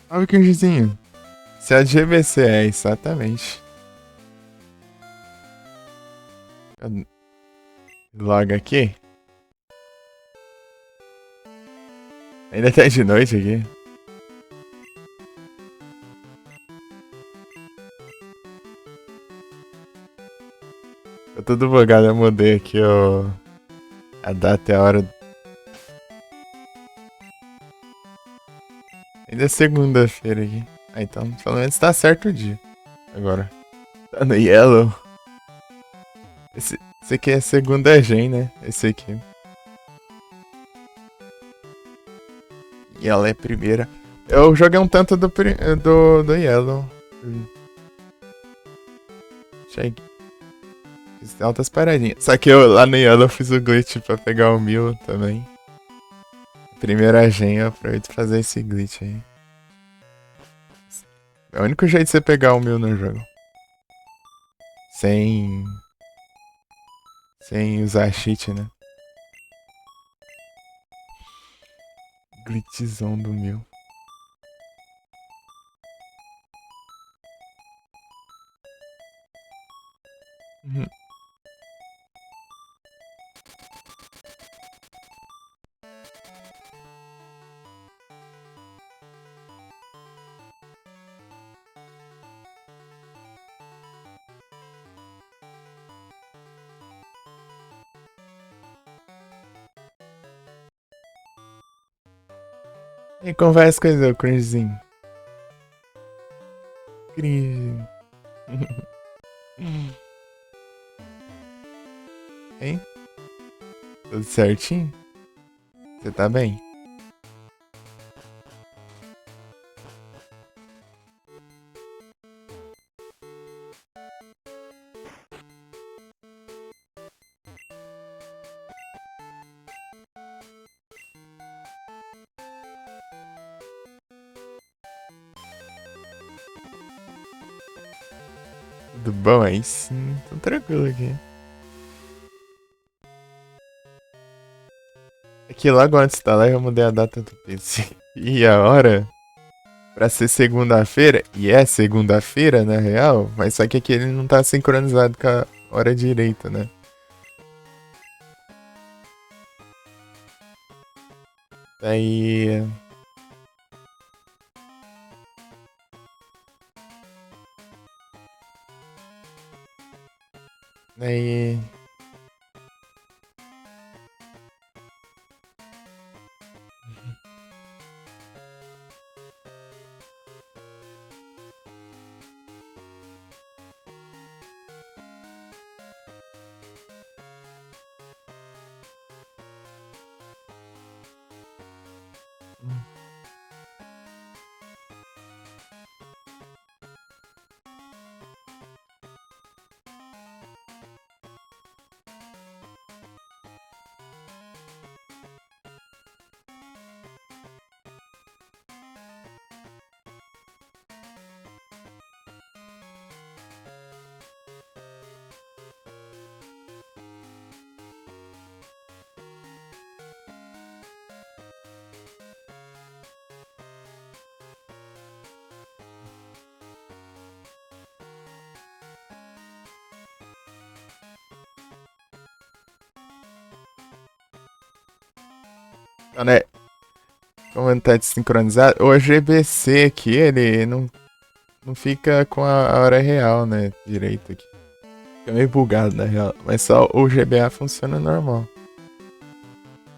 Olha o cringezinho. Se é de GBC, é, exatamente. Logo aqui. Ainda tá de noite aqui. Tô tudo bugado, eu mudei aqui a data e a hora. Ainda é segunda-feira aqui. Ah, então pelo menos tá certo o dia. Agora. Tá no yellow. Esse aqui é segunda gen, né? Esse aqui. E ela é primeira. Eu joguei um tanto do Yellow. Cheguei. Fiz altas paradinhas. Só que eu lá no Yellow fiz o glitch pra pegar o Mil também. Primeira gen, eu aproveito pra fazer esse glitch aí. É o único jeito de você pegar o Mil no jogo. Sem. Sem usar cheat, né? Glitchzão do Mil. Uhum. E conversa com ele, cringezinho. Cringe. Hein? Tudo certinho? Você tá bem? Tudo bom aí sim, tô tranquilo aqui. É que logo antes da live eu mudei a data do PC e a hora pra ser segunda-feira, e é segunda-feira na real, mas só que aqui ele não tá sincronizado com a hora direita, né? Daí. Daí. Então, né? Como ele tá desincronizado, o GBC aqui, ele não fica com a hora real, né? Direito aqui. Fica meio bugado na real. Mas só o GBA funciona normal.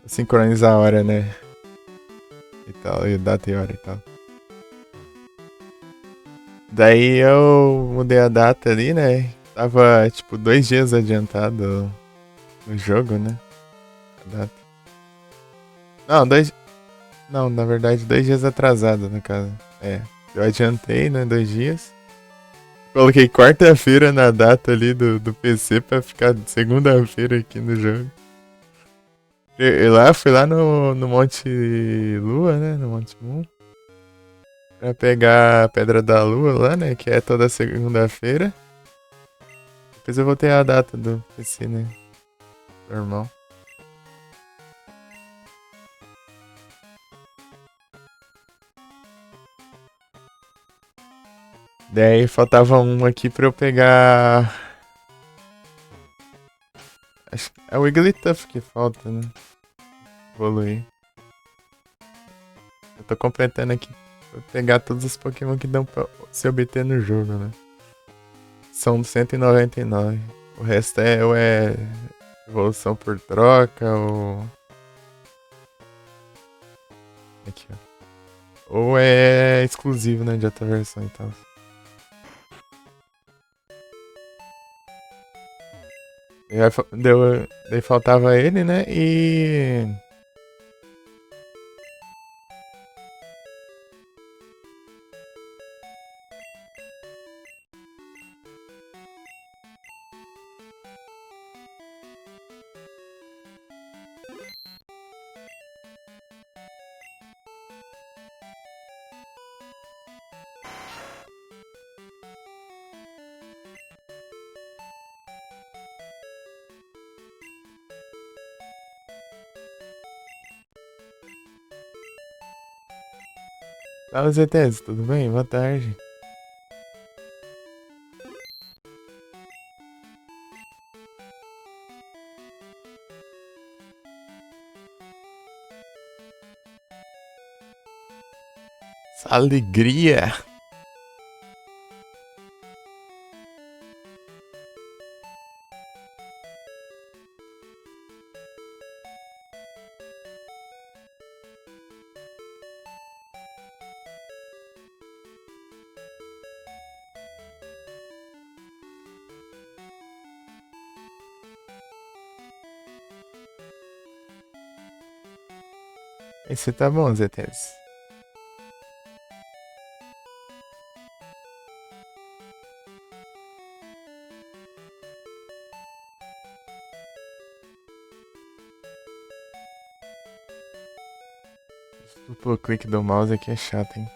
Sincronizar a hora, né? E tal, e data e hora e tal. Daí eu mudei a data ali, né? Tava tipo 2 dias adiantado no jogo, né? A data. Não, dois. Não, na verdade, 2 dias atrasado, no caso. É. Eu adiantei, né? 2 dias. Coloquei quarta-feira na data ali do PC pra ficar segunda-feira aqui no jogo. Fui lá no Monte Lua, né? No Monte Moon. Pra pegar a Pedra da Lua lá, né? Que é toda segunda-feira. Depois eu voltei a data do PC, né? Normal. Daí faltava um aqui pra eu pegar. Acho que é o Wigglytuff que falta, né? Evoluir. Eu tô completando aqui pra pegar todos os Pokémon que dão pra se obter no jogo, né? São 199. O resto ou é evolução por troca ou. Aqui, ó. Ou é exclusivo, né? De outra versão e tal. Daí faltava ele, né? E. Fala, ZTS, tudo bem? Boa tarde. Essa alegria. Esse tá bom, ZTS. Duplo clique do mouse aqui é chato, hein?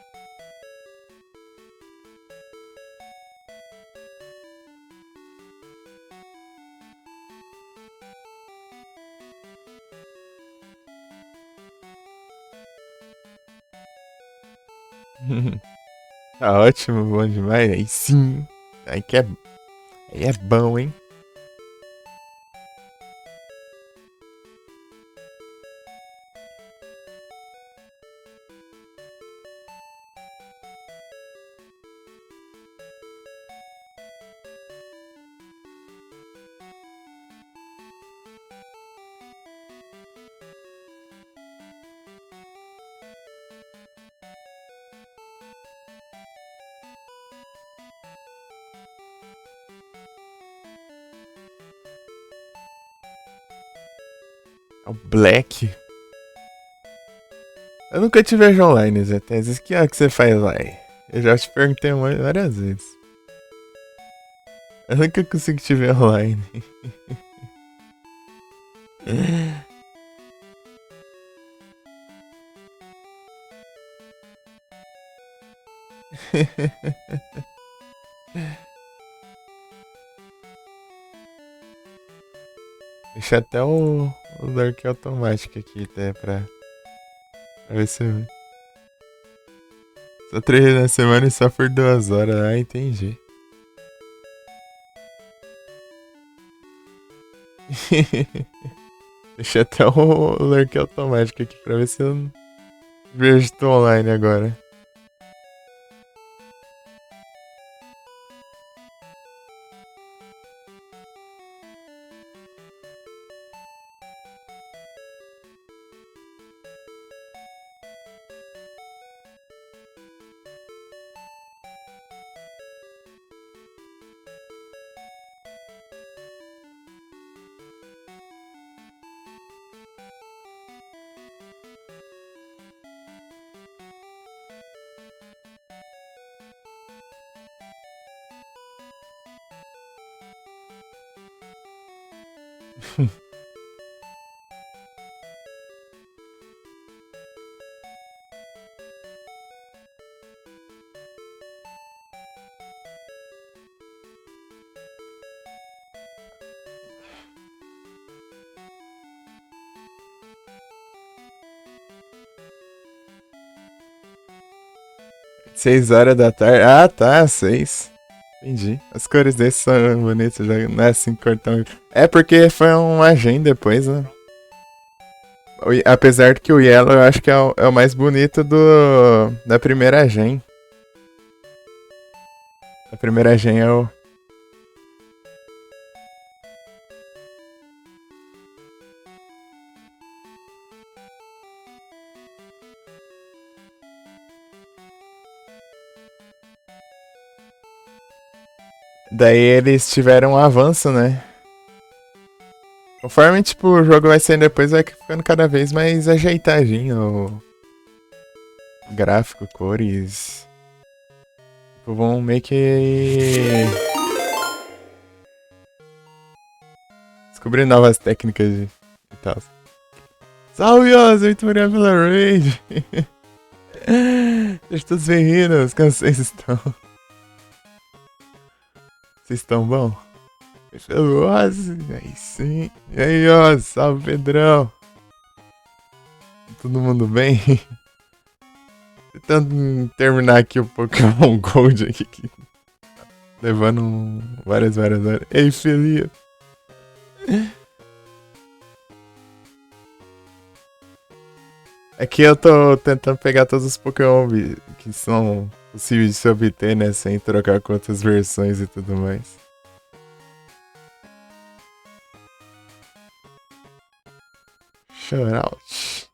Tá ótimo, bom demais. Aí sim. Aí é bom, hein? É o Black. Eu nunca te vejo online, ZTS. Que é que você faz lá? Eu já te perguntei várias vezes. Eu nunca consigo te ver online. Deixa até o lurk automático aqui, até pra ver se eu... Só 3 na semana e só por 2 horas. Ah, entendi. Deixa até o lurk automático aqui pra ver se eu vejo tu online agora. 6 horas da tarde. Ah, tá, 6. Entendi. As cores desses são bonitas, já não é assim cortão. É porque foi uma gen depois, né? Apesar de que o Yellow eu acho que é o mais bonito da primeira gen. A primeira gen é o. Daí eles tiveram um avanço, né? Conforme, tipo, o jogo vai saindo depois, vai ficando cada vez mais ajeitadinho. O gráfico, cores. Tipo, vão meio que descobrir novas técnicas e tal. Salve, Oz! Muito obrigado pela raid! Deixa todos bem-vindos, como vocês estão? Vocês estão bom? Oz, aí sim. E aí, Oz? Salve, Pedrão! Todo mundo bem? Tentando terminar aqui o Pokémon Gold aqui. Levando várias horas. Ei, Felipe! Aqui eu tô tentando pegar todos os Pokémon que são possíveis de se obter, né? Sem trocar com outras versões e tudo mais. Shoutout.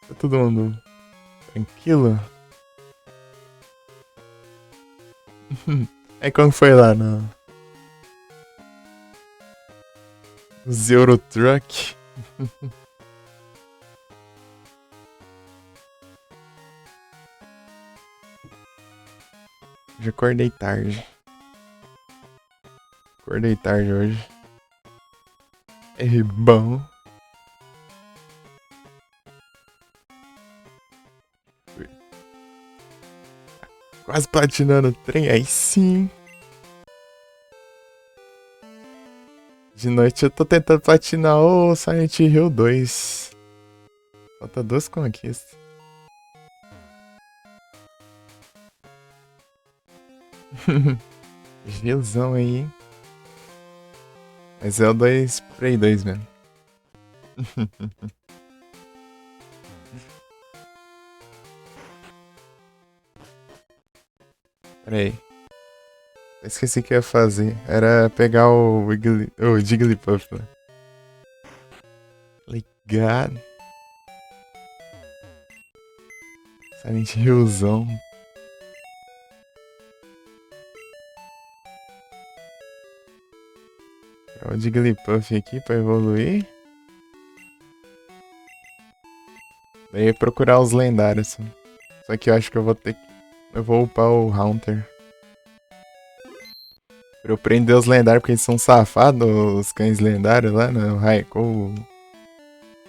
Tá todo mundo tranquilo? Aí quando foi lá no Zero Truck? Já acordei tarde. Acordei tarde hoje. É bom. Quase platinando o trem, aí sim. De noite eu tô tentando platinar o Silent Hill 2. Falta 2 conquistas. Gelzão aí, hein? Mas é o 2 Prey 2 mesmo. Pera aí. Eu esqueci o que eu ia fazer. Era pegar o Jigglypuff, né? Ligado. Silent Hillzão. Pegar o Jigglypuff aqui pra evoluir. Daí procurar os lendários. Só que eu acho que eu vou ter que... Eu vou upar o Haunter. Pra eu prender os lendários, porque eles são safados, os cães lendários lá, né? O Raikou,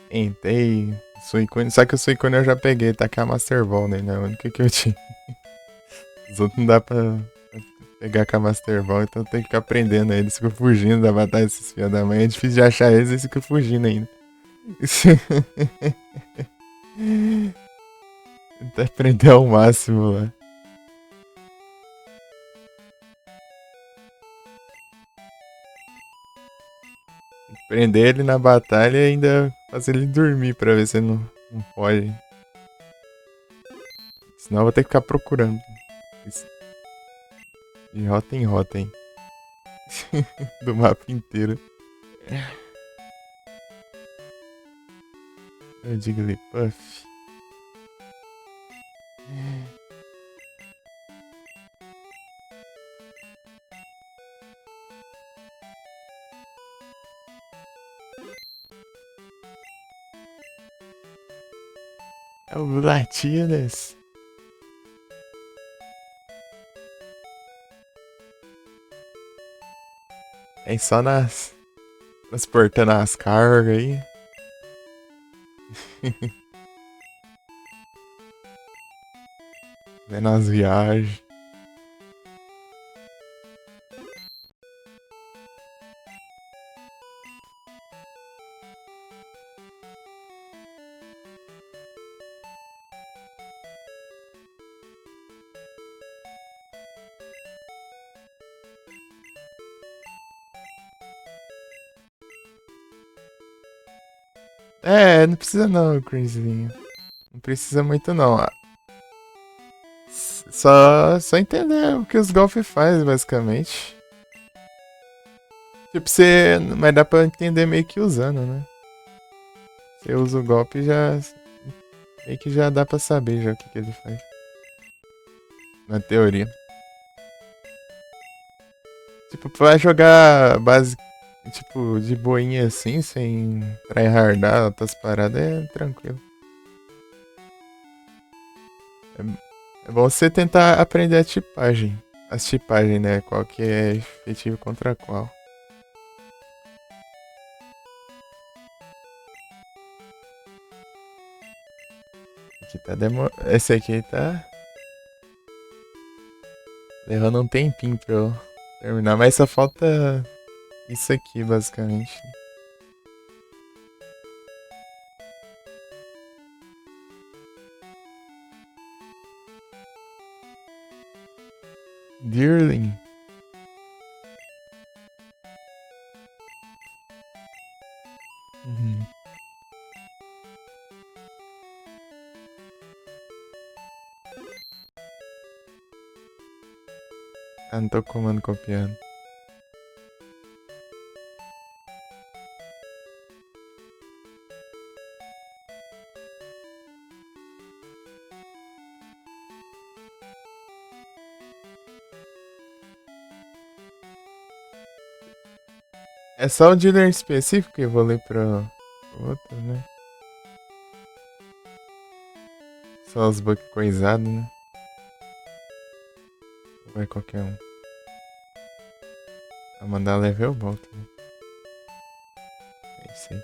Entei, Suicune. Só que o Suicune eu já peguei, tá com a Master Ball nele, né? A única que eu tinha. Os outros não dá pra pegar com a Master Ball, então tem que ficar prendendo eles. Ficam fugindo da batalha desses filhos da mãe. É difícil de achar eles e eles ficam fugindo ainda. Até prender ao máximo lá. Prender ele na batalha e ainda fazer ele dormir pra ver se ele não pode. Senão eu vou ter que ficar procurando. Isso. De rota em rota, hein? Do mapa inteiro. O Jigglypuff. É o Latinas. É só transportando as cargas aí. Vendo as viagens. É, não precisa não, Crazylinho. Não precisa muito não. Só entender o que os golpes fazem, basicamente. Tipo, você. Mas dá pra entender meio que usando, né? Você usa o golpe e já. Meio que já dá pra saber já o que ele faz. Na teoria. Tipo, pra jogar base. Tipo, de boinha assim, sem tryhardar outras paradas, é tranquilo. É bom você tentar aprender a tipagem. As tipagens, né? Qual que é efetivo contra qual. Aqui tá Esse aqui tá levando um tempinho pra eu terminar, mas só falta isso aqui, basicamente. Dearling. Uhum. Ah, não tô comando copiando. É só o dealer específico que eu vou ler pro outro, né? Só os bug coisados, né? Vai qualquer um. A mandar level volta, né? É isso aí.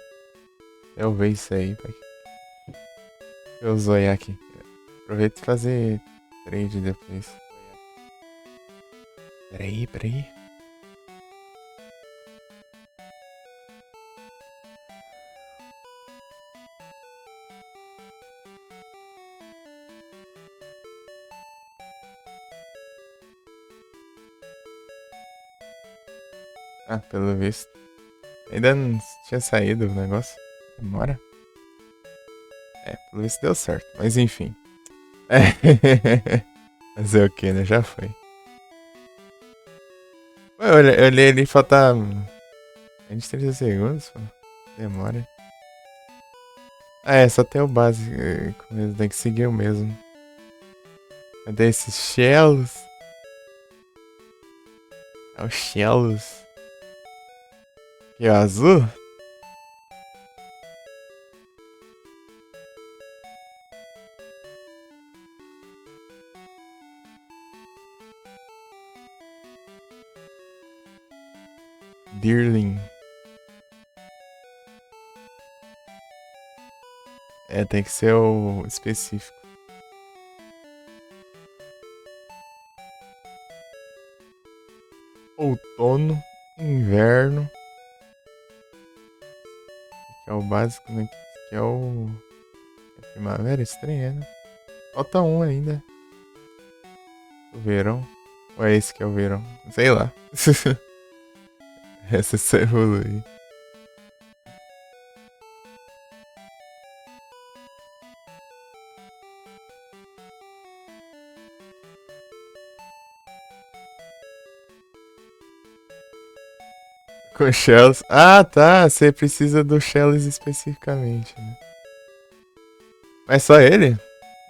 Eu vejo isso aí, pai. Eu zoiar aqui. Aproveita e fazer trade depois. Peraí. Ah, pelo visto. Ainda não tinha saído o negócio. Demora. É, pelo visto deu certo. Mas enfim. É. Fazer o que, né? Já foi. Ué, eu olhei ali e falta. Menos de 30 segundos, pô. Demora. Ah, é, só tem o básico mesmo. Tem que seguir o mesmo. Cadê esses shells? É o shells. E o azul? Dearling. É, tem que ser o específico. Outono, inverno. Que é o básico, né? Que é o. É primavera, estranha, né? Falta um ainda. O verão. Ou é esse que é o verão? Sei lá. Essa só evolui. Com shells. Ah, tá. Você precisa do shells especificamente, né? Mas só ele?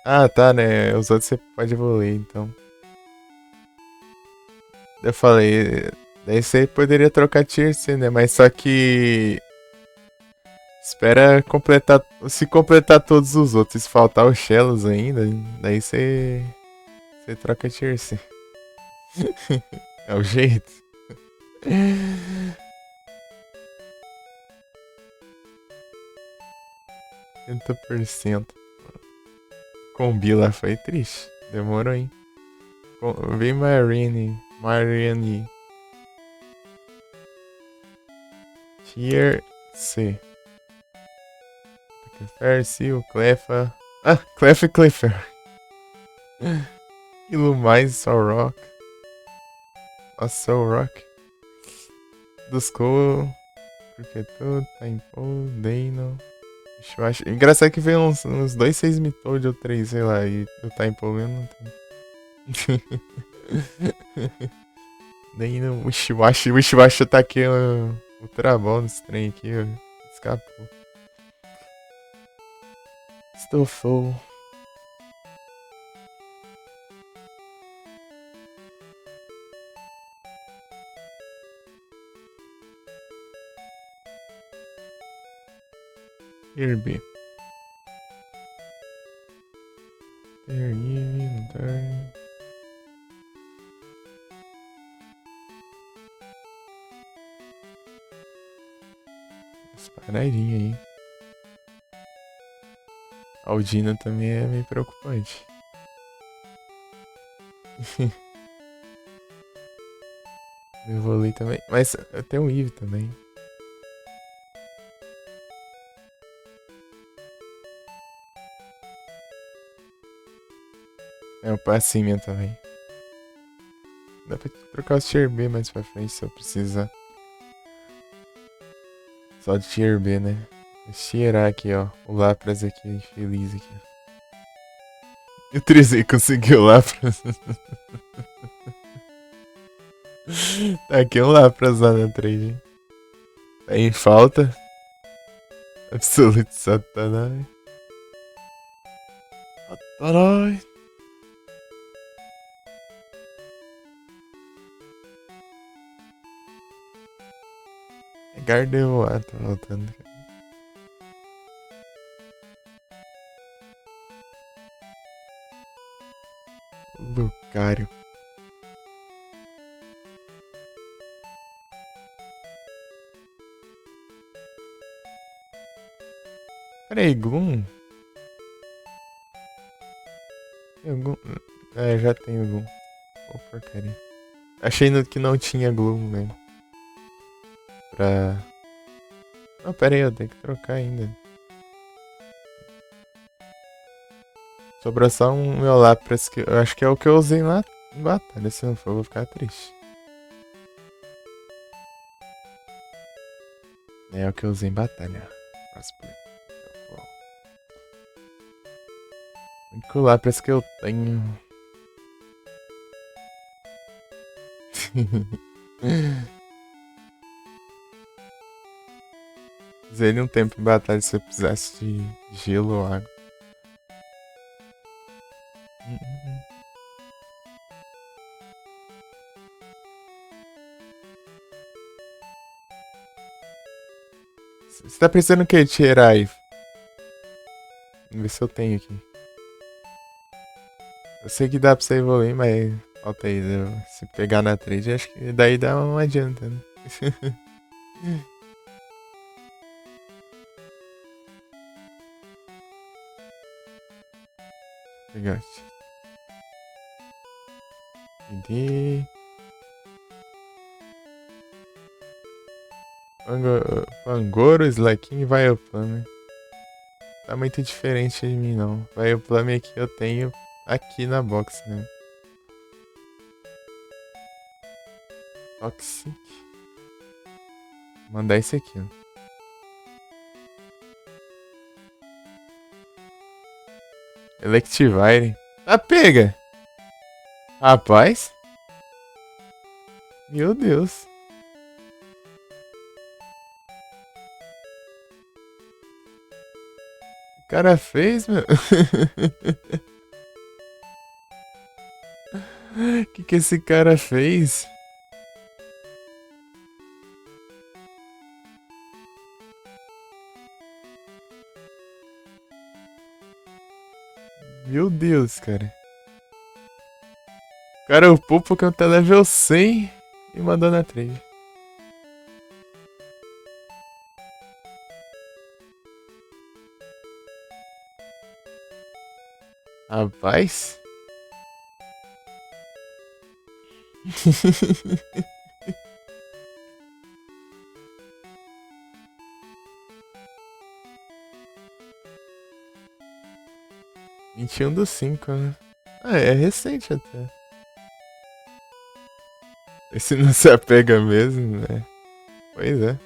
Ah, tá, né? Os outros você pode evoluir, então. Eu falei. Daí você poderia trocar tier C, né? Mas só que. Espera completar. Se completar todos os outros, se faltar os shells ainda, daí você. Você troca tier C. É o jeito. 30%. Com Bila foi triste. Demorou, hein? Vem Marine. Tier C. Clefairy, Seal, Clefa. Ah, Clef e Clefairy. Illumine, Solrock. Nossa, Solrock. Duskull. Cricket, Timepole, Dano. Eu acho engraçado que veio uns 2 Seismitoad ou 3, sei lá, e o Time Power não tem. Nem no Wishiwashi. O Wishiwashi tá aqui o Ultra nesse trem aqui, ó. Escapou. Estofou. Kirby. Turn. Paradinha aí. A Aldina também é meio preocupante. Eu evolui também. Mas eu tenho o Eve também. É o Passinha também. Dá pra trocar os Tier B mais pra frente se eu precisar. Só de Tier B, né? Vou tirar aqui, ó. O Lapras aqui, feliz aqui. E o Trizzy conseguiu o Lapras. Tá aqui um Lapras lá na trade. Tá em falta. Absolute Satanás. Satanás. É Gardevoir, tá voltando. Lucario. Peraí, Gloom? Gloom? É, já tenho Gloom. Pô, porcaria. Achei que não tinha Gloom, velho. Não, pera aí, eu tenho que trocar ainda. Sobrou só um meu Lapras que eu acho que é o que eu usei lá em batalha. Se não for, eu vou ficar triste. É o que eu usei em batalha. O único Lapras que eu tenho. Usei ele um tempo em batalha se eu precisasse de gelo ou água. Você tá pensando o que, Tierai? Vamos ver se eu tenho aqui. Eu sei que dá pra você evoluir, mas falta aí. Se pegar na trade, acho que daí dá uma adianta, né? Pegaste. Entendi. Pangoro, Slaking e Vileplume. Tá muito diferente de mim, não. Vileplume aqui eu tenho aqui na box, né? Toxic. Vou mandar esse aqui, ó. Electivire. Ah, pega! Rapaz. Meu Deus. O cara fez, meu. Que esse cara fez? Meu Deus, cara. O cara upou porque eu tá level 100 e mandou na trade. Rapaz. 21/5, né? Ah, é recente até. Esse não se apega mesmo, né? Pois é.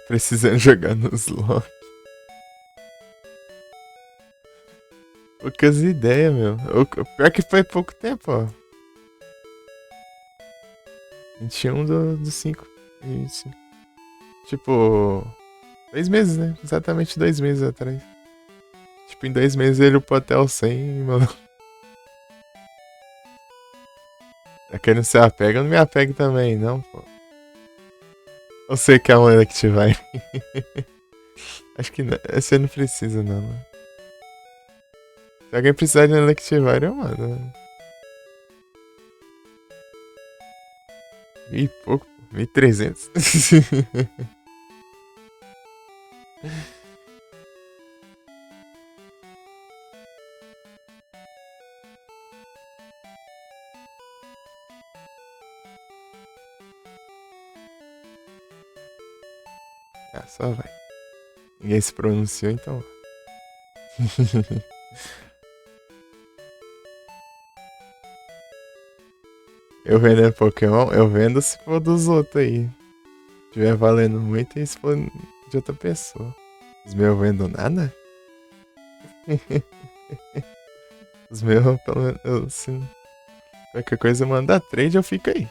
precisando jogar nos LOL. Poucas ideias, meu. Pior que foi pouco tempo, ó. 21 do 5. Isso. Tipo, 2 meses, né? Exatamente 2 meses atrás. Tipo, em 2 meses ele upou até o 100, mano. Tá querendo se apega? Eu não me apego também, não, pô. Eu sei que é uma que vai. Acho que não, você não precisa, não. Né? Se alguém precisar de um Electivire, eu mando. E pouco, 1.300. Ah, só vai. Ninguém se pronunciou, então. Eu vendendo Pokémon, eu vendo se for dos outros aí. Se tiver valendo muito e se for de outra pessoa. Os meus eu vendo nada? Os meus, pelo menos, assim. Qualquer coisa manda trade, eu fico aí.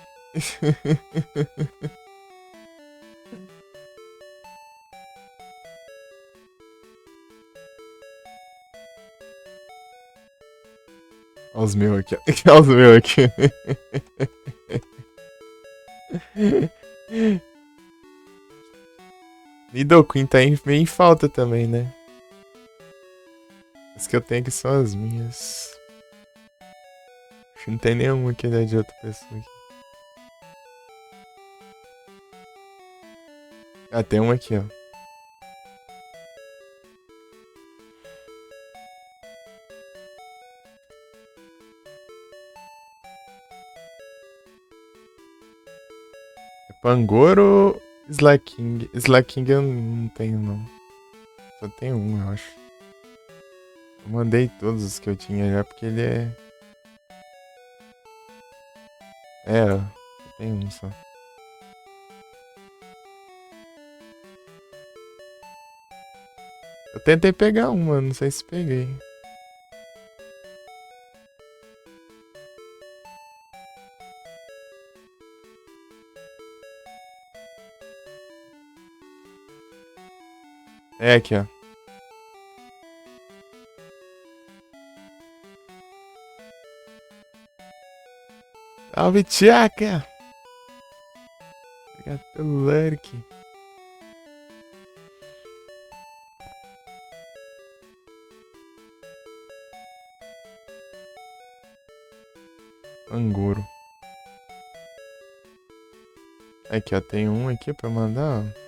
Olha os meus aqui, olha os meus aqui. Nidoqueen tá meio em falta também, né? As que eu tenho aqui são as minhas. Acho que não tem nenhuma aqui, né, de outra pessoa aqui. Ah, tem uma aqui, ó. É Pangoro, Slaking. Slaking eu não tenho, não. Só tenho um, eu acho. Eu mandei todos os que eu tinha já, porque ele é... É, ó. Só tem um só. Eu tentei pegar uma, não sei se peguei. É aqui, ó. Salve, Tchaka! Obrigado pelo like. Pangoro. Aqui, ó. Tem um aqui pra mandar, ó.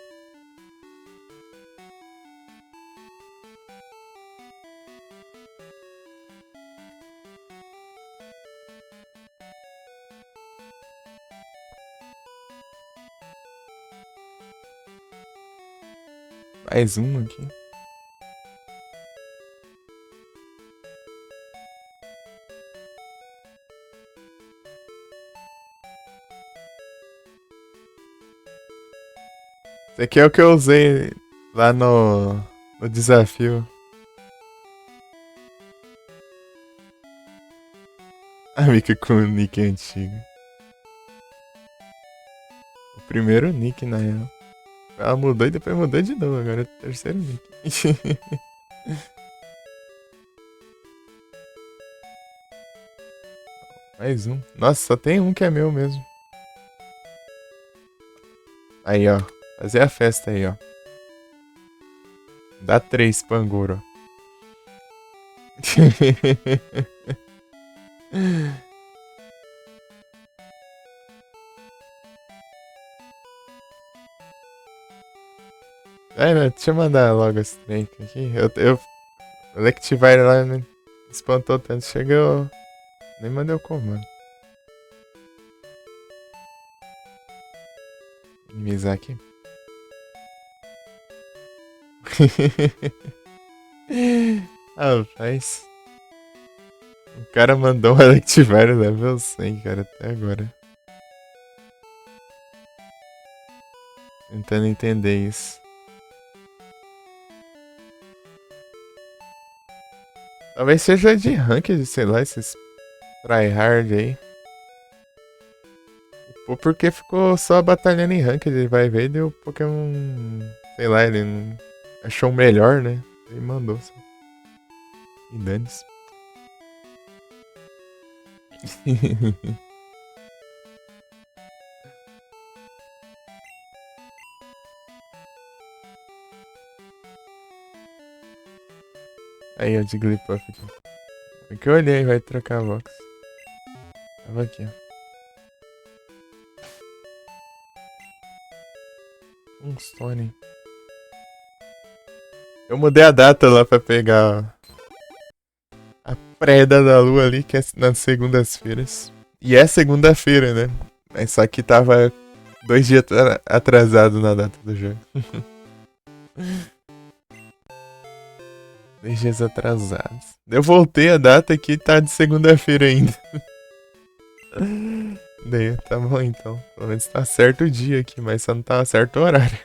Mais um aqui. Esse aqui é o que eu usei lá no desafio. A Mika com o nick antigo. O primeiro nick, na real. Ela mudou e depois mudou de novo. Agora é o terceiro nick. Mais um. Nossa, só tem um que é meu mesmo. Aí, ó. Fazer a festa aí, ó. Dá 3, Pangoro. É, né? Deixa eu mandar logo esse trem aqui. O Electivire lá me espantou tanto. Chegou. Nem mandei o comando. Minimizar aqui. Rapaz. O cara mandou um Electivire level 100, cara, até agora. Tentando entender isso. Talvez seja de ranked, sei lá, esses tryhard aí. Ou porque ficou só batalhando em ranked, ele vai ver e deu Pokémon. Sei lá, ele achou melhor, né? Ele mandou. Só. E dane-se. Aí, o Jigglypuff aqui. É que eu olhei, vai trocar a box. Tava aqui, ó. Um Stone. Eu mudei a data lá pra pegar a preda da lua ali, que é nas segundas-feiras. E é segunda-feira, né? Mas só que tava 2 dias atrasado na data do jogo. 2 dias atrasados. Eu voltei a data aqui e tá de segunda-feira ainda. Daí, tá bom então. Pelo menos tá certo o dia aqui, mas só não tá certo o horário.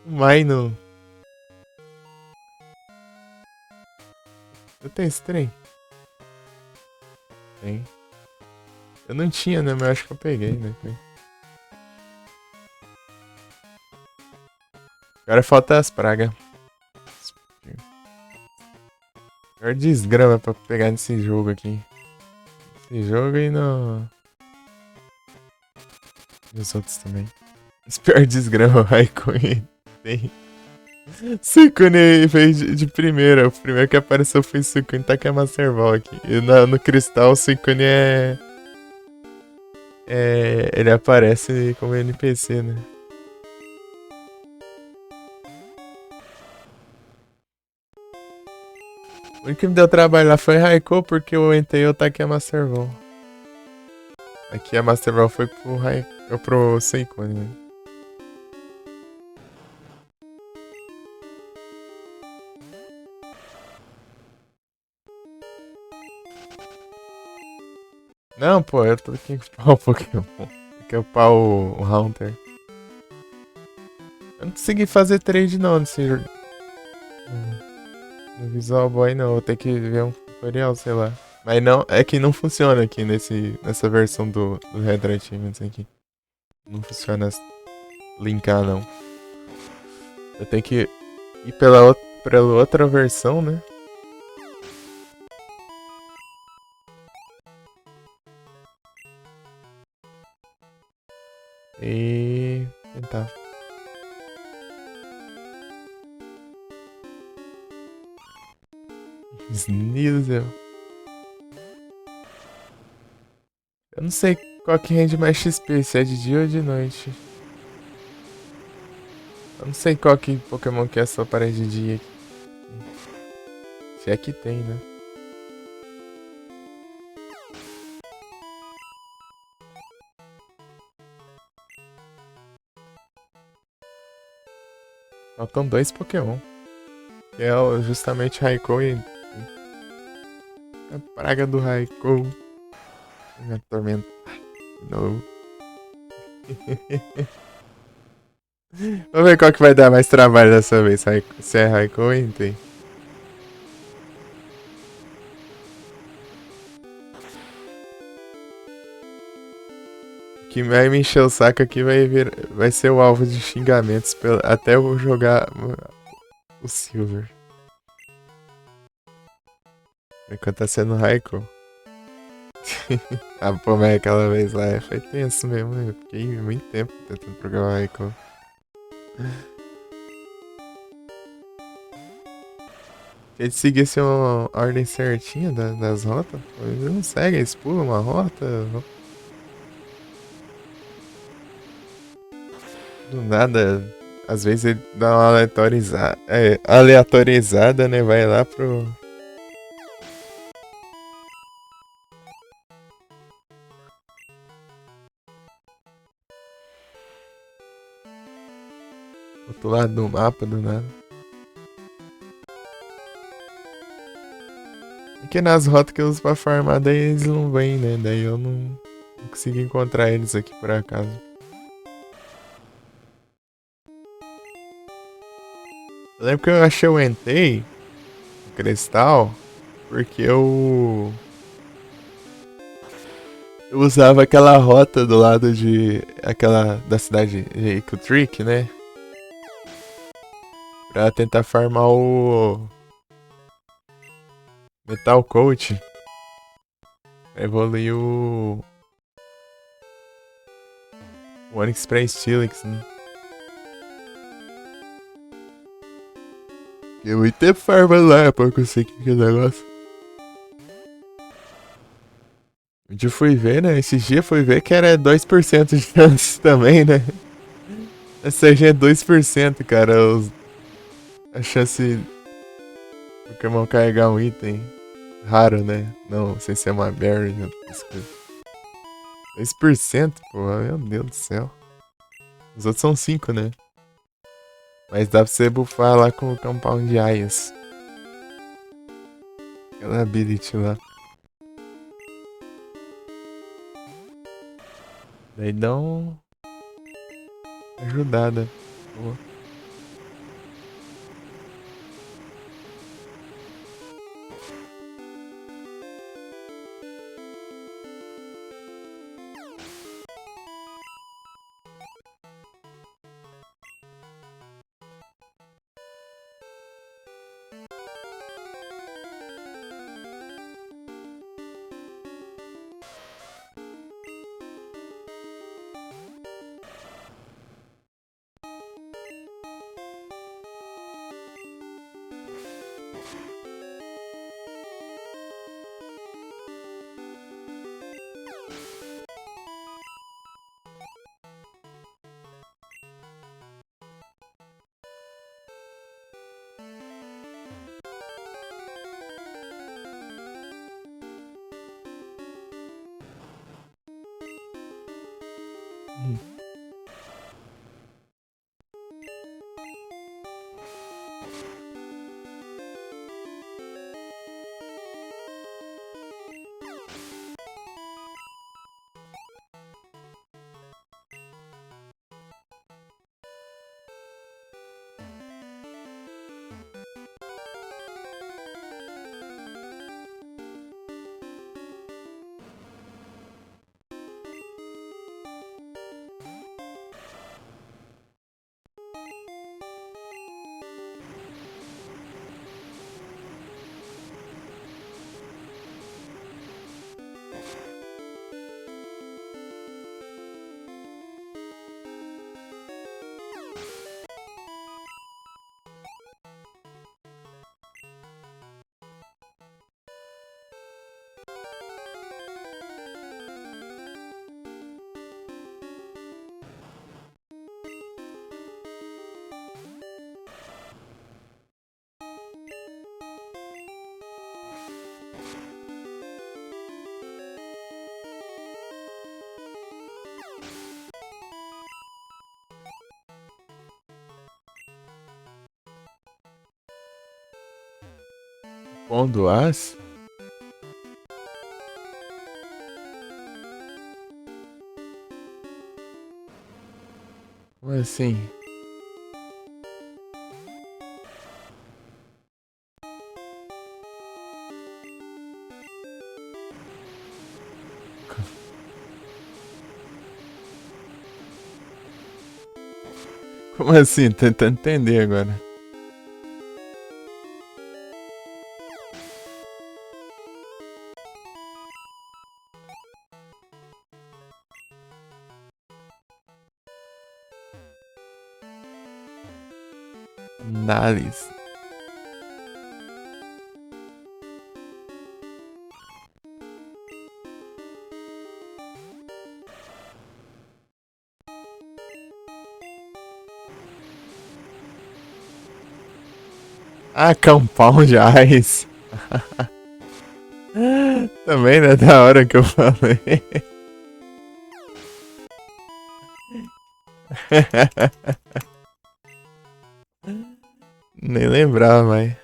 Mas não. Eu tenho esse trem? Tem. Eu não tinha, né? Mas eu acho que eu peguei, né? Agora falta as pragas. Pior desgrama pra pegar nesse jogo aqui. Esse jogo e no... E os outros também. Esse pior desgrama, Raikkonen tem. Suicune fez de primeira. O primeiro que apareceu foi Suicune, tá aqui a Master Ball aqui. E no Cristal, o Suicune ele aparece como NPC, né? O único que me deu trabalho lá foi Raikou, porque eu entrei o Takia Master Ball. Aqui a Master Ball foi pro Suicune, né? Não, pô, eu tô aqui com o Pokémon. Tem que upar o Haunter. Eu não consegui fazer trade não nesse jogo. No Visual Boy não, vou ter que ver um tutorial, sei lá. Mas não, é que não funciona aqui nessa versão do Retro Achievements aqui. Não funciona linkar não. Eu tenho que ir pela outra versão, né? E tentar. Sneasel. Eu não sei qual que rende mais XP, se é de dia ou de noite. Eu não sei qual que Pokémon que é só para de dia. Se é que tem, né? Faltam 2 Pokémon. Que é justamente Raikou e... A praga do Raikou. Me atormentar de novo. Vamos ver qual que vai dar mais trabalho dessa vez. Se é Raikou ou Entei. O que vai me encher o saco aqui vai ser o alvo de xingamentos até eu jogar o Silver. Enquanto tá sendo Raikou. Ah, pô, mas aquela vez lá foi tenso mesmo, né? Eu fiquei muito tempo tentando programar Raikou. Se eles seguissem uma ordem certinha das rotas, eles não seguem, eles pulam uma rota. Do nada, às vezes ele dá uma aleatorizada, né? Vai lá pro... outro lado do mapa, do nada. Porque nas rotas que eu uso pra farmar, daí eles não vêm, né? Daí eu não consigo encontrar eles aqui por acaso. Eu lembro que eu achei o Entei cristal porque eu usava aquela rota do lado de aquela da cidade de Eco Trick, né? Pra tentar farmar o Metal Coat. Evoluir o Onix pra Steelix, né? Fiquei muito tempo farmando lá pra conseguir aquele negócio. Um dia fui ver, né? Esses dias fui ver que era 2% de chance também, né? Essa já é 2%, cara. A chance do Pokémon carregar um item raro, né? Não, sem ser uma berry, outras coisas. 2%, pô, meu Deus do céu. Os outros são 5, né? Mas dá pra você buffar lá com o Compound Ice. Aquela ability lá. Daí dá uma ajudada. Boa. Pondo as? Como assim? Como assim? Tentando entender agora. Análise. Ah, Compound Ice. Também, né? Da hora que eu falei. Nem lembrava, mais.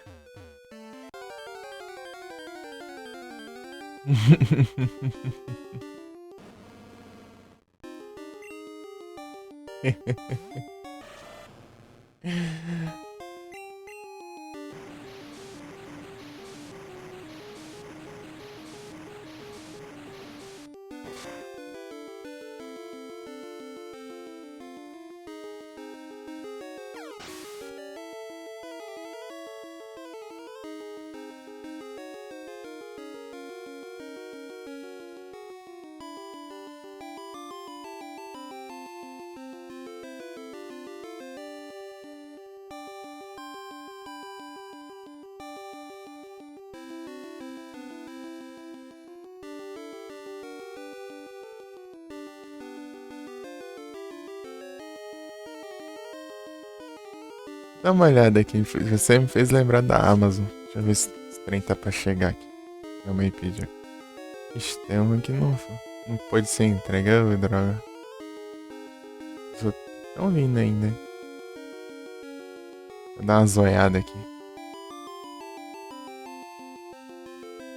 Dá uma olhada aqui. Você me fez lembrar da Amazon. Deixa eu ver se esse trem tá pra chegar aqui. Meu meio pediu. Ixi, tem um que não pode ser entregue, ô, droga. Os outros tão vindo ainda. Vou dar uma zoiada aqui.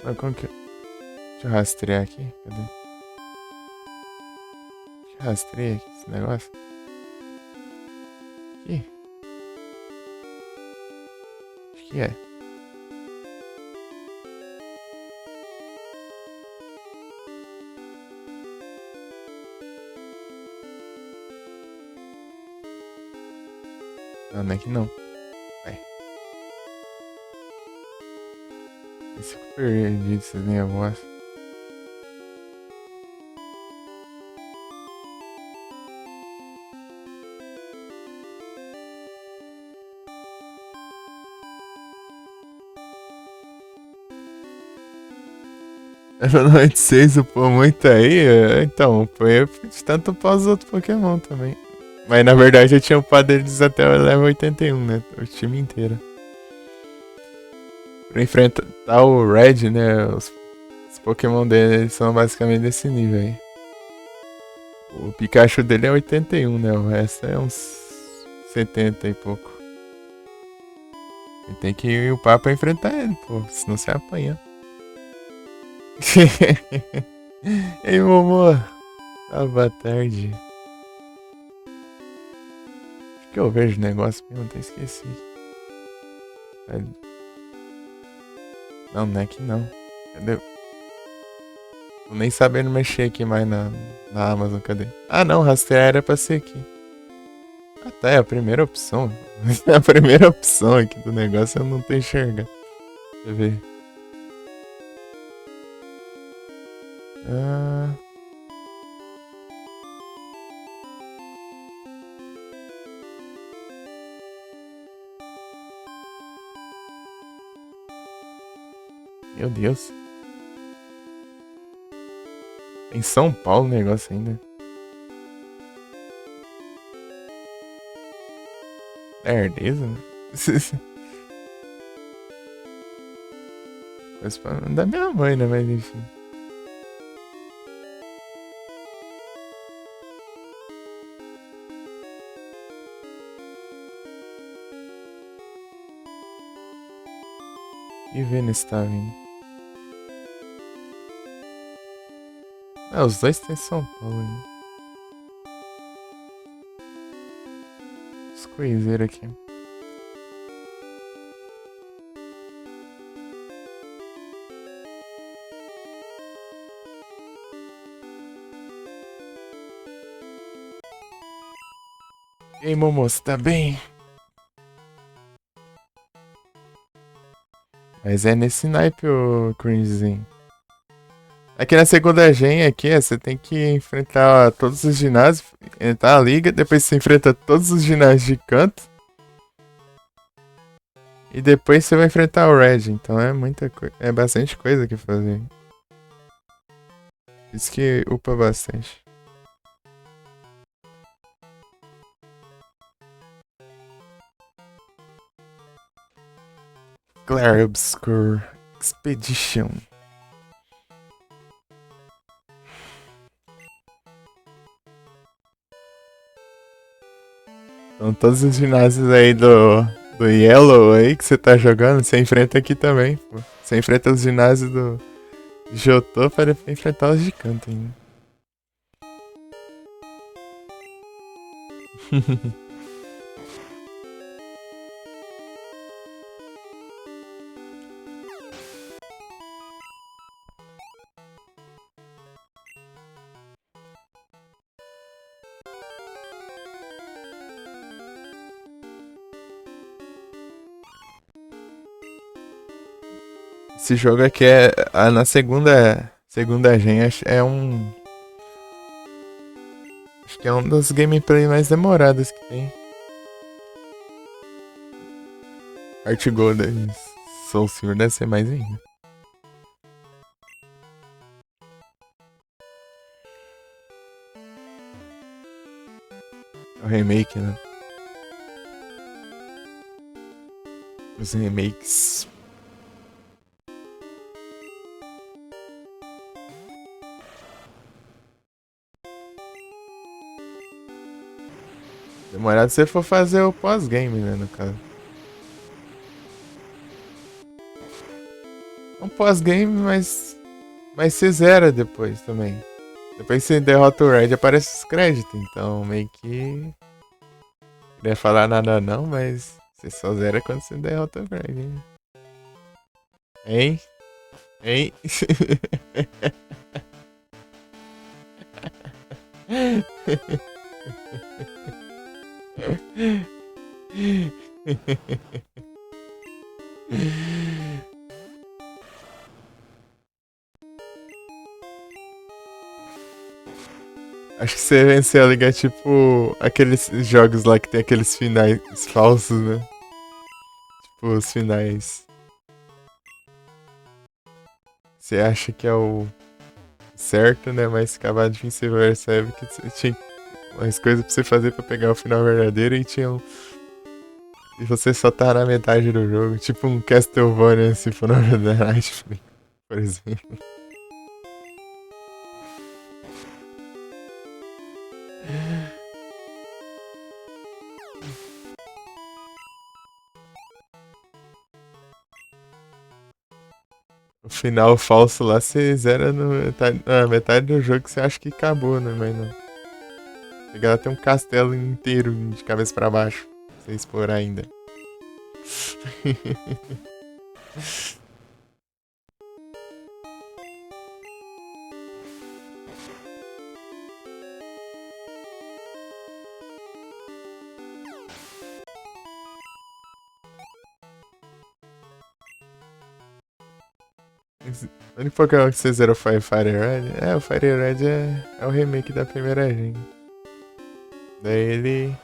Mas como que. Deixa eu rastrear aqui. Cadê? Deixa eu rastrear aqui esse negócio. Aqui. Acho que é. Não, não é que não. Vai. Esse que eu perdi esse negócio. Era 96, pô, muito aí. Então, foi tanto para os outros Pokémon também. Mas na verdade eu tinha upado eles até o level 81, né? O time inteiro. Pra enfrentar o Red, né? Os Pokémon dele eles são basicamente desse nível aí. O Pikachu dele é 81, né? O resto é uns 70 e pouco. E tem que ir upar pra enfrentar ele, pô. Senão você apanha. Ei, Momo. Boa tarde. Acho que eu vejo o negócio mesmo, até esqueci. Não, não é que não. Cadê? Tô nem sabendo mexer aqui mais na Amazon, cadê? Ah não, rastrear era pra ser aqui. Ah tá, é a primeira opção. A primeira opção aqui do negócio eu não tô enxergando. Deixa eu ver. Ah, meu Deus. Em São Paulo o negócio ainda. Lerdeza, né? Coisa da minha mãe, né? Mas enfim. Que Vênus tá vindo? Ah, os dois tem São Paulo ainda. Os coiseiros aqui. E aí, Momo, você tá bem? Mas é nesse naipe, ô cringezinho. Aqui na segunda gen, aqui, você tem que enfrentar todos os ginásios, entrar na liga, depois você enfrenta todos os ginásios de canto. E depois você vai enfrentar o Red, então é muita coisa. É bastante coisa que fazer. Isso que upa bastante. Glare Obscure Expedition. Então todos os ginásios aí do Yellow aí que você tá jogando, você enfrenta aqui também, pô. Você enfrenta os ginásios do Jotô para enfrentar os de canto ainda. Esse jogo aqui é na segunda gen, é um. Acho que é um dos gameplay mais demorados que tem. Art Gold e Soul Silver deve ser mais ainda. É o remake, né? Os remakes. Demorado se você for fazer o pós-game, né, no caso. É um pós-game, mas você zera depois também. Depois que você derrota o Red, aparece os créditos. Então, meio que... Não ia falar nada não, mas... Você só zera quando você derrota o Red, hein? Hein? Hein? Acho que você venceu a liga tipo aqueles jogos lá que tem aqueles finais falsos, né? Tipo, os finais. Você acha que é o certo, né? Mas acabar de fim você percebe que você tinha mais coisas pra você fazer pra pegar o final verdadeiro e tinha um... E você só tá na metade do jogo. Tipo um Castlevania Symphony of the Night, por exemplo. O final falso lá você zera na metade do jogo que você acha que acabou, né? Mas não. Chega lá tem um castelo inteiro de cabeça pra baixo. Pra você explorar ainda. O único Pokémon que você zerou foi o Fire Red? É, o Fire Red é o remake da primeira gen. Daí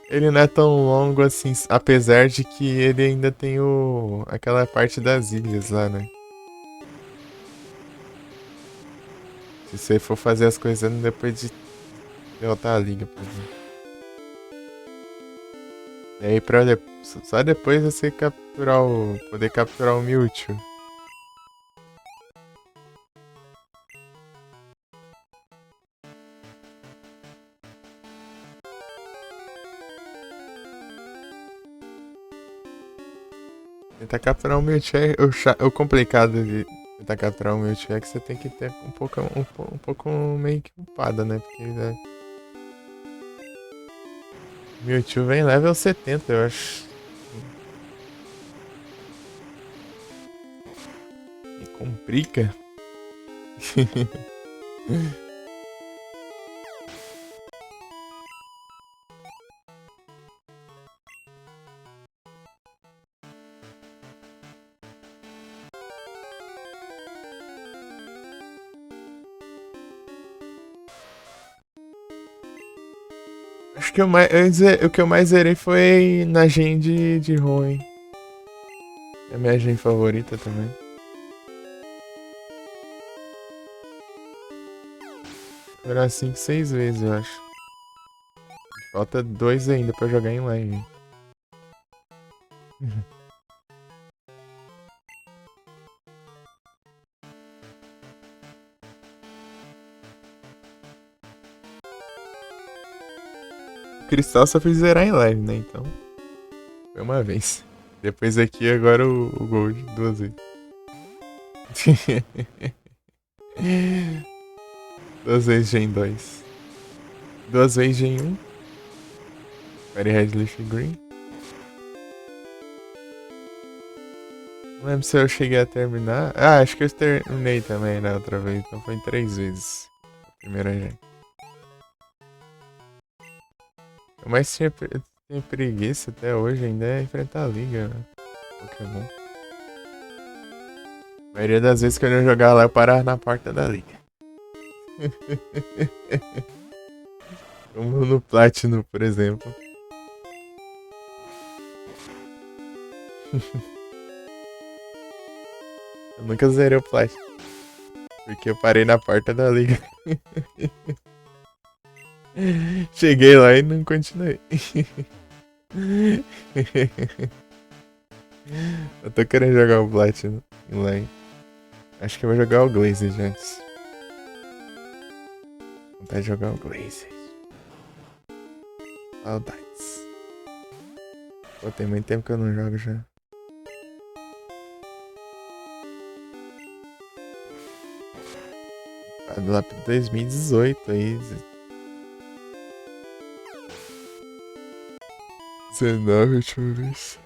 ele não é tão longo assim, apesar de que ele ainda tem aquela parte das ilhas lá, né? Se você for fazer as coisas depois de derrotar a liga, por exemplo. E aí só depois você poder capturar o Mewtwo. Tentar capturar o Mewtwo é o complicado de tentar capturar o Mewtwo é que você tem que ter um pouco meio que upada, né? Porque o Mewtwo vem level 70, eu acho. E complica. Acho que o que eu mais zerei foi na gen de Hoenn. É a minha gen favorita também. Foram 5, 6 vezes, eu acho. Falta 2 ainda pra jogar em live. O Cristal só fiz zerar em live, né? Então. Foi uma vez. Depois aqui, agora o Gold, 2 vezes. 2 vezes Gen 2. 2 vezes Gen 1. Fire Red Leaf Green. Não lembro se eu cheguei a terminar. Ah, acho que eu terminei também na outra vez. Então foi em 3 vezes. A primeira Gen. Eu mais tenho preguiça até hoje ainda é enfrentar a liga, né? Pokémon. A maioria das vezes que eu ia jogar lá eu parava na porta da liga. Como no Platinum, por exemplo. Eu nunca zerei o Platinum. Porque eu parei na porta da liga. Cheguei lá e não continuei. Eu tô querendo jogar o Platinum Line. Acho que eu vou jogar o Glazed antes. Vontade de jogar o Glazed. Saudades. Pô, tem muito tempo que eu não jogo já. Lá pra 2018 aí. 19, última vez.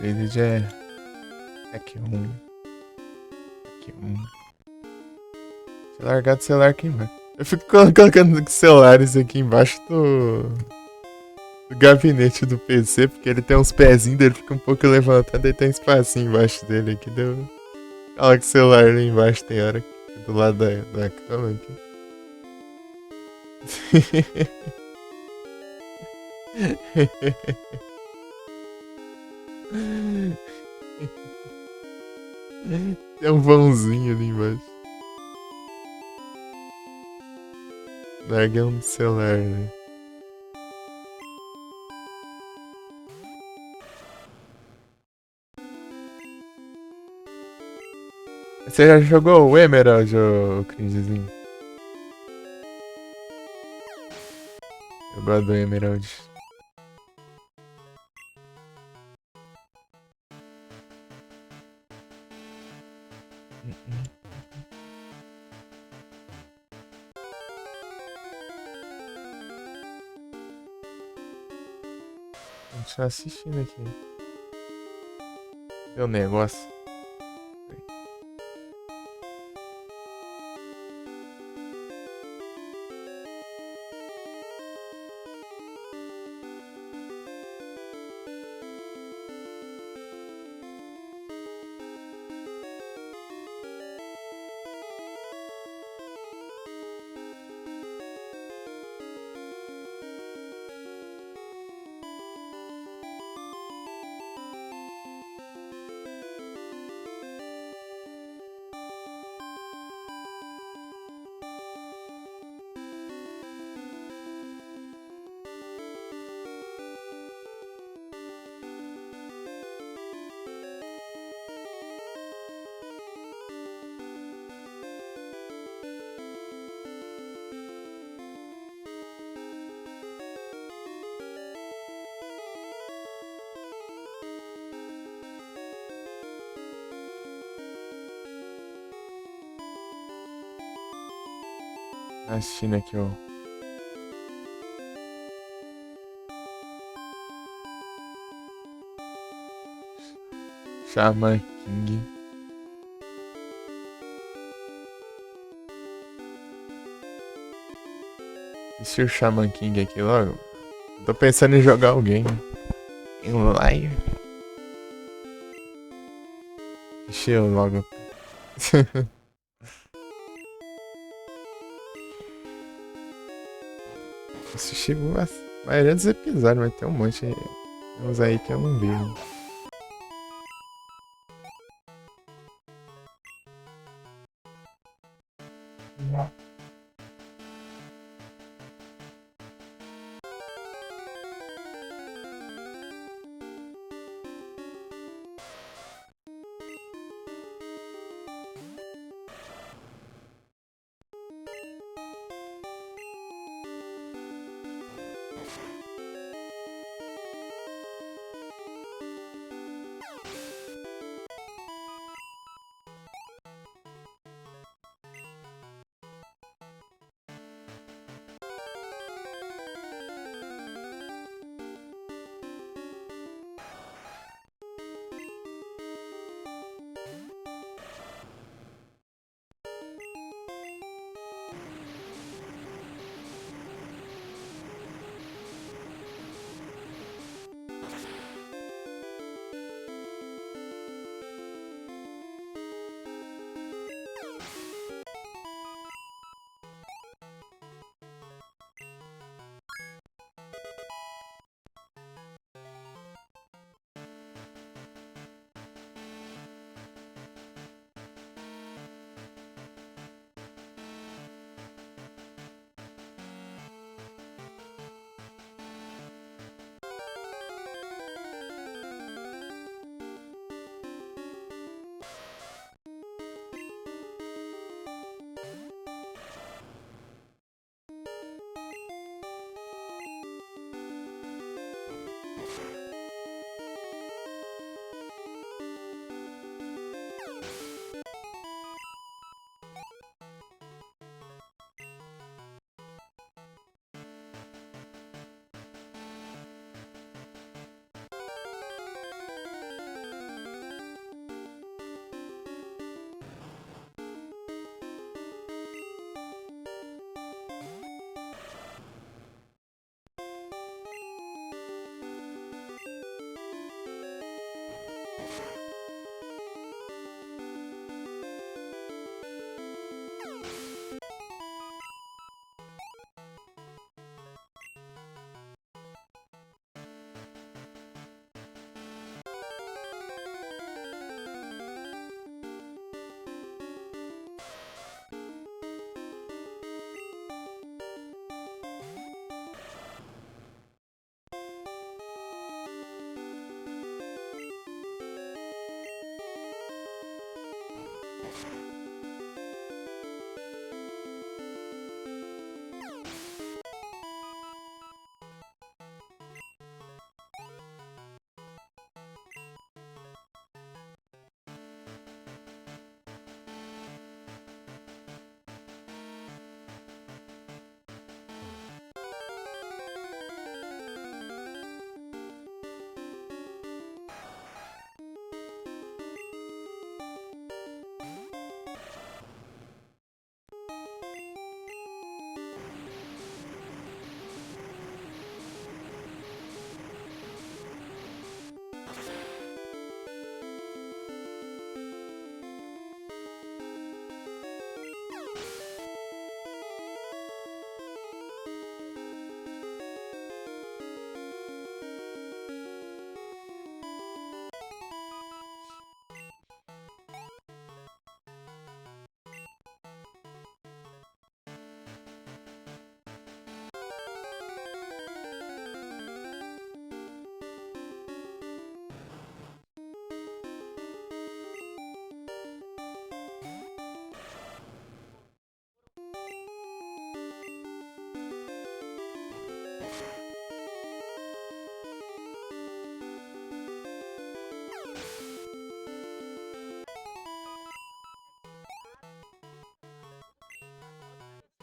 Ele já é. Aqui um. Aqui um. Deixa eu largar do celular aqui embaixo. Eu fico colocando celulares aqui embaixo do gabinete do PC, porque ele tem uns pezinhos dele, fica um pouco levantado e tem um espacinho embaixo dele aqui. Deu. Coloca o celular ali embaixo, tem hora do lado da cama aqui. Tem um vãozinho ali embaixo. Larguei um celular, né? Você já jogou o Emerald, ô cringezinho? Eu gosto do Emerald. A gente tá assistindo aqui. Meu negócio. Assistindo aqui, ó. Shaman King. Assisti o Shaman King aqui logo. Tô pensando em jogar alguém em live. Assisti logo. Assisti a maioria dos episódios, mas tem um monte. Tem uns aí que eu não vi.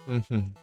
Uhum.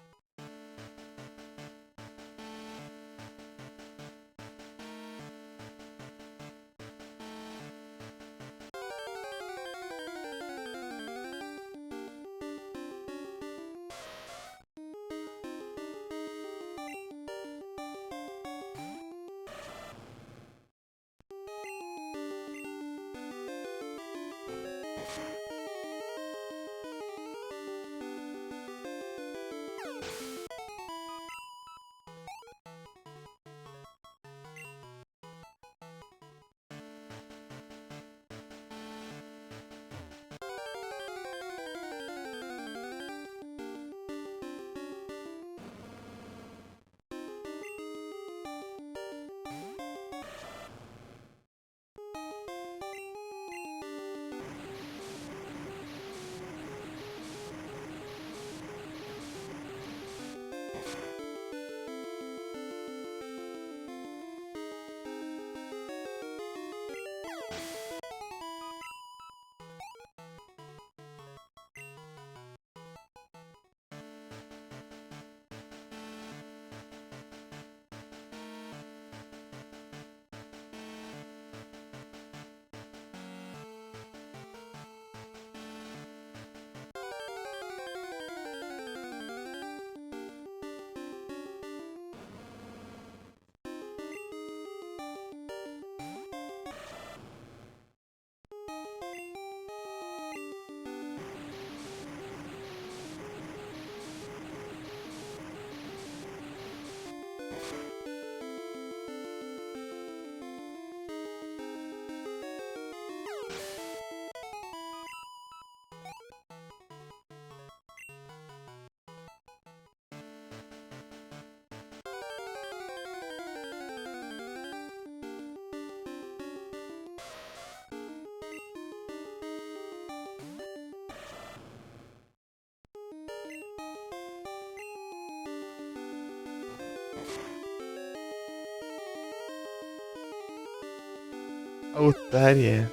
Otária.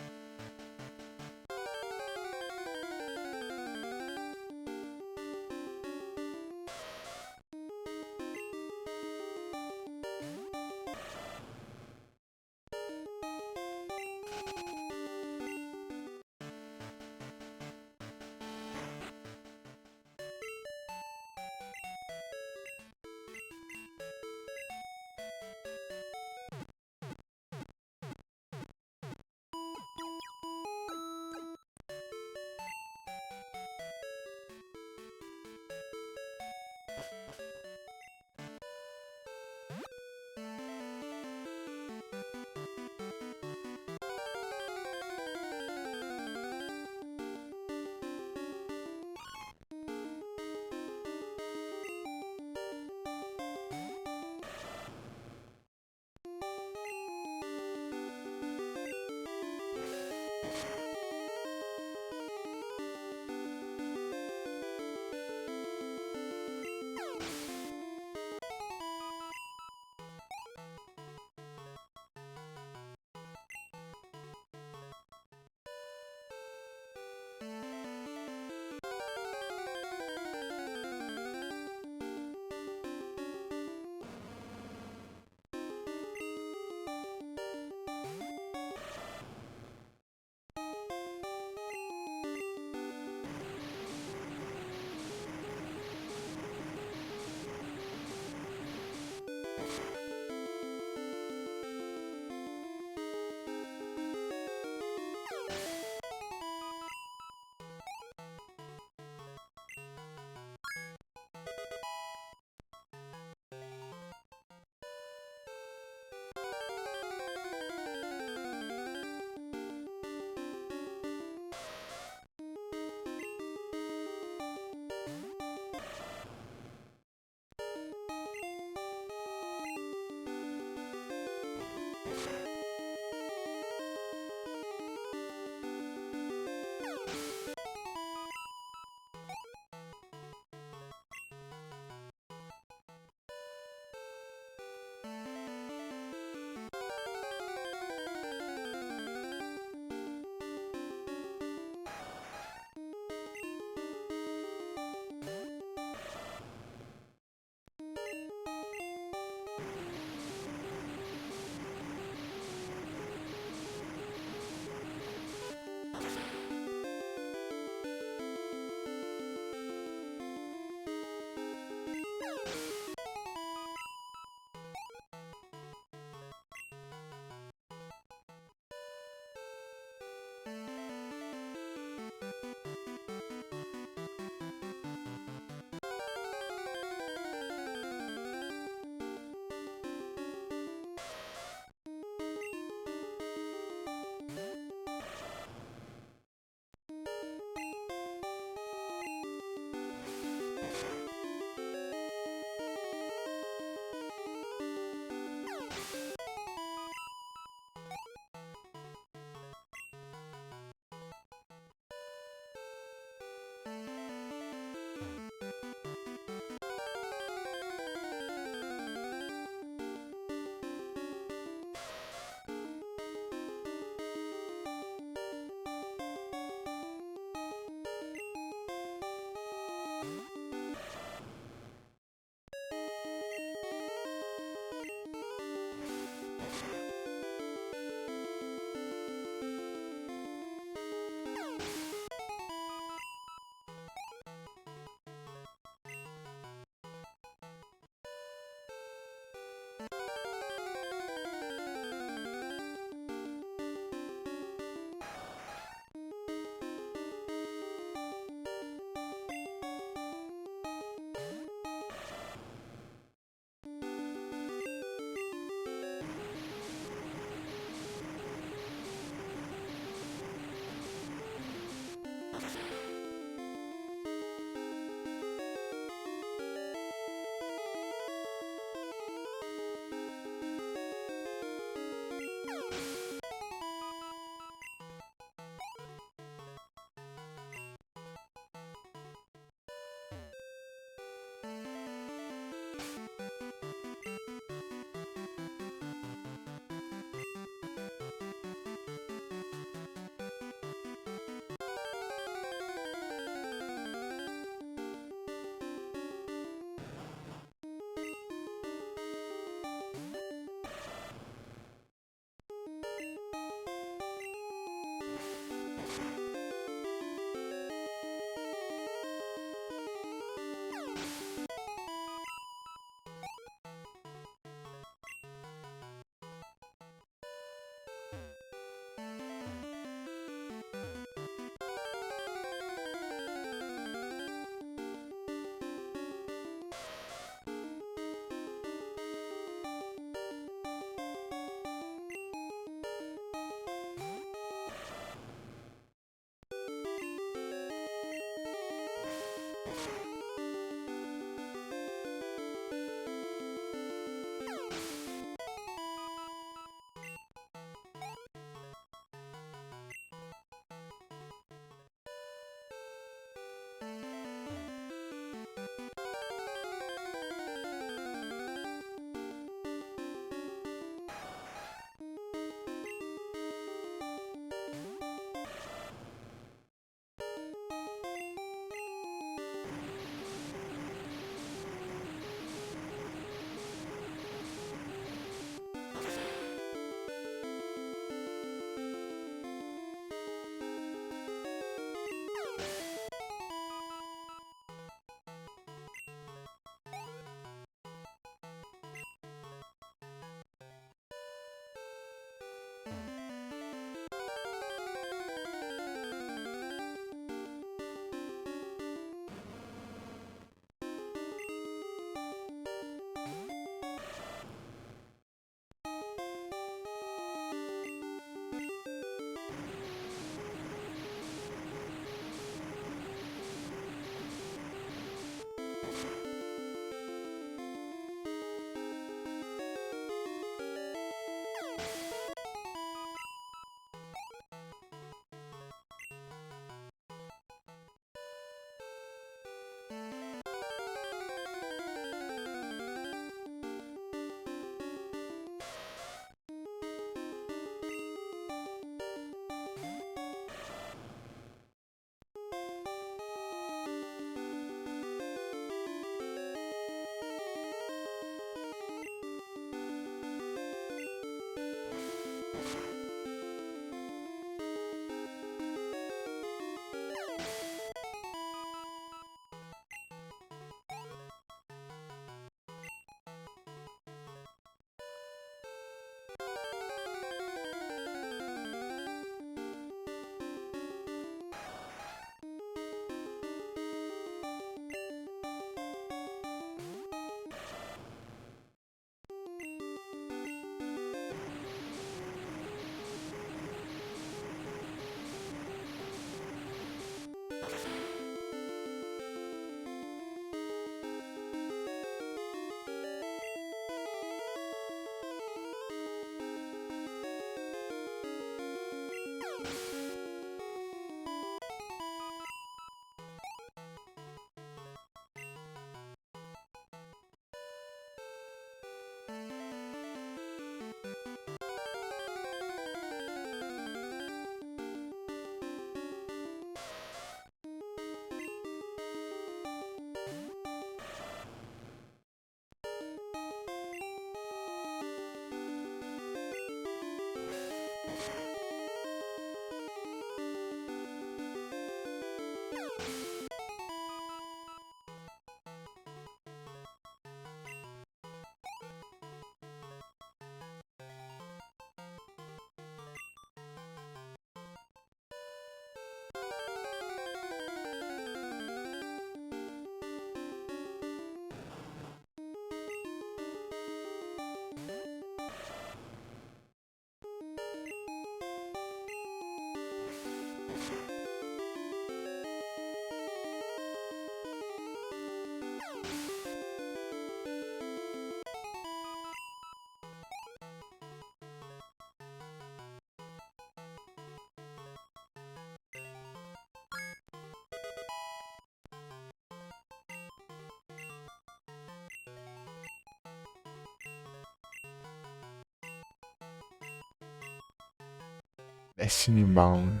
Destiny Bound.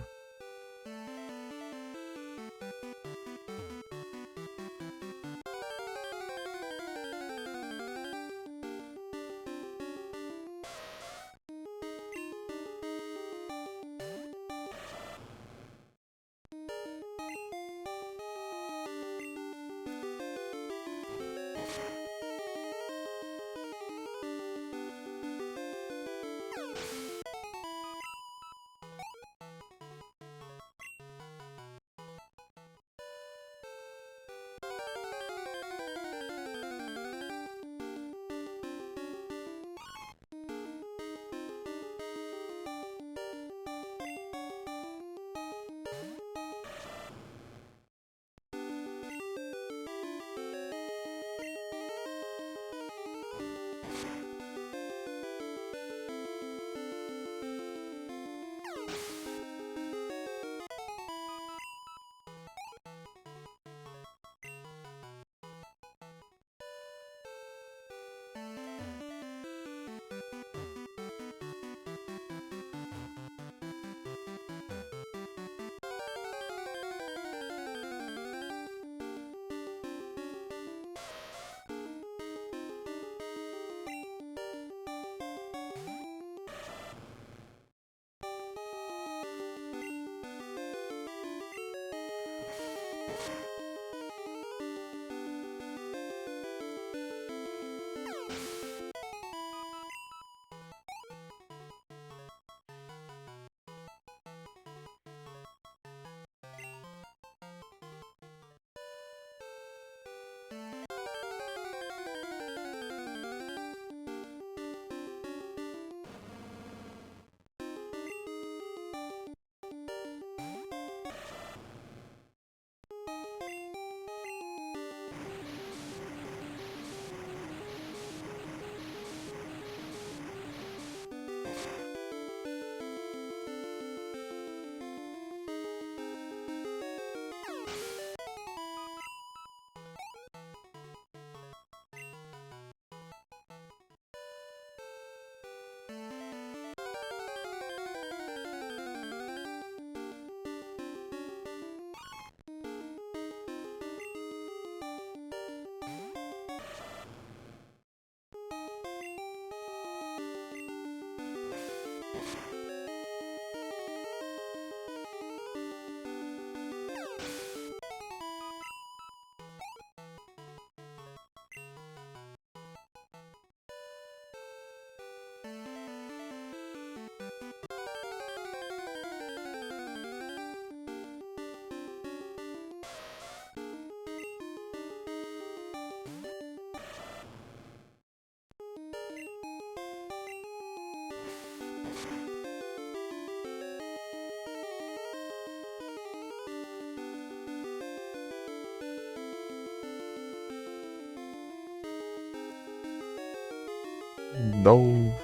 Não.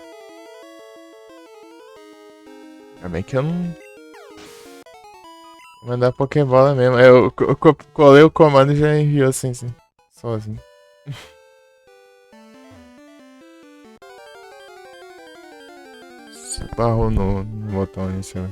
Ainda bem que eu não. Vou mandar Pokébola mesmo. Eu colei o comando e já enviou assim, sozinho. Você barrou no botão inicial.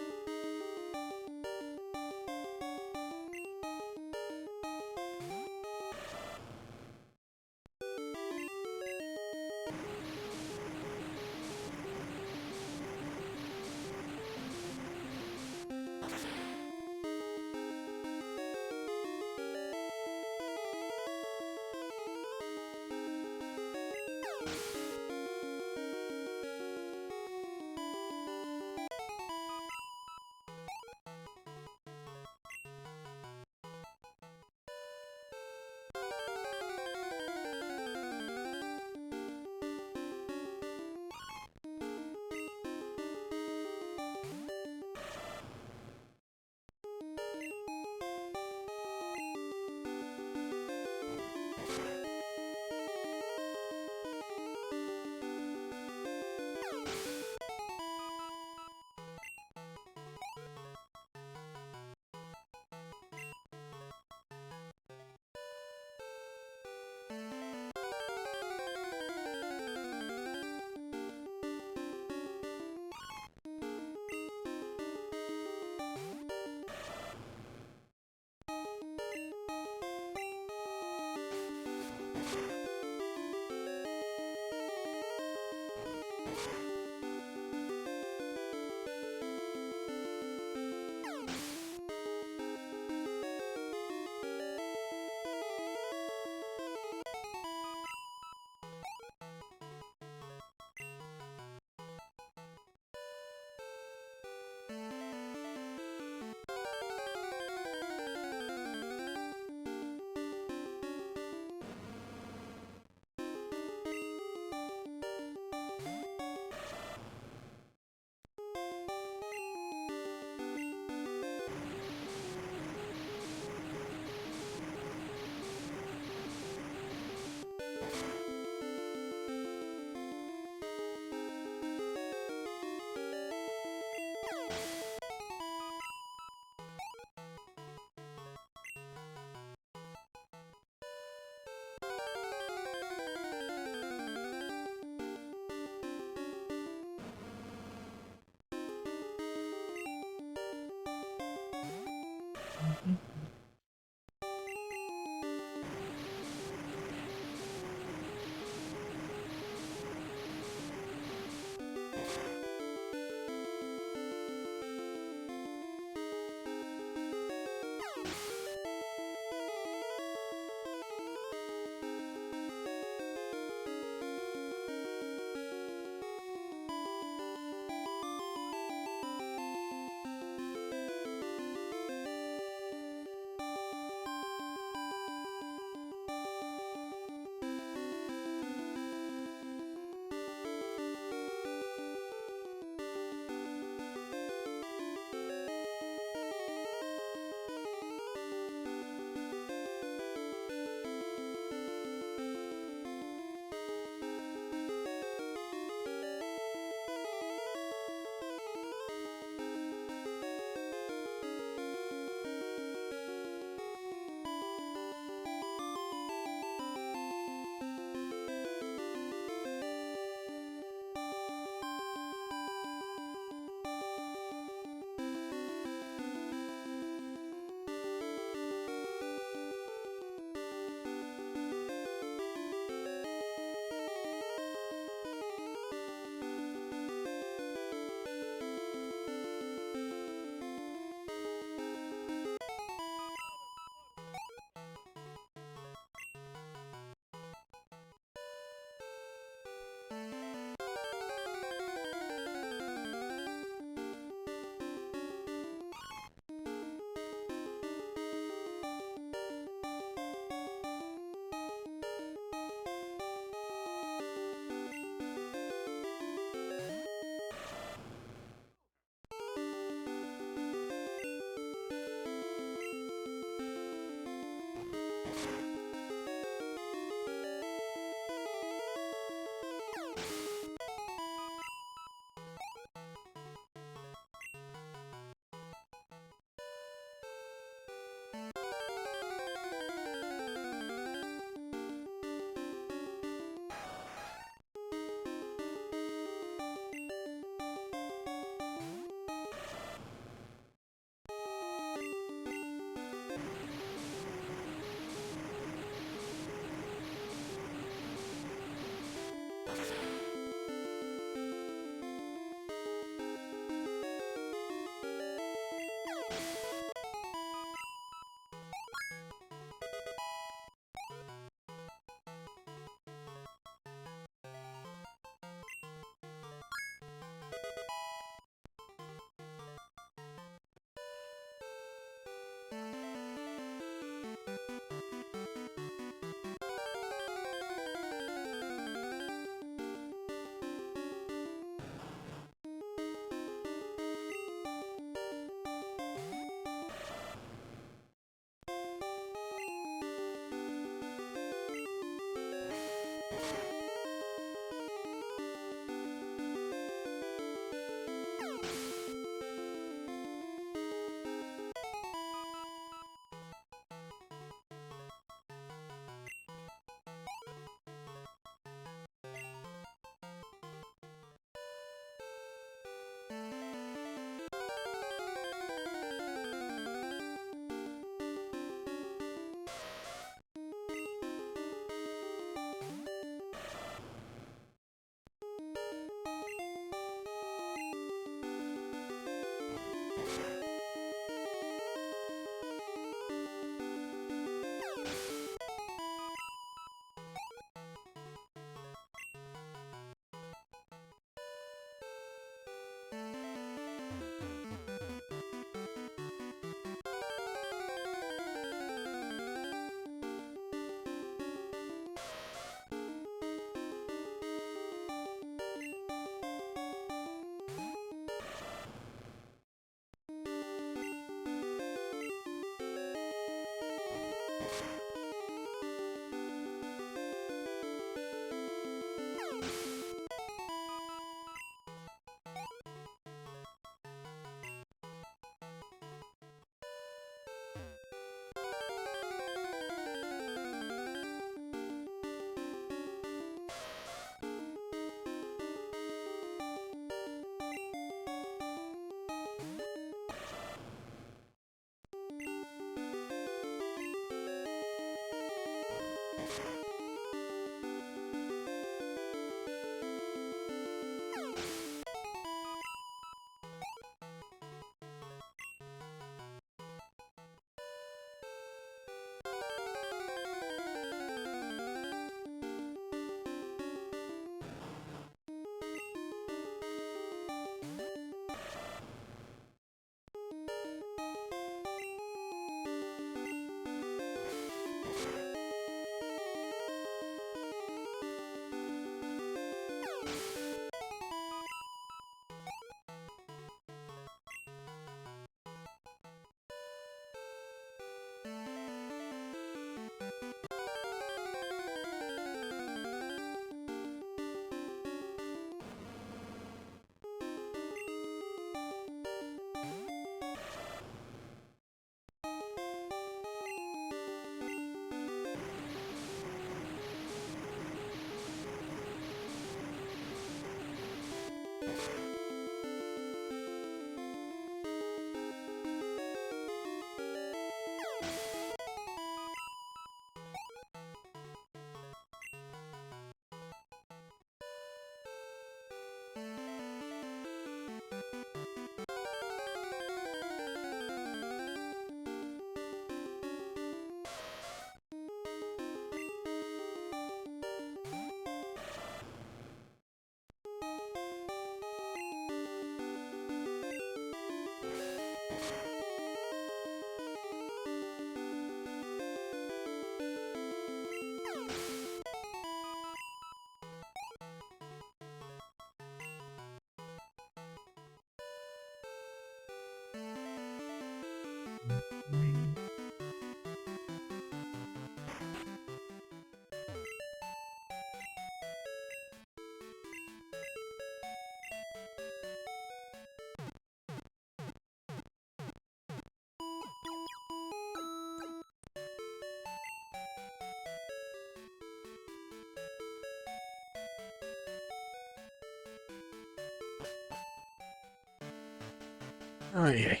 Ai, ai.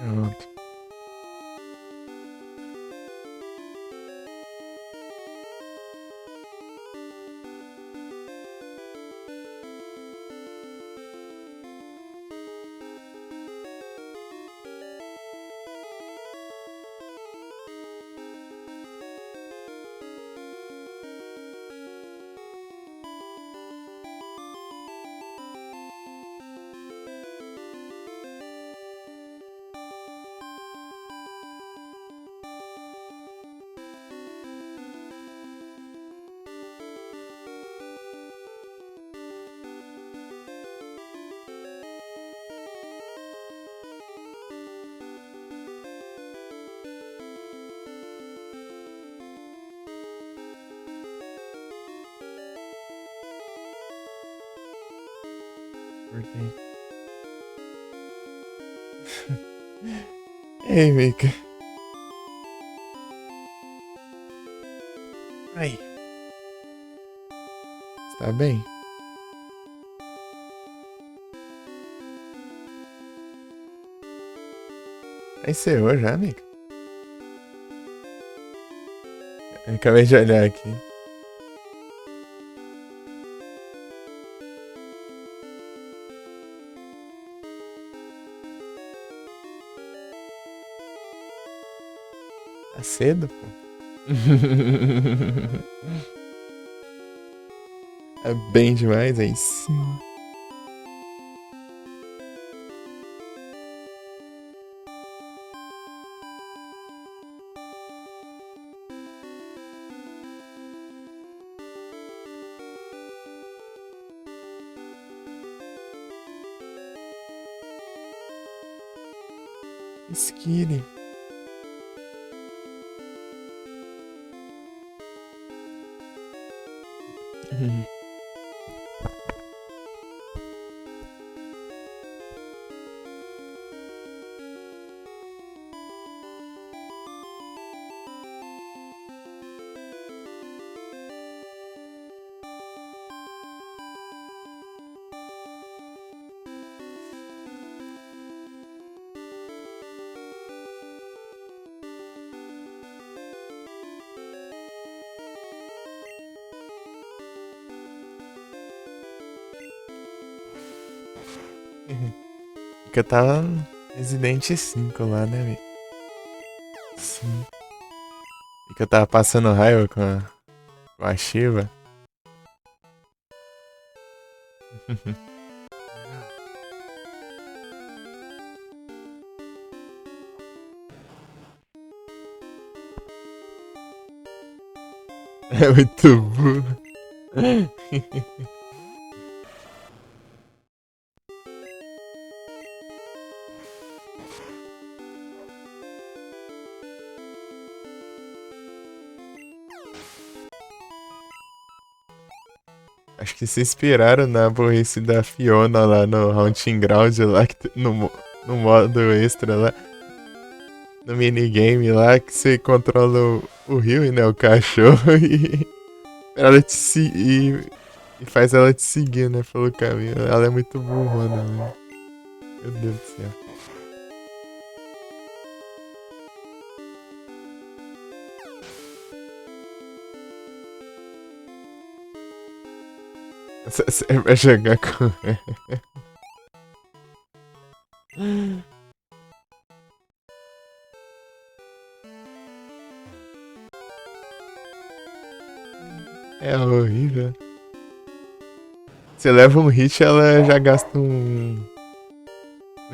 Pronto. Cortei. Ei, Mika. Ai. Está bem? Encerrou já, Mika? Eu acabei de olhar aqui. Tá cedo, pô. É bem demais aí sim. Skitty. Que eu tava no Resident 5 lá, né, amigo? Sim. E que eu tava passando raiva com a Shiva. É muito burro. Acho que se inspiraram na burrice da Fiona lá no Haunting Ground lá, no modo extra lá. No minigame lá que você controla o Rio, né? O cachorro e ela e faz ela te seguir, né? Pelo caminho. Ela é muito burrona, né? Meu Deus do céu. Você vai jogar com. É horrível. Você leva um hit, ela já gasta um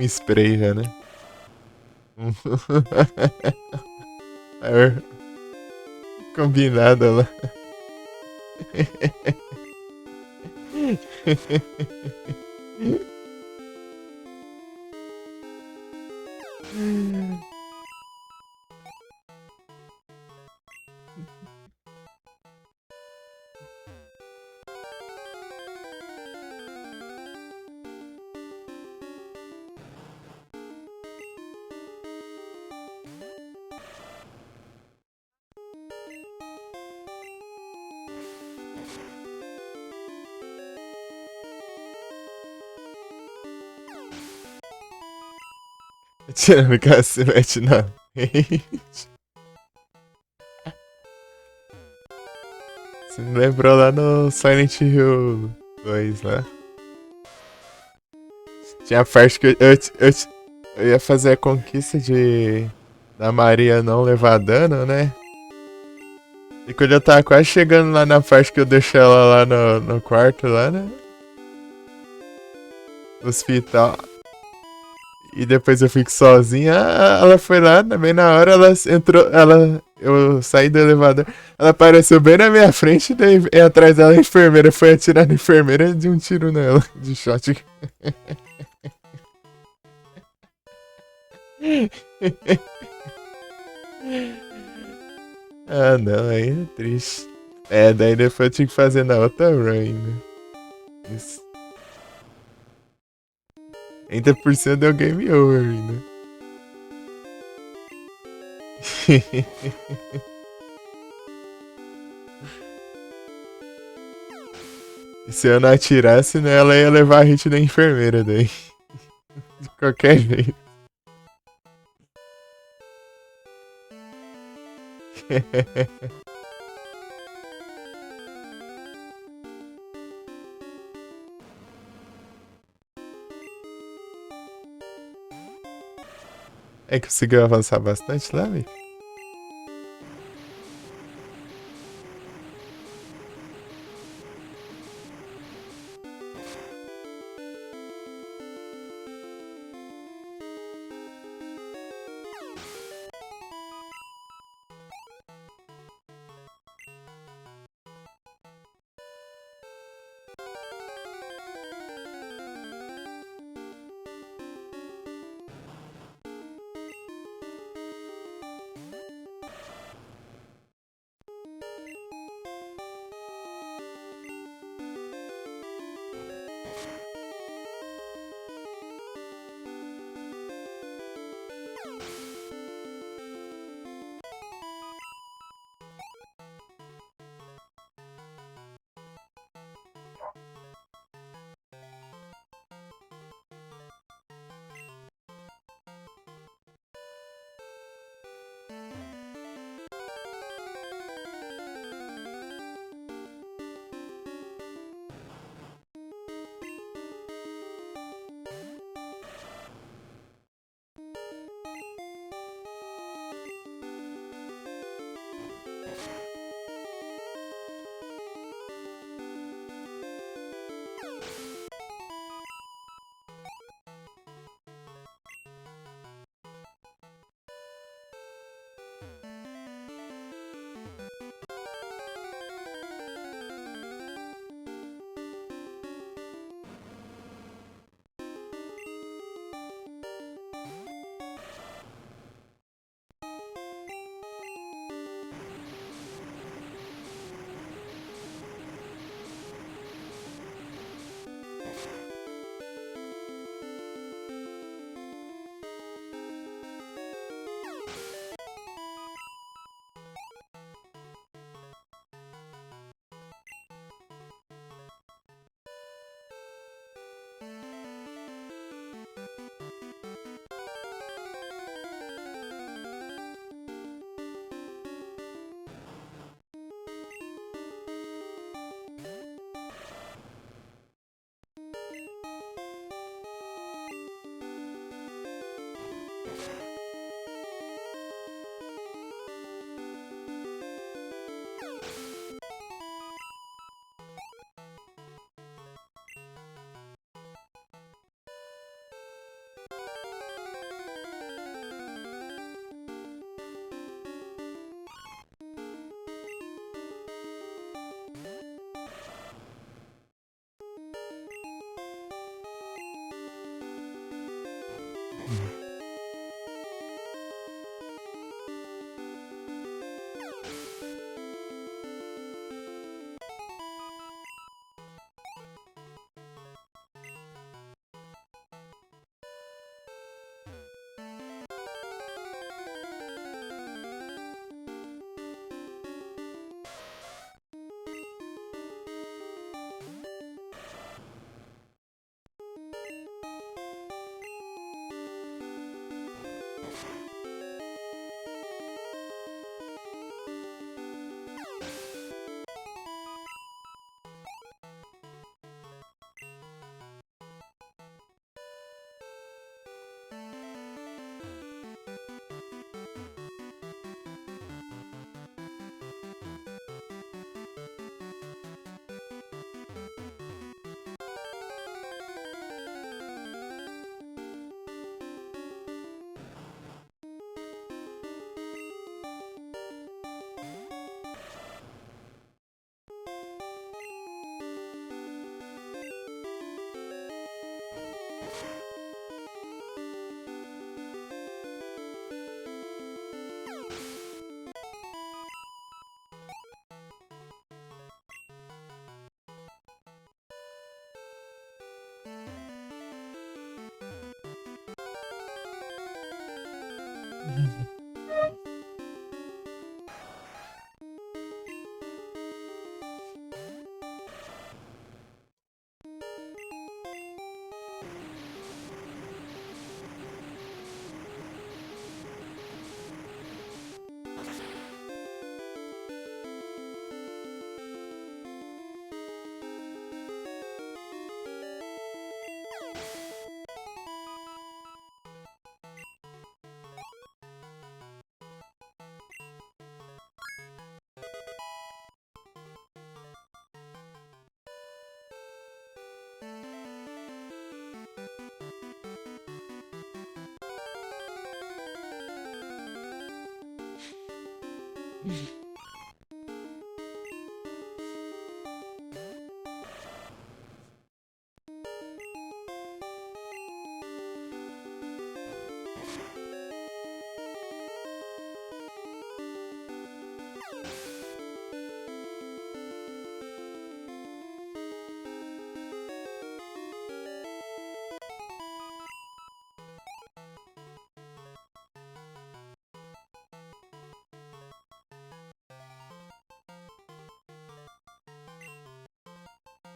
spray já, né? É combinado lá. Tirando o cacete na frente. Você me lembrou lá no Silent Hill 2 lá. Tinha a parte que eu ia fazer a conquista da Maria não levar dano, né? E quando eu tava quase chegando lá na parte que eu deixei ela lá no quarto lá, né? No hospital. E depois eu fico sozinha. Ela foi lá, bem na hora, ela entrou. Eu saí do elevador. Ela apareceu bem na minha frente, daí atrás dela a enfermeira foi atirar na enfermeira de um tiro nela, de shot. Ah, não, aí é triste. É, daí depois eu tinha que fazer na outra run ainda. Isso. Ainda por cima deu game over ainda. E se eu não atirasse, né, ela ia levar a hit da enfermeira daí. De qualquer jeito. É, conseguiu avançar bastante lá, amigo?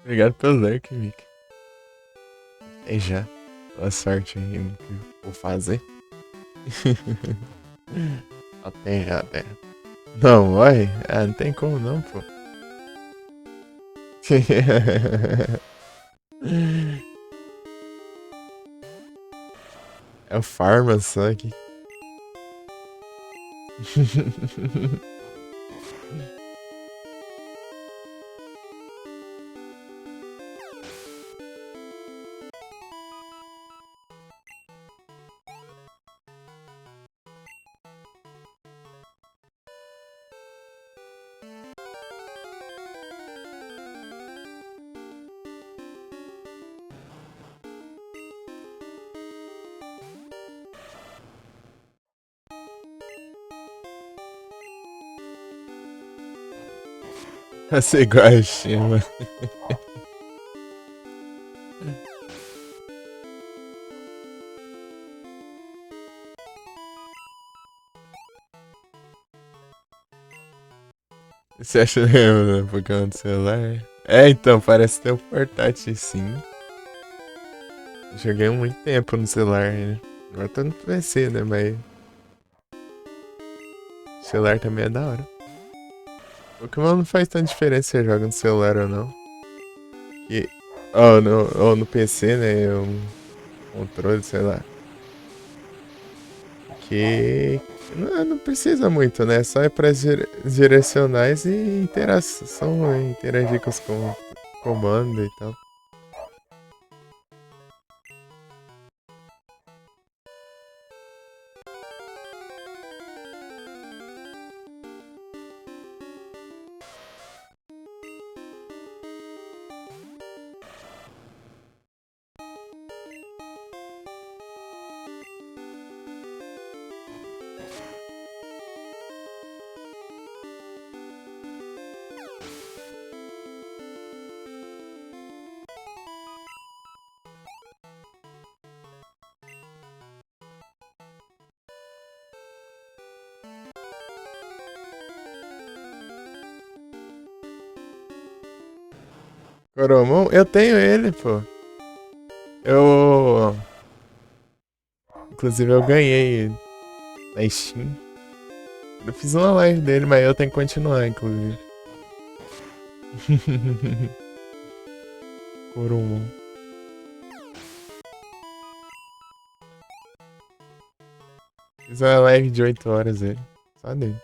Obrigado pelo like, Mick. E já. Boa sorte aí no que eu vou fazer. Até já, até. Não, vai? Ah, não tem como não, pô. É o Farma só aqui. Você igual a Shima. Você acha mesmo, né? Pokémon do celular? É, então, parece ter um portátil sim. Joguei muito tempo no celular, né? Agora tô no PC, né? Mas. O celular também é da hora. Pokémon não faz tanta diferença se você joga no celular ou não. E. Ou no PC, né? Um controle, sei lá. que não precisa muito, né? Só é para direcionais e interação, interagir com os comandos e tal. Coromon? Eu tenho ele, pô. Eu. Inclusive eu ganhei na Steam. Eu fiz uma live dele, mas eu tenho que continuar, inclusive. Coromon. Fiz uma live de 8 horas ele. Só dele.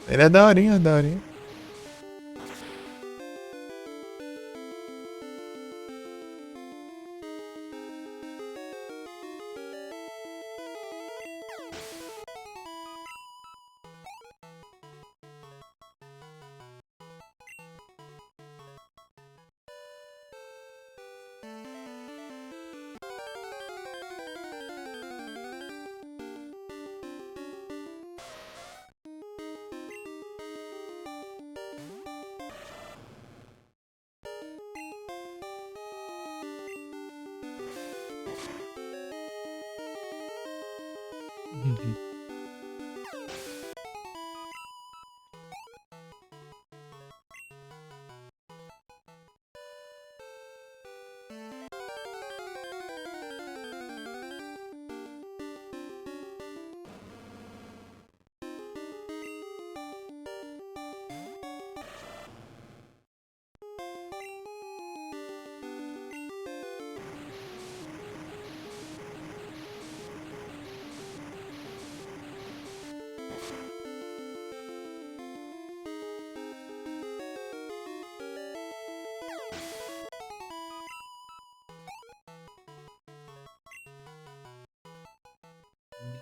Ele é daorinha, daorinha.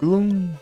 Gloom.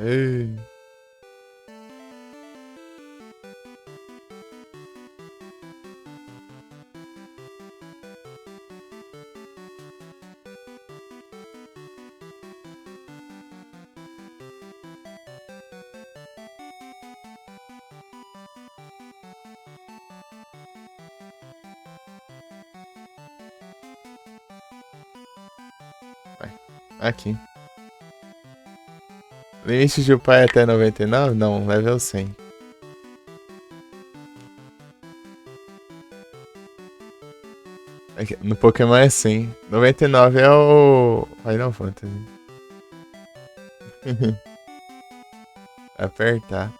Ei. Vai. Aqui. Limite de upar é até 99? Não, level 100. No Pokémon é 100. 99 é o Final Fantasy. Apertar.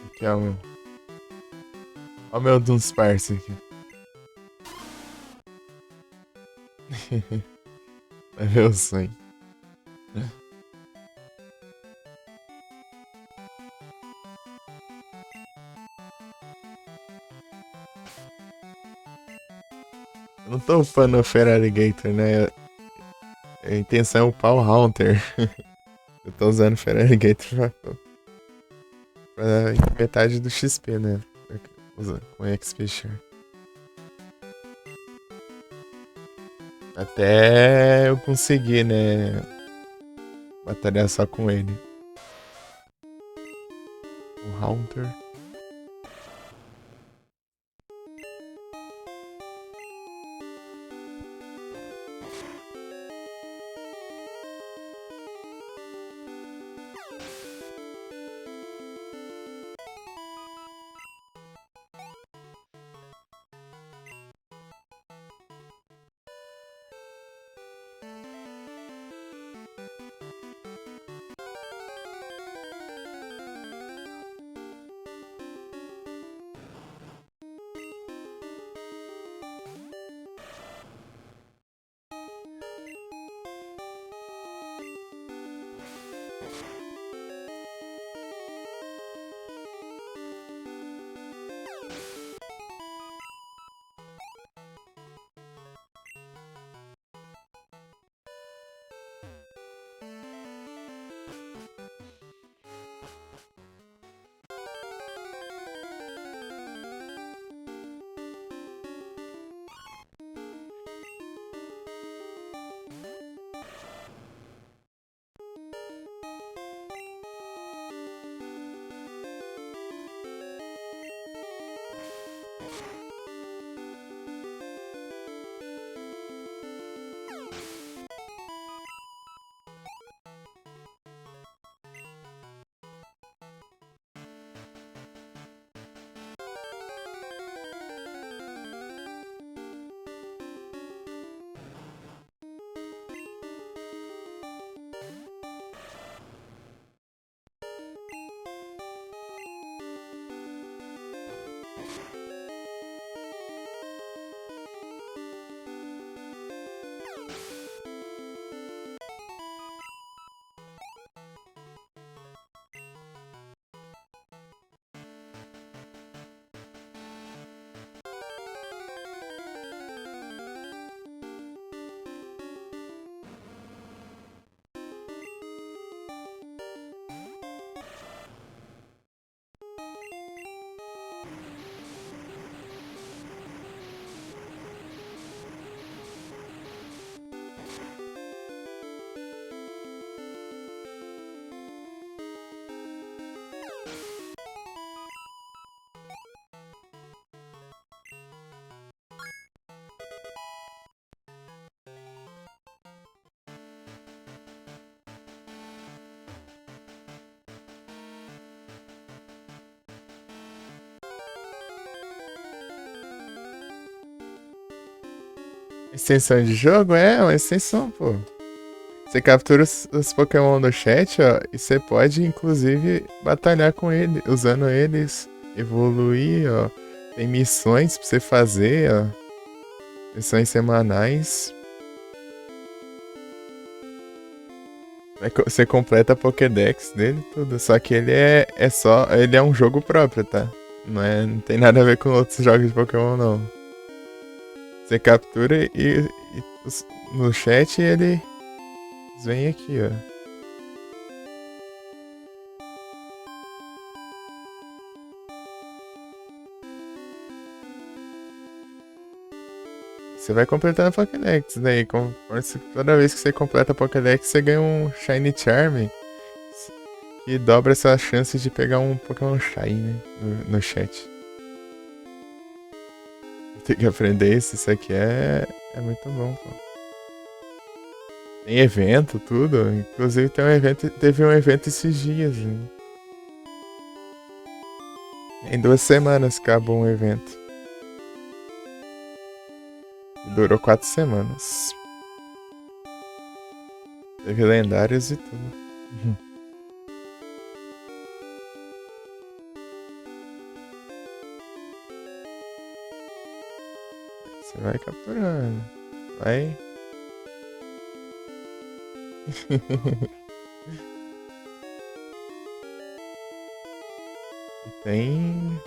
Aqui é o meu. Olha o meu Dunsparce aqui. Level 100. Eu não tô upando o Feraligatr, né? A intenção é upar o Haunter. Eu tô usando o Feraligatr pra metade do XP, né? Com XP Share. Até eu conseguir, né? Batalhar só com ele. O Haunter. Extensão de jogo? É uma extensão, pô. Você captura os Pokémon no chat, ó, e você pode, inclusive, batalhar com ele, usando eles, evoluir, ó. Tem missões pra você fazer, ó. Missões semanais. Você completa a Pokédex dele e tudo. Só que ele é só. Ele é um jogo próprio, tá? Não tem nada a ver com outros jogos de Pokémon, não. Você captura no chat ele vem aqui, ó. Você vai completando a Pokédex, daí toda vez que você completa a Pokédex, você ganha um Shiny Charm que dobra sua chance de pegar um Pokémon Shiny no chat. Tem que aprender isso aqui é muito bom, pô. Tem evento, tudo. Inclusive teve um evento esses dias. Né? Em 2 semanas acabou um evento. Durou 4 semanas. Teve lendários e tudo. Você vai capturando. Vai. Tem.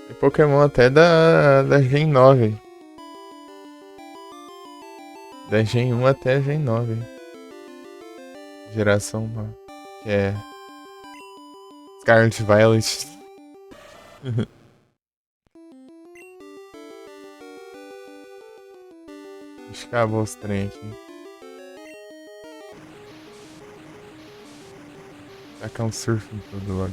Tem Pokémon até da Gen 9. Da Gen 1 até a Gen 9. Geração 9. Que é. Scarlet Violet. Deixa eu acabou os trem aqui. Tacar um surf em tudo logo.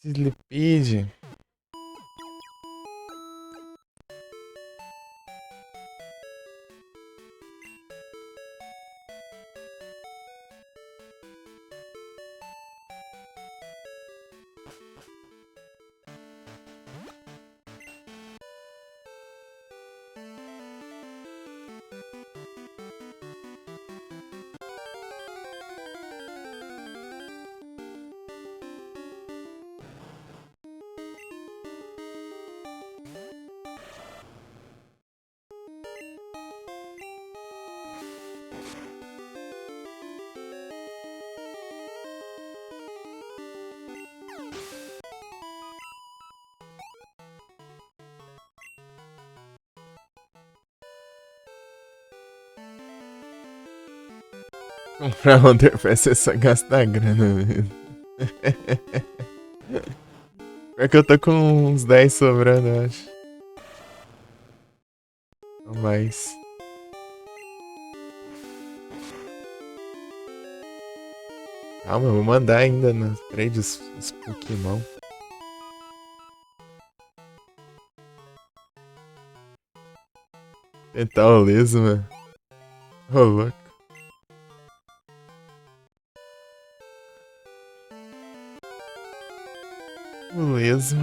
Sleepy. Comprar Underpass é só gastar grana mesmo. Pior que eu tô com uns 10 sobrando, eu acho. Ou mais. Calma, eu vou mandar ainda nos trades os Pokémon. Tentar o leso, mano. Ô, louco. O leso.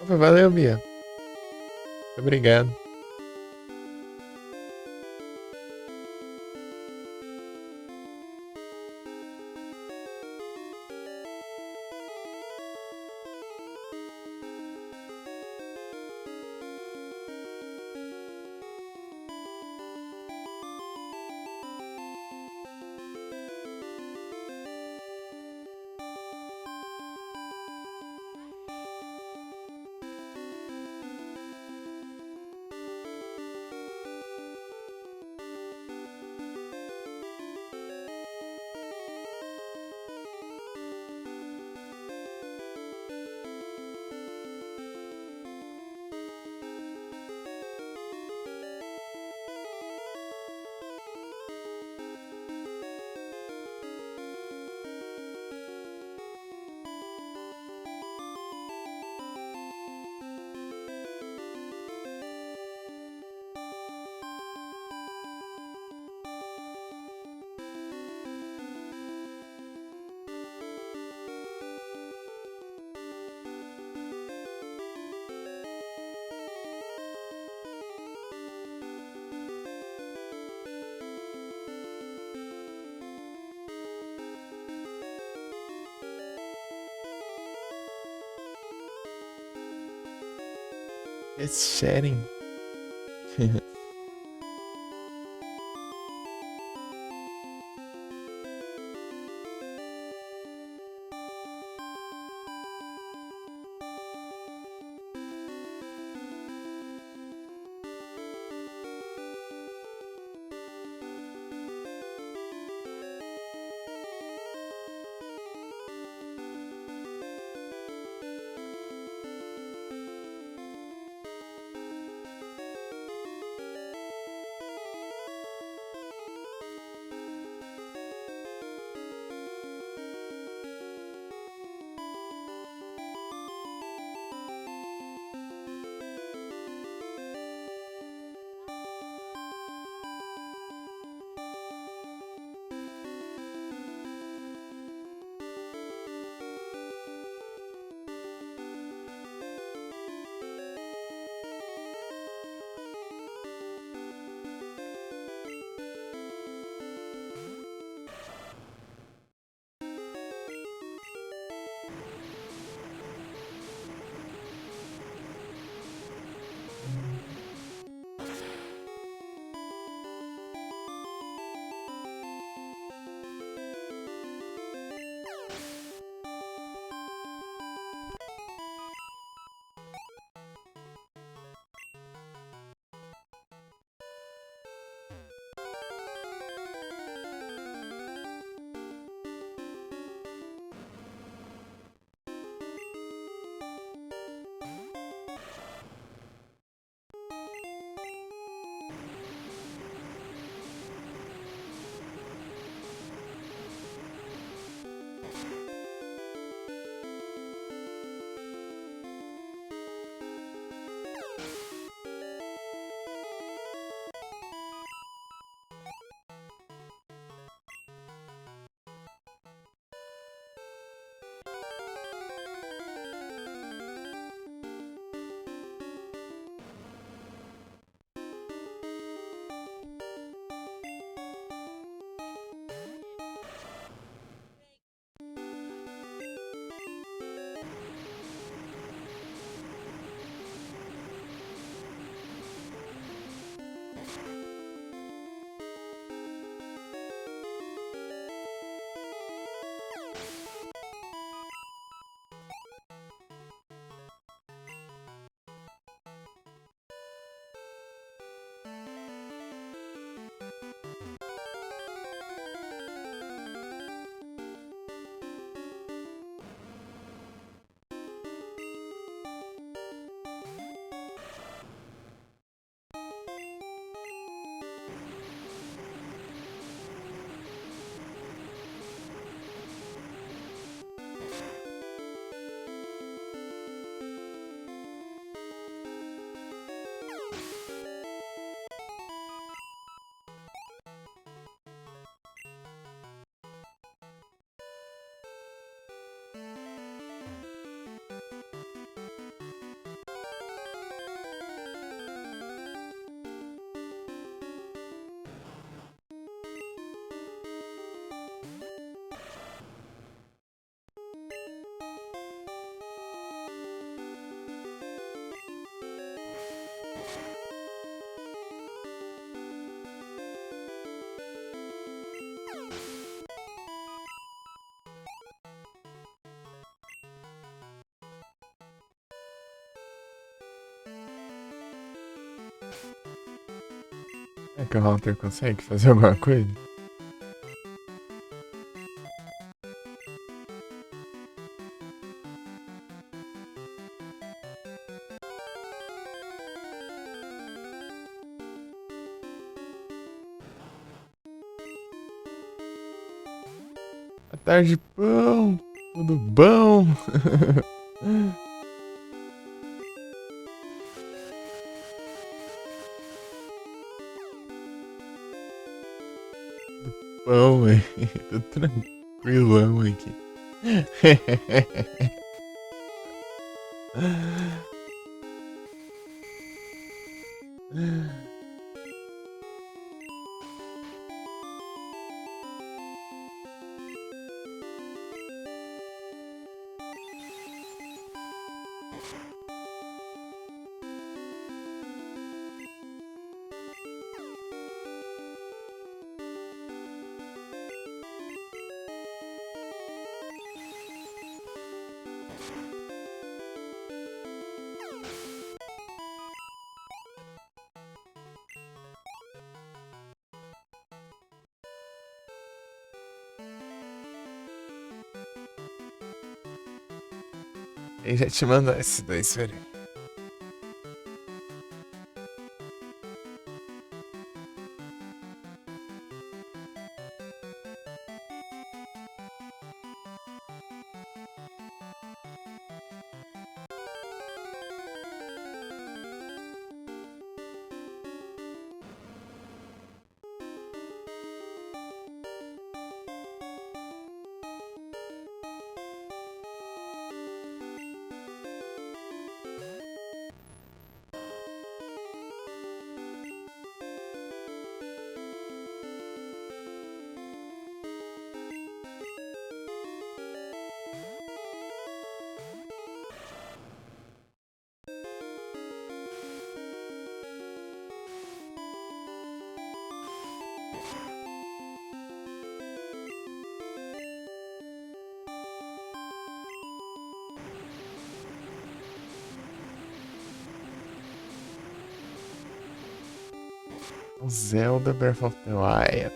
Opa, valeu, Bia. Obrigado. It's sharing. É que o Hunter consegue fazer alguma coisa? Boa tarde, pão. Tudo bom? Bom, velho. Tô tranquilão aqui. Eu já te mando esses dois, velho. O Zelda Breath of the Wild.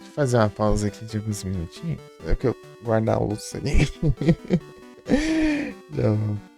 Deixa eu fazer uma pausa aqui de alguns minutinhos. É que eu guardar a louça ali. Já volto.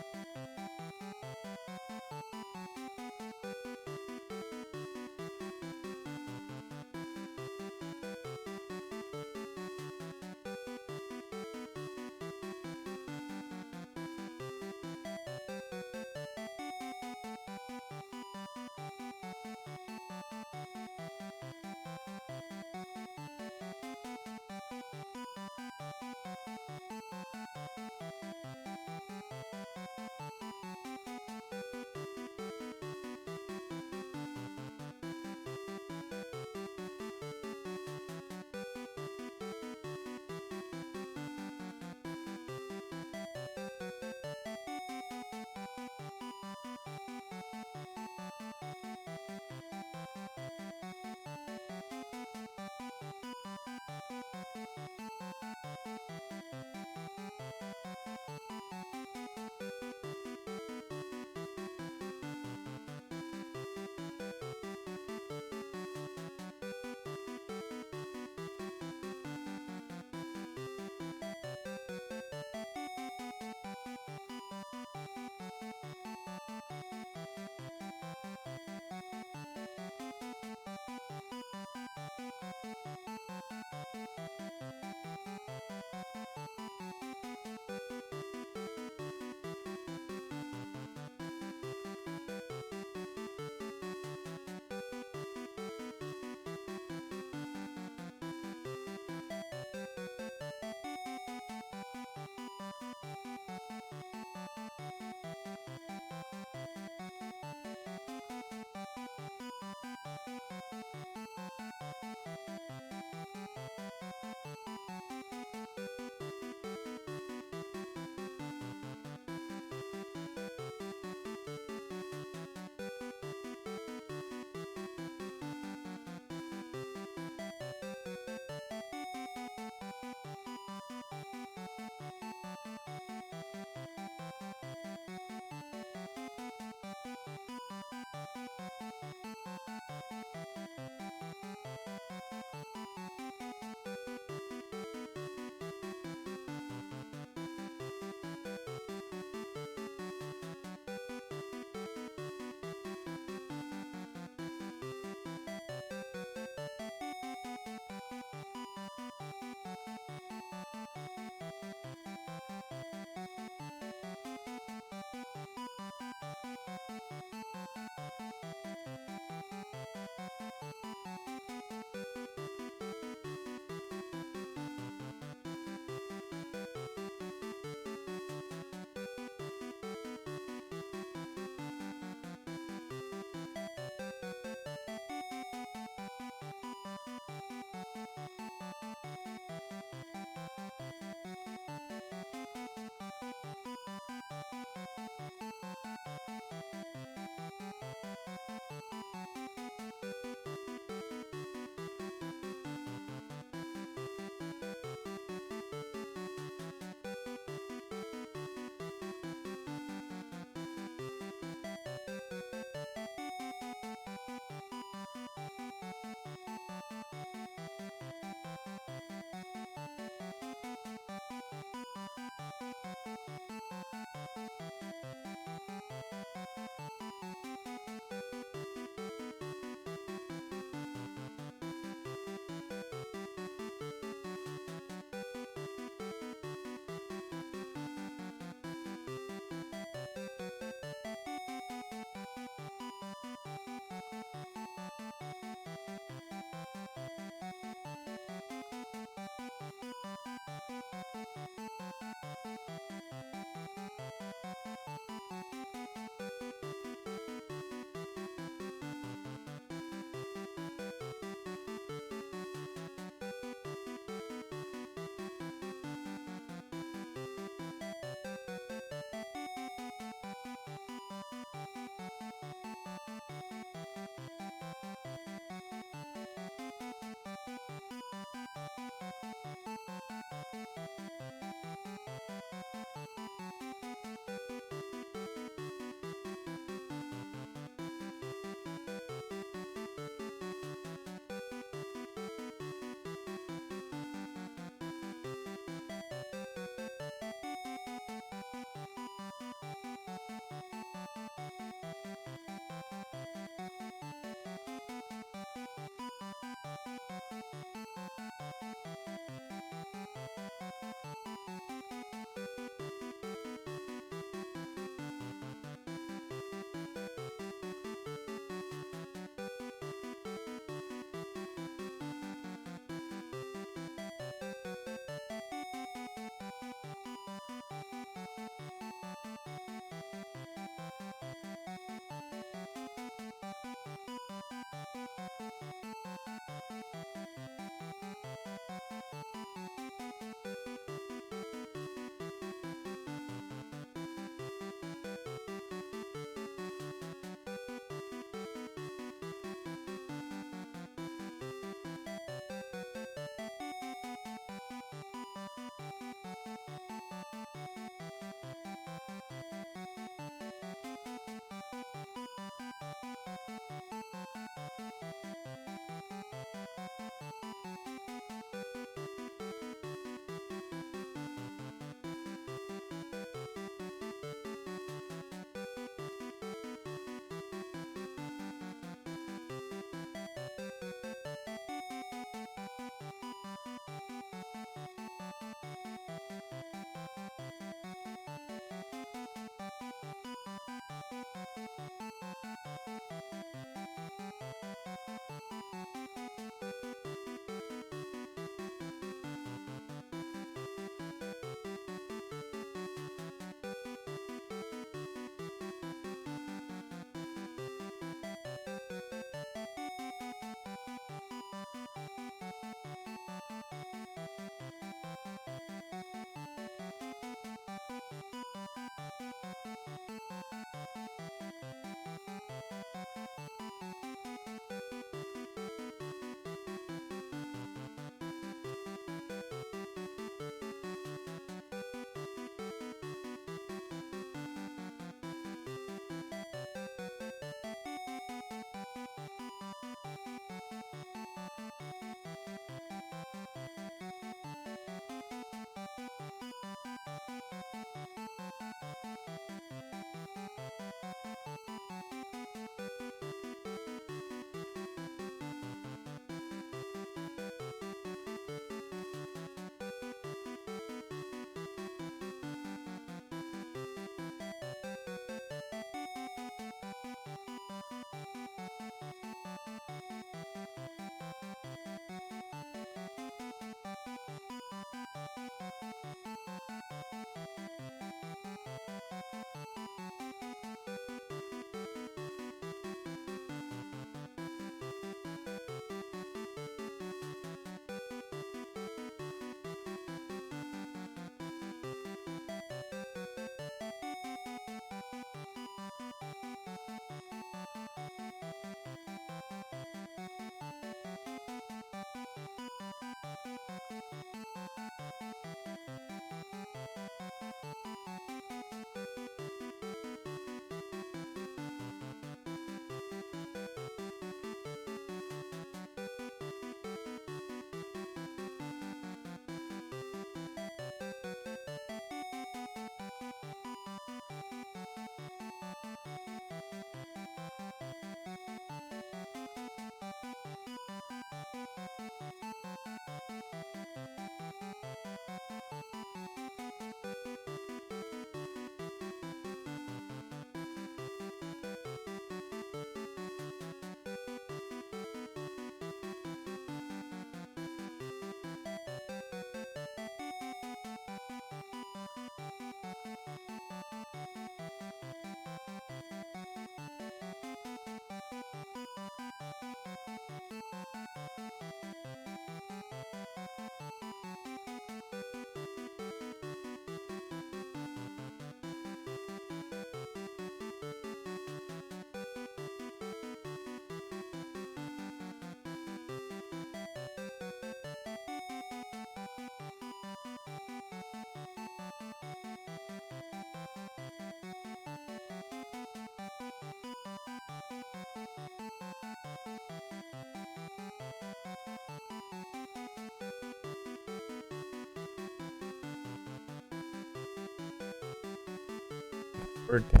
Cortei.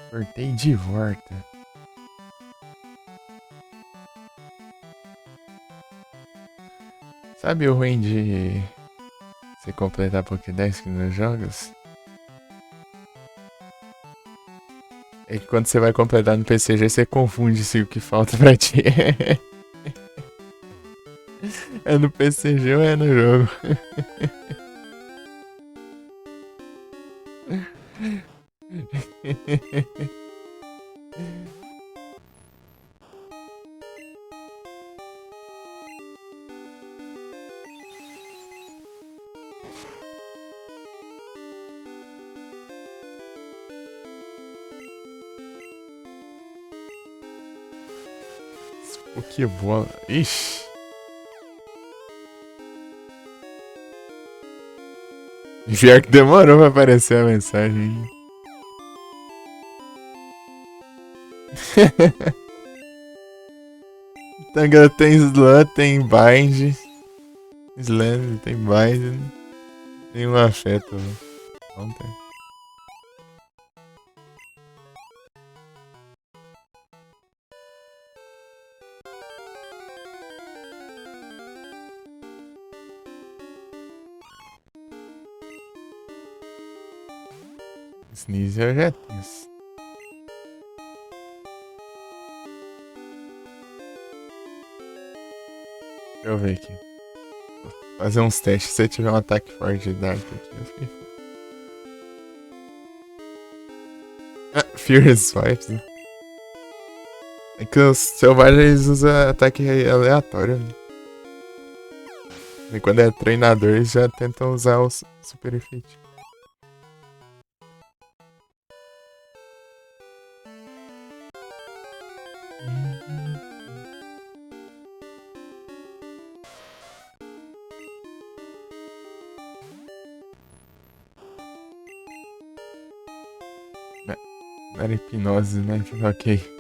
Cortei de volta. Sabe o ruim de você completar Pokédex nos jogos? É que quando você vai completar no PCG, você confunde se o que falta pra ti é no PCG ou é no jogo. Pokébola. Ixi. Pior que demorou pra aparecer a mensagem. Tanga tem Slut, tem Bind. Slam tem Bind. Tem um afeto. Não tem. Sneeze eu já tenho. Deixa eu ver aqui. Vou fazer uns testes. Se eu tiver um ataque forte de Dark aqui, eu fiquei. Ah, Furious Swipes, né? É que os selvagens usam ataque aleatório, né? E quando é treinador, eles já tentam usar o super efeito. Não era hipnose, né? Ok.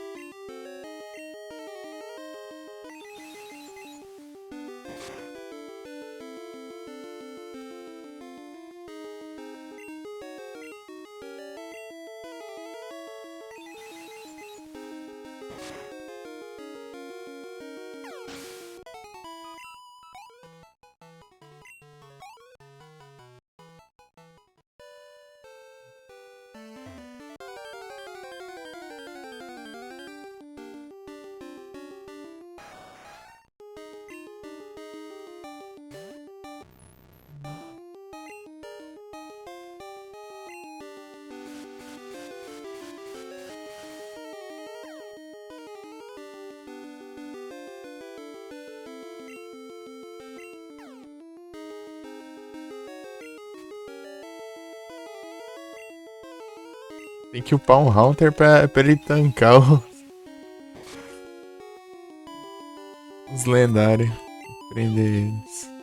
Tem que upar um Haunter pra ele tancar os lendários. Prender eles.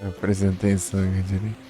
Eu prestei atenção aqui direito.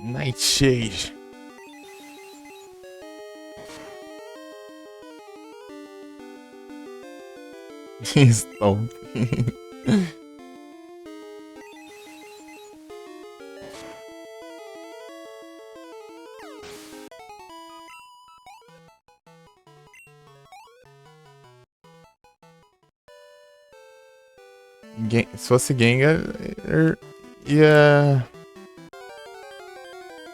Nightshade. Stomp. Se fosse Gengar, ia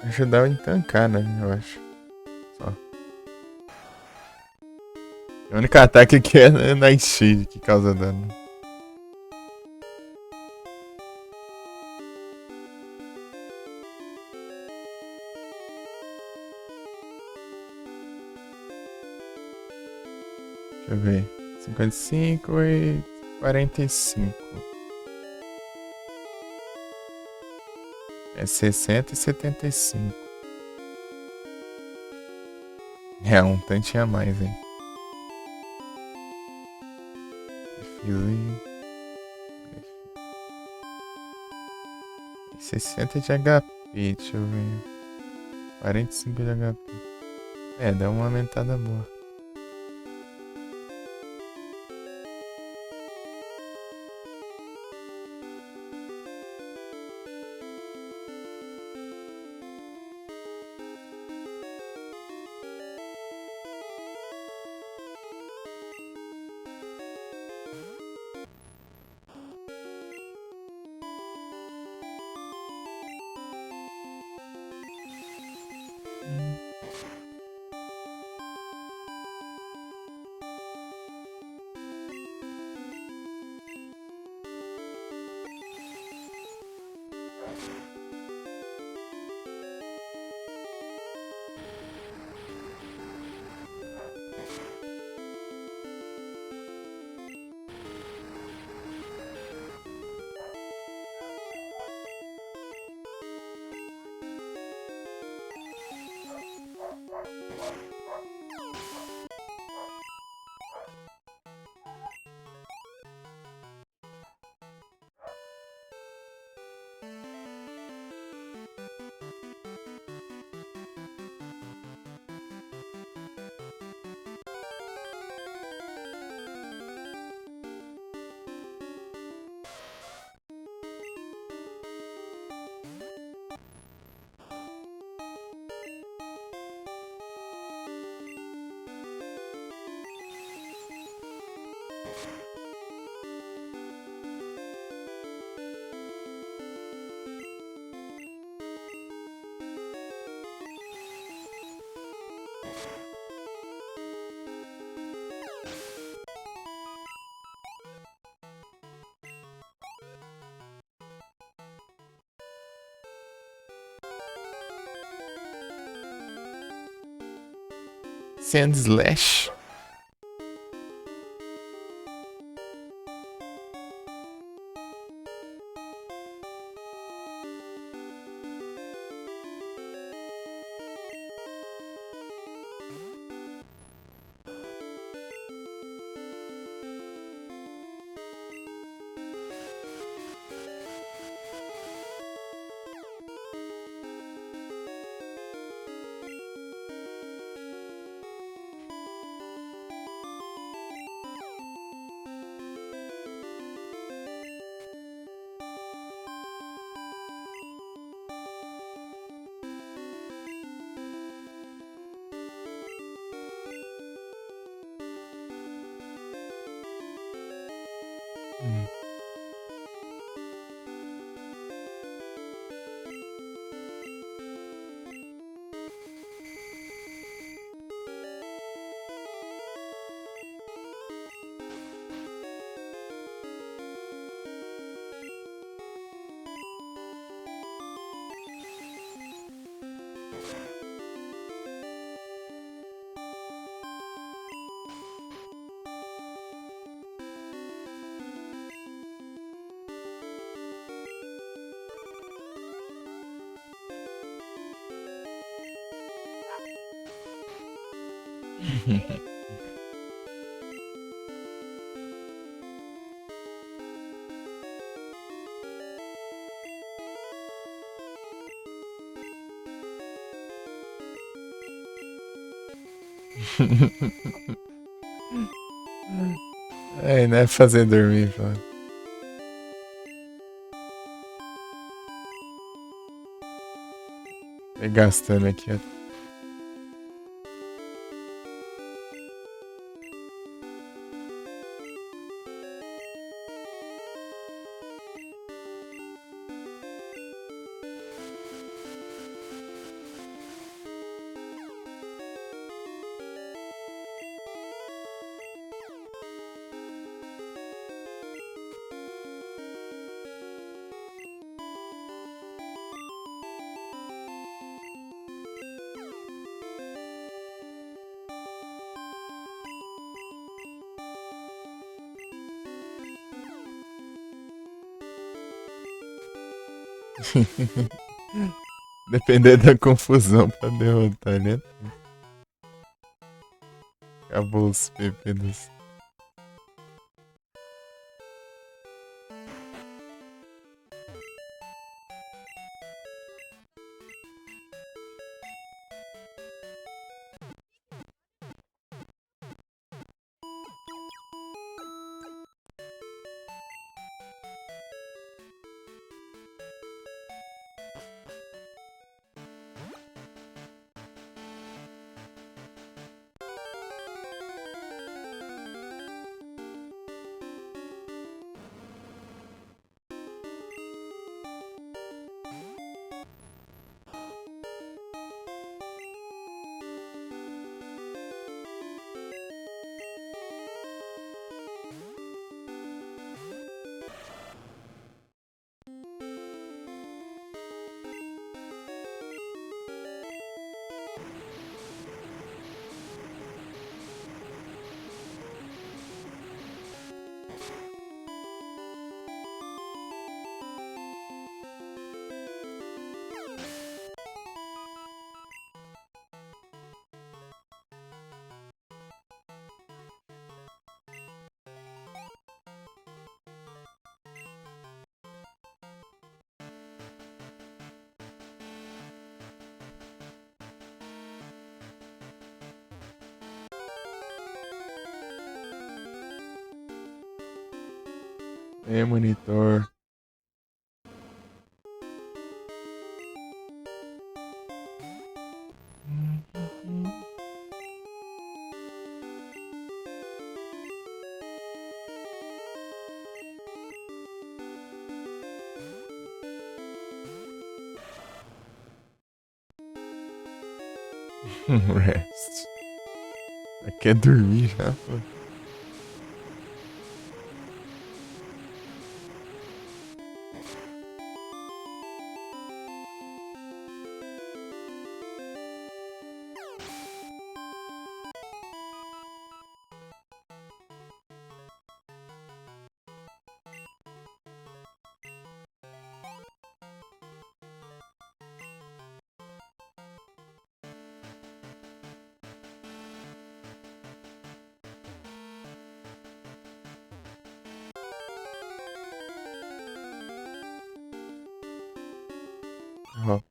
ajudar em tancar, né? Eu acho. Só. O único ataque aqui é Nightshade que causa dano. Deixa eu ver. 55 e 45. É 60 e 75. É um tantinho a mais, hein? Defile. 60 de HP, deixa eu ver. 45 de HP. É, dá uma aumentada boa. Sand Slash. É, não é fazer dormir, pô. Vai gastando aqui, ó. Depender da confusão pra derrotar, né? Acabou os pepinos. Monitor. Rest. Quer dormir já, pô? Aham.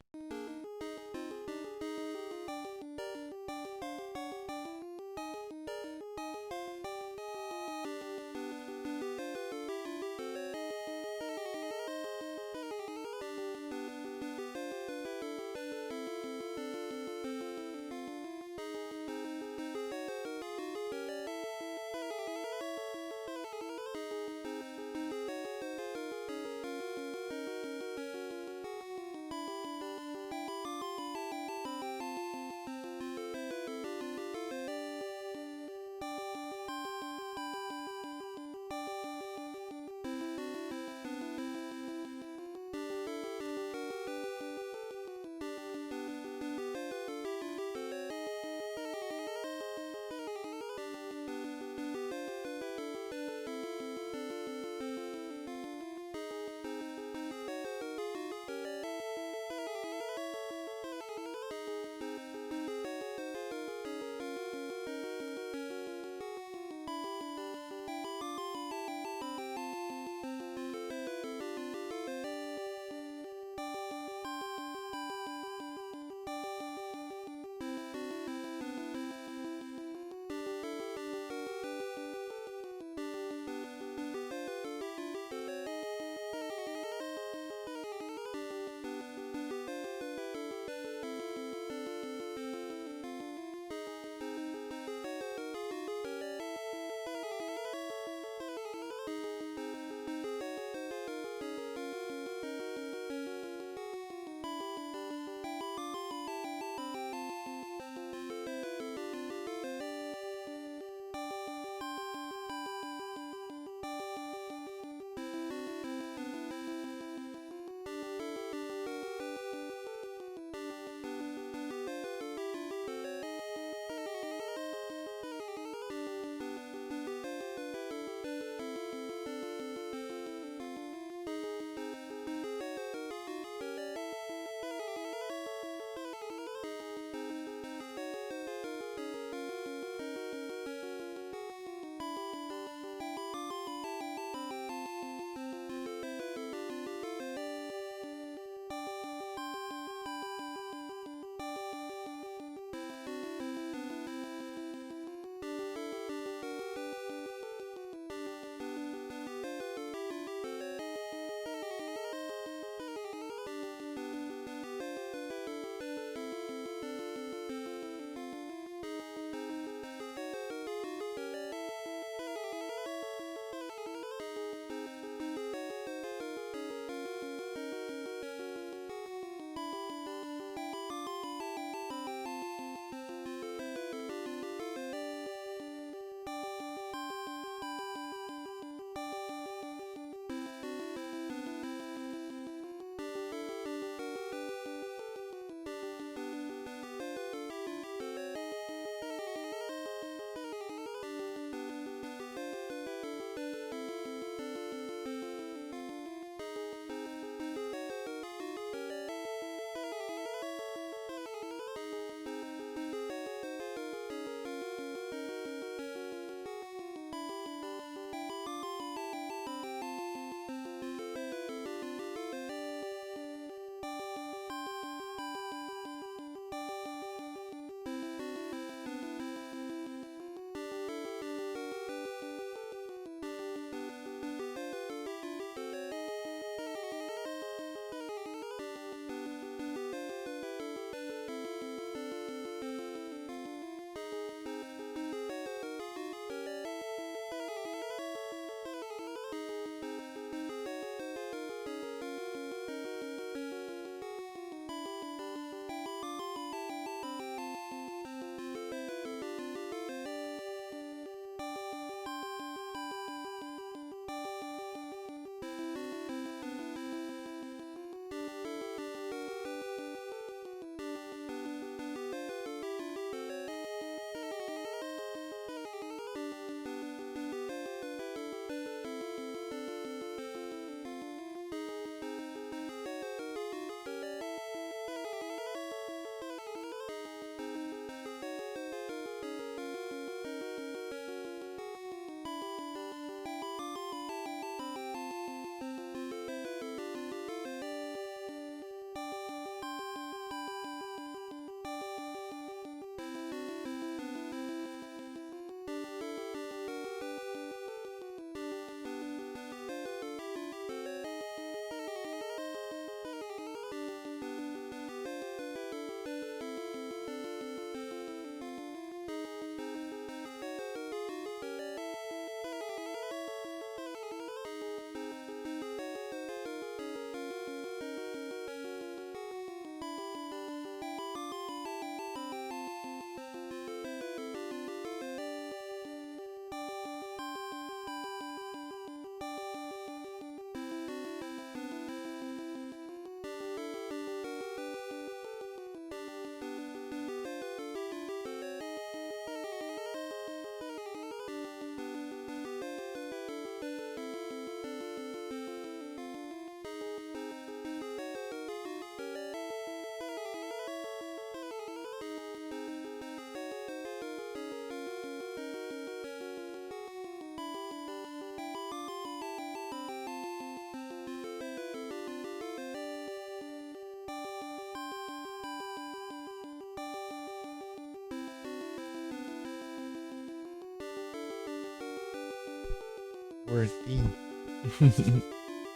14.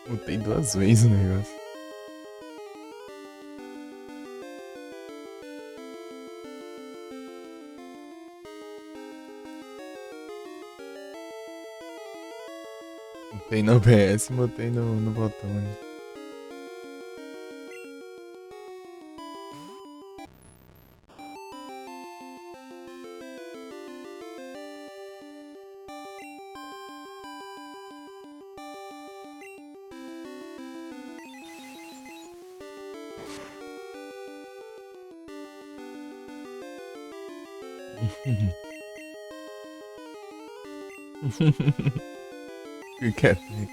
Mutei 2 vezes o negócio. Mutei no OBS, mutei no botão. Fica quieto, né?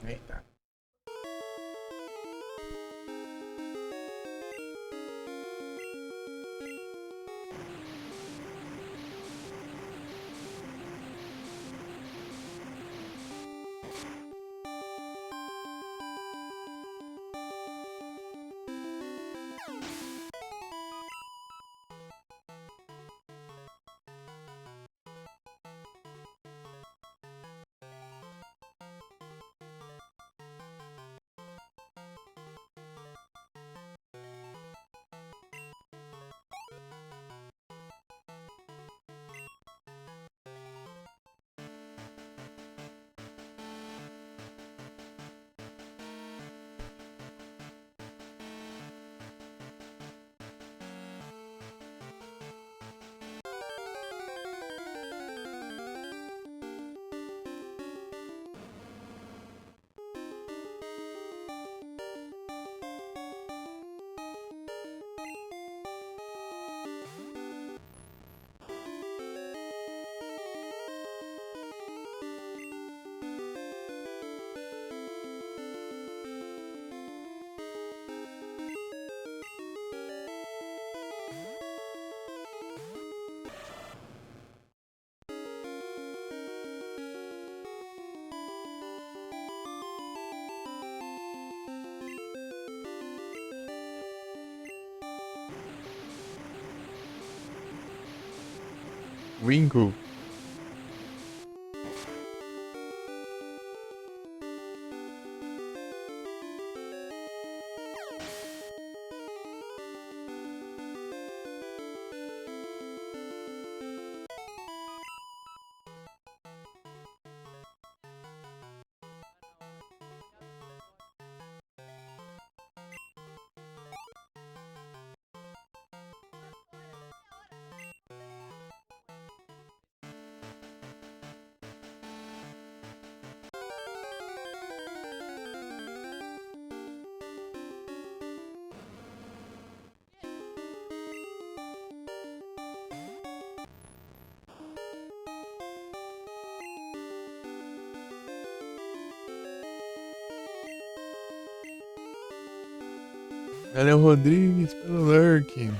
Eita. Wingo. Valeu, Rodrigues, pelo lurk.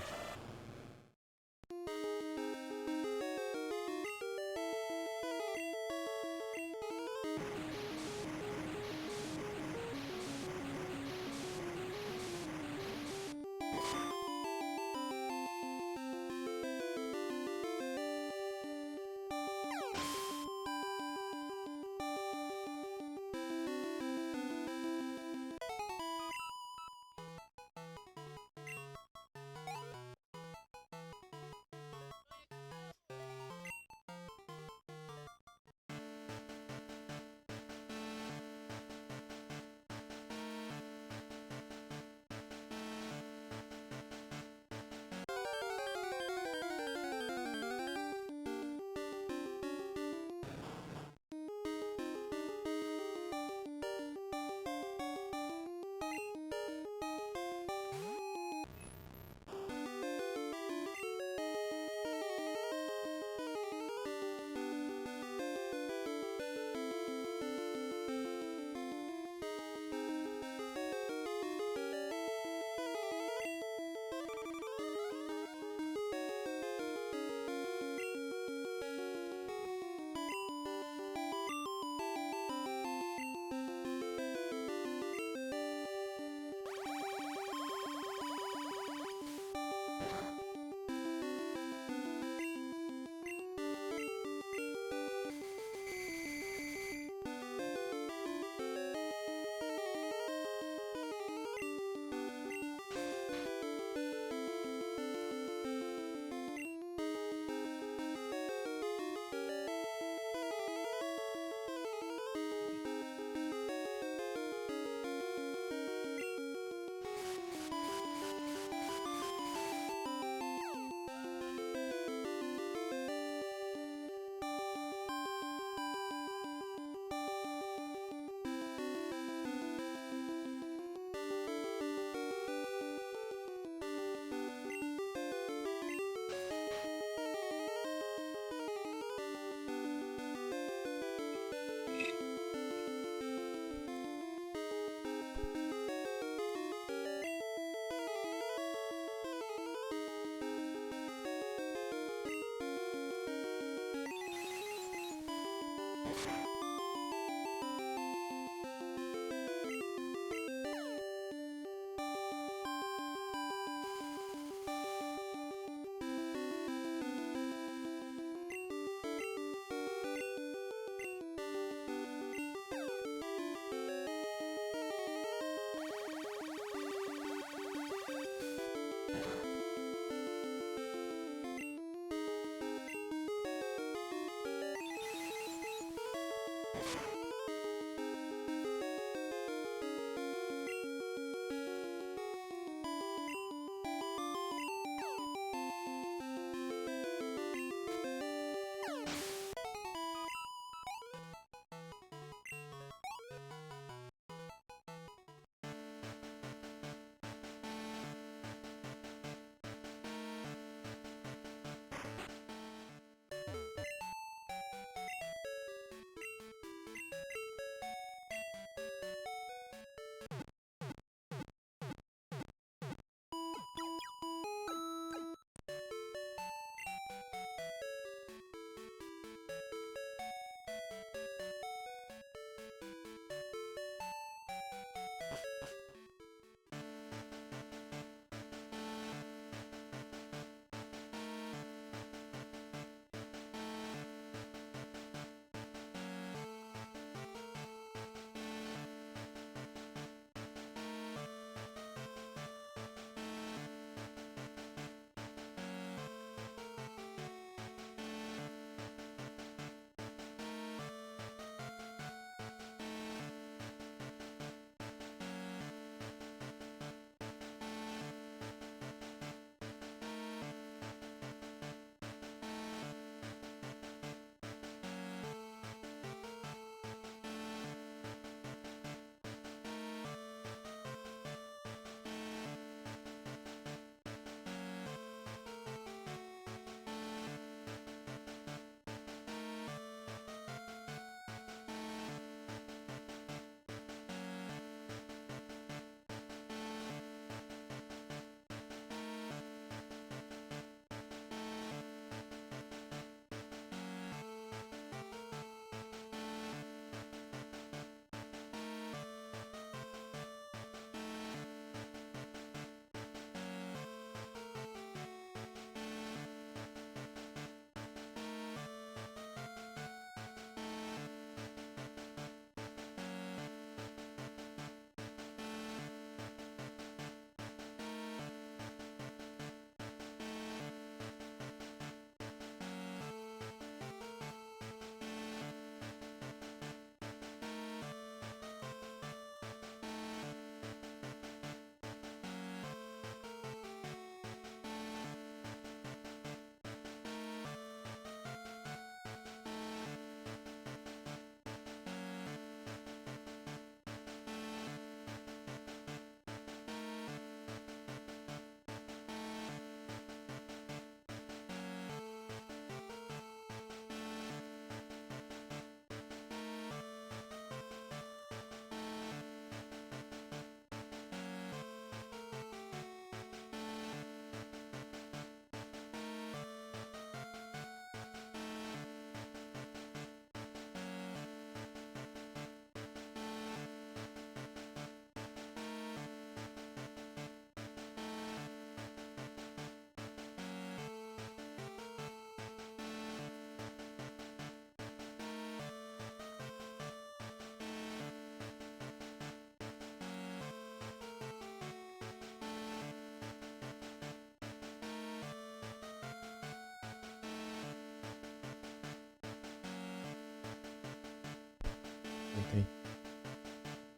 Tem.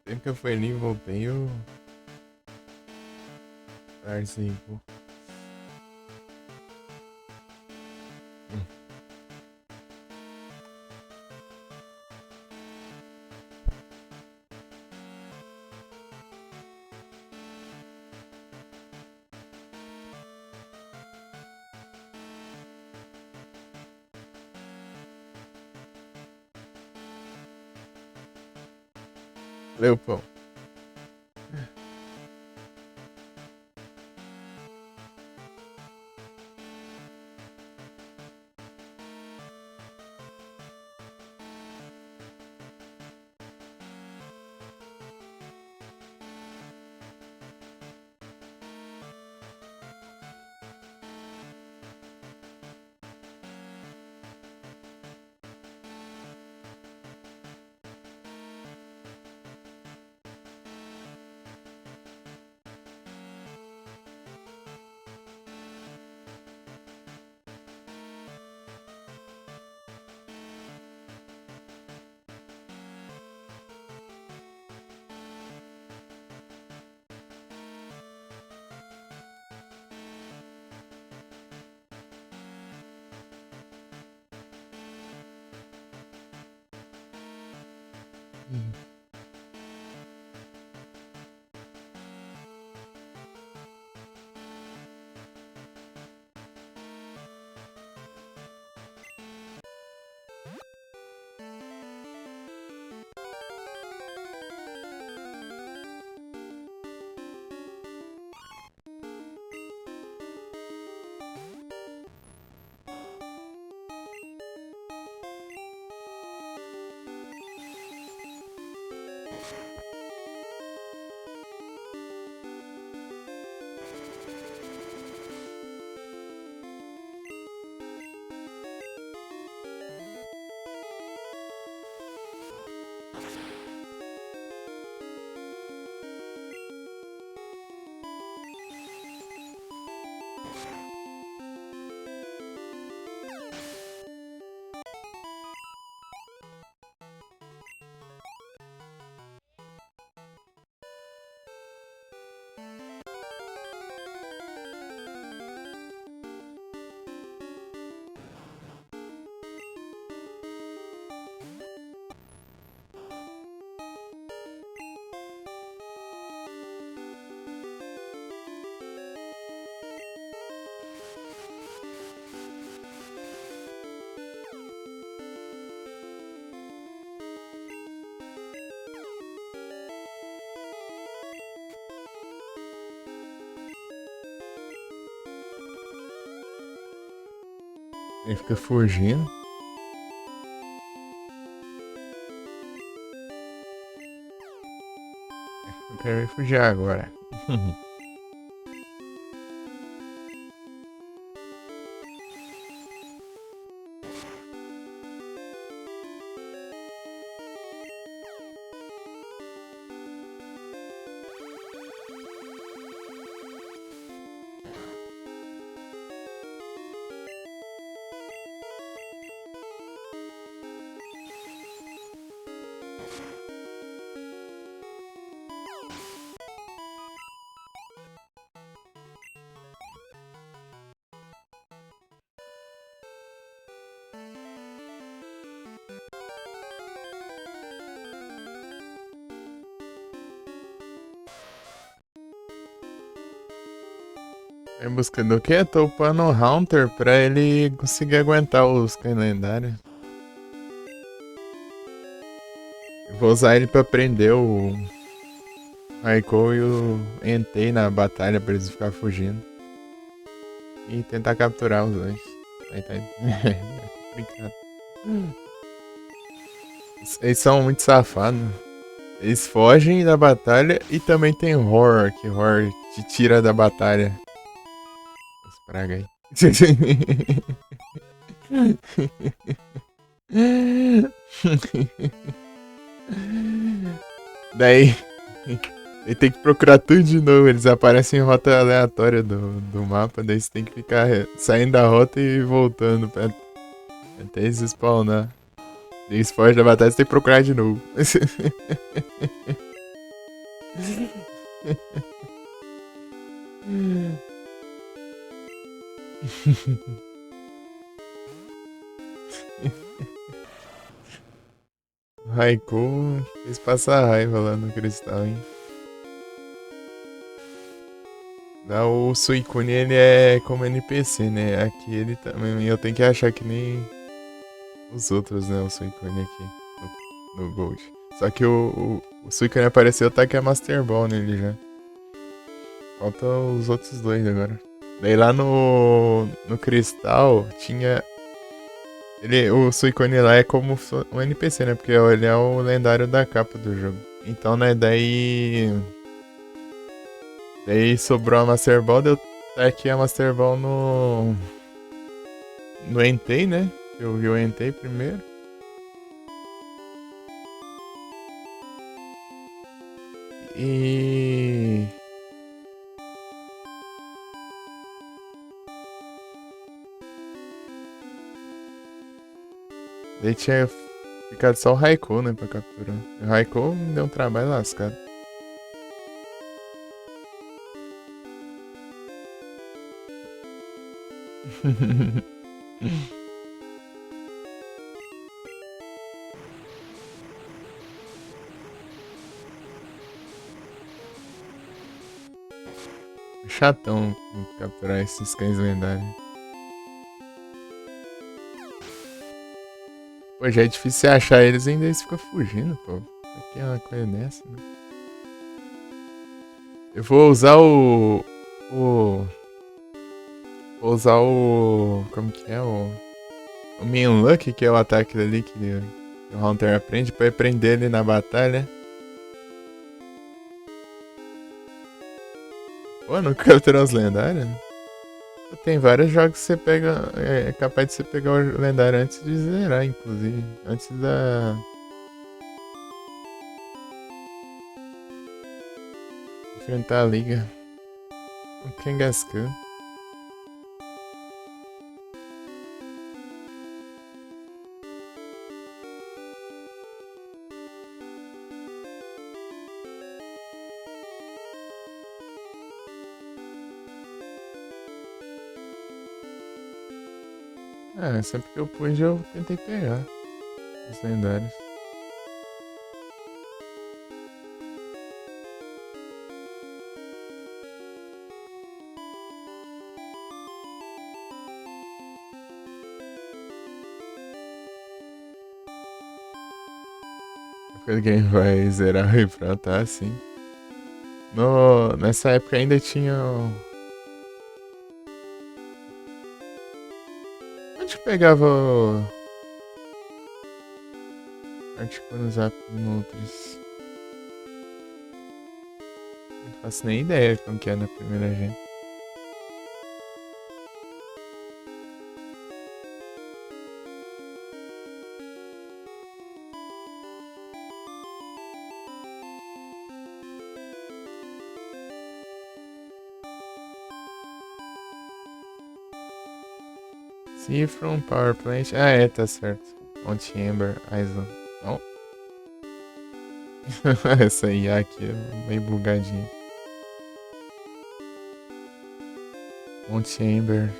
Sempre que eu fui ali e voltei, eu... Arcei, pô. Valeu, pão. Ele fica fugindo. Eu quero refugiar agora. Em busca do quê? Tô upando o Haunter pra ele conseguir aguentar os cães lendários. Vou usar ele pra prender o Raikou e o Entei na batalha pra eles ficarem fugindo. E tentar capturar os dois. Aí tá. Brincado. Eles são muito safados. Eles fogem da batalha e também tem Horror, que Horror te tira da batalha. Praga aí. Daí ele tem que procurar tudo de novo. Eles aparecem em rota aleatória do mapa. Daí você tem que ficar saindo da rota e voltando até eles spawnar. Tem esporte da batalha, você tem que procurar de novo. Raikou fez passar raiva lá no cristal, hein? O Suicune, ele é como NPC, né? Aqui ele também. Eu tenho que achar que nem os outros, né? O Suicune aqui no Gold. Só que o Suicune apareceu, tá que é Master Ball nele já. Falta os outros dois agora. Daí lá no Cristal tinha. O Suicune lá é como um NPC, né? Porque ele é o lendário da capa do jogo. Então, né? Daí sobrou a Master Ball, deu aqui a Master Ball no Entei, né? Eu vi o Entei primeiro. E... Daí tinha ficado só o Raikou, né? Pra capturar. O Raikou me deu um trabalho lascado. Chatão capturar esses cães lendários. Pô, já é difícil achar eles e ainda eles ficam fugindo, pô. Aqui é uma coisa dessa, né? Eu vou usar o. Vou usar o. Como que é? O Minluck, que é o ataque ali que o Hunter aprende, pra prender ele na batalha. Pô, nunca capturou os lendários? Tem vários jogos que você pega. É capaz de você pegar o lendário antes de zerar, inclusive. Antes da. Enfrentar a liga. O Kangaskhan. Sempre que eu pude eu tentei pegar os lendários. Alguém vai zerar o refrão, tá assim. Nessa época ainda tinha. Onde que pegava o. Articuno Zap Nutris? Não faço nem ideia como que é na primeira gente. See from Power Plant. Tá certo. Mount Ember, Island. Não. Essa IA aqui é meio bugadinha. Mount Ember.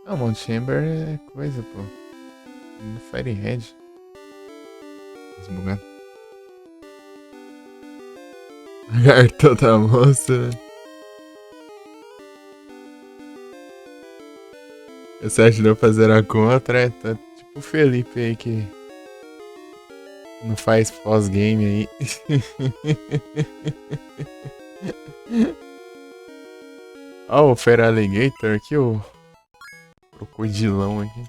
Não, Mount Ember é coisa, pô. No Fire Red. Desbugado. Cartão da moça. Você ajudou a fazer a contra, tá tipo o Felipe aí que não faz pós-game aí. Ó, o Feraligator aqui, o crocodilão aqui.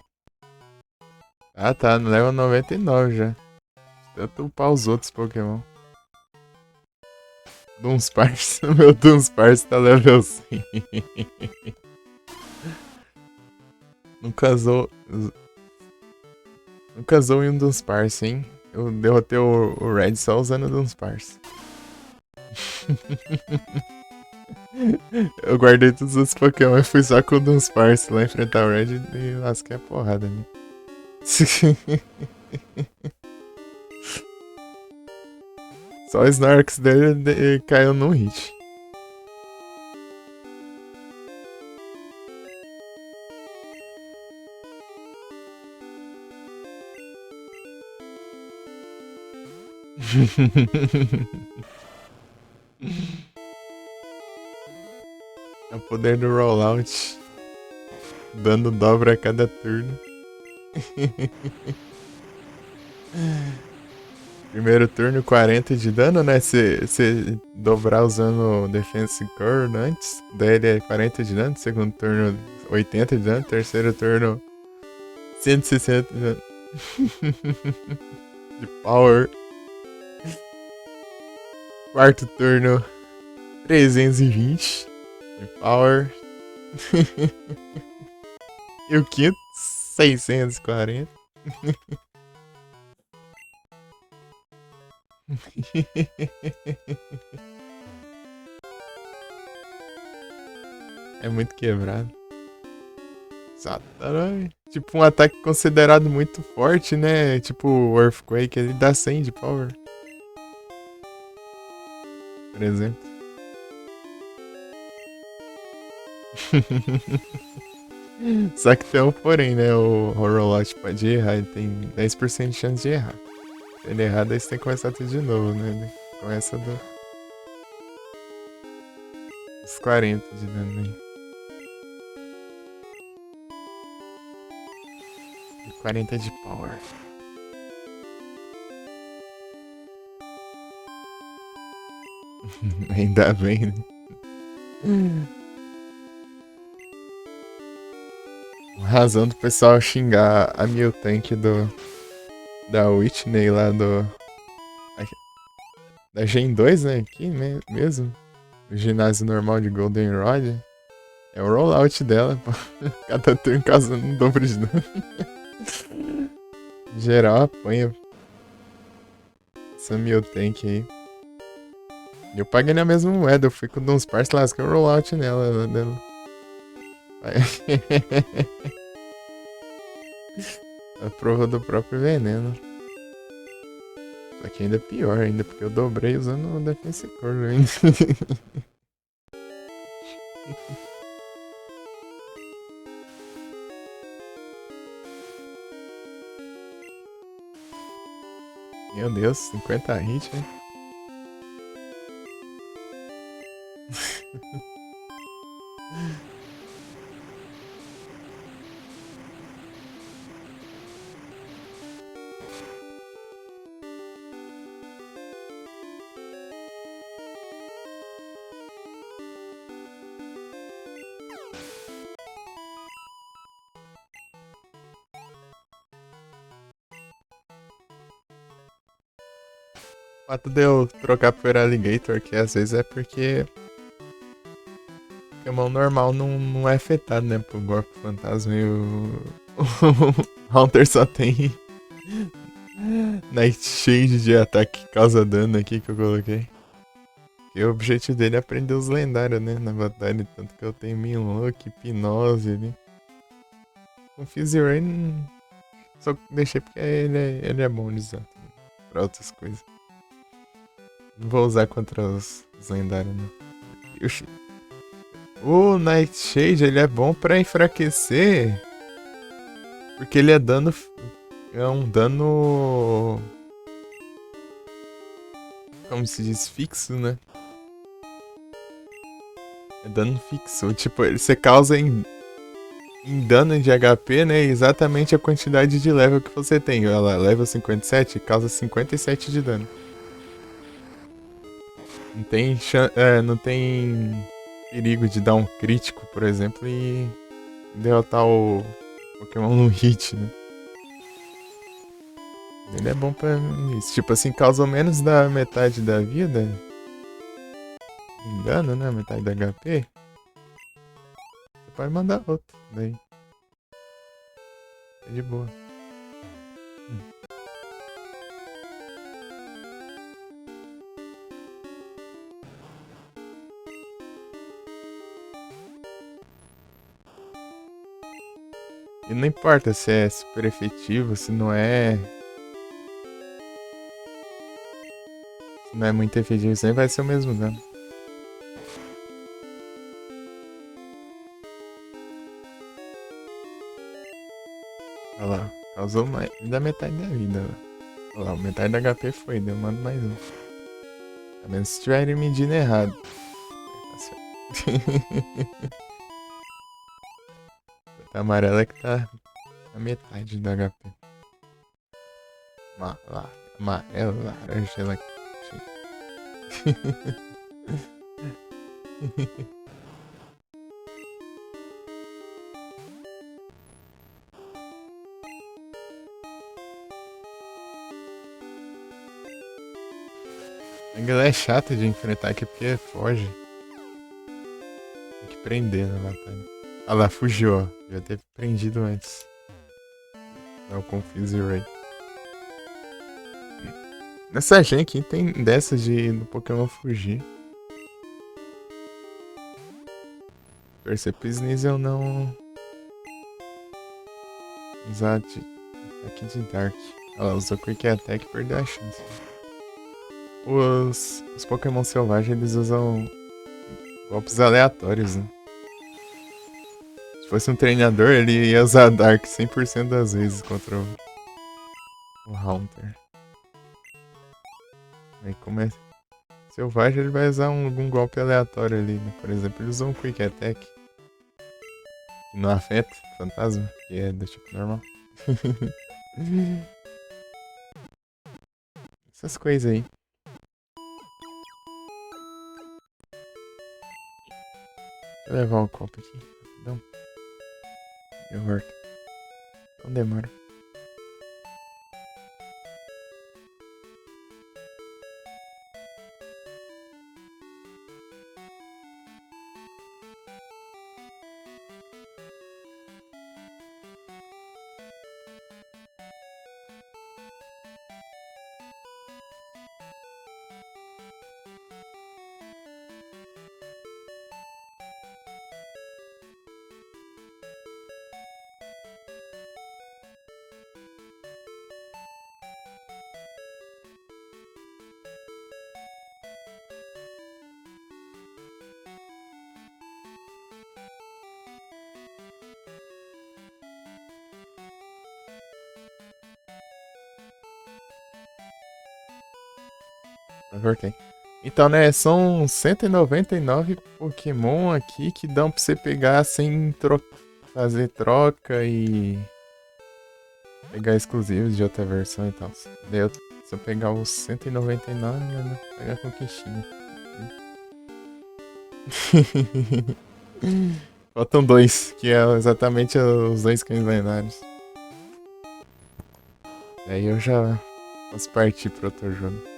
Tá, no level 99 já. Tanto upar os outros Pokémon. Dunsparce, meu Dunsparce tá level 100. Nunca zoou. Nunca zoou em um Dunsparce, hein? Eu derrotei o Red só usando o Dunsparce. Eu guardei todos os Pokémon e fui só com o Dunsparce lá enfrentar o Red e lasquei a porrada, né? Só o Snorlax dele caiu num hit. É o poder do rollout. Dando dobra a cada turno. Primeiro turno 40 de dano, né? Se dobrar usando Defense Curve antes, daí ele é 40 de dano. Segundo turno 80 de dano. Terceiro turno 160 de dano. De power. Quarto turno 320 de power. E o quinto 640. É muito quebrado. Satarai. Tipo um ataque considerado muito forte, né? Tipo o Earthquake, ele dá 100 de power. Por exemplo. Só que tem um porém, né? O rollout pode errar, ele tem 10% de chance de errar. Se ele errar, daí você tem que começar tudo de novo, né? Ele começa dos 40 de dano aí. E 40 de power. Ainda bem, né? Razão do pessoal xingar a Miltank da Whitney lá da Gen 2, né? Aqui mesmo. O ginásio normal de Goldenrod. É o rollout dela, pô. Cada turno causando um dobro de dano. Geral apanha. Essa Miltank aí. Eu paguei na mesma moeda, eu fui com uns parceiros lá, que eu rollout nela. A prova do próprio veneno. Só que ainda é pior ainda, porque eu dobrei usando o Defense Curve ainda. Meu Deus, 50 hits, hein? O fato de eu trocar por Alligator aqui às vezes é porque Pokémon normal não é afetado, né? Por Golpe Fantasma e o Haunter só tem Nightshade de ataque que causa dano aqui que eu coloquei. E o objetivo dele é aprender os lendários, né? Na batalha, tanto que eu tenho Minlock, Hipnose ali. O Fizzy Rain só deixei porque ele é bom de usar pra outras coisas. Não vou usar contra os lendários, não. O Nightshade, ele é bom pra enfraquecer. Porque ele é dano... É um dano... Como se diz? Fixo, né? É dano fixo. Tipo, você causa em dano de HP, né? Exatamente a quantidade de level que você tem. Olha lá, level 57 causa 57 de dano. Não tem perigo de dar um crítico, por exemplo, e derrotar o Pokémon no hit, né? Ele é bom pra isso. Tipo assim, causa menos da metade da vida. dano, né? Metade da HP. Você pode mandar outro. Daí. É de boa. E não importa se é super efetivo, se não é. Se não é muito efetivo, sempre vai ser o mesmo dano. Olha lá, causou mais da metade da vida. Olha lá, metade da HP foi, deu mando mais um. A menos se estiverem medindo errado. Tá certo. Tá amarela é que tá na metade da HP. Amarelo, laranja, ela. A galera é chata de enfrentar aqui porque foge. Tem que prender na batalha. Ah lá, fugiu, ó. Já ter prendido antes. Não, Confuse Ray. Nessa gen aqui tem dessas de do Pokémon fugir. Torcer pro Sneasel não usar ataque de Dark. Olha lá, usou Quick Attack e perdeu a chance. Os Pokémon selvagens eles usam golpes aleatórios, né? Se fosse um treinador, ele ia usar Dark 100% das vezes contra o Haunter. Aí como é selvagem, ele vai usar algum golpe aleatório ali, né? Por exemplo, ele usou um Quick Attack. Que não afeta o fantasma, que é do tipo normal. Essas coisas aí. Deixa eu levar um copo aqui. Não. Eu volto. Não demora. Voltei. Então, né, são 199 Pokémon aqui que dão pra você pegar sem fazer troca e pegar exclusivos de outra versão e tal. Daí se eu pegar os 199, vai dar pra pegar conquistinha. Faltam dois, que é exatamente os dois cães lendários. Daí eu já posso partir pro outro jogo.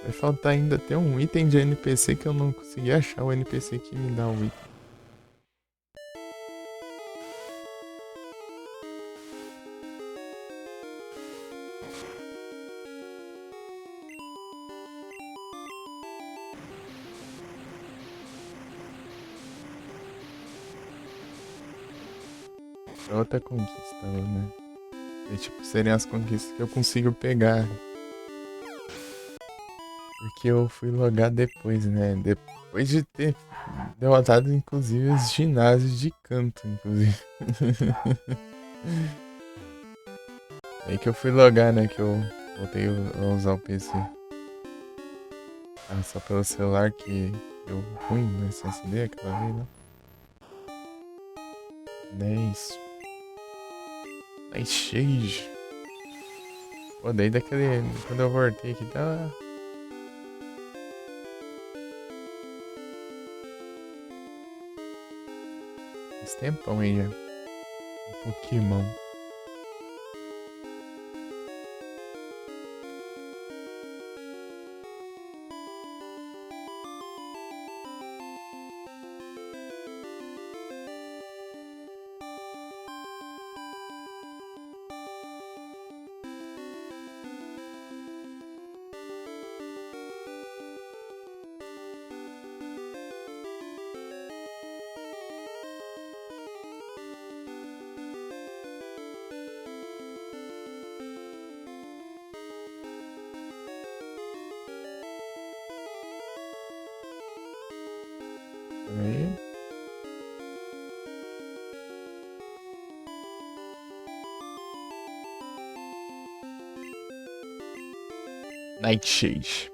Vai faltar ainda ter um item de NPC que eu não consegui achar o NPC que me dá o item. É outra conquista, né? E, tipo, seriam as conquistas que eu consigo pegar. Porque eu fui logar depois, né? Depois de ter derrotado, inclusive, os ginásios de canto, inclusive. Aí que eu fui logar, né? Que eu voltei a usar o PC. Ah, só pelo celular que deu ruim no SSD aquela vez, né? 10. 10 cheios. Pô, daí daquele. Quando eu voltei aqui, tava. Faz tempão aí já. Um Pokémon. Aí. Nightshade.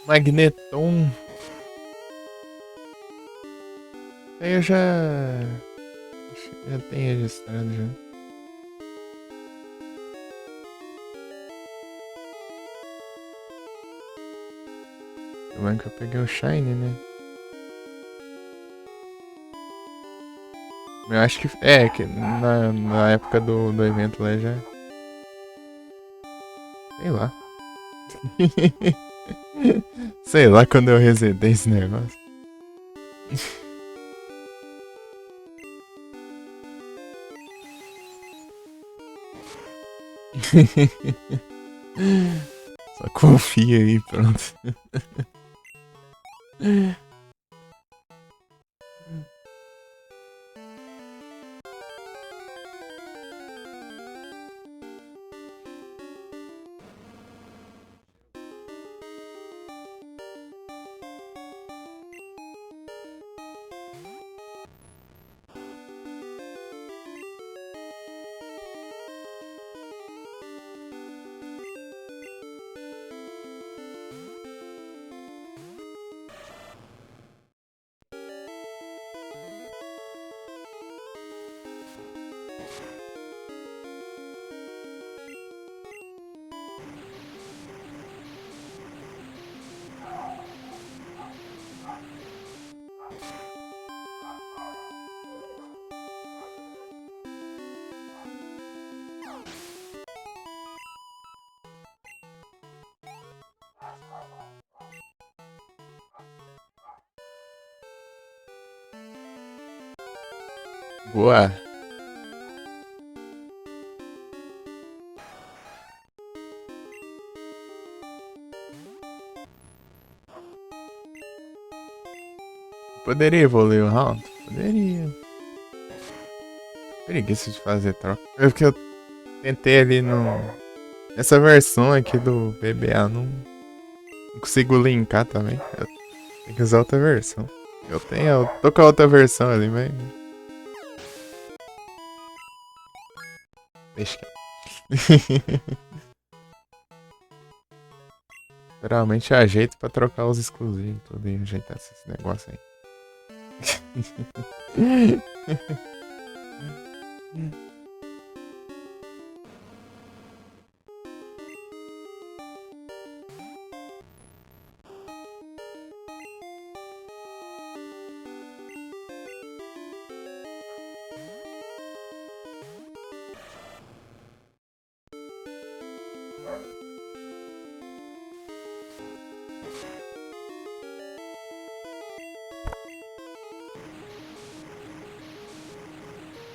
Magneton. Eu já tenho registrado já. Pelo menos que eu peguei o Shine, né? Eu acho que. É, que na época do evento lá já. Sei lá. Sei lá quando eu resetei esse negócio. Só confia aí, pronto. Boa. Poderia evoluir o round? Poderia. Preguiça de fazer troca. É porque eu tentei ali no. Essa versão aqui do BBA não consigo linkar também. Eu tenho que usar outra versão. Eu tô com a outra versão ali, mas. Deixa que. Geralmente eu ajeito pra trocar os exclusivos tudo e ajeitar esse negócio aí.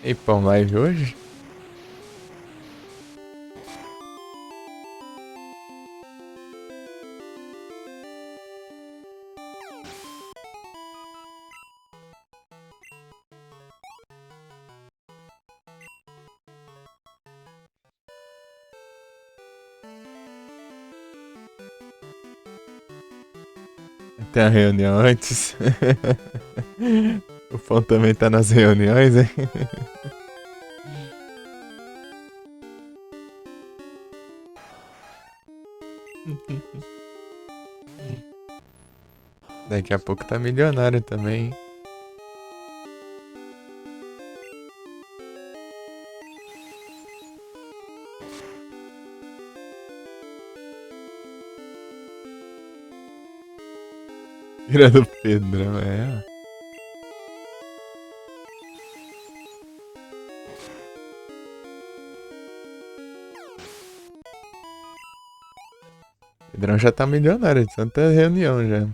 E pão live hoje? Tem a reunião antes. O Fon também tá nas reuniões, hein? Daqui a pouco tá milionário também. Tirando Pedrão, é. Pedrão já tá milionário de tanta reunião já.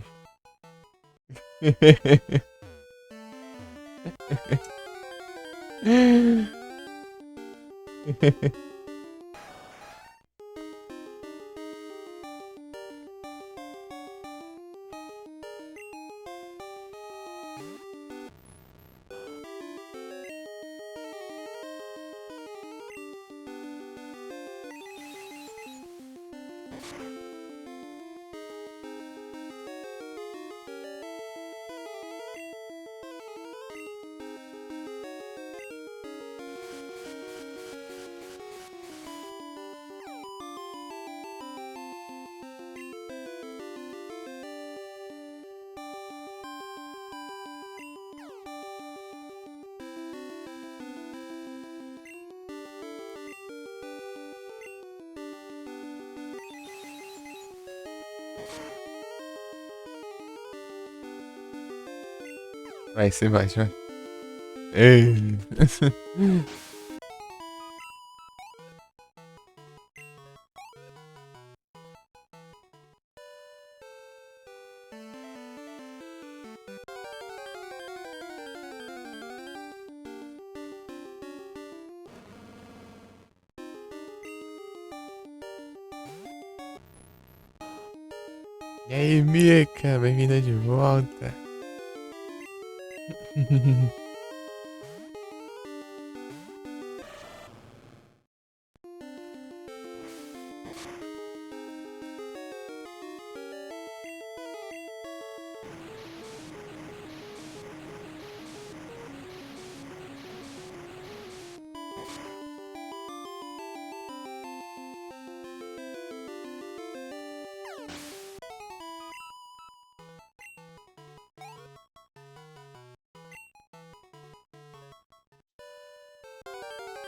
Vai, você vai. Ei. E aí, Mika, bem-vinda de volta.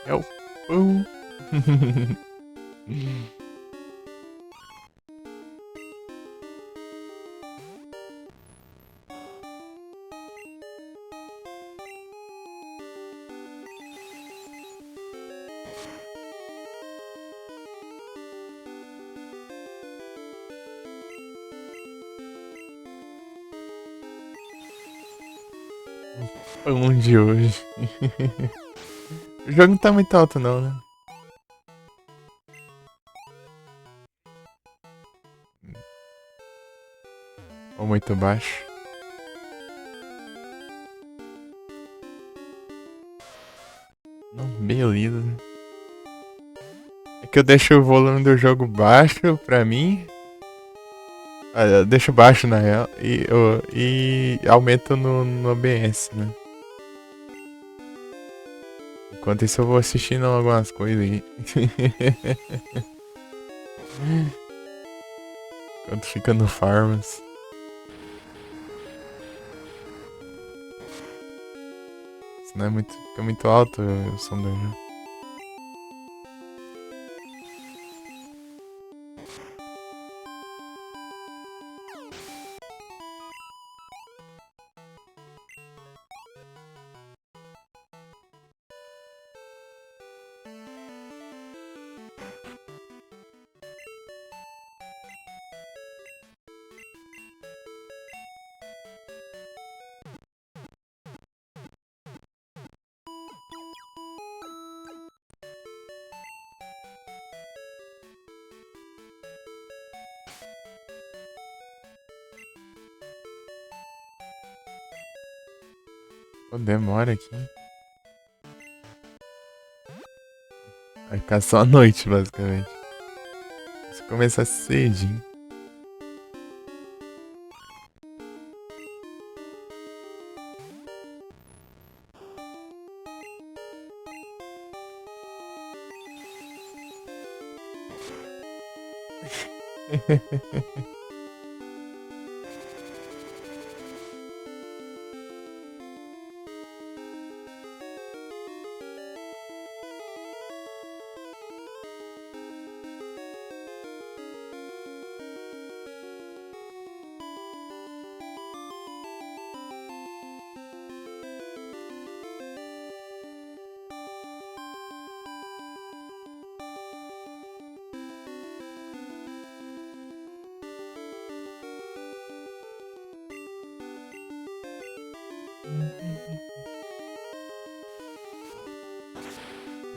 É o pão. Pão de hoje. O jogo não tá muito alto não, né? Ou muito baixo. Não, beleza. É que eu deixo o volume do jogo baixo pra mim. Eu deixo baixo na real. E aumento no OBS, né? Enquanto isso eu vou assistindo algumas coisas aí. Enquanto fica no Farmas. Senão é muito, fica muito alto o som do jogo. Pô, demora aqui. Vai ficar só a noite, basicamente. Se começar cedinho.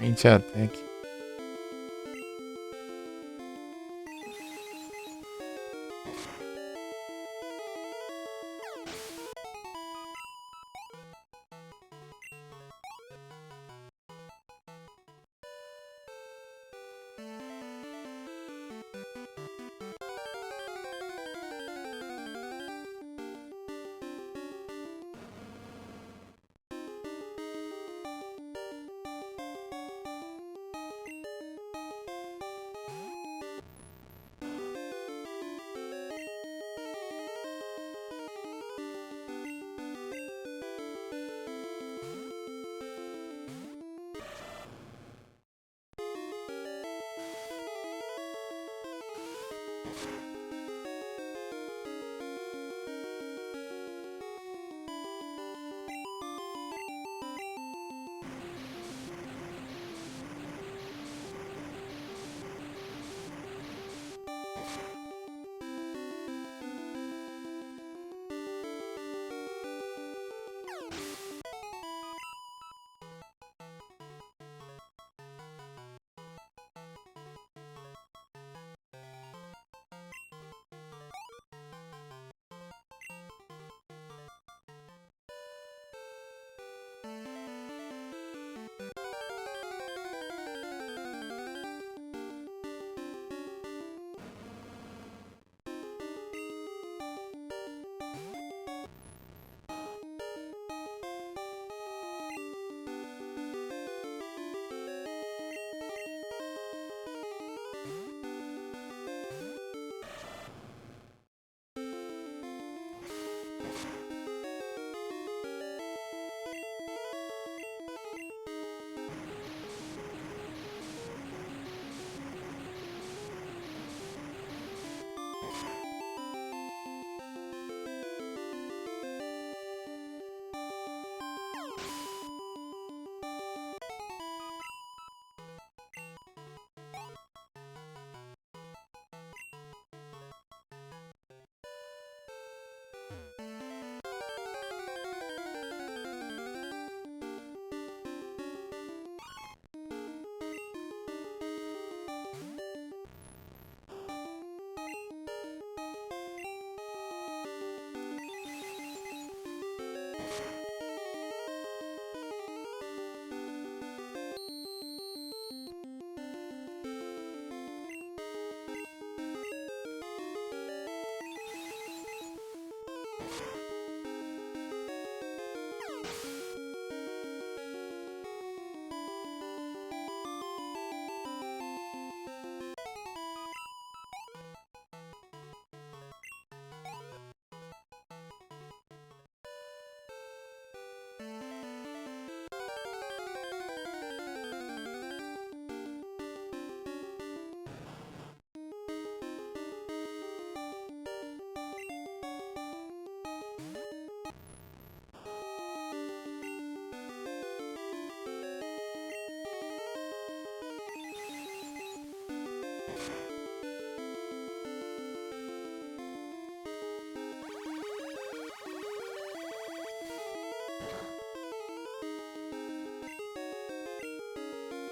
Mente ataque.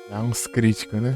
Dá uns críticos, né?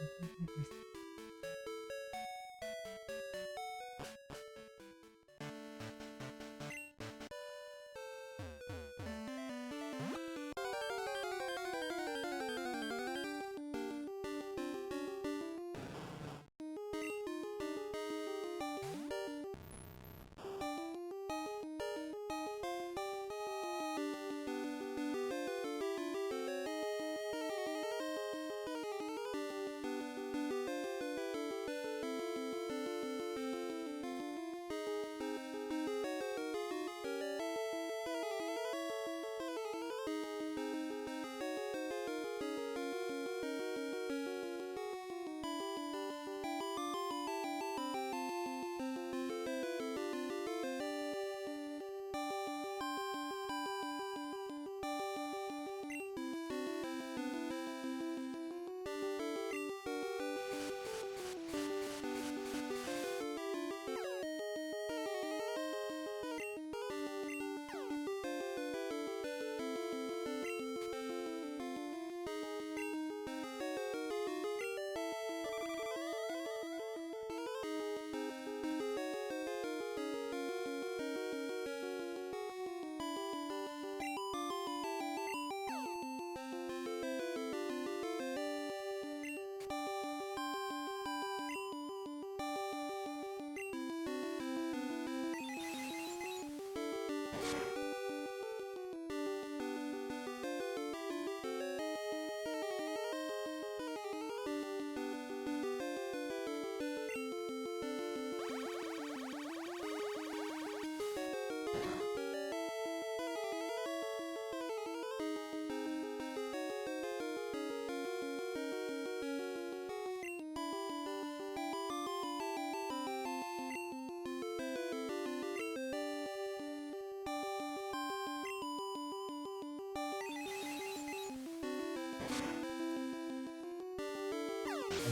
Uhum.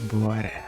Bora.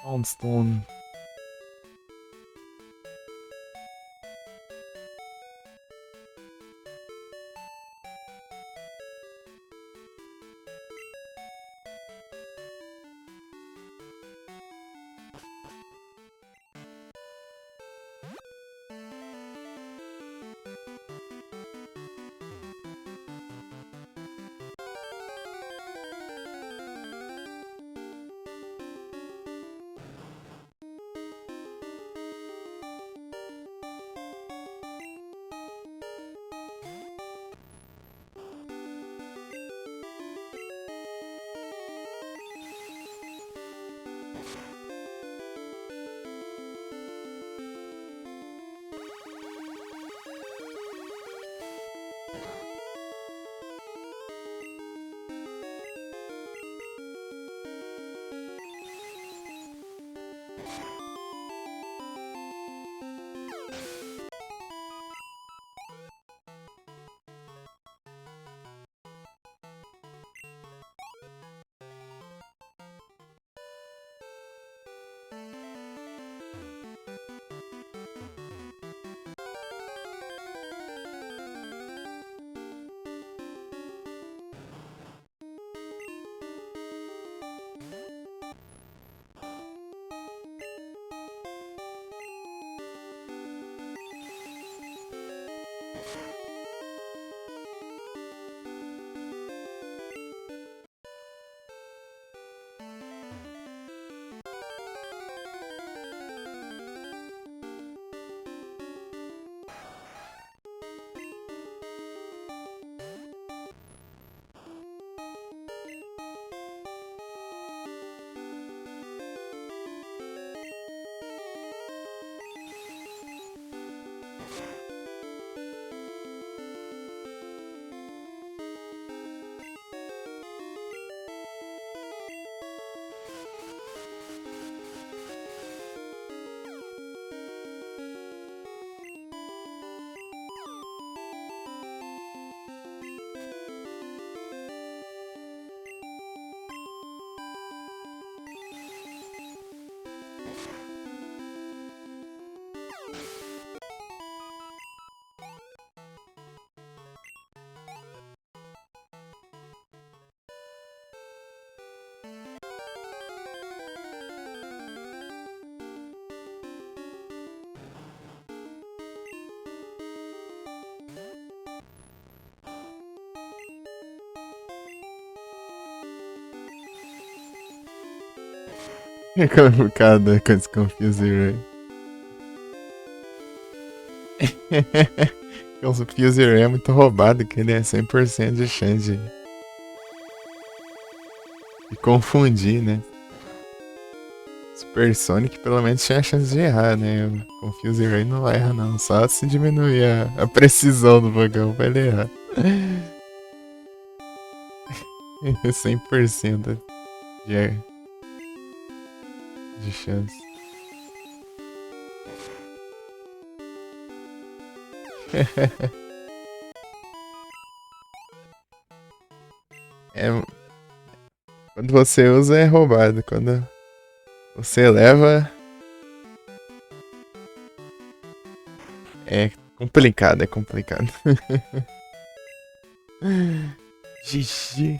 Soundstone. É complicado com esse Confuse Ray. O Confuse Ray é muito roubado, que ele é 100% de chance de confundir, né? Super Sonic pelo menos tinha a chance de errar, né? O Confuse Ray não erra não, só se diminuir a precisão do Pokémon pra ele errar. 100% de chance. É, quando você usa é roubado, quando você leva é complicado, é complicado. Gigi.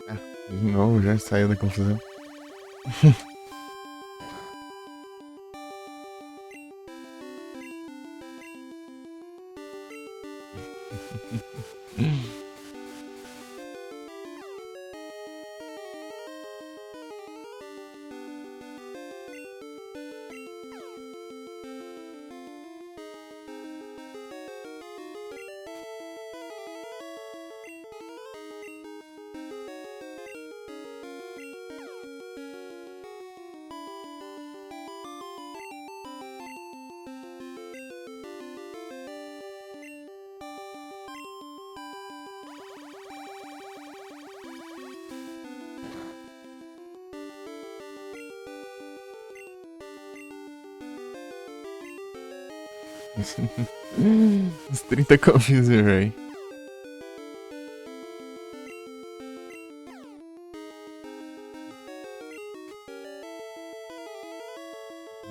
Ah, de novo, já saiu da confusão. Uns 30 confusos, velho.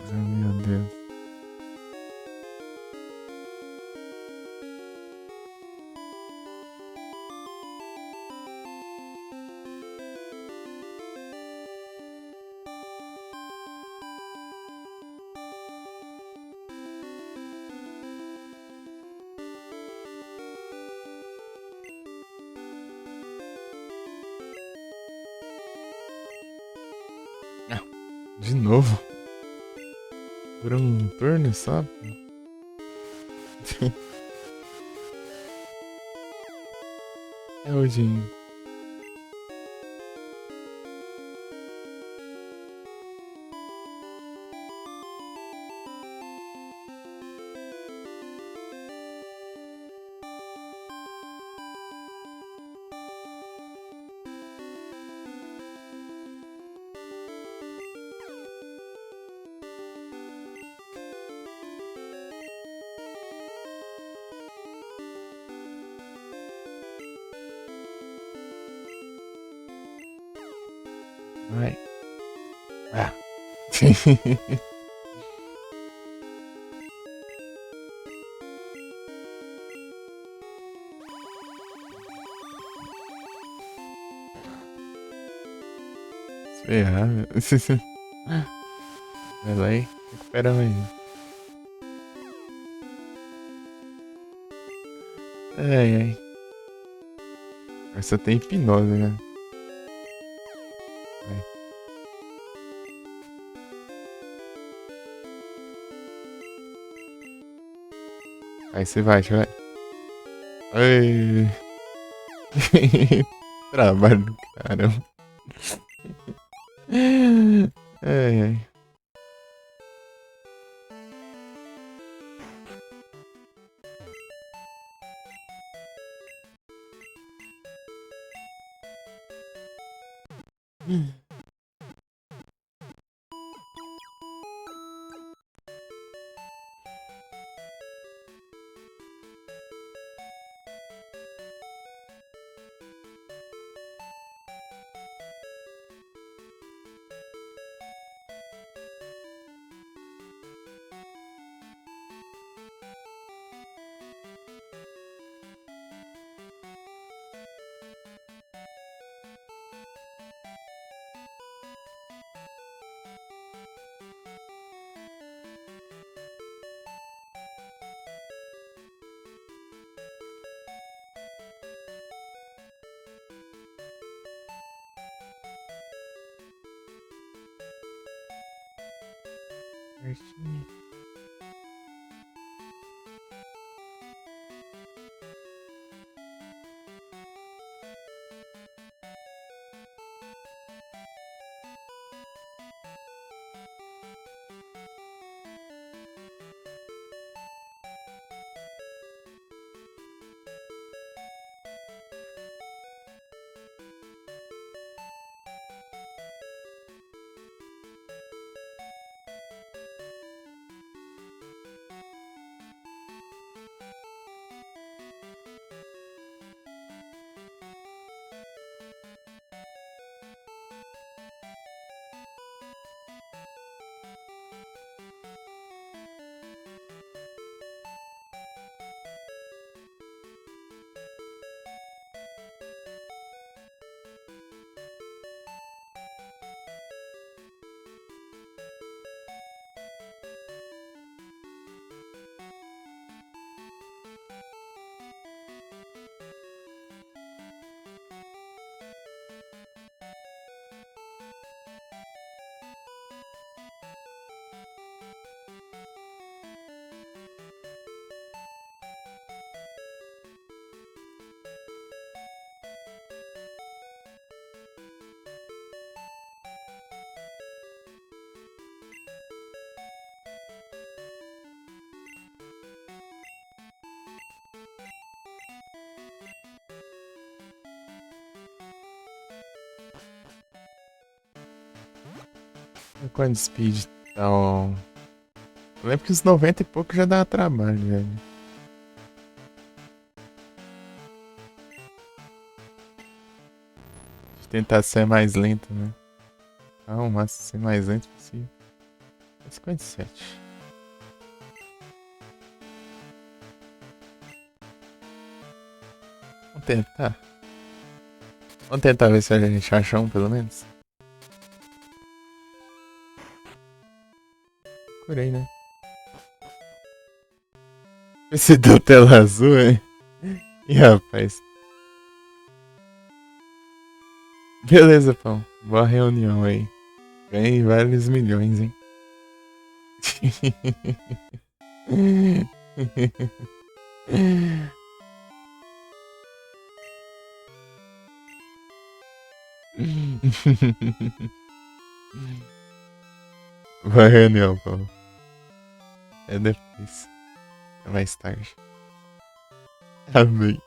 Oh, meu Deus. Ah, de novo? Por um turno só? É hoje. Vai. Ah. Ferrar, meu. Vai lá e recupera mais. Ai, ai. Essa tem hipnose, né? Vai. Aí você vai, vai. Ai. Trabalho do caramba. Ai, ai. Certinho. Quanto speed tá, ó. Eu lembro que os 90 e pouco já dá trabalho, velho. Tentar ser mais lento, né? Ah, o máximo ser mais lento possível. 57. Vamos tentar. Vamos tentar ver se a gente acha um, pelo menos. Curei, né? Esse deu tela azul, hein? Ih, rapaz. Beleza, pão. Boa reunião aí. Ganhei vários milhões, hein? Boa reunião, pão. É depois. É mais tarde. Amém.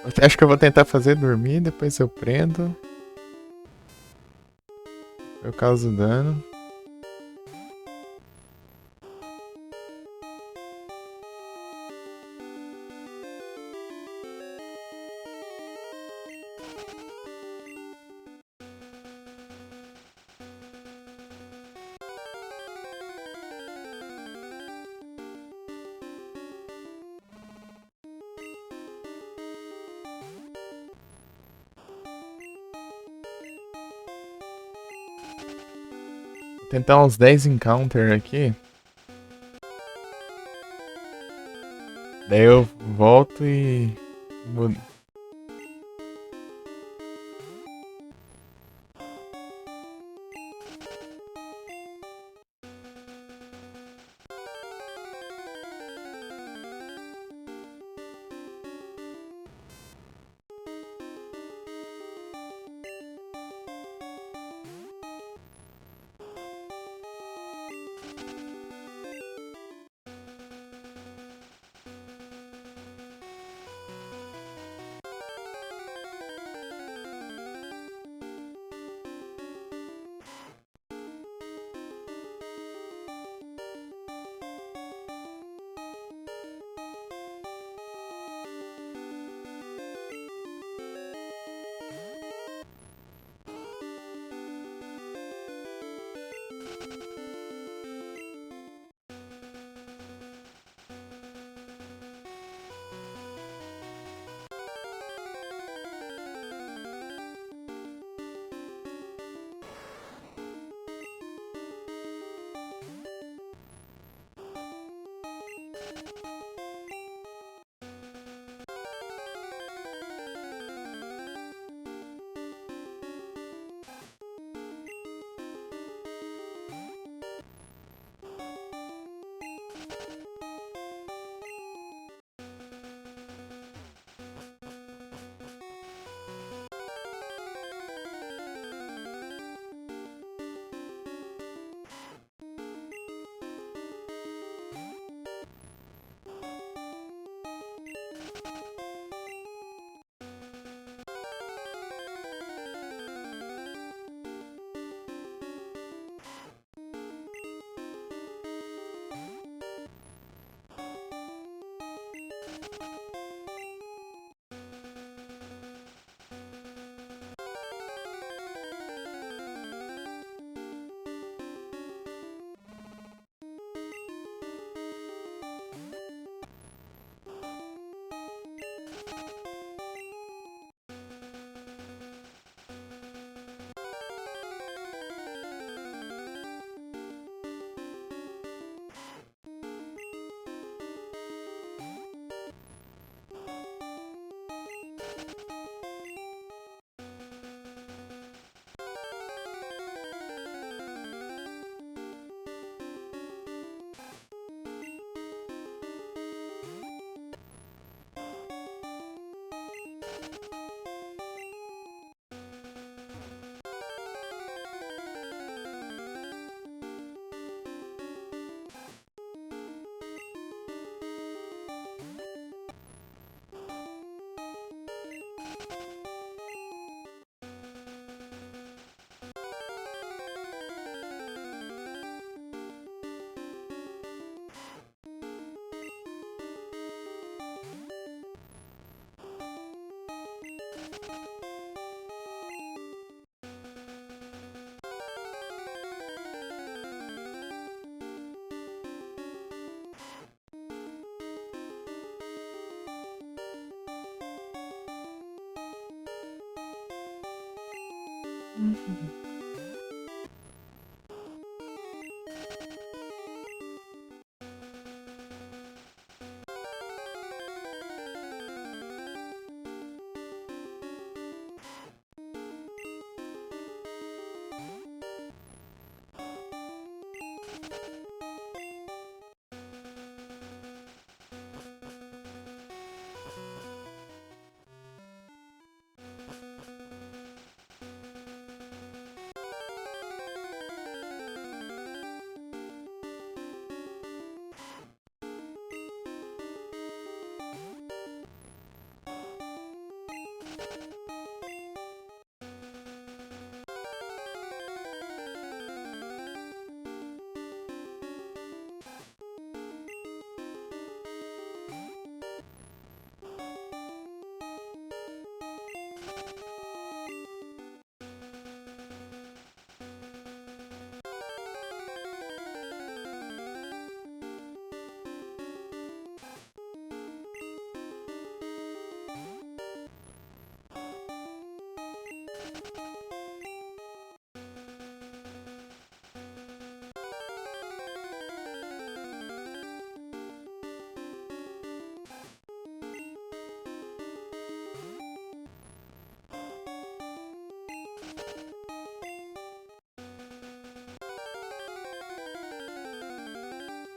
Você acha que eu vou tentar fazer dormir, depois eu prendo. Eu causo dano. Vou tentar uns 10 encounter aqui. Daí eu volto e mudo.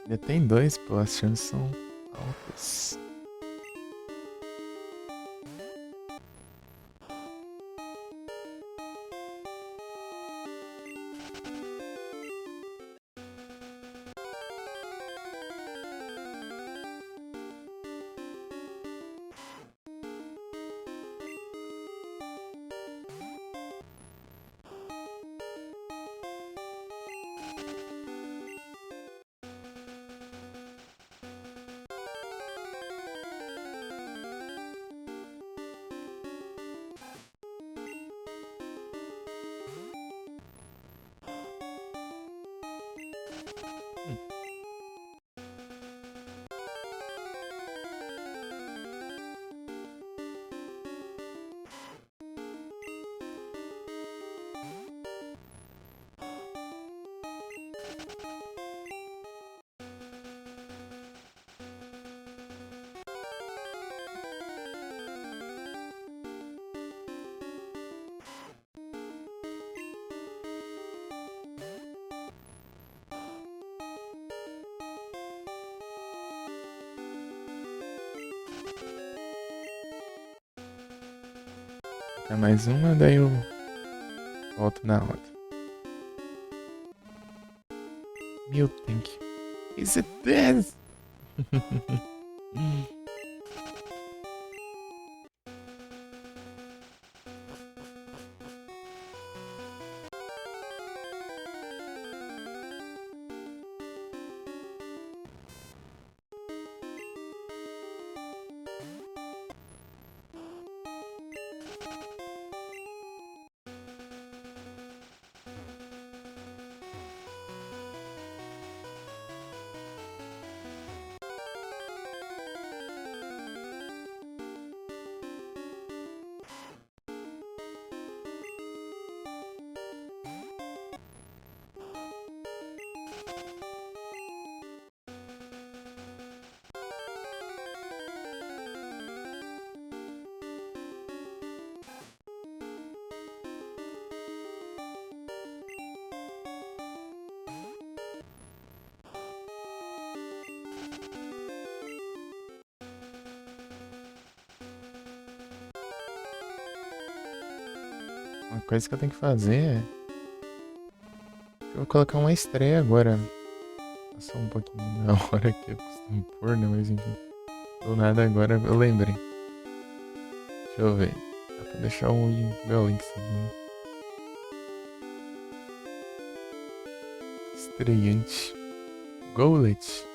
Ainda tem dois, pô, as chances são altas. É mais uma, daí eu volto na outra. Thank you. Is it this? Uma coisa que eu tenho que fazer é. Eu vou colocar uma estreia agora. Passou um pouquinho da hora que eu costumo pôr, né? Mas enfim. Do nada agora eu lembrei. Deixa eu ver. Dá pra deixar meu link seguindo. Estreante. Goulet.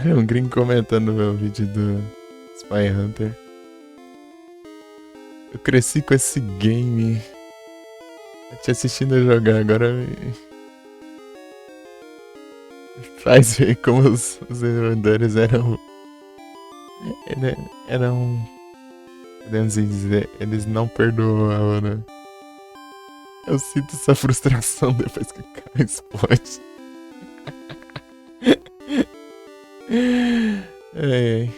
Olha um gringo comentando meu vídeo do Spy Hunter. Eu cresci com esse game. Eu te assistindo jogar, agora me faz ver como os desenvolvedores eram. Podemos dizer, eles não perdoavam, né? Eu sinto essa frustração depois que o cara explode. Ai, ai.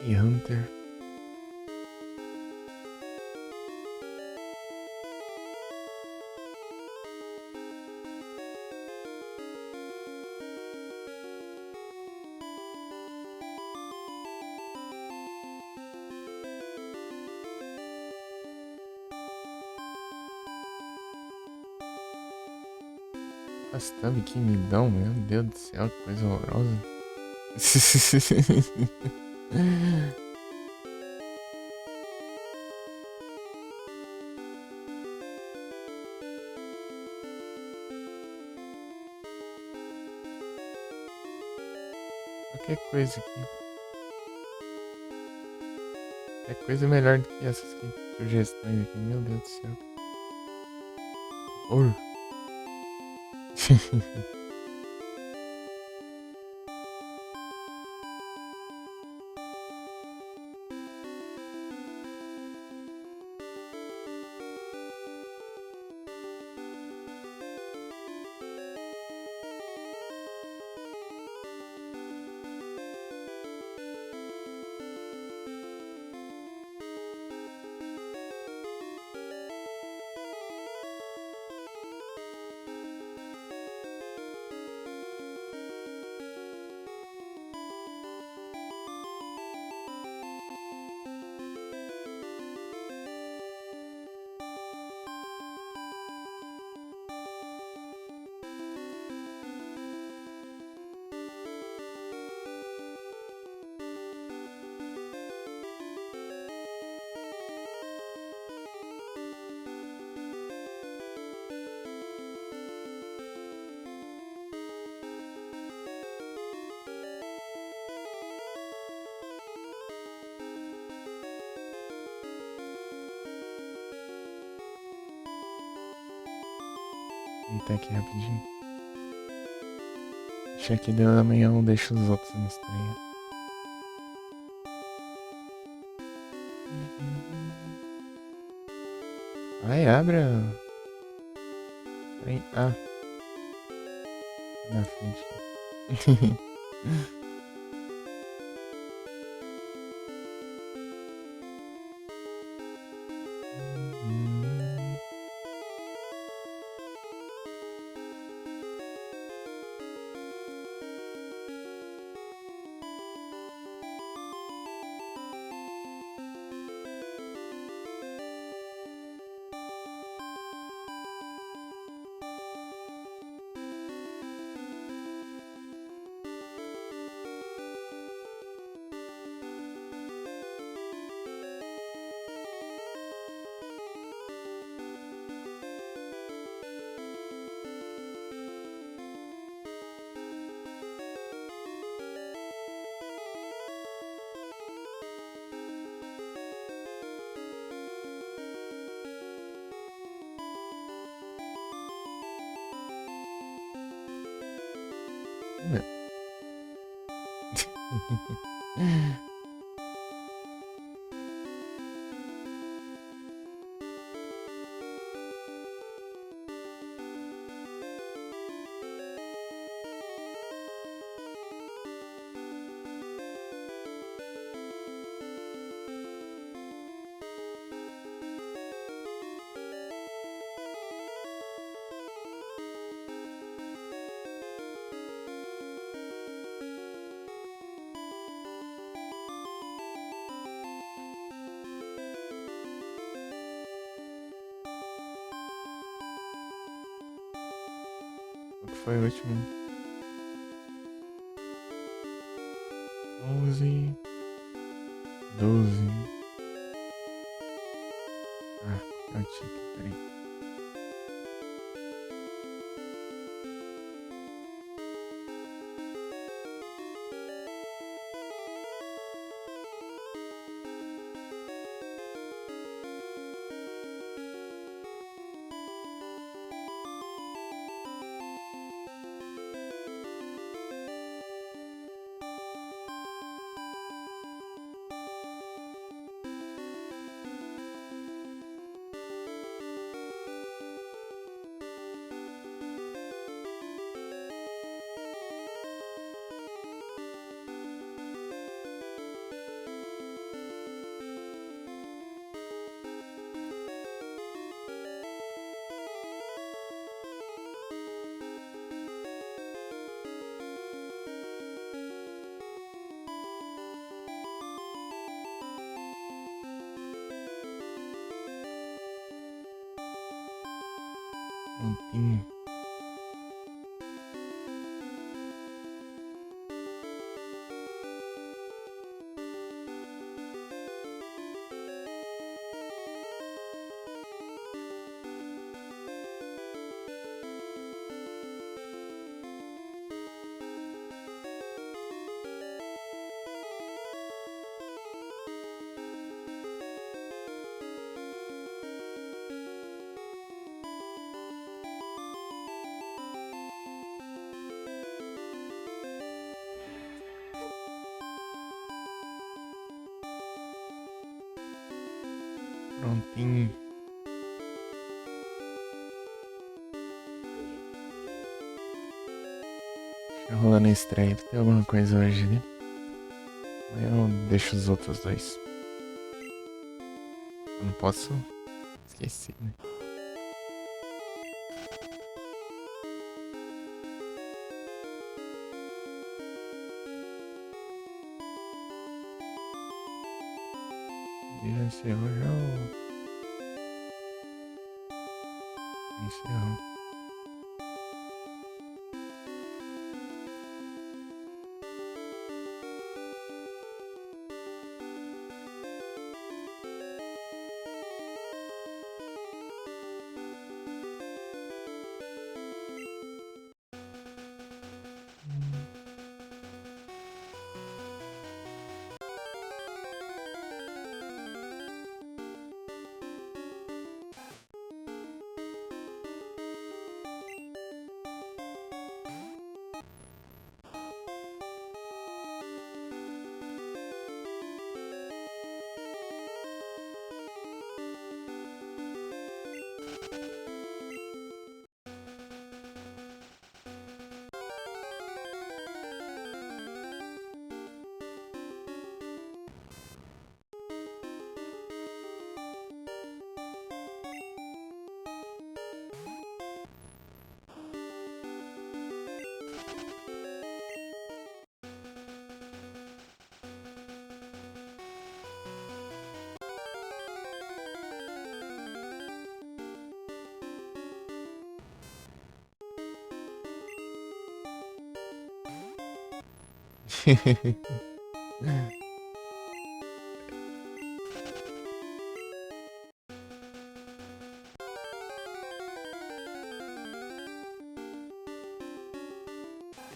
E Hunter. Bastante que me dão, meu Deus do céu, que coisa horrorosa. Qualquer coisa aqui. É coisa melhor do que essas aqui. Sugestões aqui, meu Deus do céu. Horror. Eita, aqui rapidinho. Deixa aqui deu amanhã, eu deixo os outros no estranho. Ai, abra. Ah, na frente. Qual que foi o último? 11, 12. Ah, é o tique, peraí. Prontinho. Prontinho. Tá rolando a estreia. Tem alguma coisa hoje, né? Eu deixo os outros dois. Eu não posso esquecer, né? E encerrou já o... Encerrou.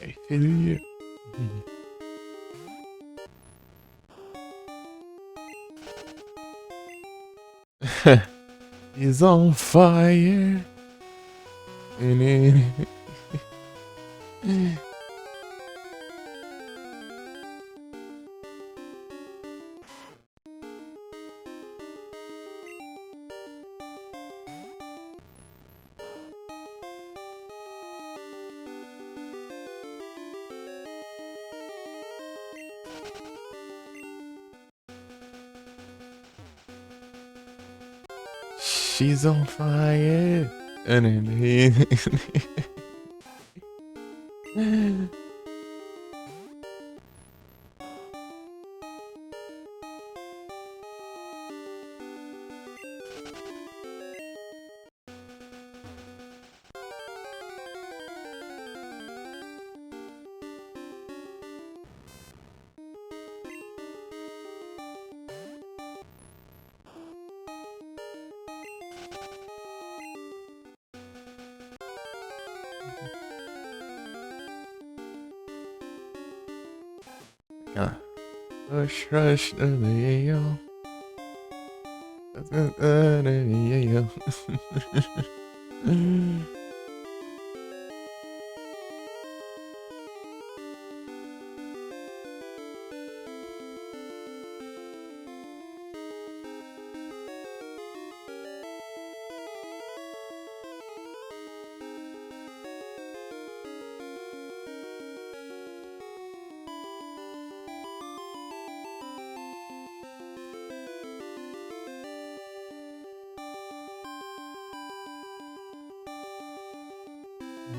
Hey, filho. He's on fire. She's on fire. Aquela. Rush, rush, yo.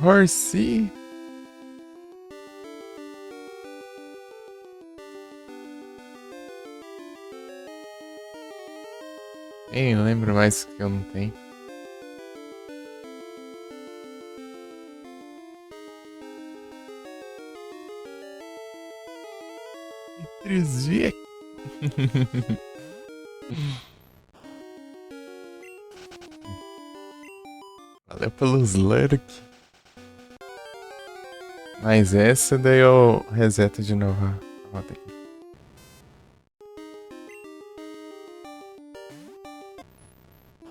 Horsey. Nem lembro mais que eu não tenho. Desvia. Valeu pelos lurk. Mas essa daí eu reseto de novo a rota aqui.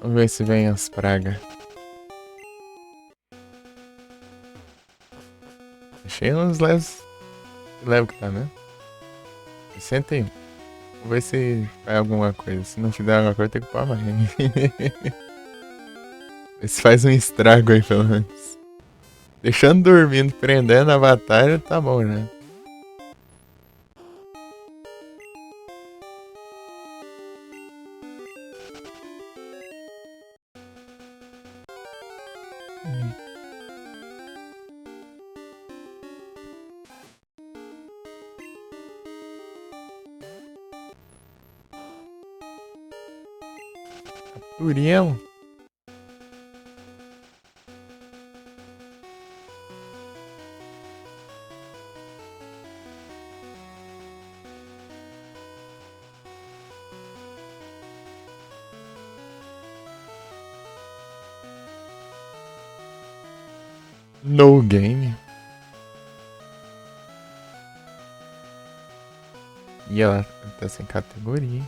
Vamos ver se vem as pragas. Achei uns leves. Leve que tá, né? 61. Vamos ver se faz alguma coisa. Se não fizer alguma coisa, tem que pôr mais. Vê se faz um estrago aí, pelo menos. Deixando dormindo, prendendo a batalha, tá bom, né? Turiel. No game. E ela tá sem categoria.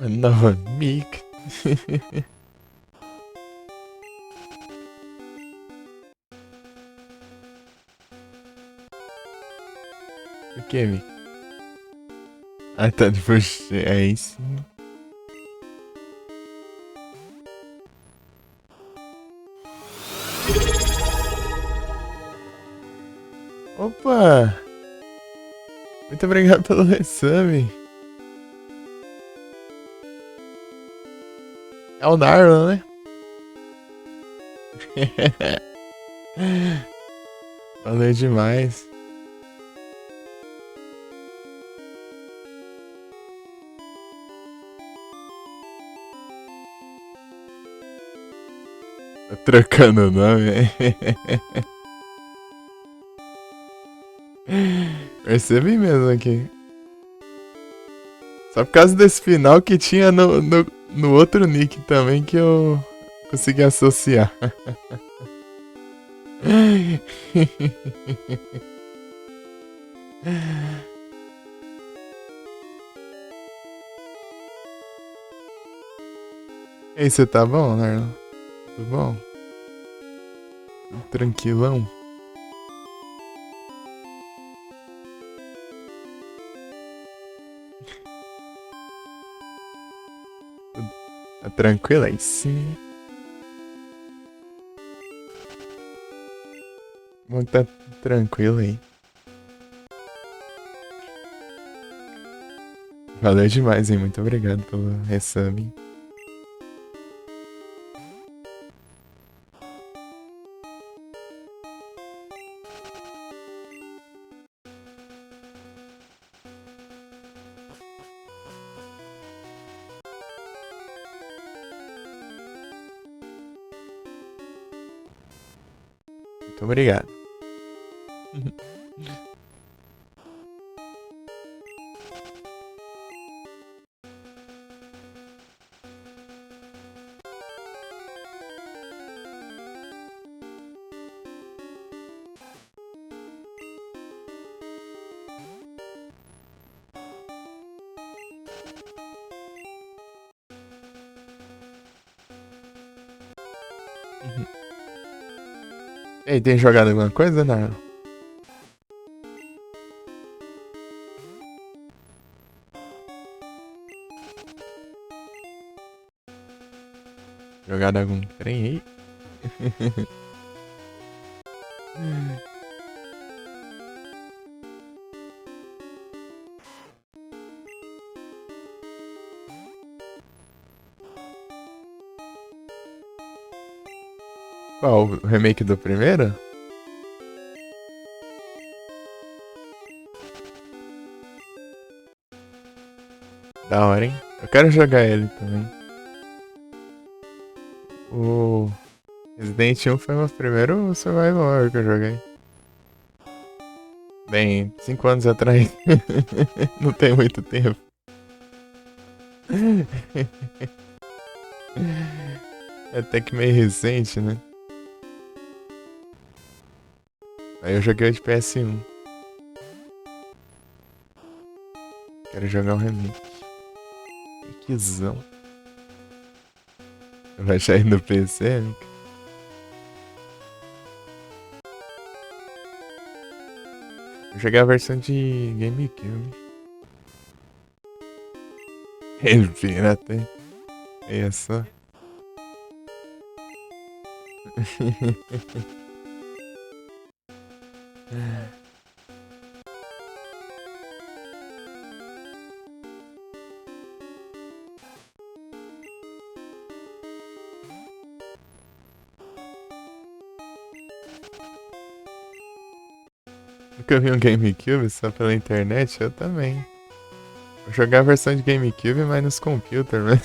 Nova mic. O que, mic? Ah, tá de você. Aí sim. Opa! Muito obrigado pelo resame. É o Narlan, né? Valeu demais. Tô trocando o nome. Percebi mesmo aqui. Só por causa desse final que tinha no outro nick também que eu consegui associar. E aí, você tá bom, Narlan? Tudo bom? Tudo tranquilão? Tá tranquilo aí sim. Bom, tá tranquilo aí. Valeu demais, hein? Muito obrigado pelo resame. Muito obrigado. Ei, tem jogado alguma coisa, Narlan? Jogado algum trem aí? Qual? O remake do primeiro? Da hora, hein? Eu quero jogar ele também. O Resident Evil foi o meu primeiro survival horror que eu joguei. Bem, 5 anos atrás. Não tem muito tempo. É até que meio recente, né? Aí eu joguei de PS1. Quero jogar um remake. Quizão. Vai sair no PC, Mica? Eu joguei a versão de GameCube. Respira até. Olha só. Nunca vi um GameCube só pela internet? Eu também. Vou jogar a versão de GameCube, mas nos computers, né?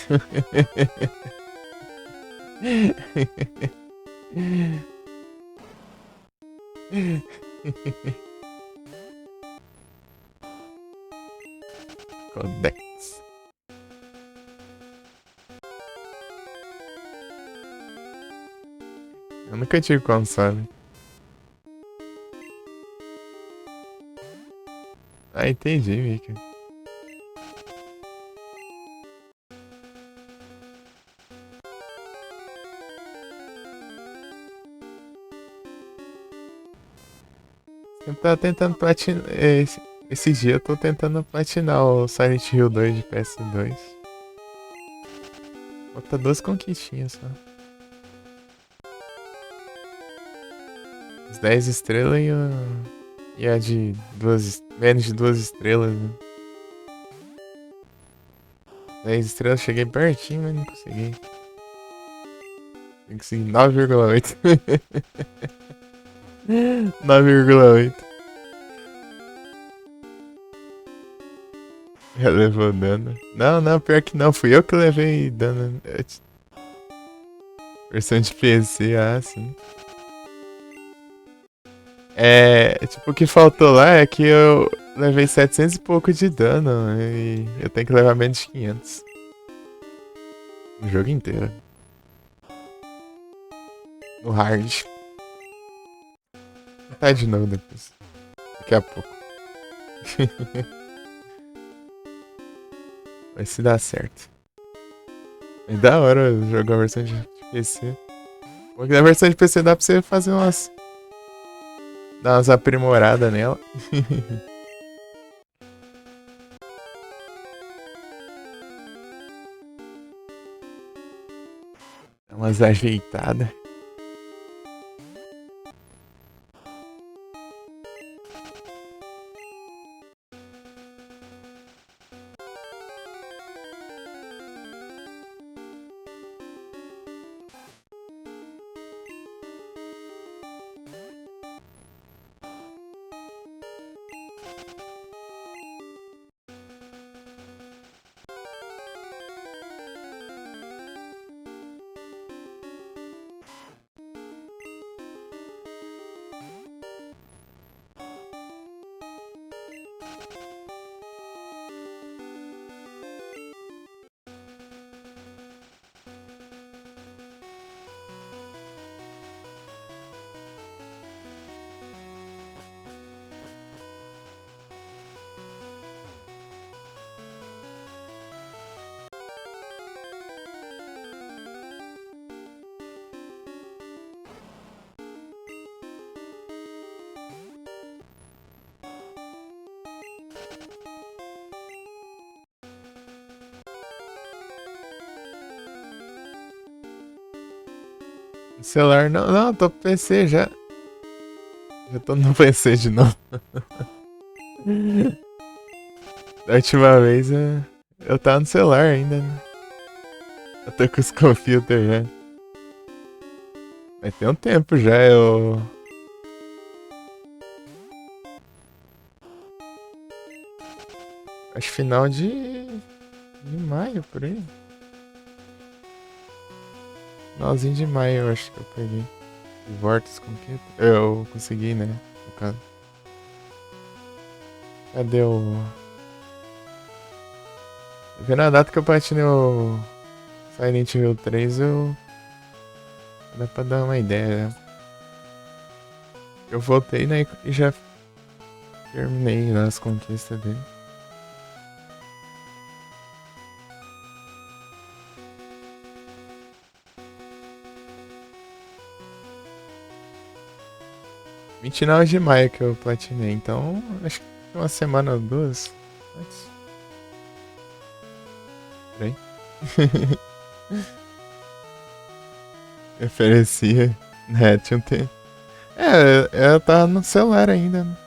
Codex. Eu nunca tive console. Ah, entendi, Mika. Eu tava tentando platinar. Esse dia eu tô tentando platinar o Silent Hill 2 de PS2. Falta 2 conquistinhas só. As 10 estrelas e a de menos de 2 estrelas, né? 10 estrelas cheguei pertinho, mas não consegui. Tem que conseguir 9,8. 9,8. Já levou dano. Não, pior que não. Fui eu que levei dano. Versão de PC, sim. Tipo, o que faltou lá é que eu levei 700 e pouco de dano e eu tenho que levar menos de 500. O jogo inteiro. No hard. Vou tentar de novo depois. Daqui a pouco. Vai se dar certo. É da hora jogar a versão de PC. Porque na versão de PC dá pra você fazer umas. Dar umas aprimoradas nela. Dá umas ajeitadas. Celular não, tô no PC já. Já tô no PC de novo. Da última vez eu tava no celular ainda, né? Eu tô com os computers já. Mas tem um tempo já, eu. Acho final de maio, por aí. Finalzinho de maio eu acho que eu peguei. O Vortex Computer. Eu consegui, né? No caso. Cadê o. Vendo a data que eu platinei o Silent Hill 3, dá pra dar uma ideia, né? Eu voltei, né? E já terminei as conquistas dele. Dia 29 de maio que eu platinei, então acho que uma semana ou duas. Mas... Peraí. Oferecia. Né, tinha um tempo. Eu tava no celular ainda, né?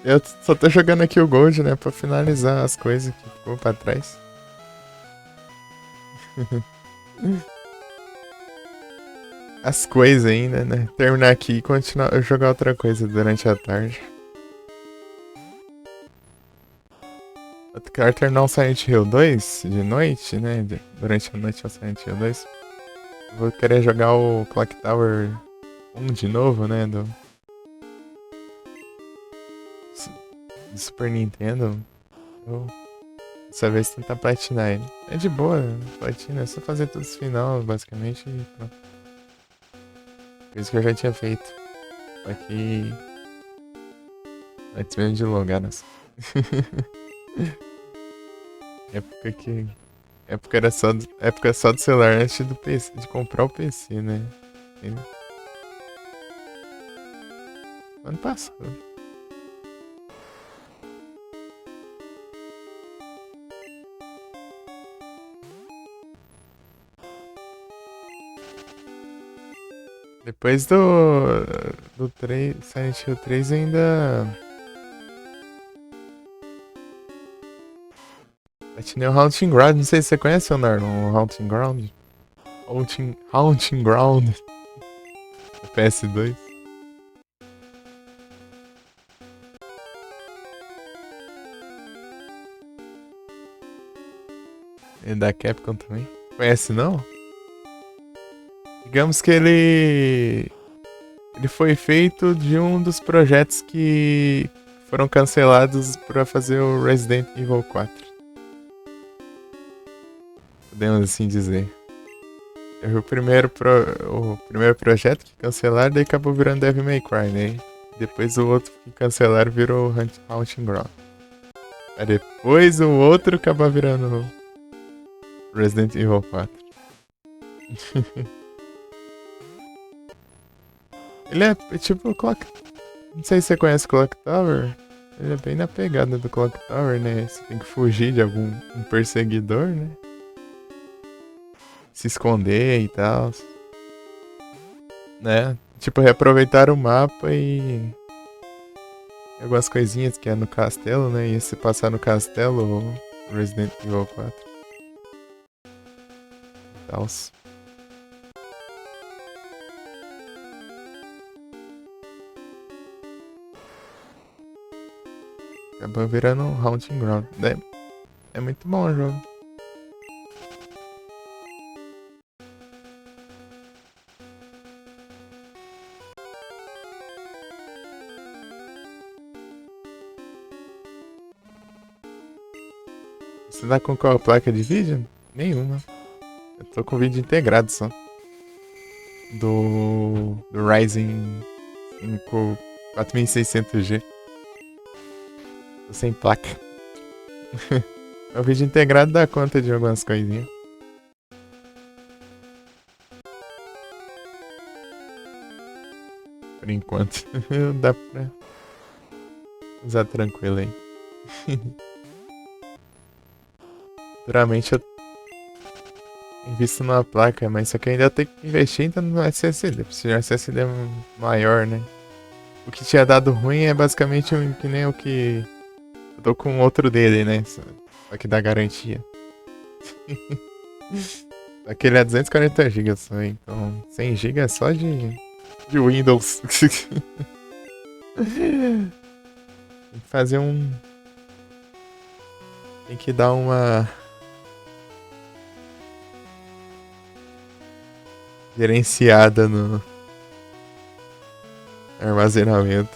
Eu só tô jogando aqui o Gold, né? Pra finalizar as coisas que ficou pra trás. As coisas ainda, né? Terminar aqui e continuar jogar outra coisa durante a tarde. Eu quero terminar o Silent Hill 2 de noite, né? Durante a noite o Silent Hill 2. Vou querer jogar o Clock Tower 1 de novo, né? Do Super Nintendo. Eu, dessa vez tentar platinar ele. É de boa, platina, é só fazer tudo esse final, basicamente, e pronto. Isso que eu já tinha feito. Só que antes mesmo de logar, nossa. época que. Época só do celular antes do PC, de comprar o PC, né? Ano passado. Depois do 3, Silent Hill 3 ainda platinei o Haunting Ground. Não sei se você conhece, Leonardo, o Haunting Ground. Haunting Ground. O PS2. É da Capcom também. Conhece não? Digamos que ele foi feito de um dos projetos que foram cancelados para fazer o Resident Evil 4. Podemos assim dizer. O primeiro projeto que cancelaram, daí acabou virando Devil May Cry, né? Depois o outro que cancelaram virou Haunting Ground. Aí depois o outro acabou virando Resident Evil 4. Ele é tipo o Clock. Não sei se você conhece o Clock Tower. Ele é bem na pegada do Clock Tower, né? Você tem que fugir de algum perseguidor, né? Se esconder e tal. Né? Tipo, reaproveitar o mapa e. Algumas coisinhas que é no castelo, né? E se passar no castelo, Resident Evil 4. Tals. Acabou virando um Haunting Ground. É muito bom o jogo. Você tá com qual placa de vídeo? Nenhuma. Eu tô com vídeo integrado só. Do Ryzen 5 4600G. Tô sem placa. O vídeo integrado dá conta de algumas coisinhas. Por enquanto. Dá pra usar tranquilo aí. Futuramente eu invisto numa placa, mas só que ainda tem que investir ainda no SSD. Preciso de um SSD maior, né? O que tinha dado ruim é basicamente que nem o que. Eu tô com outro dele, né? Só que dá garantia. Aquele é 240 GB só, então 100 GB é só de Windows. Tem que fazer um. Tem que dar uma. Gerenciada no armazenamento.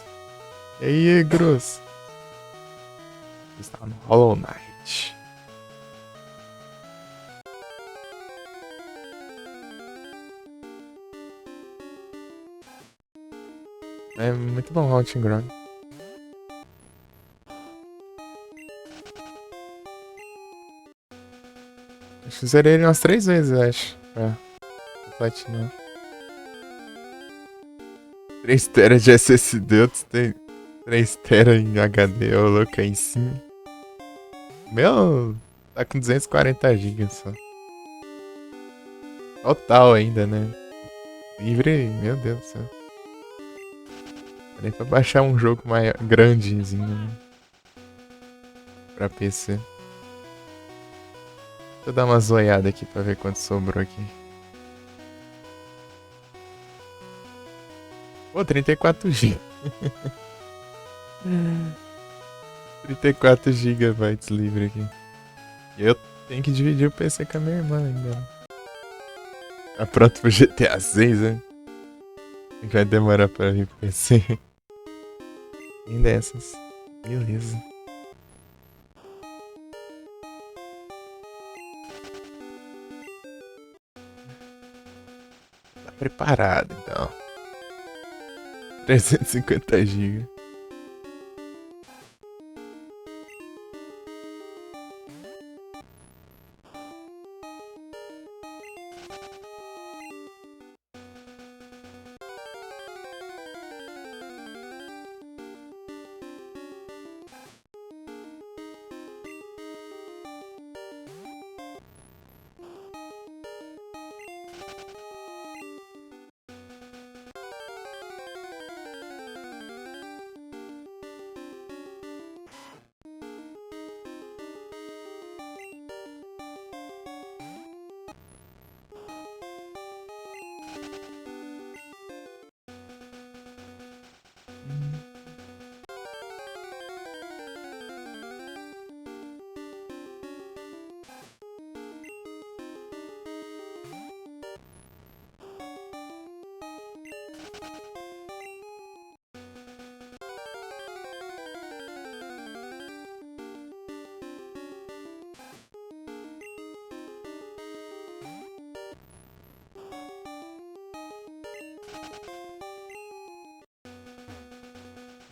E aí, Gross? Está no Hollow Knight. É muito bom o Haunting Ground. Eu zerei ele umas 3 vezes, acho. Pra platinar. 3 TB de SSD, outros tem 3 TB em HD, ô louco aí sim. Meu, tá com 240 GB só. Total ainda, né? Livre, meu Deus do céu. Parei pra baixar um jogo mais grandezinho, né? Pra PC. Deixa eu dar uma zoiada aqui pra ver quanto sobrou aqui. Pô, 34 GB. 34 GB livre aqui. E eu tenho que dividir o PC com a minha irmã ainda. Tá pronto pro GTA 6, né? Vai demorar pra vir pro PC. E dessas. Beleza. Tá preparado, então. 350 GB.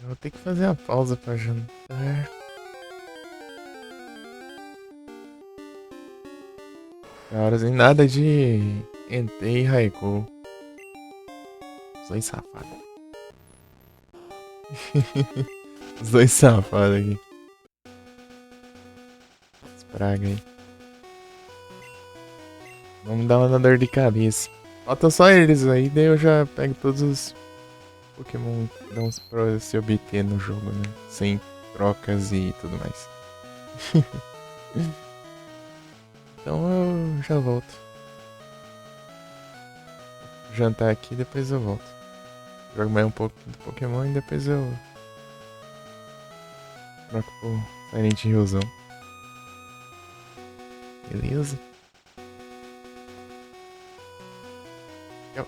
Eu vou ter que fazer a pausa pra jantar. Horas em nada de Entei e Raikou. Os dois safados. Os dois safados aqui. Praga aí. Vamos dar uma dor de cabeça. Falta só eles aí, daí eu já pego todos os Pokémon que dão pra se obter no jogo, né? Sem trocas e tudo mais. Então eu já volto. Jantar aqui, depois eu volto. Jogo mais um pouco do Pokémon e depois eu troco pro Silent Hillzão. Beleza? Tchau.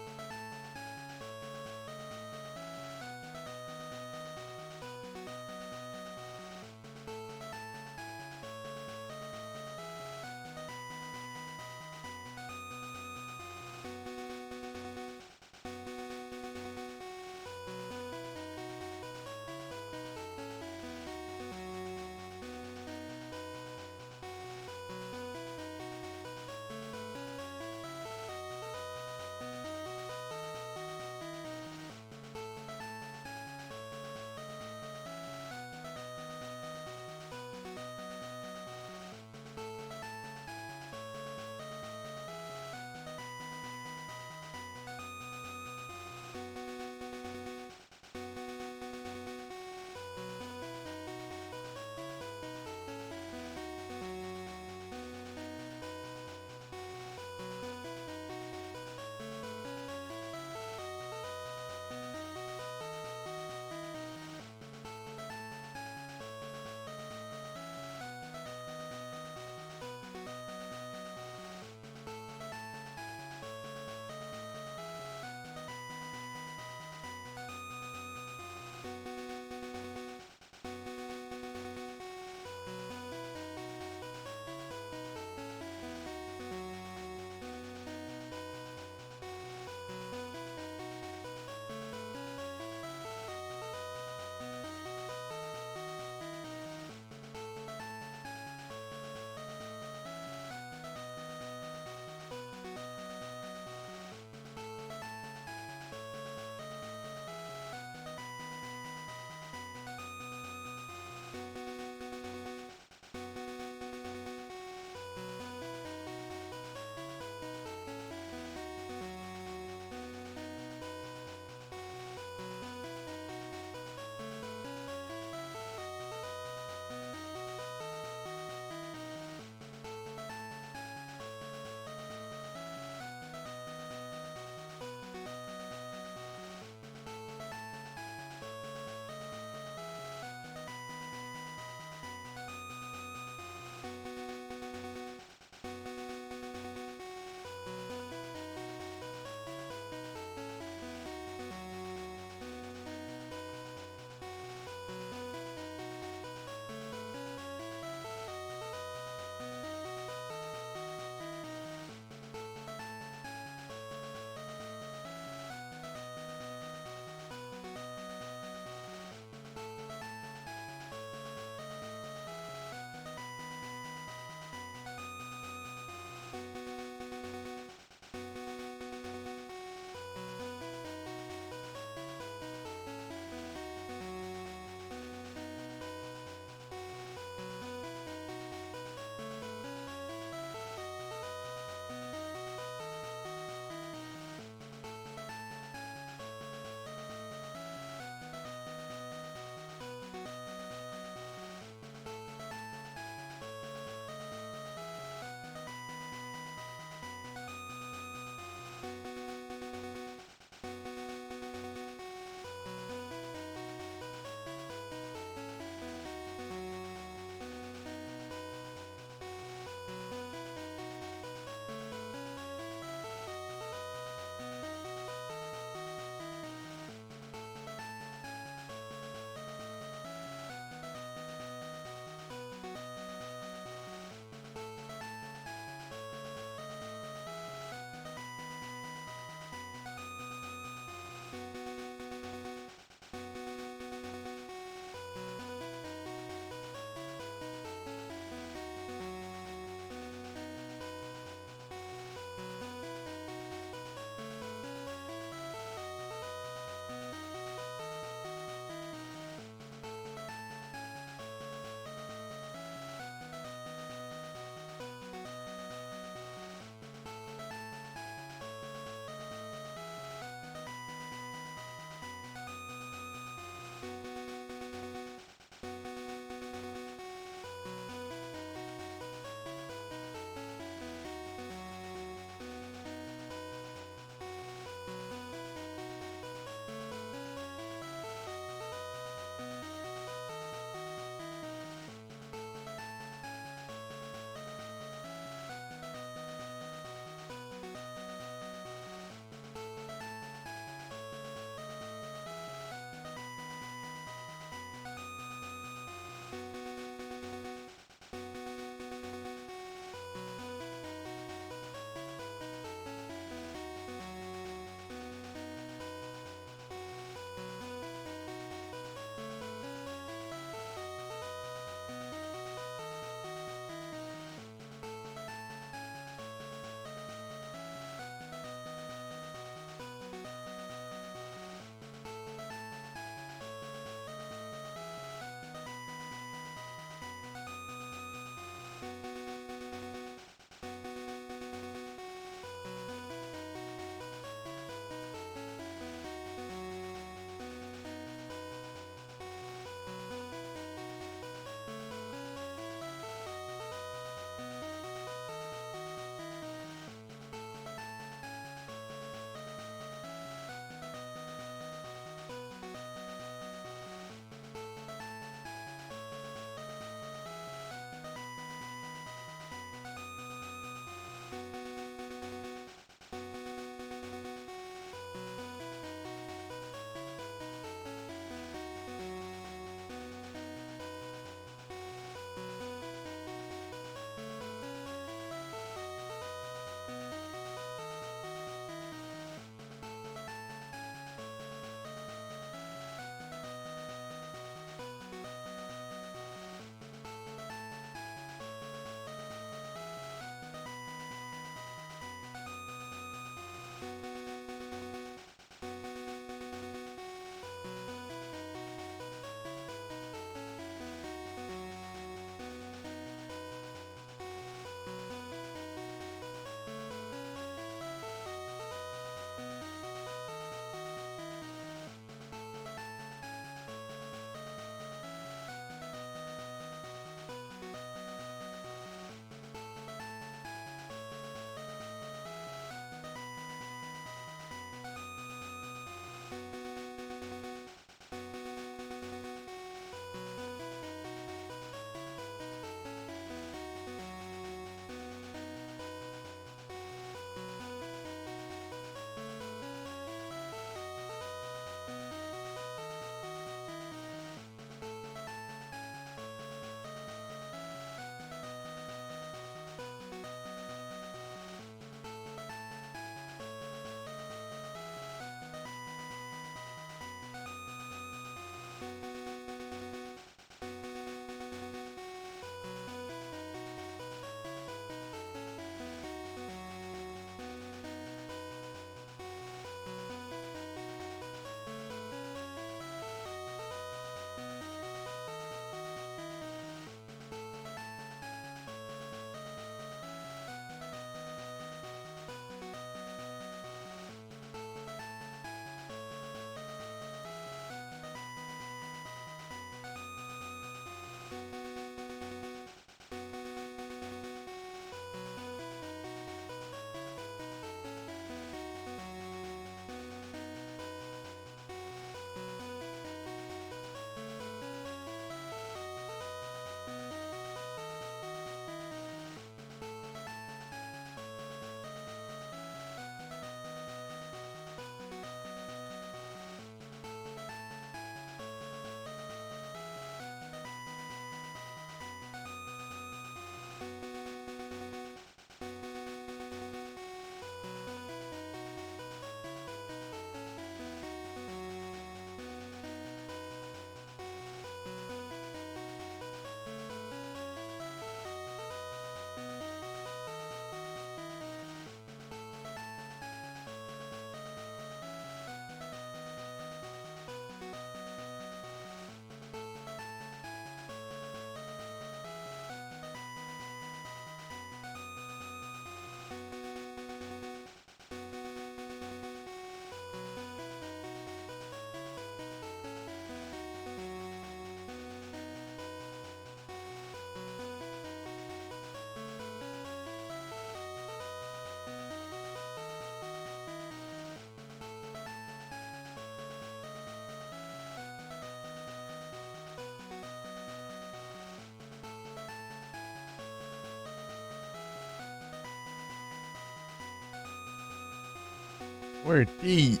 Morti.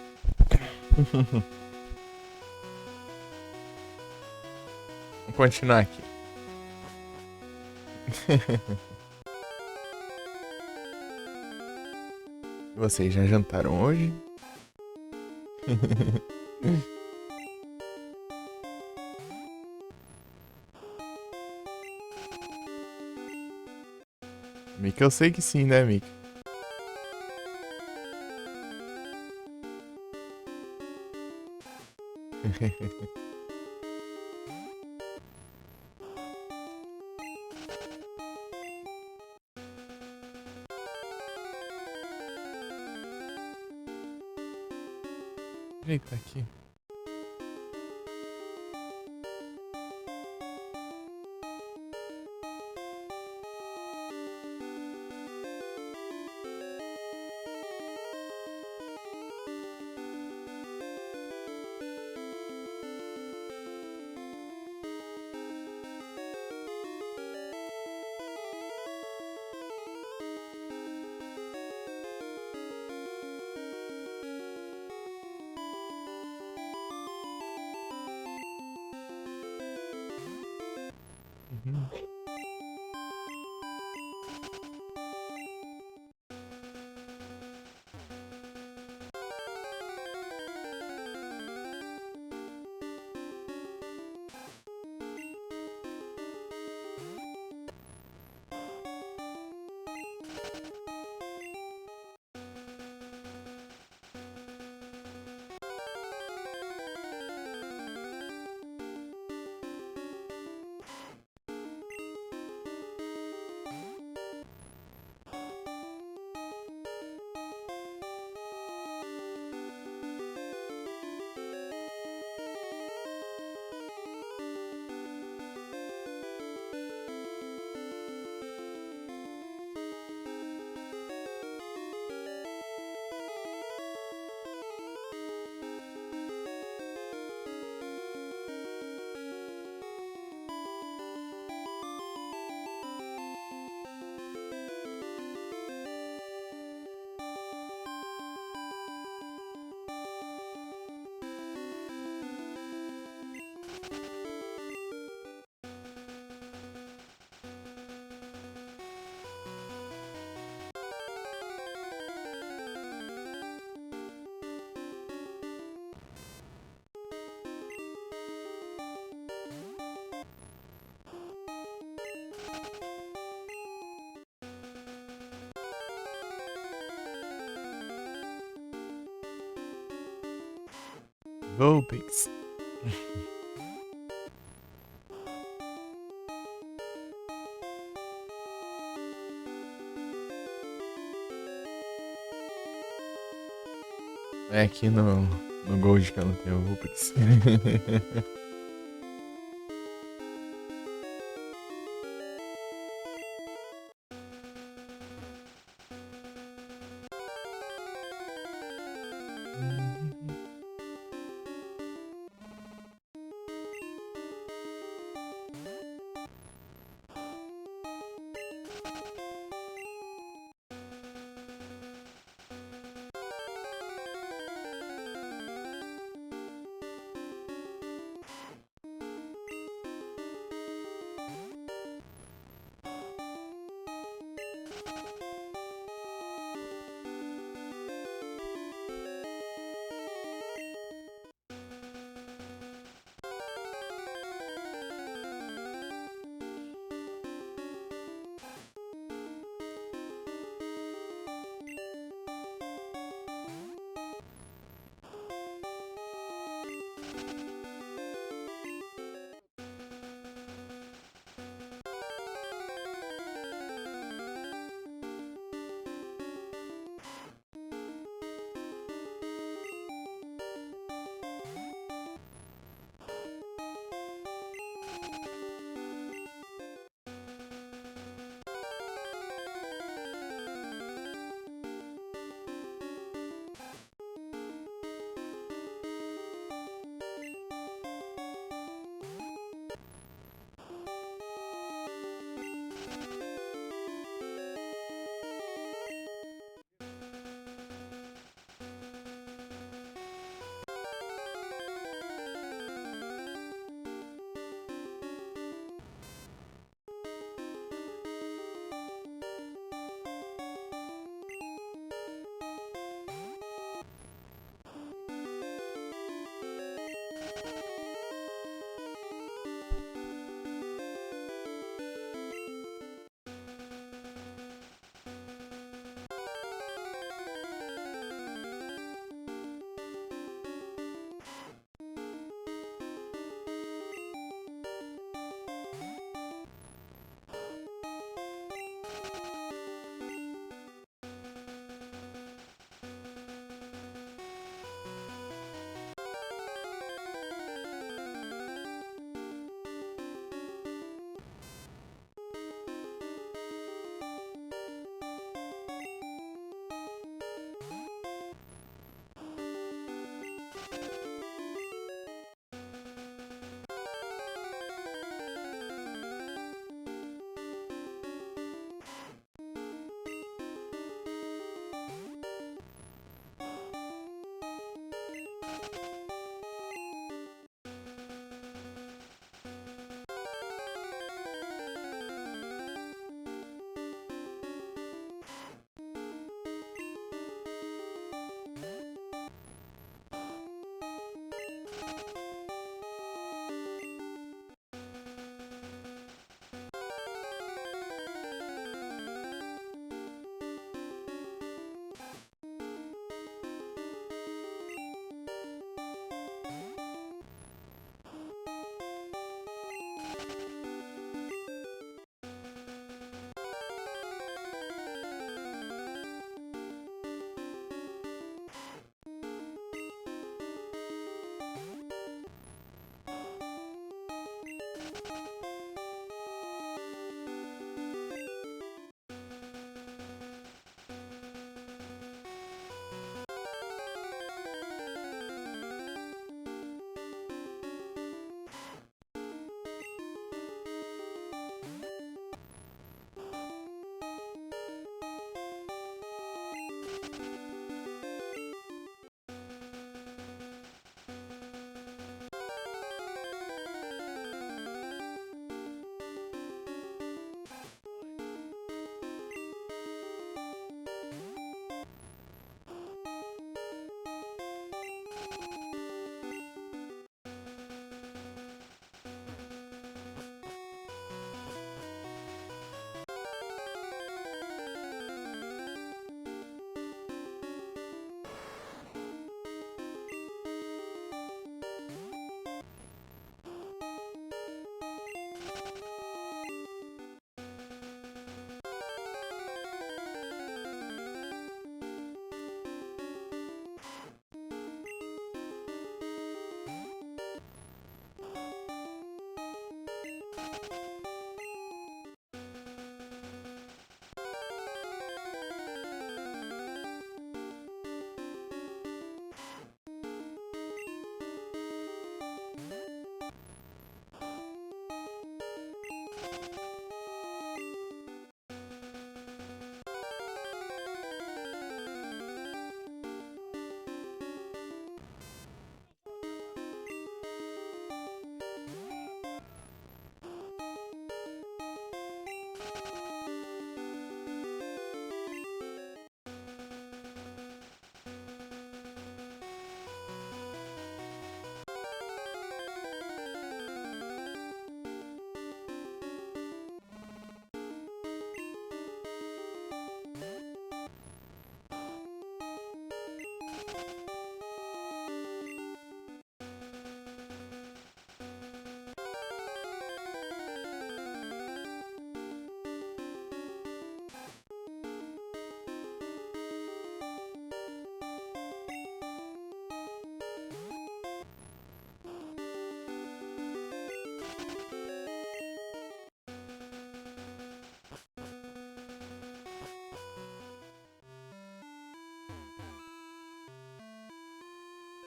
Vamos continuar aqui. Vocês já jantaram hoje? Mika, eu sei que sim, né, Mika? Eita, aqui. Uhum. Vulpix. É aqui no Gold que eu não tenho Vulpix.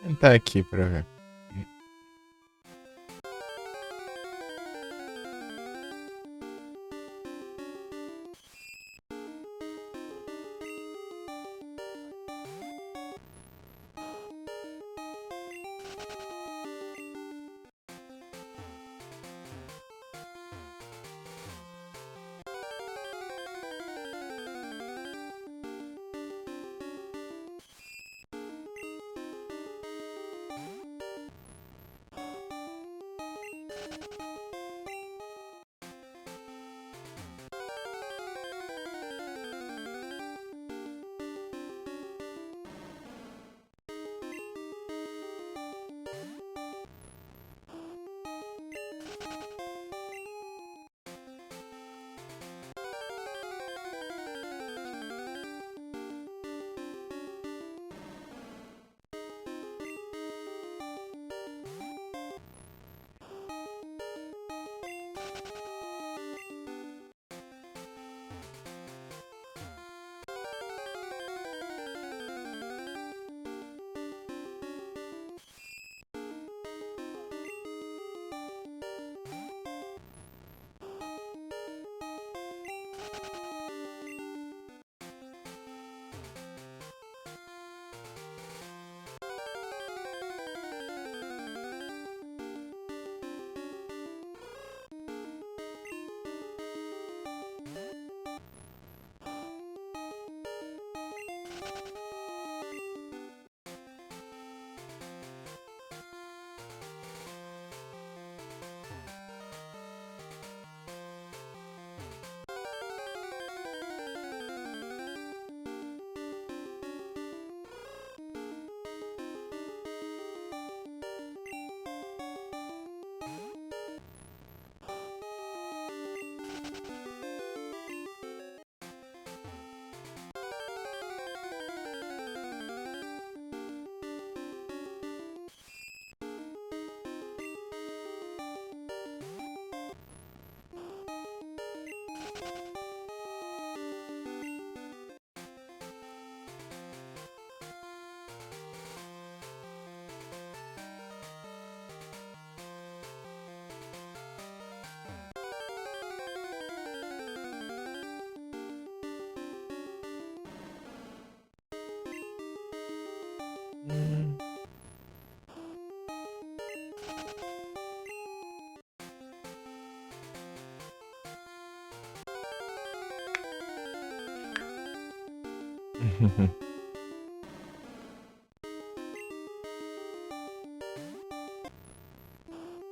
Tentar aqui pra ver.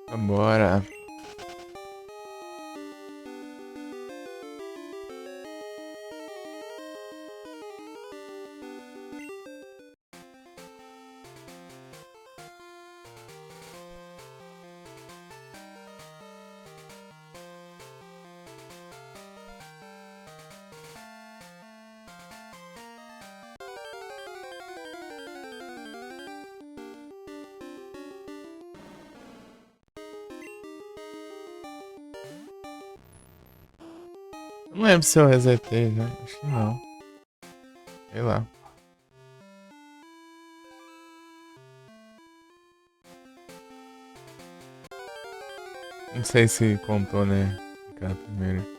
Vambora. Não lembro se eu resetei, né? Acho que não. Sei lá. Não sei se contou, né? Aquela primeira.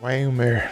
Waymer.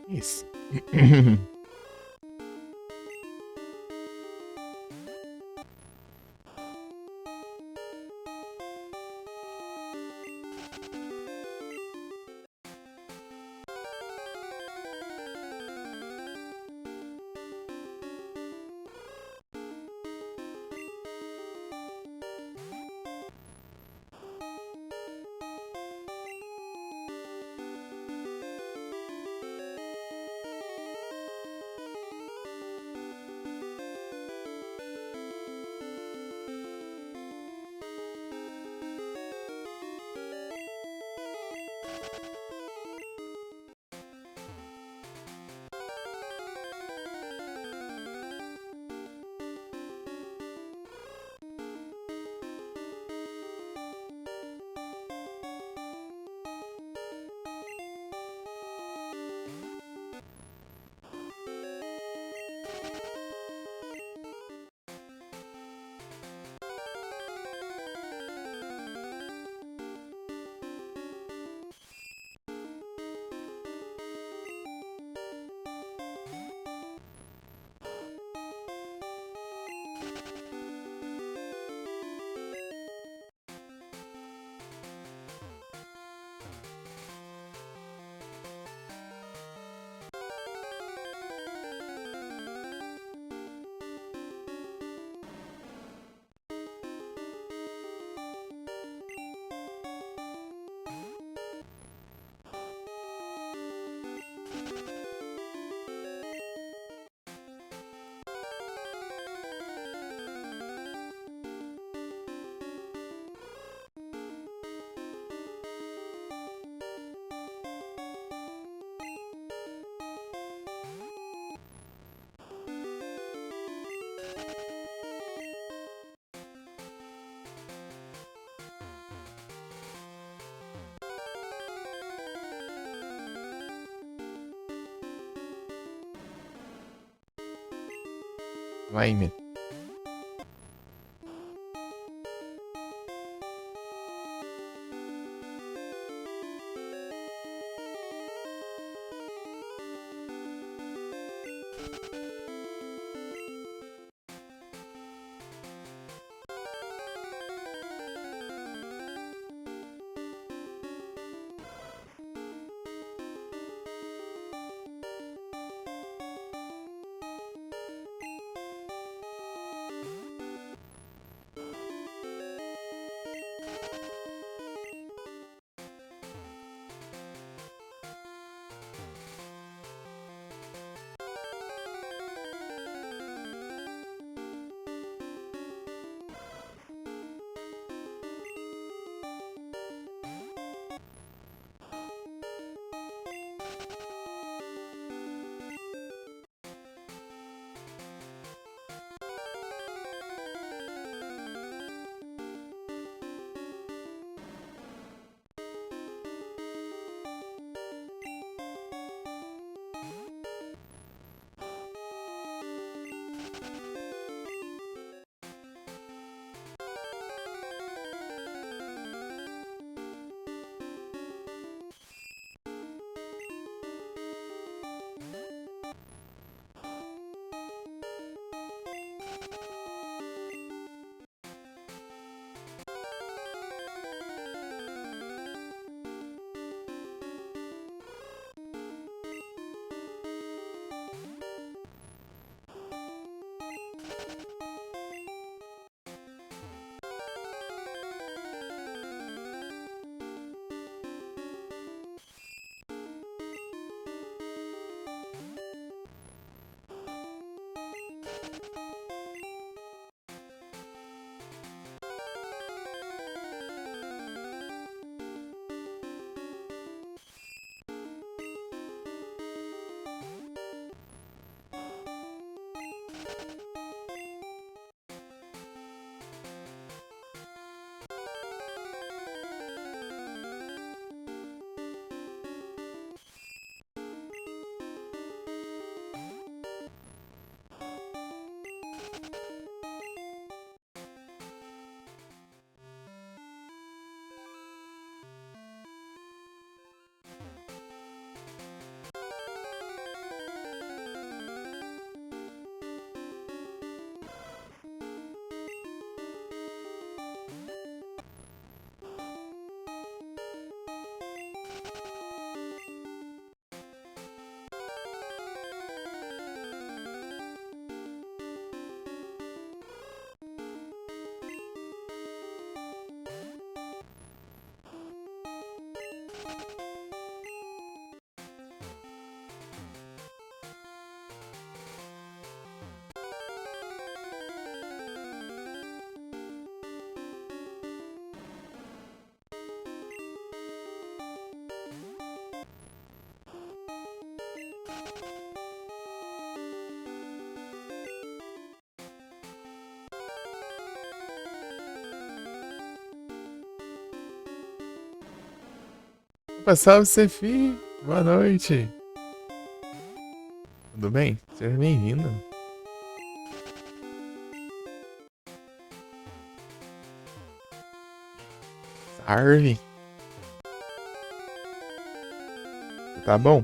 Isso. Vai, meu. Opa, salve, Cefi! Boa noite! Tudo bem? Seja bem-vindo. Salve! Tá bom?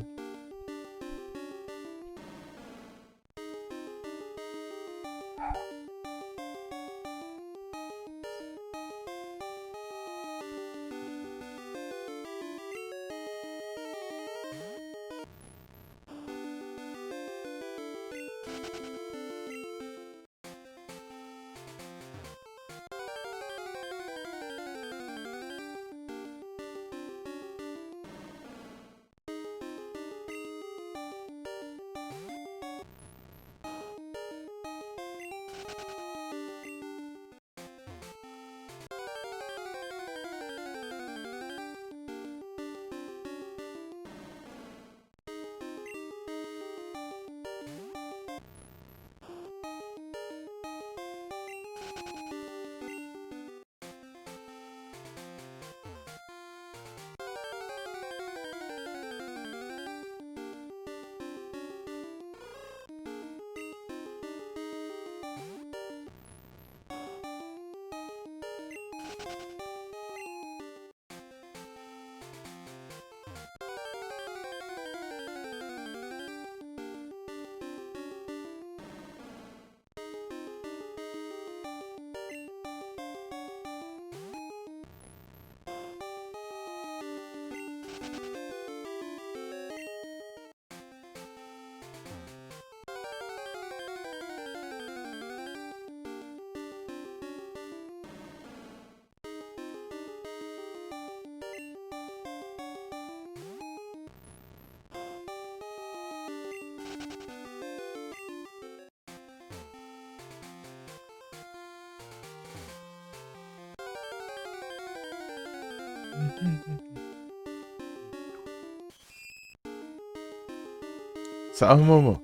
Salve, Momo.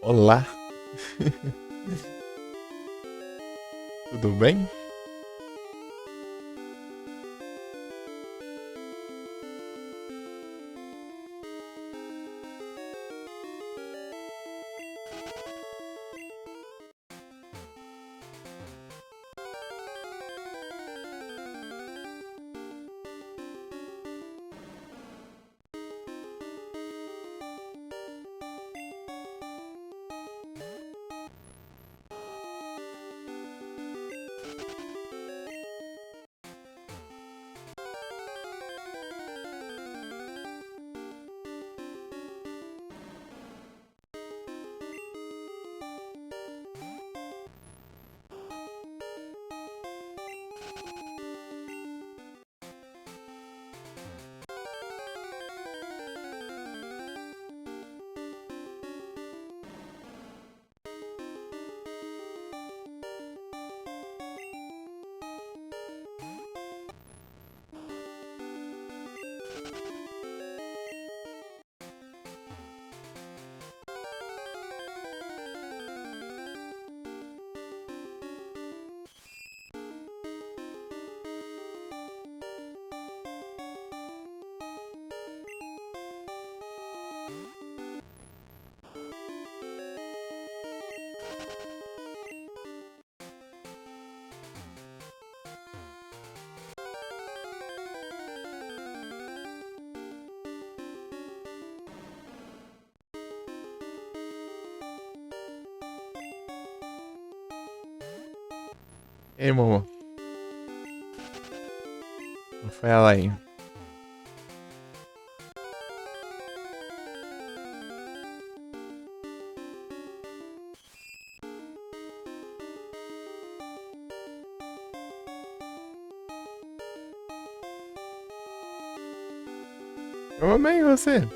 Olá. Tudo bem? Ei, Momo. Fala aí. Eu amei você.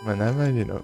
Mas não imaginou.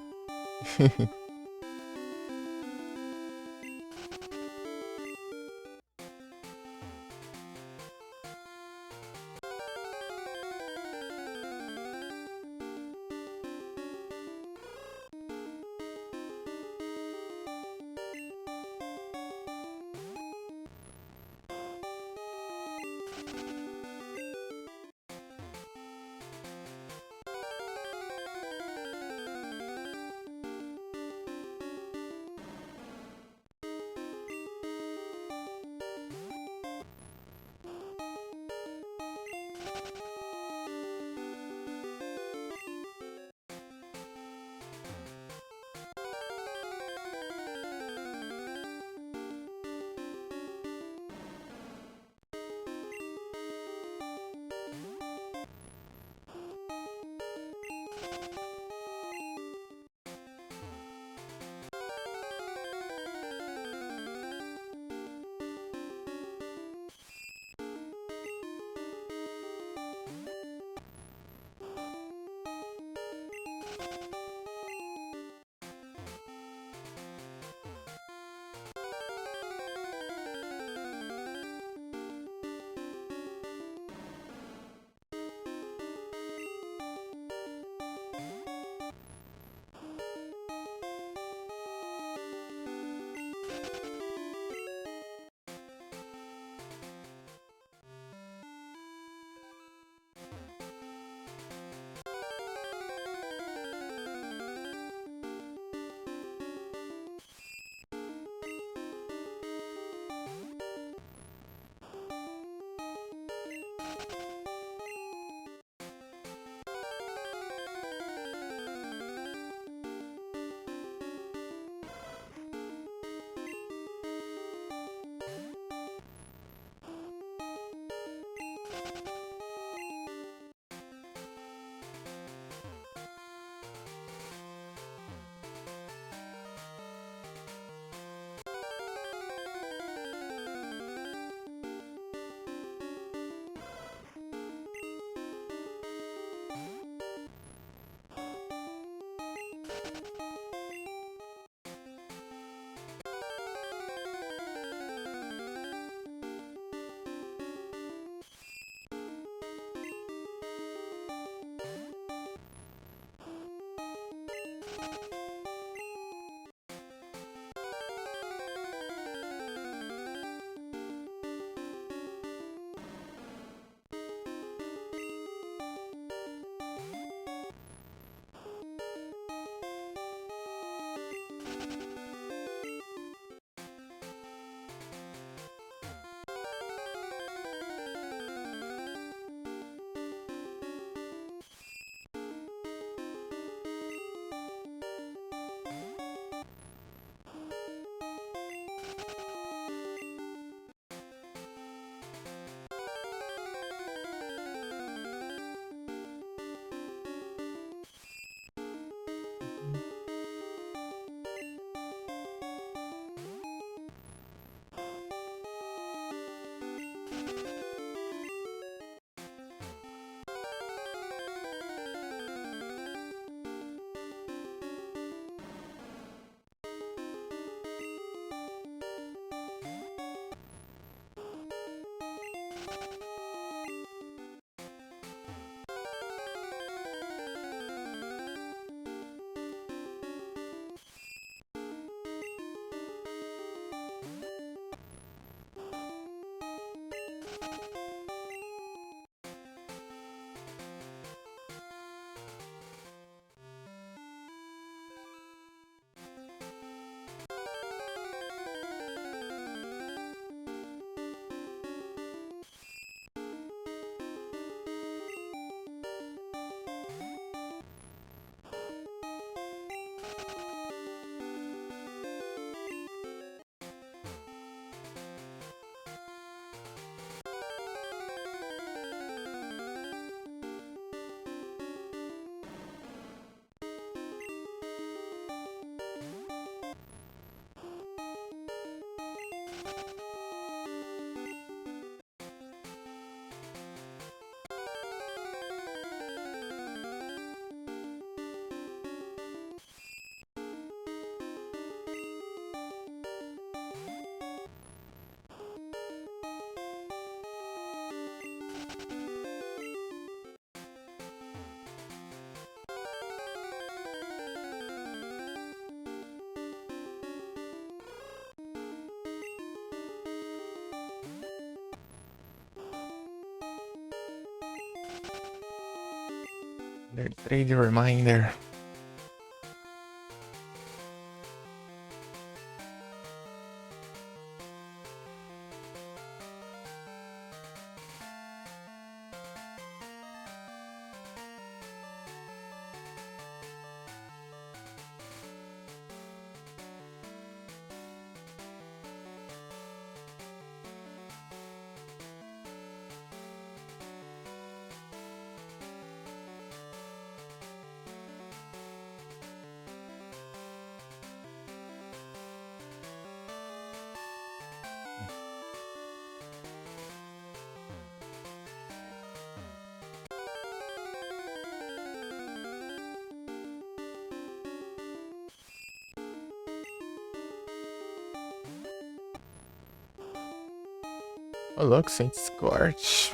Trade reminder. Ô, louco, sem Scorch.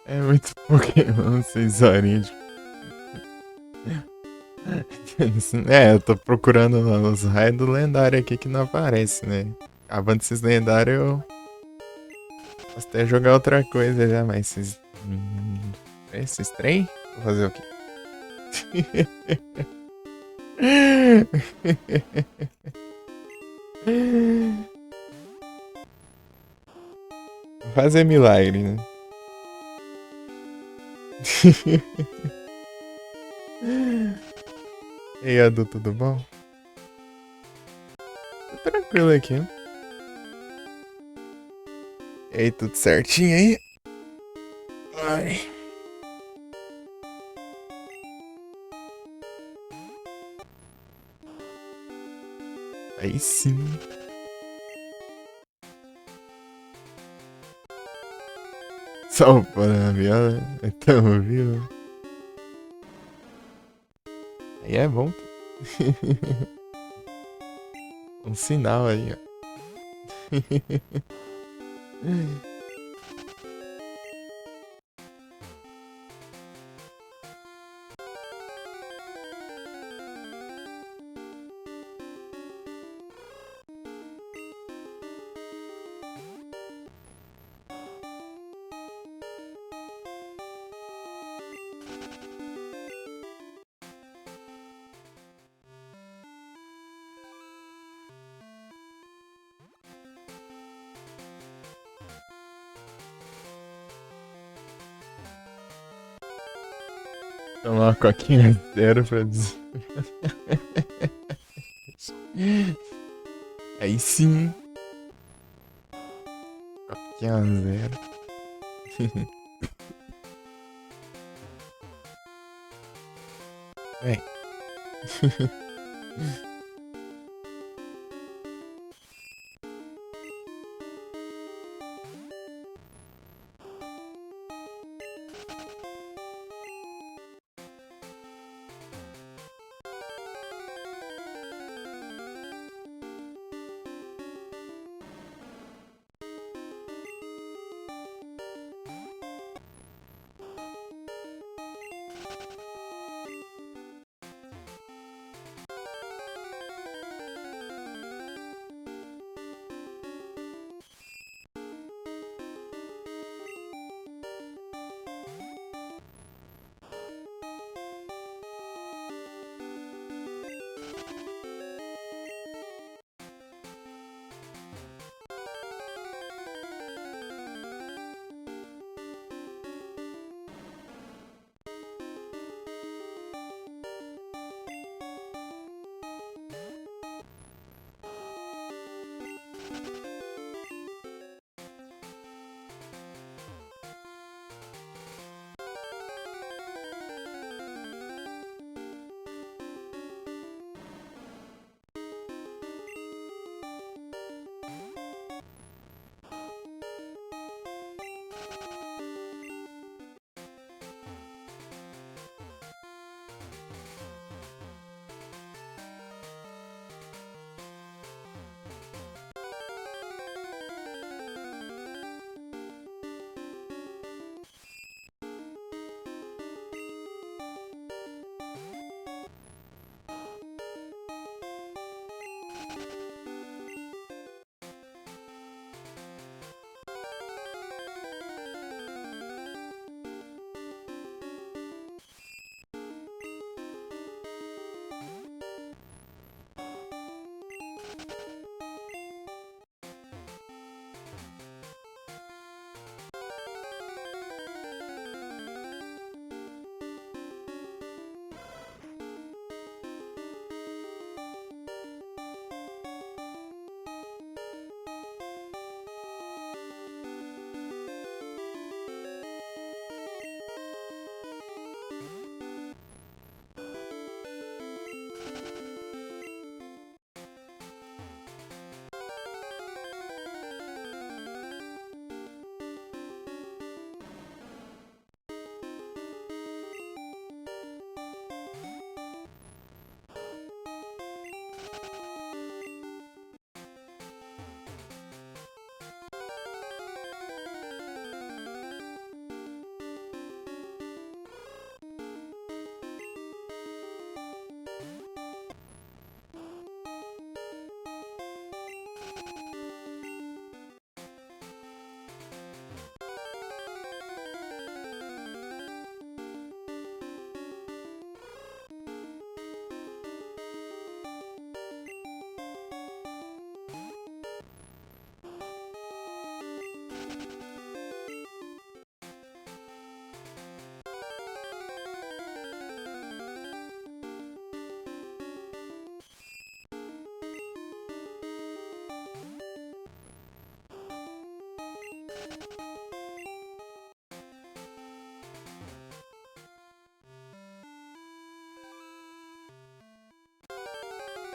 É muito Pokémon, 6 horinhas de... É, eu tô procurando os raios do lendário aqui que não aparece, né? Acabando esses lendários, eu posso até jogar outra coisa já, mas esses... Esses trem? Vou fazer o quê? Vou fazer milagre, né? E aí, Adu, tudo bom? Tô tranquilo aqui. E aí, tudo certinho aí? Ai. Aí sim. Só o na viola. Tamo vivo. Aí é bom. Um sinal aí, ó. Tomar uma coquinha zero pra dizer. Aí sim. Coquinha zero. Vem.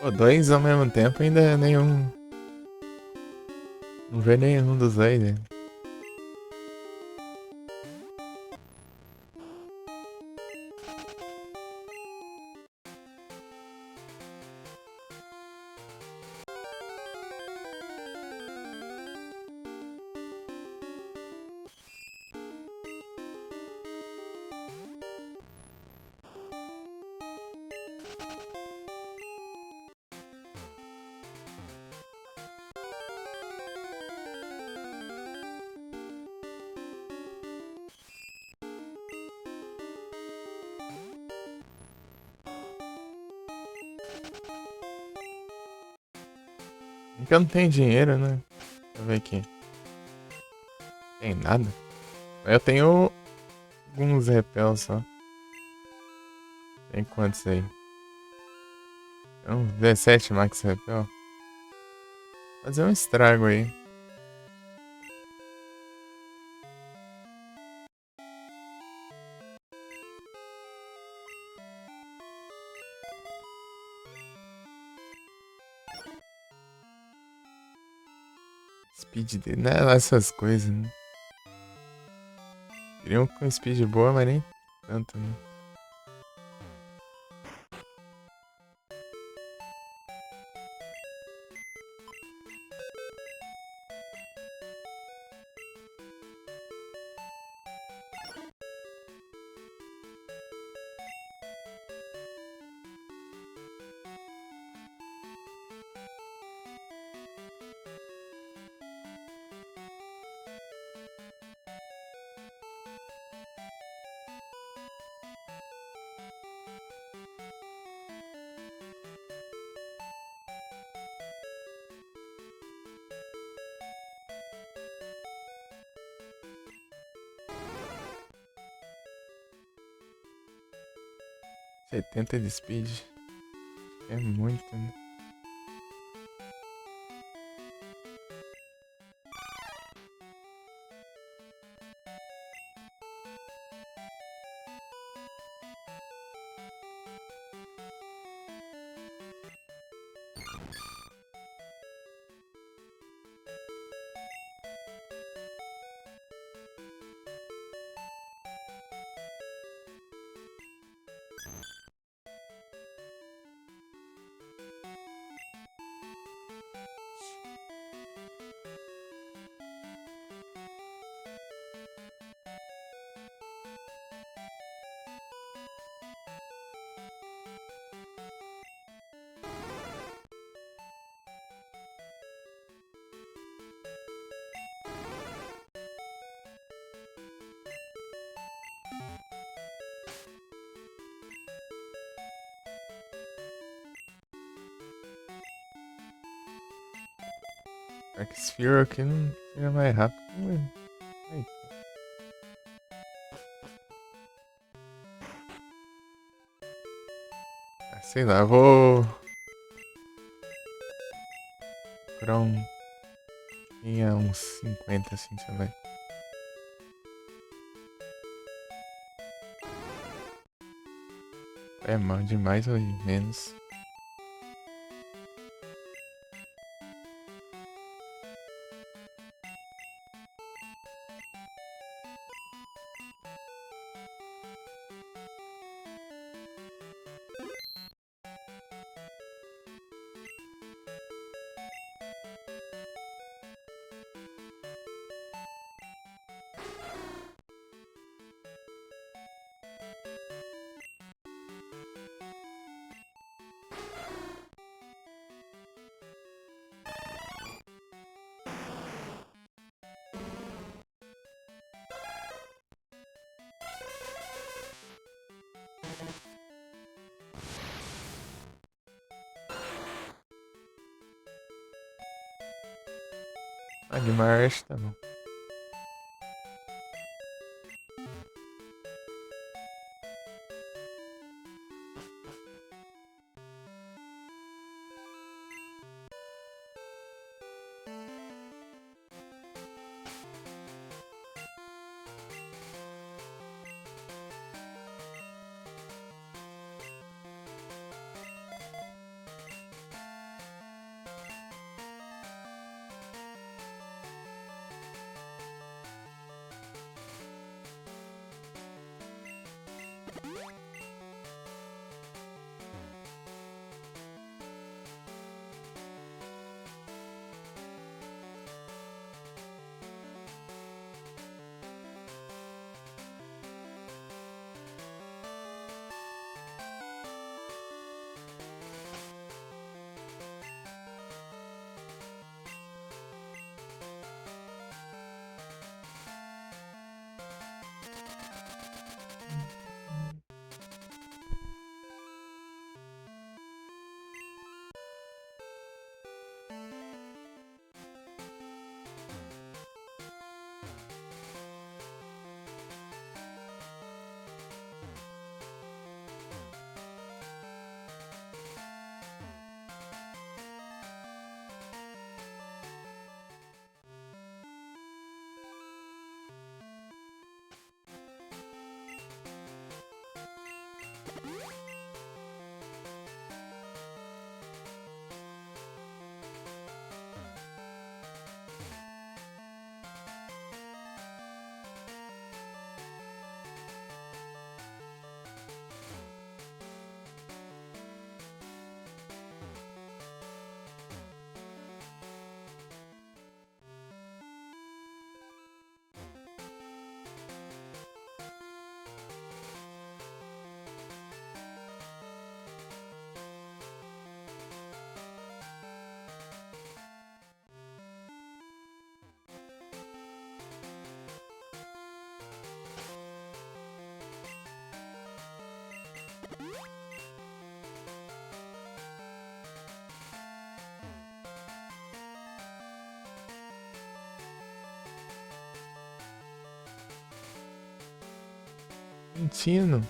Pô, dois ao mesmo tempo ainda é nenhum. Não vê nenhum dos dois, né? Porque eu não tenho dinheiro, né? Deixa eu ver aqui. Tem nada. Eu tenho alguns repels só. Tem quantos aí? Então, 17 max repel. Fazer um estrago aí. Speed dele, né? Essas coisas, né? Queria um com speed boa, mas nem tanto, né? Setenta de speed. É muito, né? Dark Sphere aqui não seria mais rápido. Ai, sei lá, vou procurar um. Tinha uns 50 assim, você vai. É mal demais ou menos. Ah, de March tá bom. Mentindo.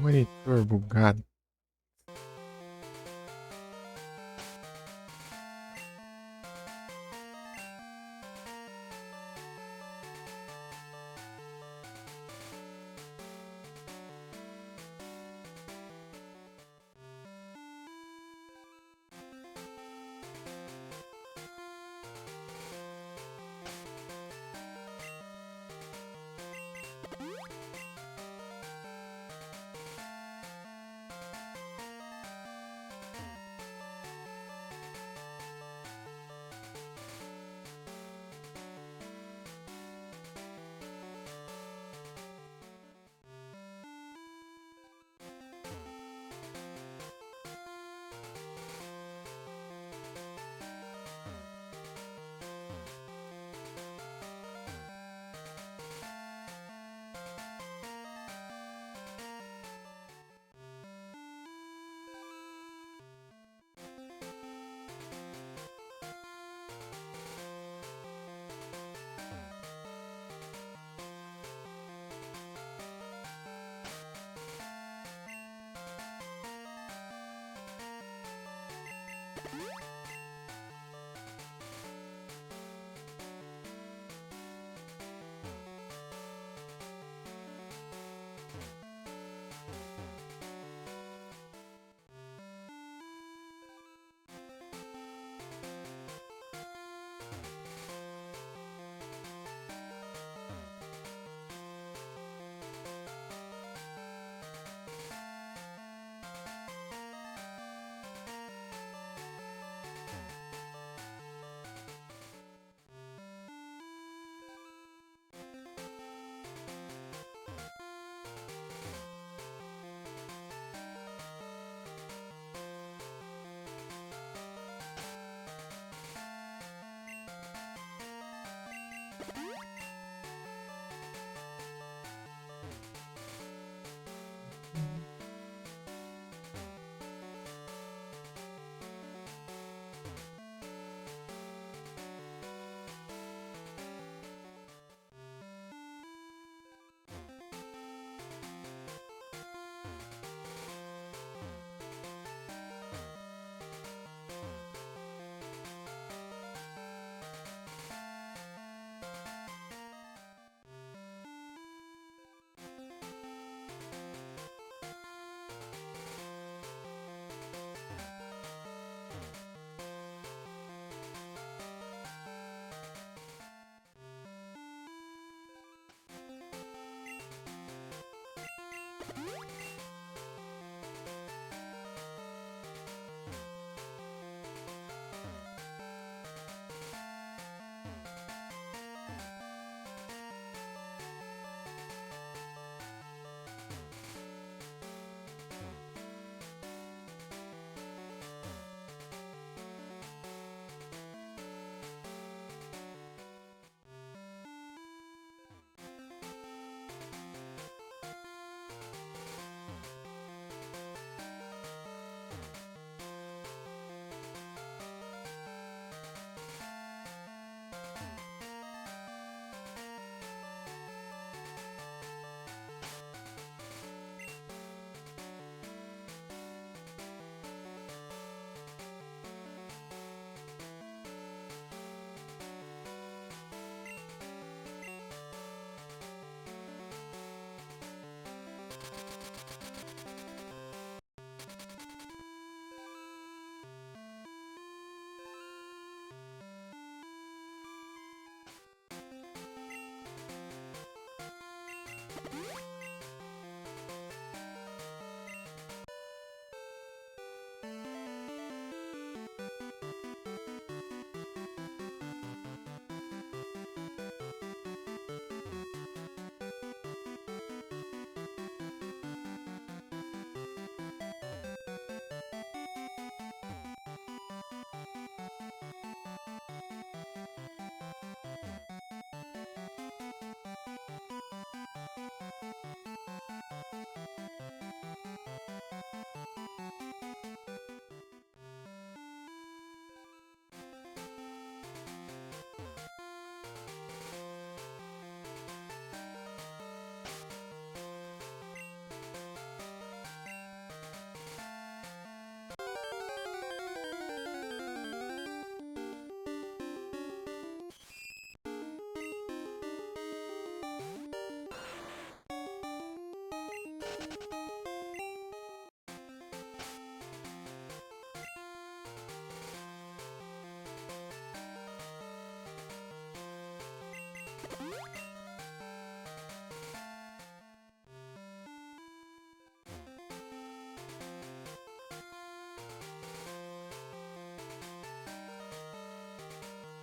Monitor bugado.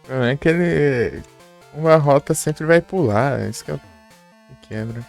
O problema é que ele. Uma rota sempre vai pular. Isso que é o que quebra.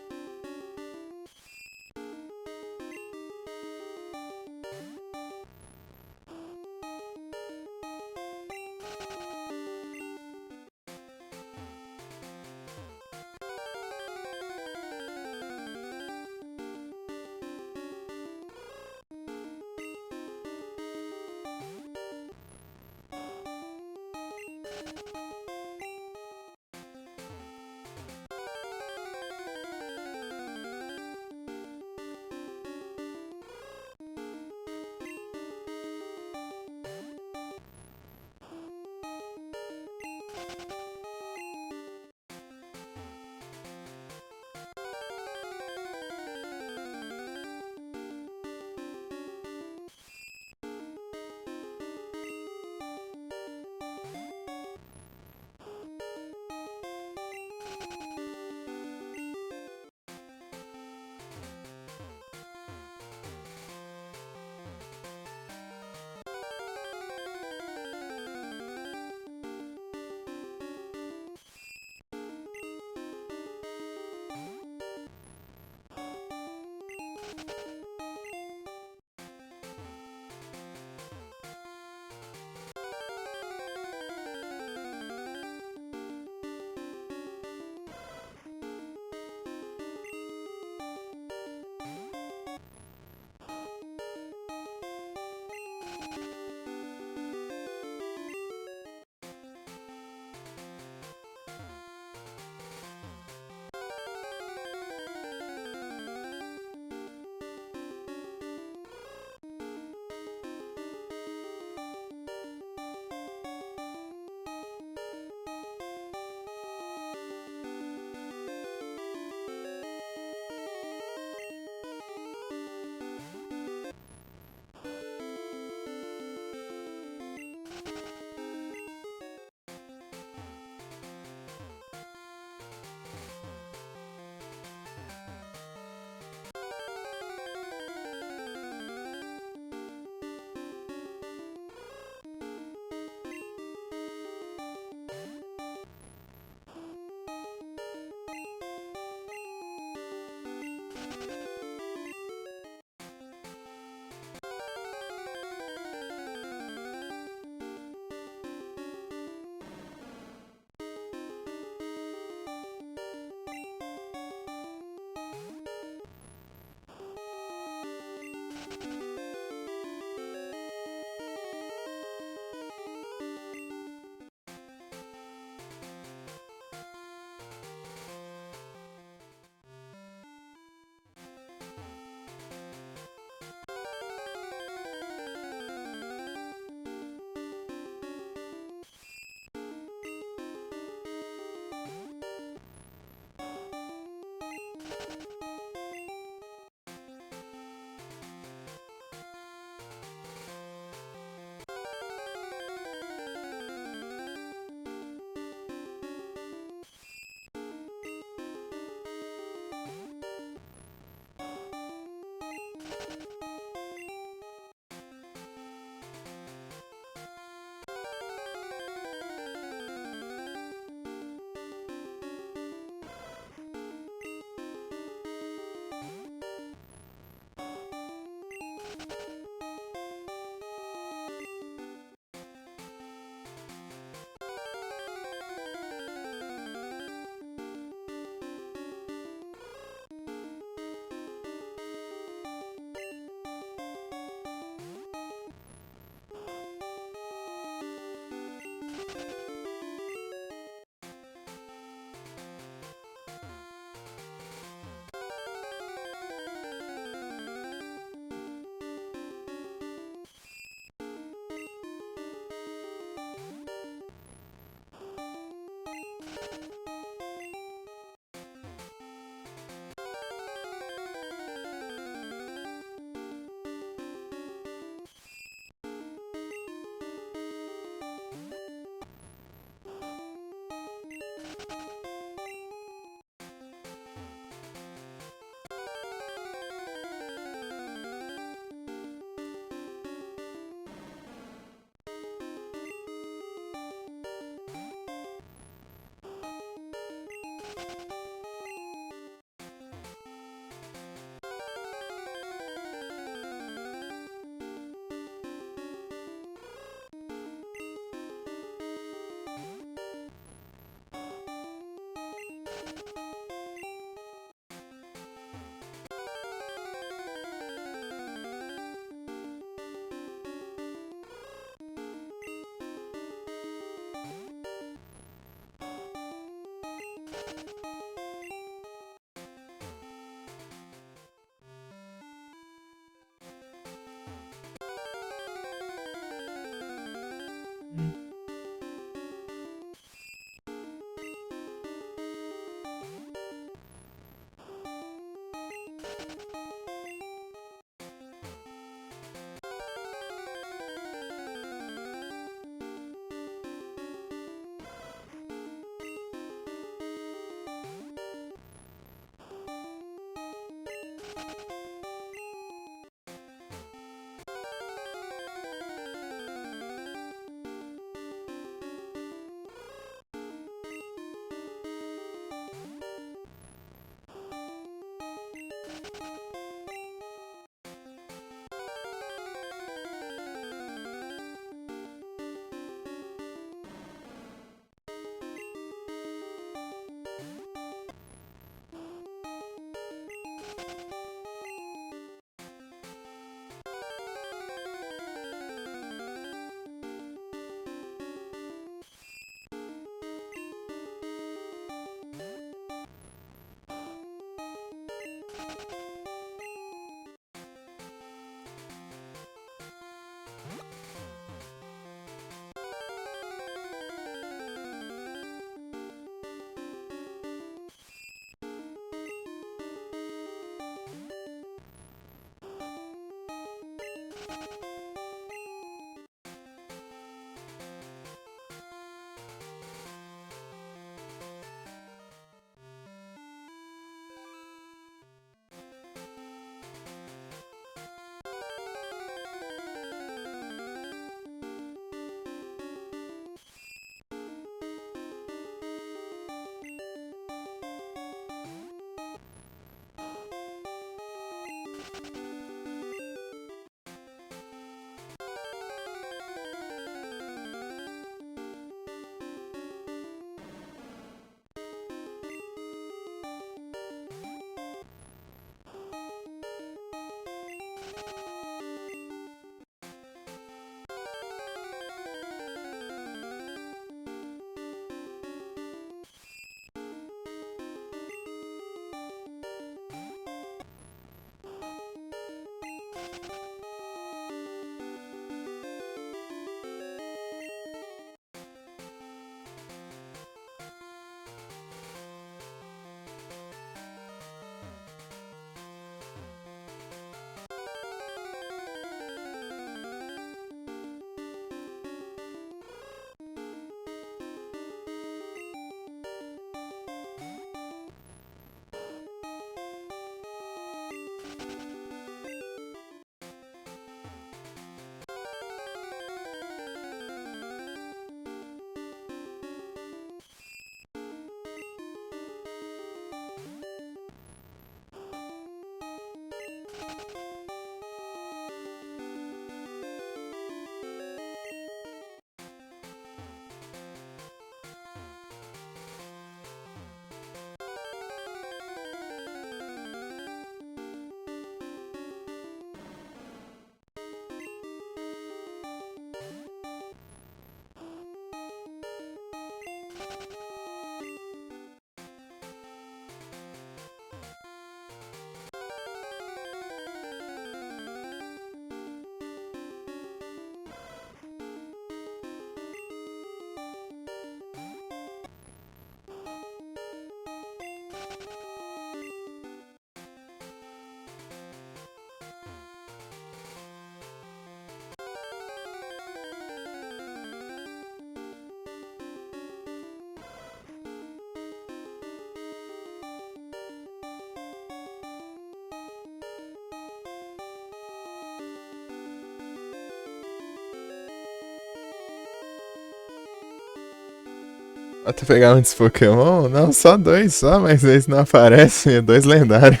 Até pegar muitos Pokémon? Não, só dois só, mas eles não aparecem, é dois lendários.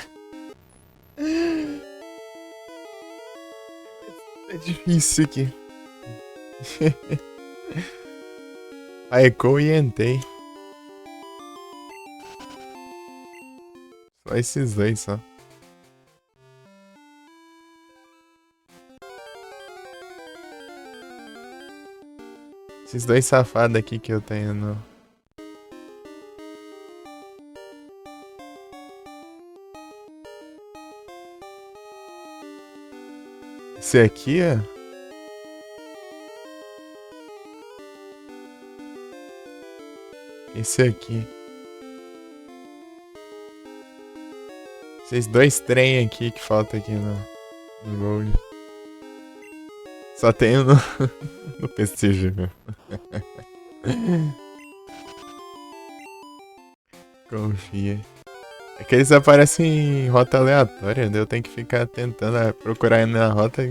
É difícil aqui. Raikou e Entei. Só esses dois só. Esses dois safados aqui que eu tenho no... Esse aqui, ó. Esse aqui. Esses dois trem aqui que falta aqui no Gold. Só tenho no PCG mesmo. Confia. É que eles aparecem em rota aleatória, eu tenho que ficar tentando procurar na rota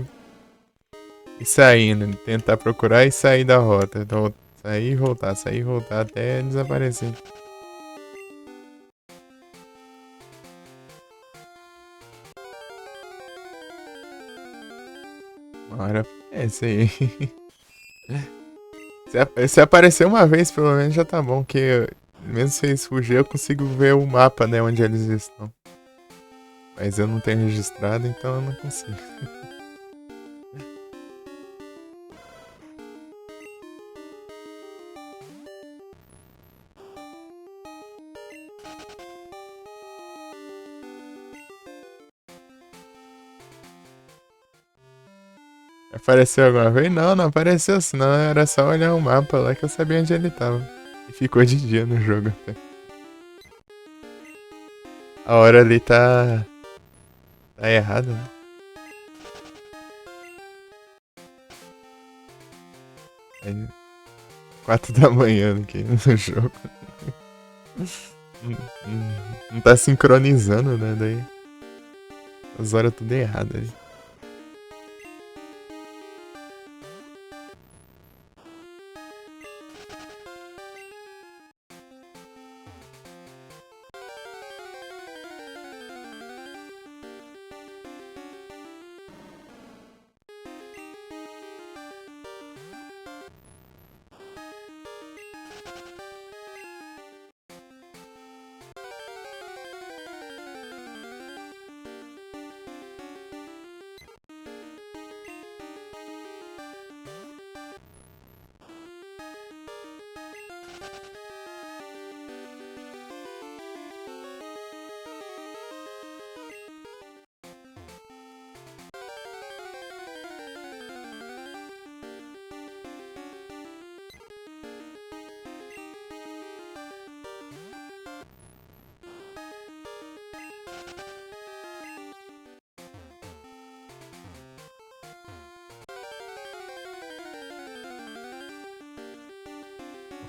e saindo. Tentar procurar e sair da rota. Então, sair e voltar até desaparecer. Uma hora é isso aí. Se aparecer uma vez, pelo menos já tá bom, que mesmo se eles fugirem, eu consigo ver o mapa, né, onde eles estão. Mas eu não tenho registrado, então eu não consigo. Apareceu alguma vez? Não, não apareceu, senão era só olhar o mapa lá que eu sabia onde ele tava. E ficou de dia no jogo até. A hora ali tá errada, né? 4 da manhã aqui no jogo. Não, não tá sincronizando, né? Daí as horas tudo errado aí.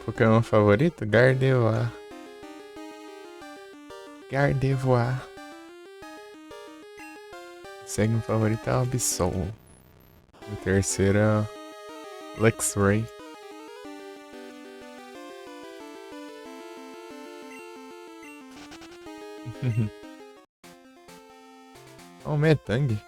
Pokémon favorito? Gardevoir. Gardevoir. O segundo favorito é o Absol. O terceiro é o Luxray. O Metang.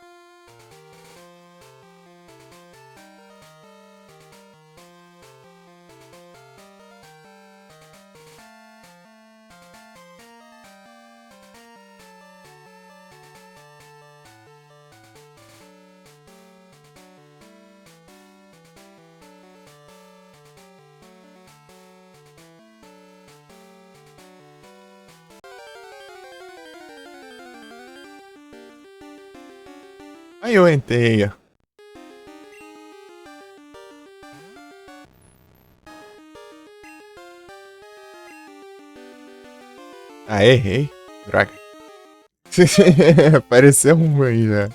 Aí eu entrei, ó. Ah, errei. Droga. Apareceu um aí já.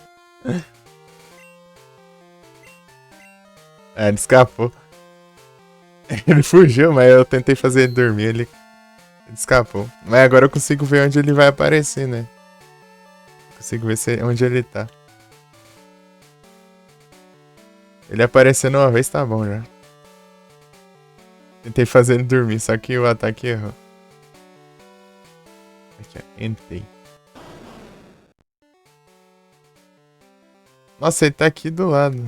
Ah, ele escapou. Ele fugiu, mas eu tentei fazer ele dormir, ele escapou. Mas agora eu consigo ver onde ele vai aparecer, né? Consigo ver onde ele tá. Ele aparecendo uma vez tá bom já. Tentei fazer ele dormir, só que o ataque errou. Aqui, ó. Entrei. Nossa, ele tá aqui do lado.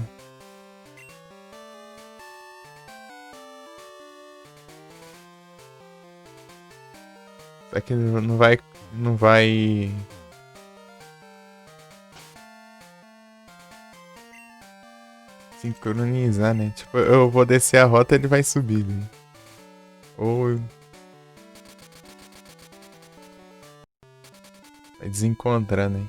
Só que não vai. Não vai. Sincronizar, né? Tipo, eu vou descer a rota, ele vai subir, né? Ou vai desencontrar, né?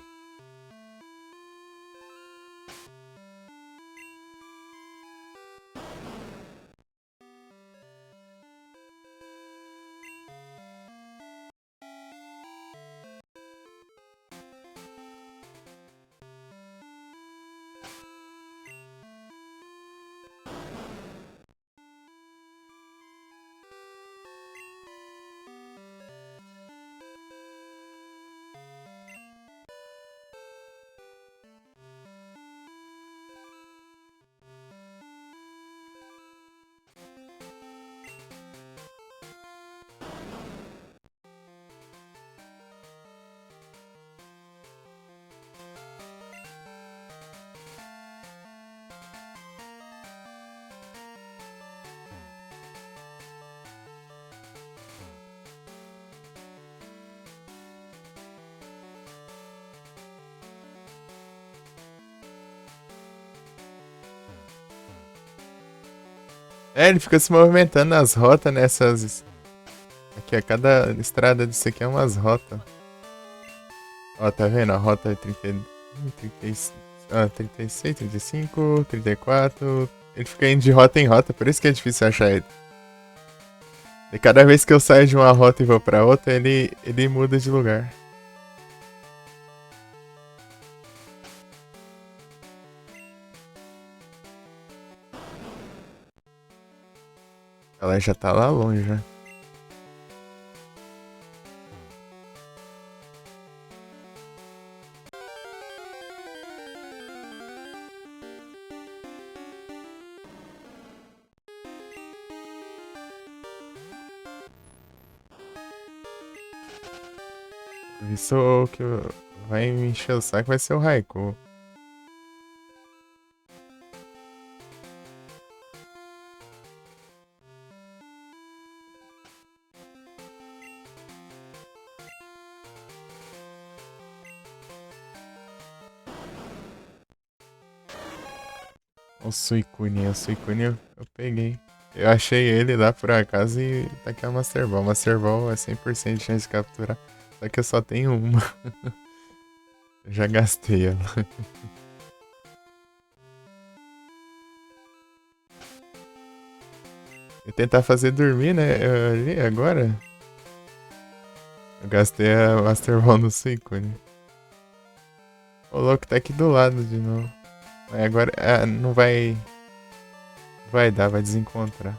É, ele fica se movimentando nas rotas nessas. Aqui, a cada estrada disso aqui é umas rotas. Ó, tá vendo? A rota 36, 35, 34. Ele fica indo de rota em rota, por isso que é difícil achar ele. E cada vez que eu saio de uma rota e vou pra outra, ele muda de lugar. Ela já tá lá longe, já. Isso que vai me encher o saco vai ser o Raikou. O Suicune eu peguei. Eu achei ele lá por acaso e tá aqui a Master Ball. Master Ball é 100% de chance de capturar. Só que eu só tenho uma. Eu já gastei ela. E tentar fazer dormir, né? Ali agora. Eu gastei a Master Ball no Suicune. O louco tá aqui do lado de novo. Mas agora não vai. Vai dar, vai desencontrar.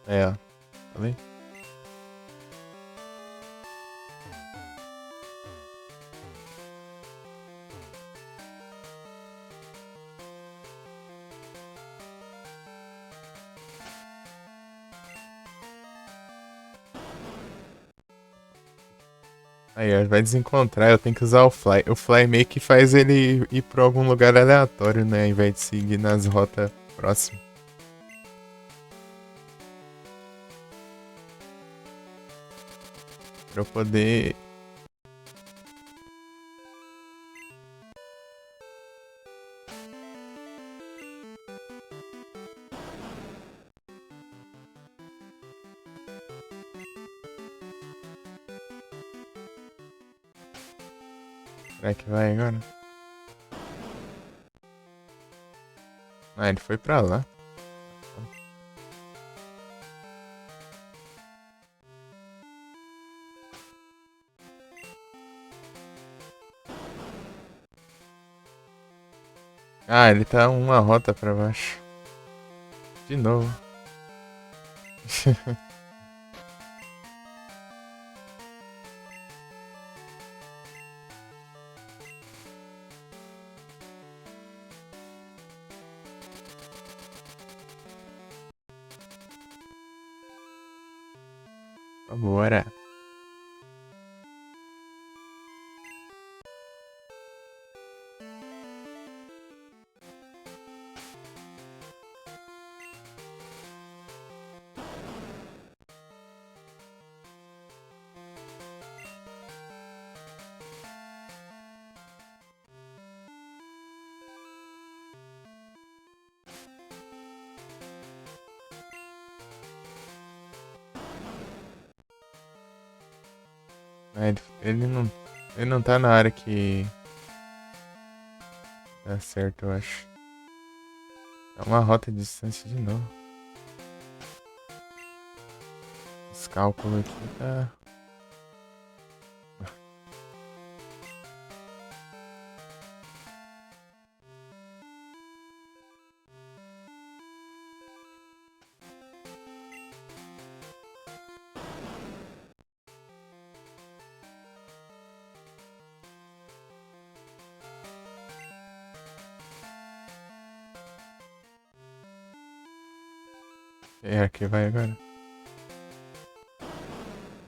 É, ó. Falei? Aí, ó, vai desencontrar. Eu tenho que usar o Fly. O Fly meio que faz ele ir pra algum lugar aleatório, né? Ao invés de seguir nas rotas próximas. Pra eu poder. Será que vai agora? Ah, ele foi pra lá. Ah, ele tá uma rota pra baixo. De novo. Vambora. Ah, ele não tá na área que dá certo, eu acho. É uma rota de distância de novo. Os cálculos aqui tá. É, aqui vai agora.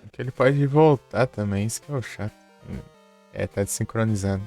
Aqui ele pode voltar também, isso que é o chato. É, tá desincronizando.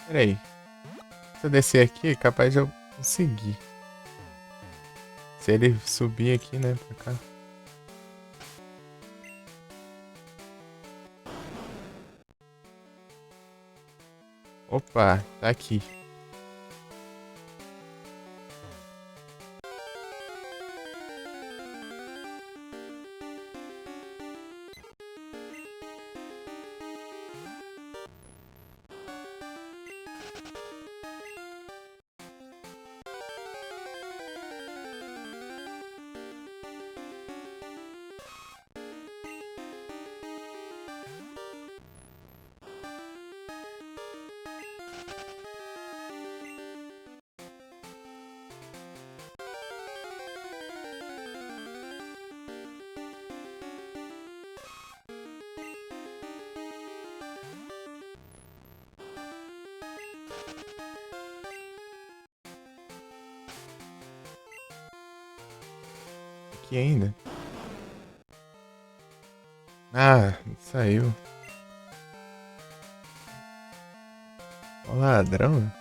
Pera aí. Se eu descer aqui, é capaz de eu conseguir. Se ele subir aqui, né, pra cá. Opa, tá aqui. Aqui ainda. Ah, saiu. Ó, ladrão.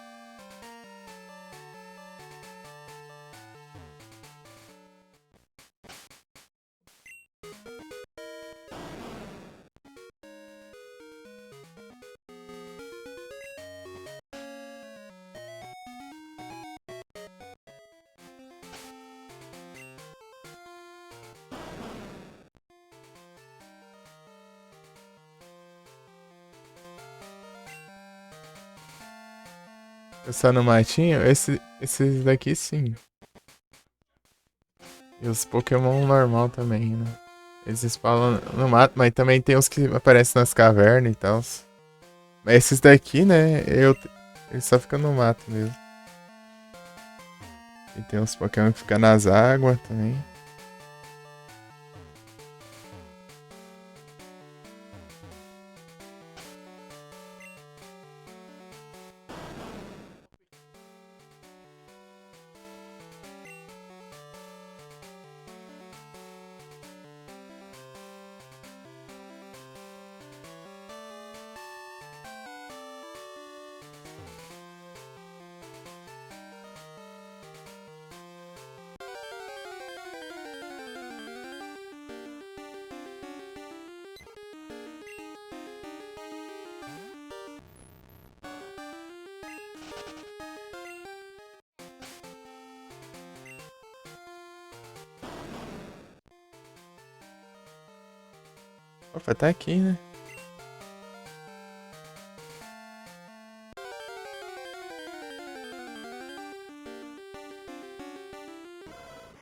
Só no matinho? Esses daqui sim. E os Pokémon normal também, né? Eles spawnam no mato, mas também tem os que aparecem nas cavernas e tal. Mas esses daqui, né? Eles só ficam no mato mesmo. E tem uns Pokémon que ficam nas águas também. Opa, tá aqui, né?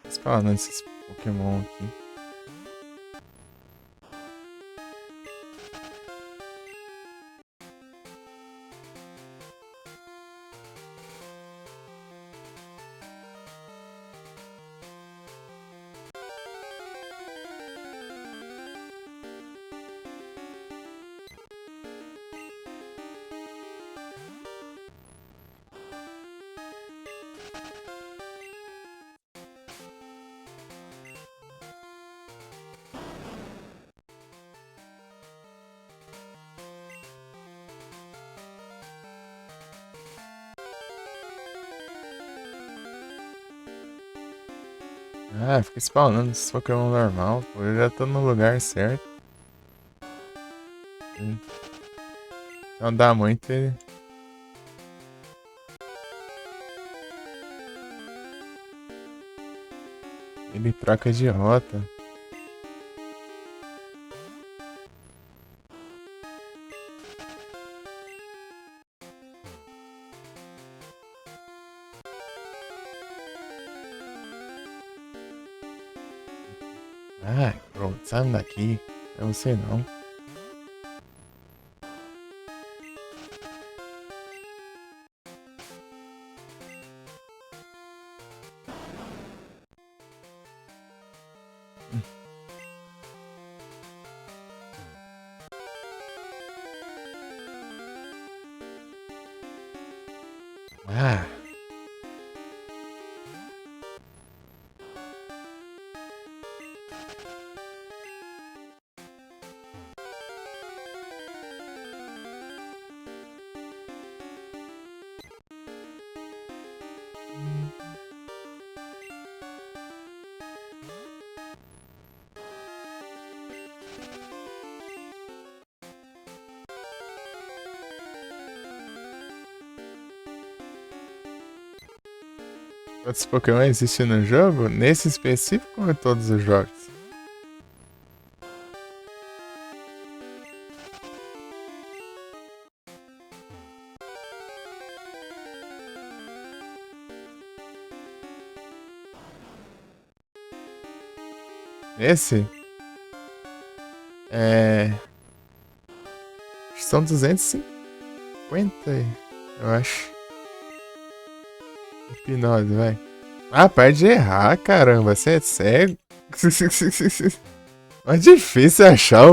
Spawnando esses Pokémon aqui. Ah, fica spawnando esse Pokémon normal, pô. Eu já tô no lugar certo. Não dá muito, ele troca de rota. Ah, pronto, sai daqui. É você não. Ah, Quantos Pokémon existem no jogo? Nesse específico ou em todos os jogos? Esse? É. São 250, eu acho. Hipnose, vai. Ah, para de errar, caramba. Você é cego? É difícil achar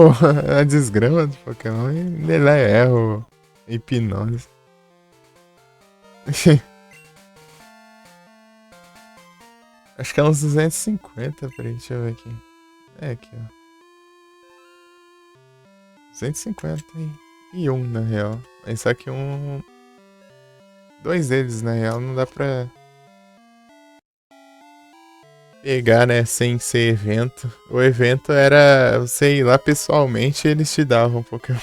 a desgrama do Pokémon e ele lá erra o hipnose. Acho que é uns 250, peraí, deixa eu ver aqui. É aqui, ó. 251 na real. Mas só que dois deles na real não dá pra pegar, né? Sem ser evento. O evento era você ir lá pessoalmente e eles te davam um Pokémon.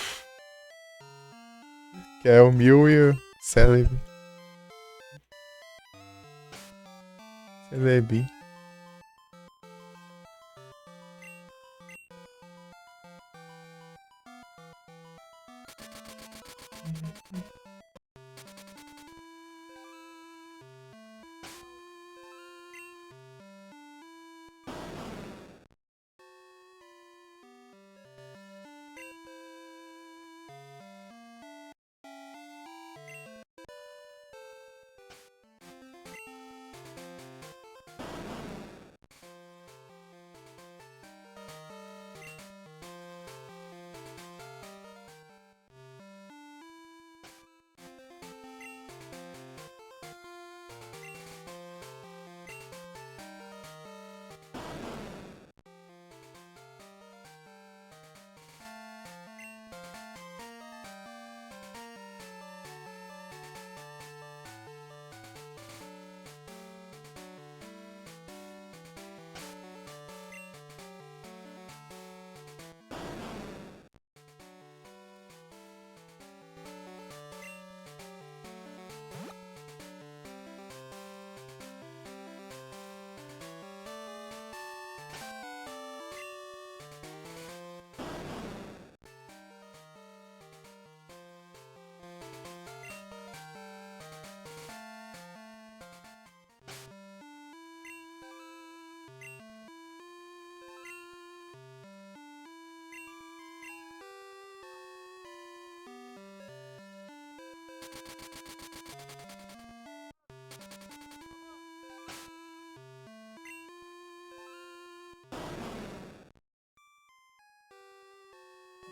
Que é o Mew e o Celebi. Celebi.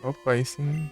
Opa, aí sim.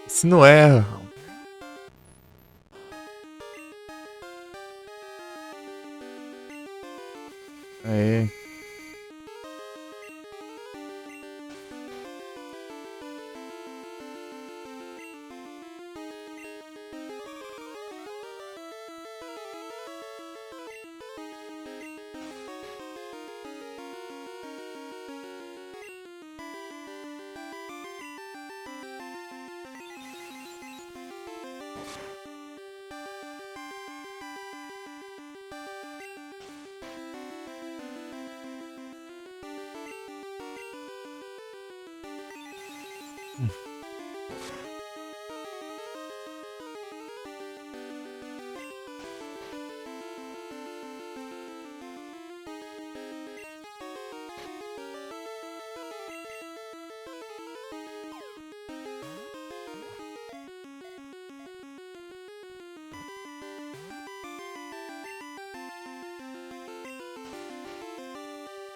Se não erra. Aí.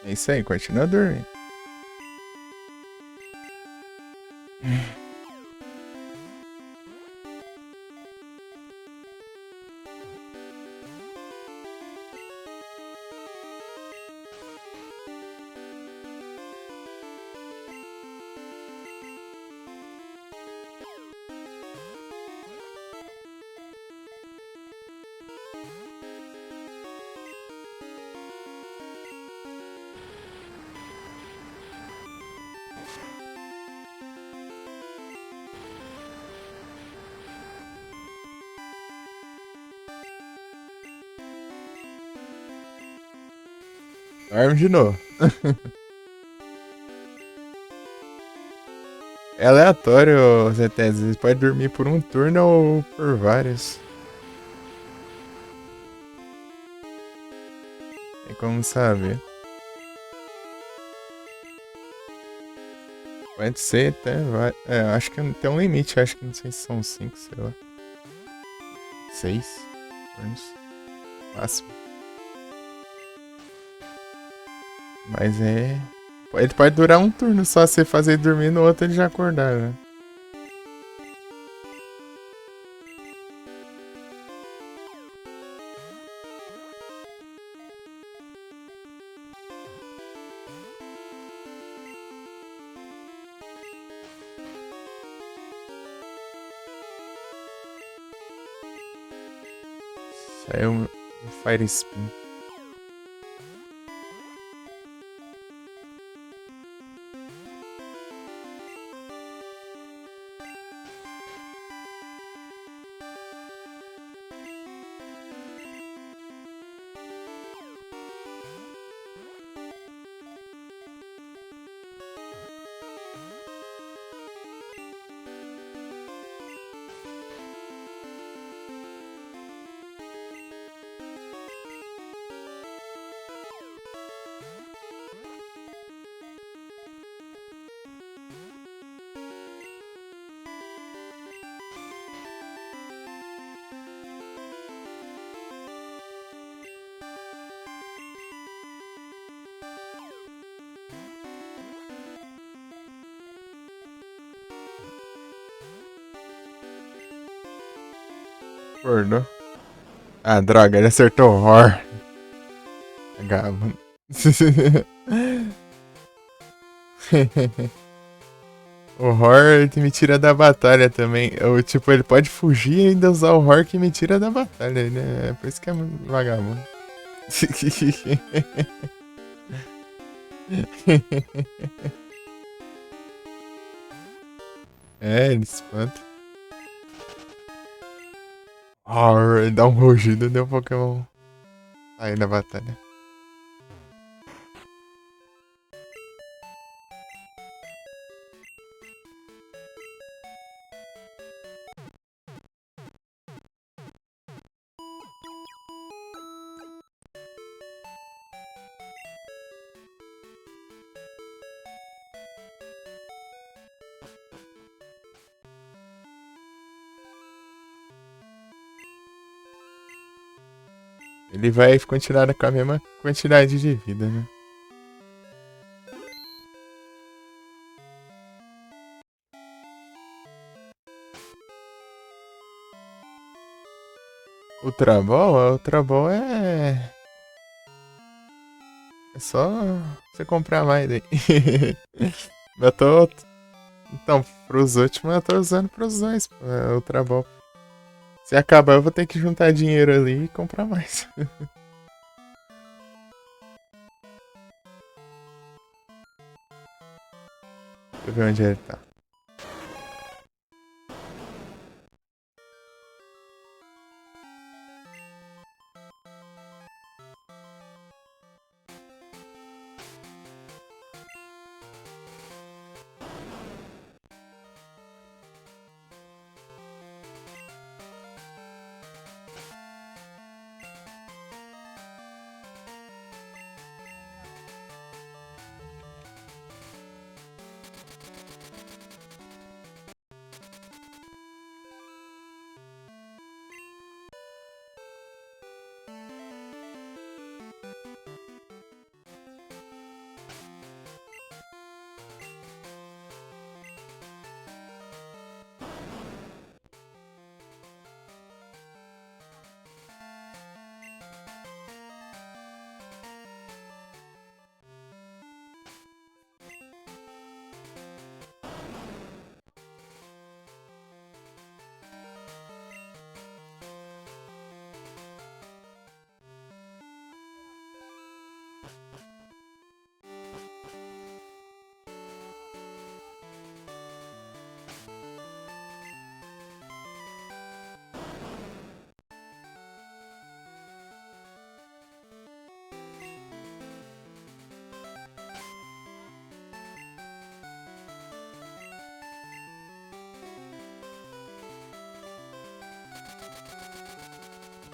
É isso aí, continua dormindo. Dorme de novo. É aleatório, Zetese. Você pode dormir por um turno ou por vários. Tem como saber. Pode ser até. É, acho que tem um limite. Acho que não sei se são 5, sei lá. 6 turnos. Máximo. Mas é. Ele pode durar um turno só. Se você fazer ele dormir no outro, ele já acordar, né? Isso aí é um Fire Spin. Acordou. Ah, droga, ele acertou o horror. Vagabundo. O horror me tira da batalha também. Eu, tipo, ele pode fugir e ainda usar o horror que me tira da batalha, né? É por isso que é vagabundo. É, ele espanta. Horror, ele dá um rugido e deu um Pokémon aí na batalha. Ele vai continuar com a mesma quantidade de vida, né? Ultra Ball é. É só você comprar mais aí. Eu tô. Então, pros últimos eu tô usando pros dois, pô. É Ultra Ball. Se acabar, eu vou ter que juntar dinheiro ali e comprar mais. Deixa eu ver onde ele tá.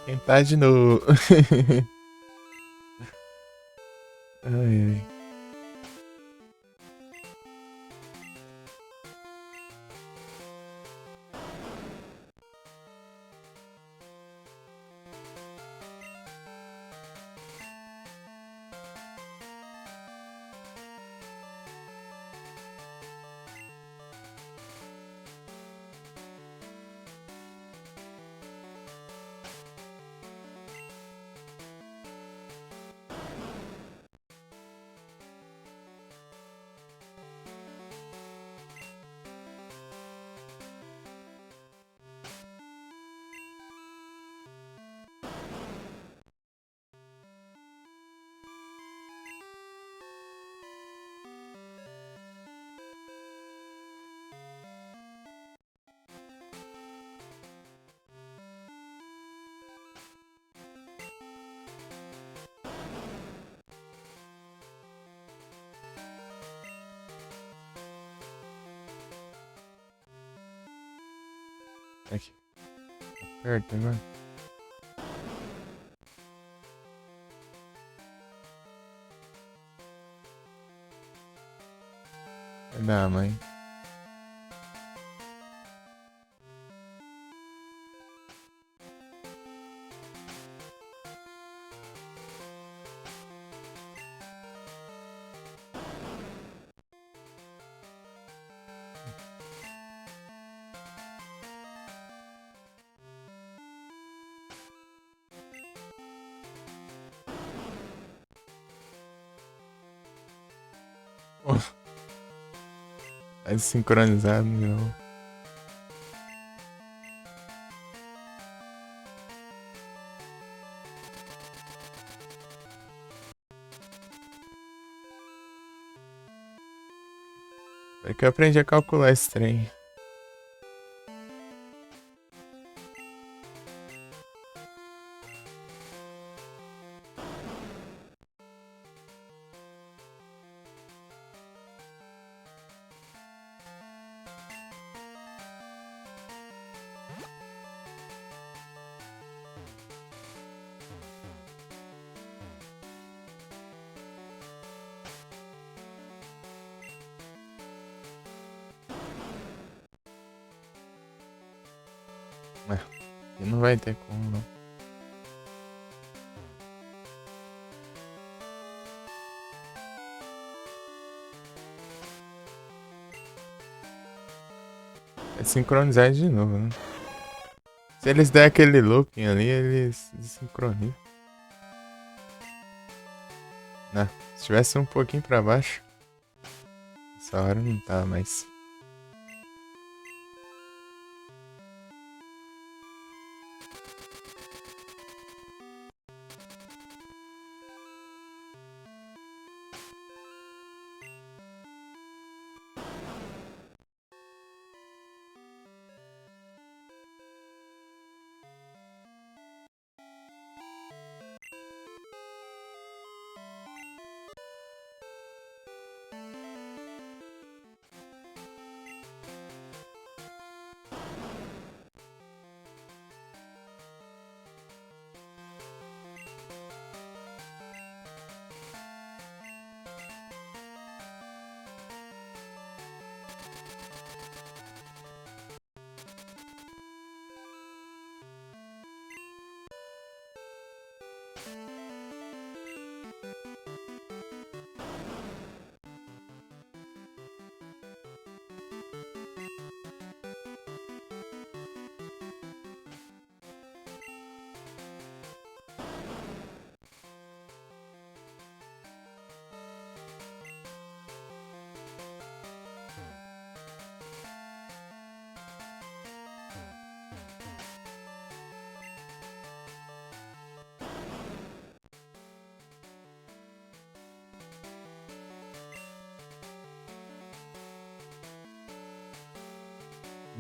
Tentar de novo. Ai, ai. Aqui. Perto agora. Vai dar, mãe. Tá desincronizado de novo. É que eu aprendi a calcular esse trem. E não vai ter como, não. É sincronizar de novo, né? Se eles der aquele looping ali, eles desincronizam. Não, se tivesse um pouquinho pra baixo, essa hora não tá mais.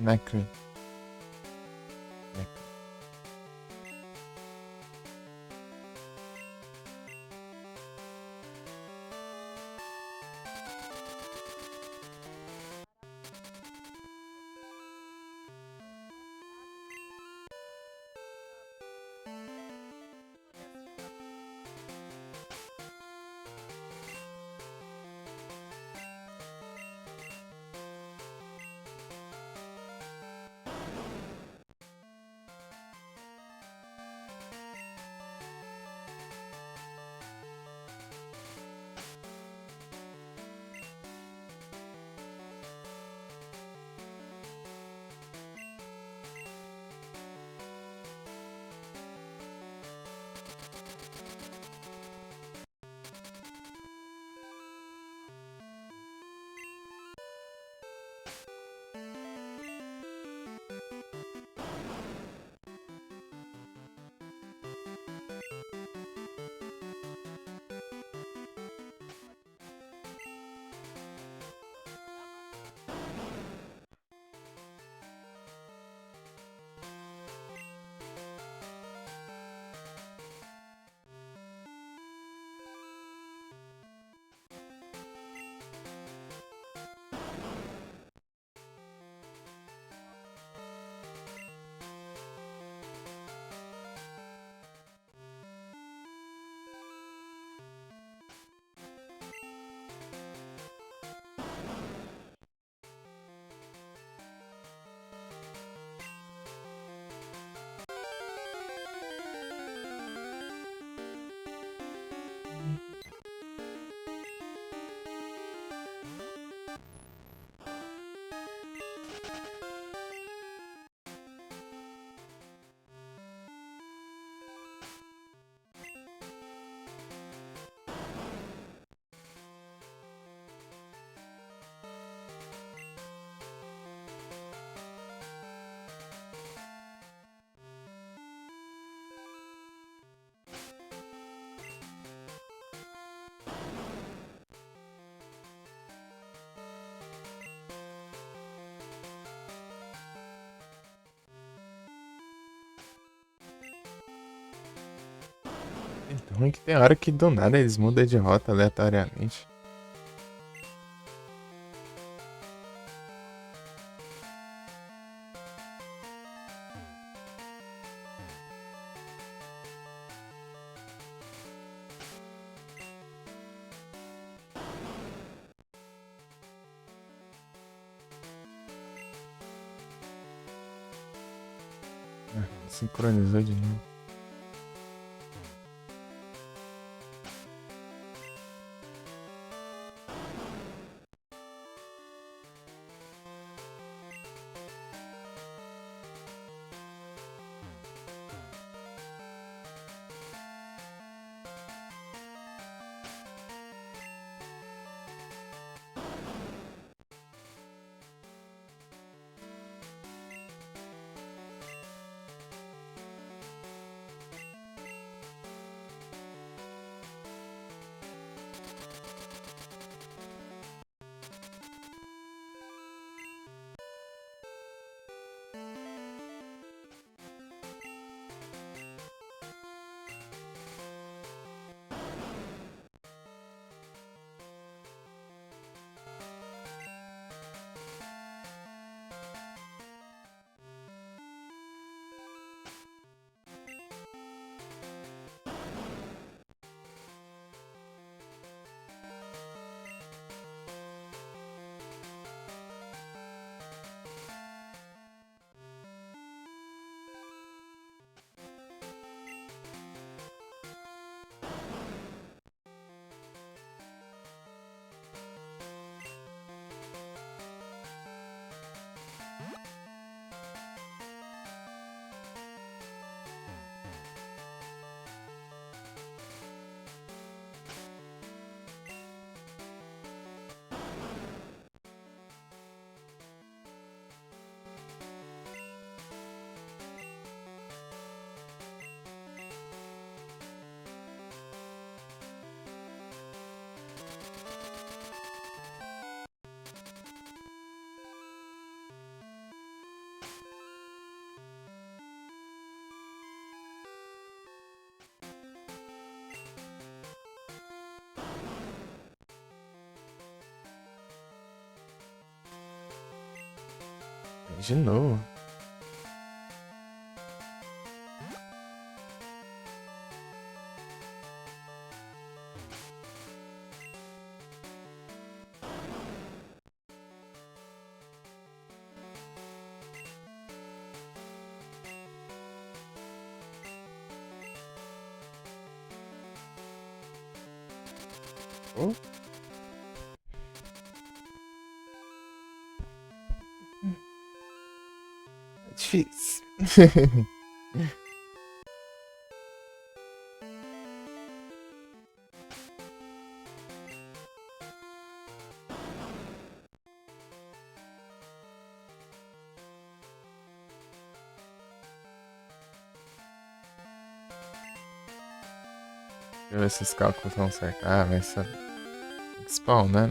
Necro. Então é que tem hora que do nada eles mudam de rota aleatoriamente. Sincronizou de novo. De novo. Oh. É difícil. Deixa eu ver se esses cálculos estão certos. Ah, vai ser. Spawn, né?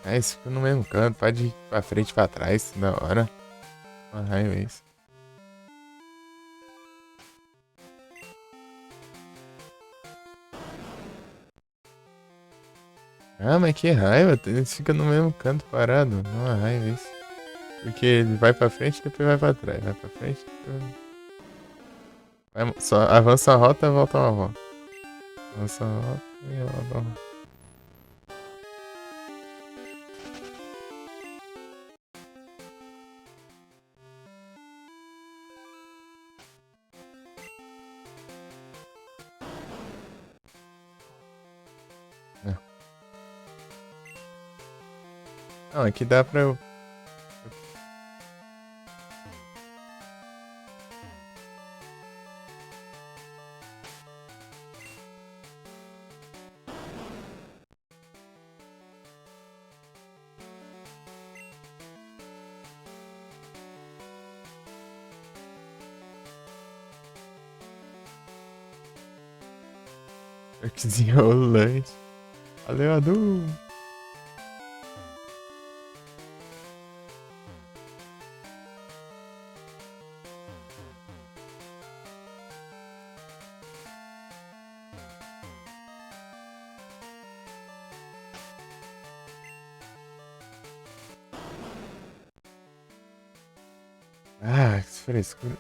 É, isso fica no mesmo canto, pode ir pra frente e pra trás, da hora. Uma raiva isso. Ah, mas que raiva, eles ficam no mesmo canto parado. Uma raiva isso. Porque ele vai pra frente e depois vai pra trás. Vai pra frente, depois... só avança a rota e volta uma volta. Avança a rota e volta uma volta. Não, aqui dá pra eu. Parquezinho rolante. Valeu, Adu. Ah, que frescura.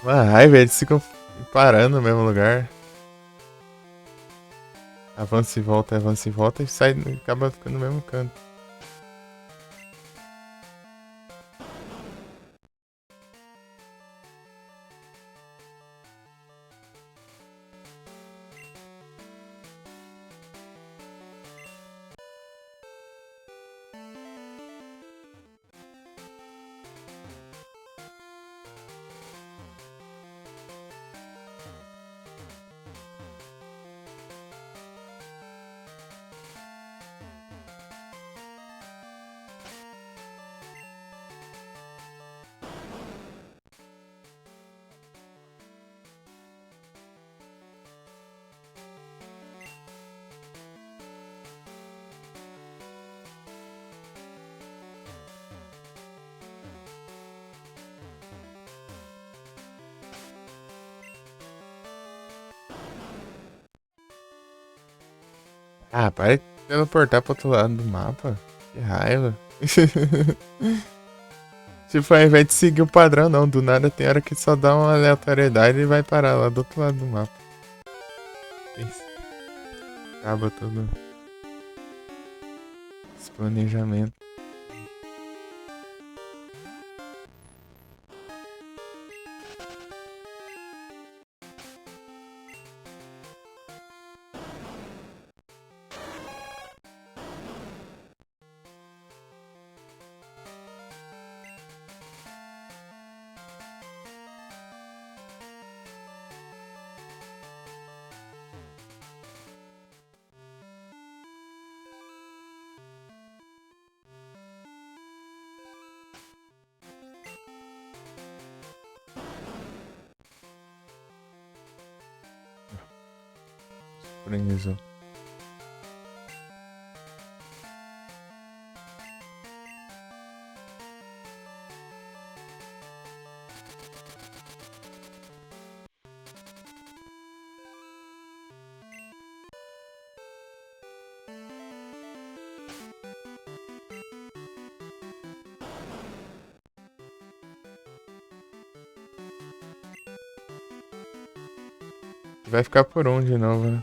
Uma raiva, eles ficam parando no mesmo lugar. Avança e volta e sai, acaba ficando no mesmo canto. Ah, para de teleportar pro outro lado do mapa. Que raiva. Tipo, ao invés de seguir o padrão, não. Do nada tem hora que só dá uma aleatoriedade e vai parar lá do outro lado do mapa. Isso. Acaba todo esse planejamento. Organizou. Vai ficar por um de novo, né?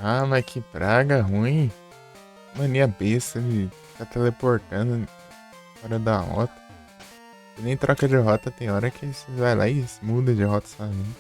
Ah, mas que praga ruim. Mania besta de ficar teleportando fora da rota. E nem troca de rota, tem hora que você vai lá e muda de rota sozinho.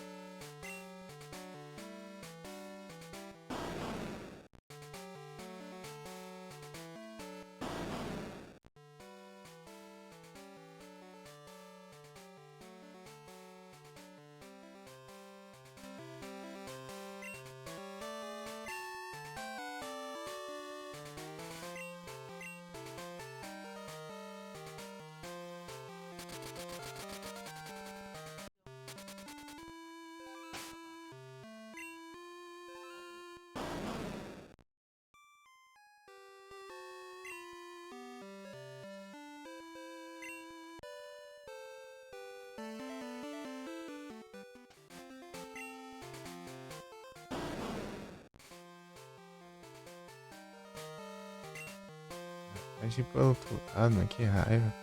Mas ir pro outro lado, mas que raiva.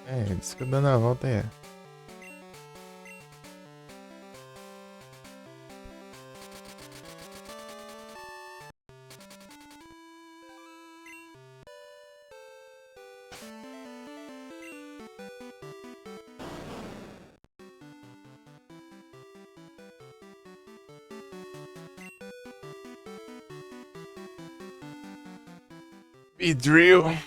É, diz que eu dando a volta é. Drill.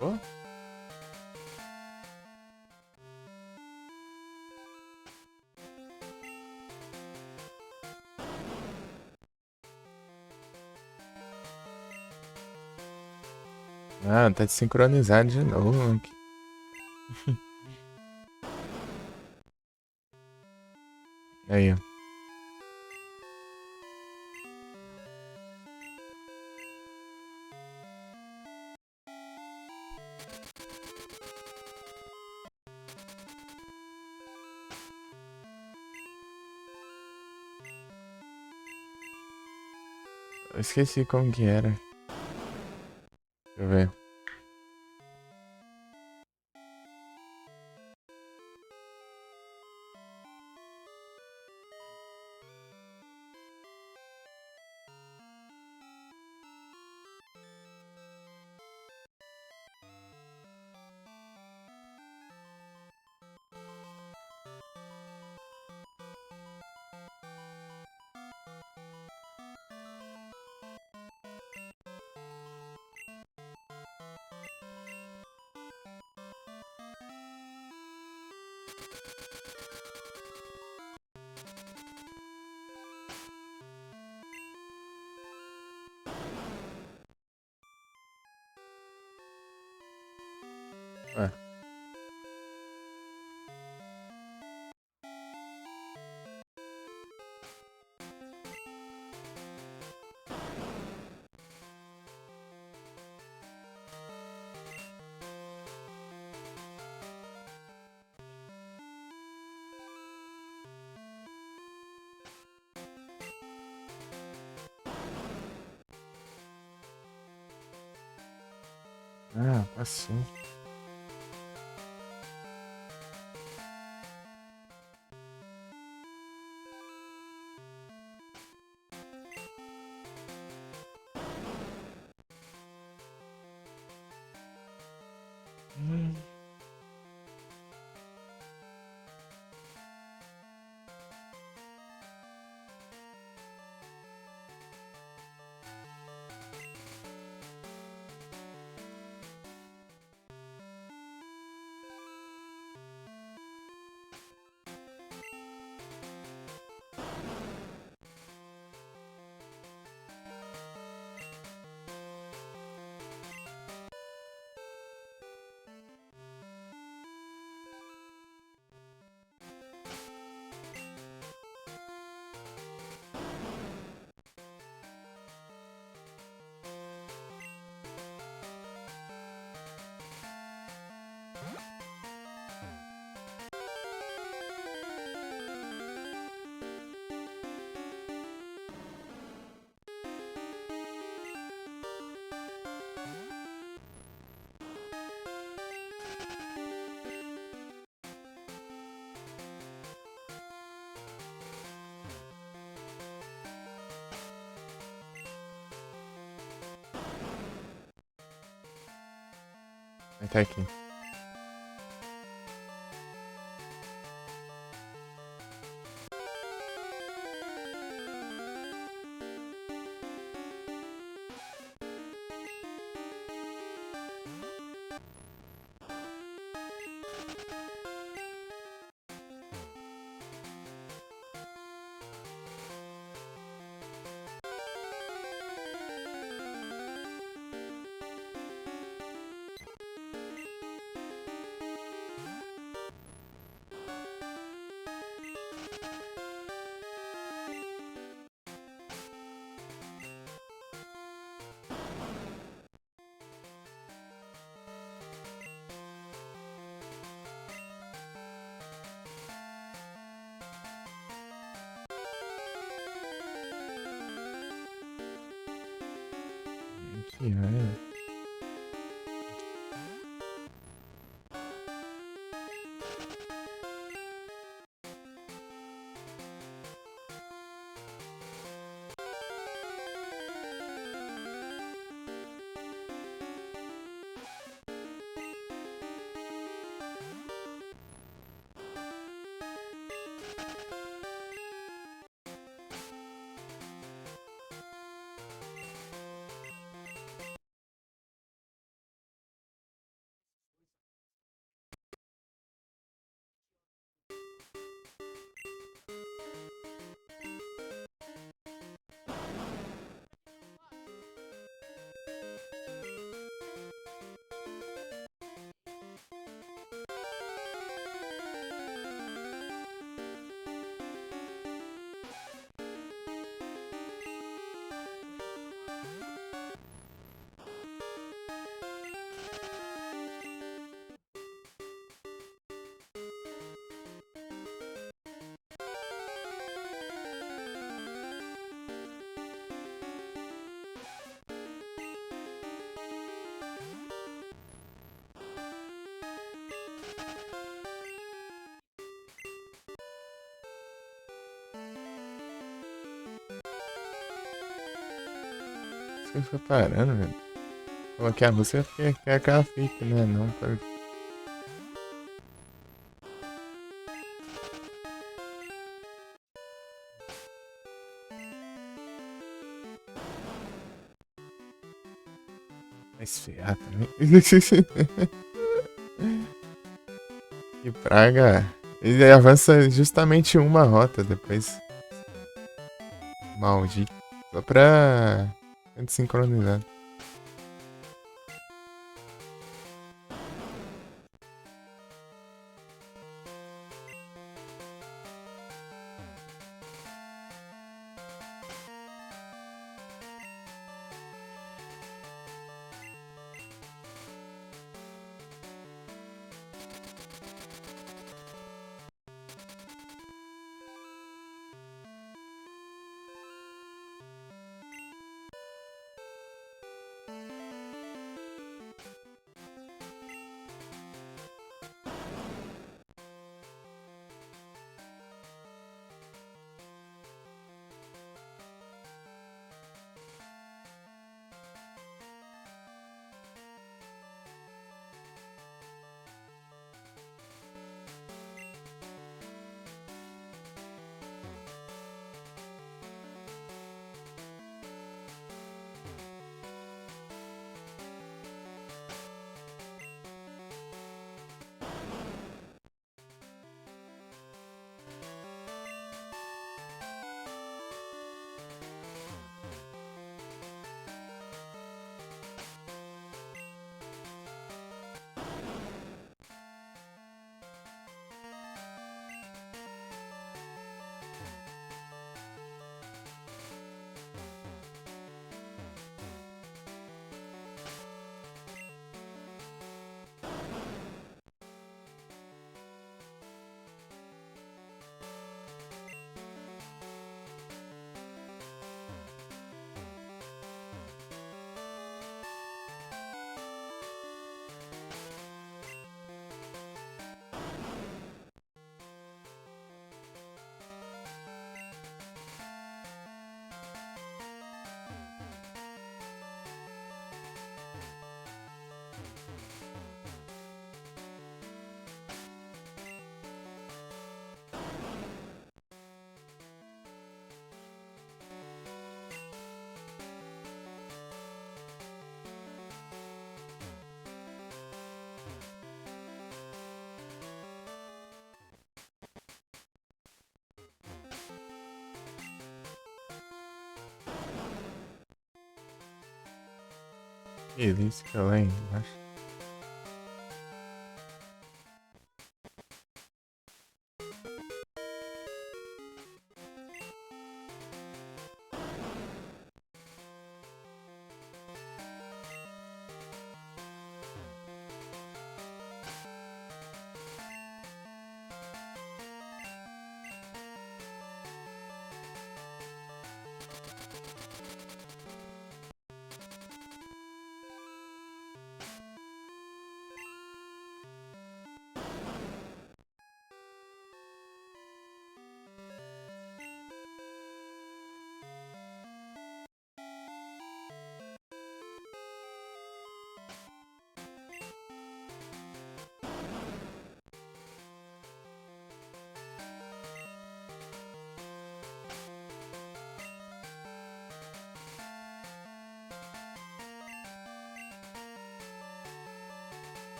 Pô. Ah, tá desincronizado de novo aqui. Aí, ó. Eu esqueci como que era. Deixa eu ver. Ué. Ah, assim. Hum. Tá aqui. Aqui, né? música fica parando, velho. Coloquei a música porque quer que ela fique, né? Não pra... Vai esfriar também. Que praga. Ele avança justamente uma rota depois. Maldito. Só pra sincronizar. Que delícia que lá embaixo.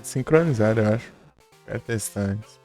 Sincronizado, eu acho. Quero testar antes.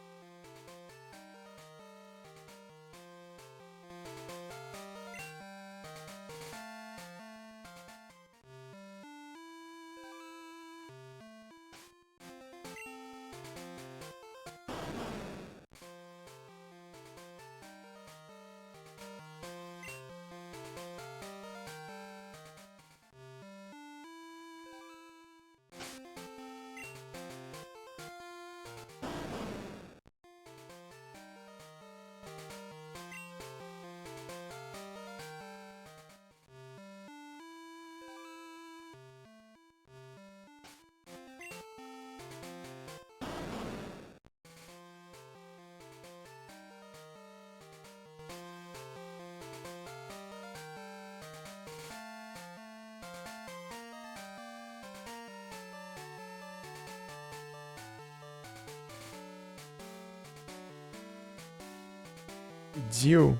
Jill.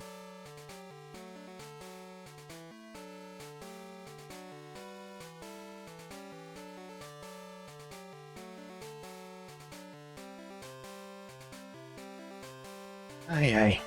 Ai, ai.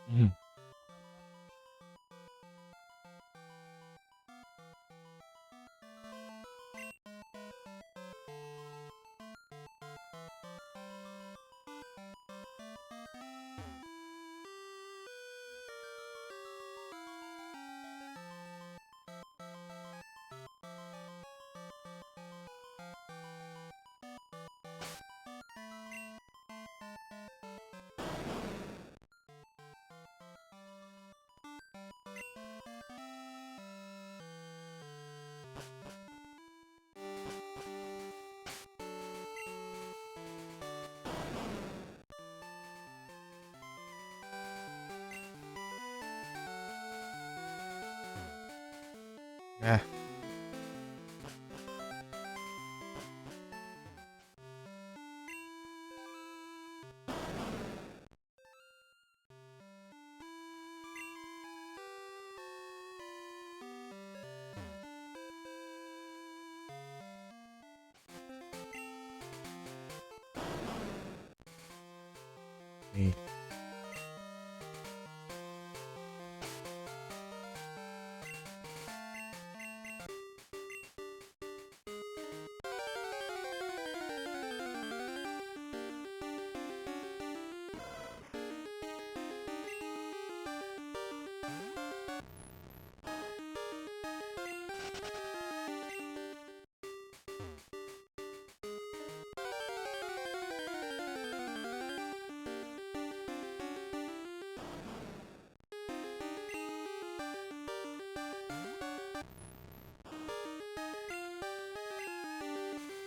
Hum. É. Sim.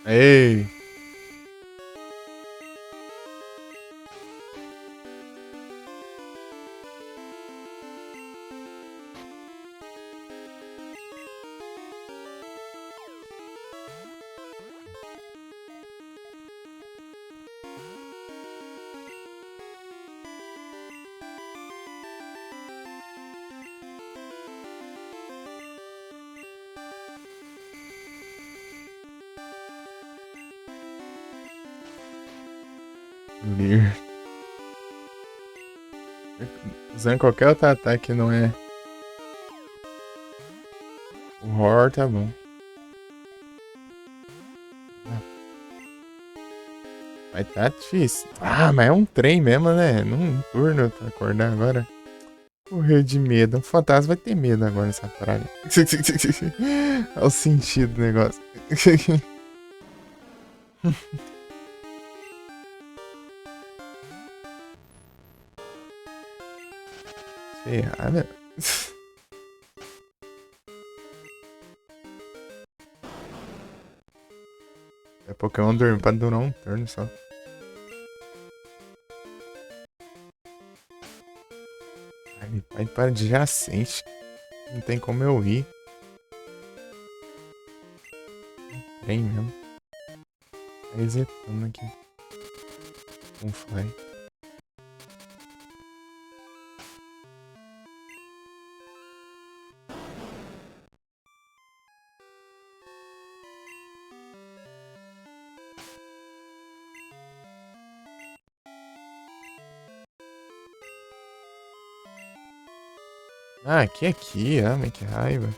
Ei! Leer. Usando qualquer outro ataque não é. O horror tá bom. Mas tá difícil. Ah, mas é um trem mesmo, né? Num turno pra acordar agora. Morreu de medo. Um fantasma vai ter medo agora nessa praga. Olha o sentido do negócio. Ferrada. É Pokémon dorme pra durar um turno só. Ele vai para adjacente. Não tem como eu ir. Trem mesmo. Tá resetando aqui. Um fly. Ah, aqui. Ah, mas que raiva.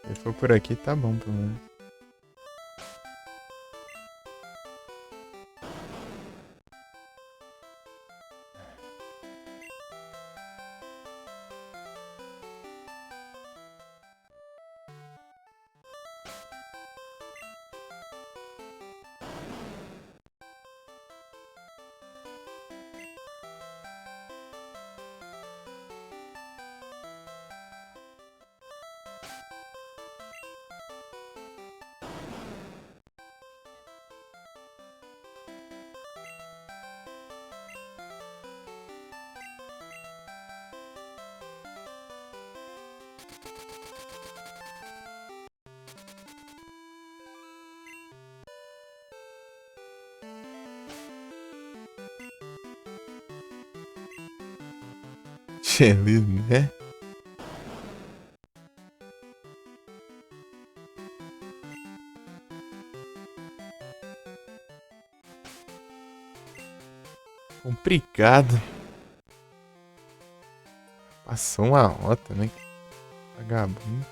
Se for por aqui, tá bom, pelo menos. Feliz, né? Complicado. Passou uma rota, né? Vagabundo.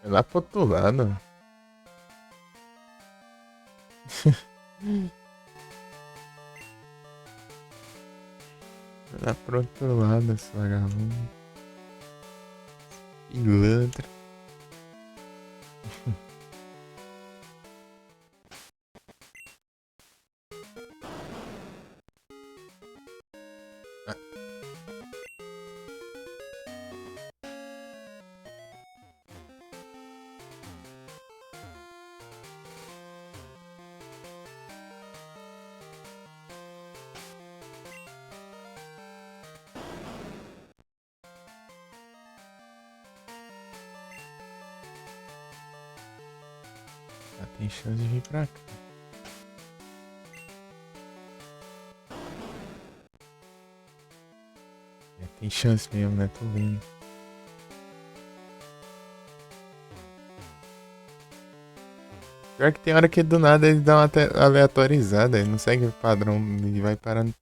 É lá pro outro lado. É lá pro outro lado, esse vagabundo. Pilantra. Ah, tem chance de vir pra cá. Tem chance mesmo, né? Tô vendo. Pior que tem hora que do nada ele dá uma aleatorizada, ele não segue o padrão e vai parando.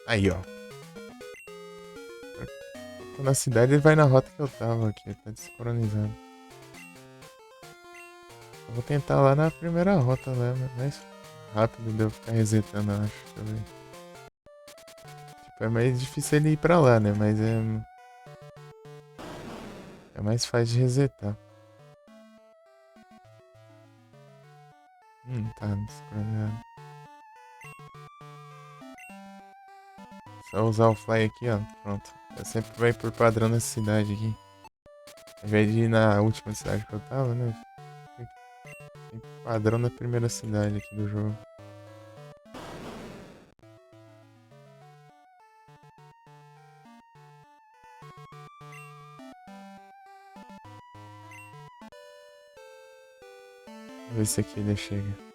Aí, ó. Tô na cidade, ele vai na rota que eu tava aqui, tá desincronizado. Eu vou tentar lá na primeira rota lá, mais rápido de eu ficar resetando, eu acho. Deixa eu ver. Tipo, é mais difícil ele ir pra lá, né? Mas é mais fácil de resetar. Tá desincronizado. Só usar o fly aqui, ó. Pronto. Eu sempre vai por padrão nessa cidade aqui. Ao invés de ir na última cidade que eu tava, né? Tem padrão na primeira cidade aqui do jogo. Vamos ver se aqui ele chega.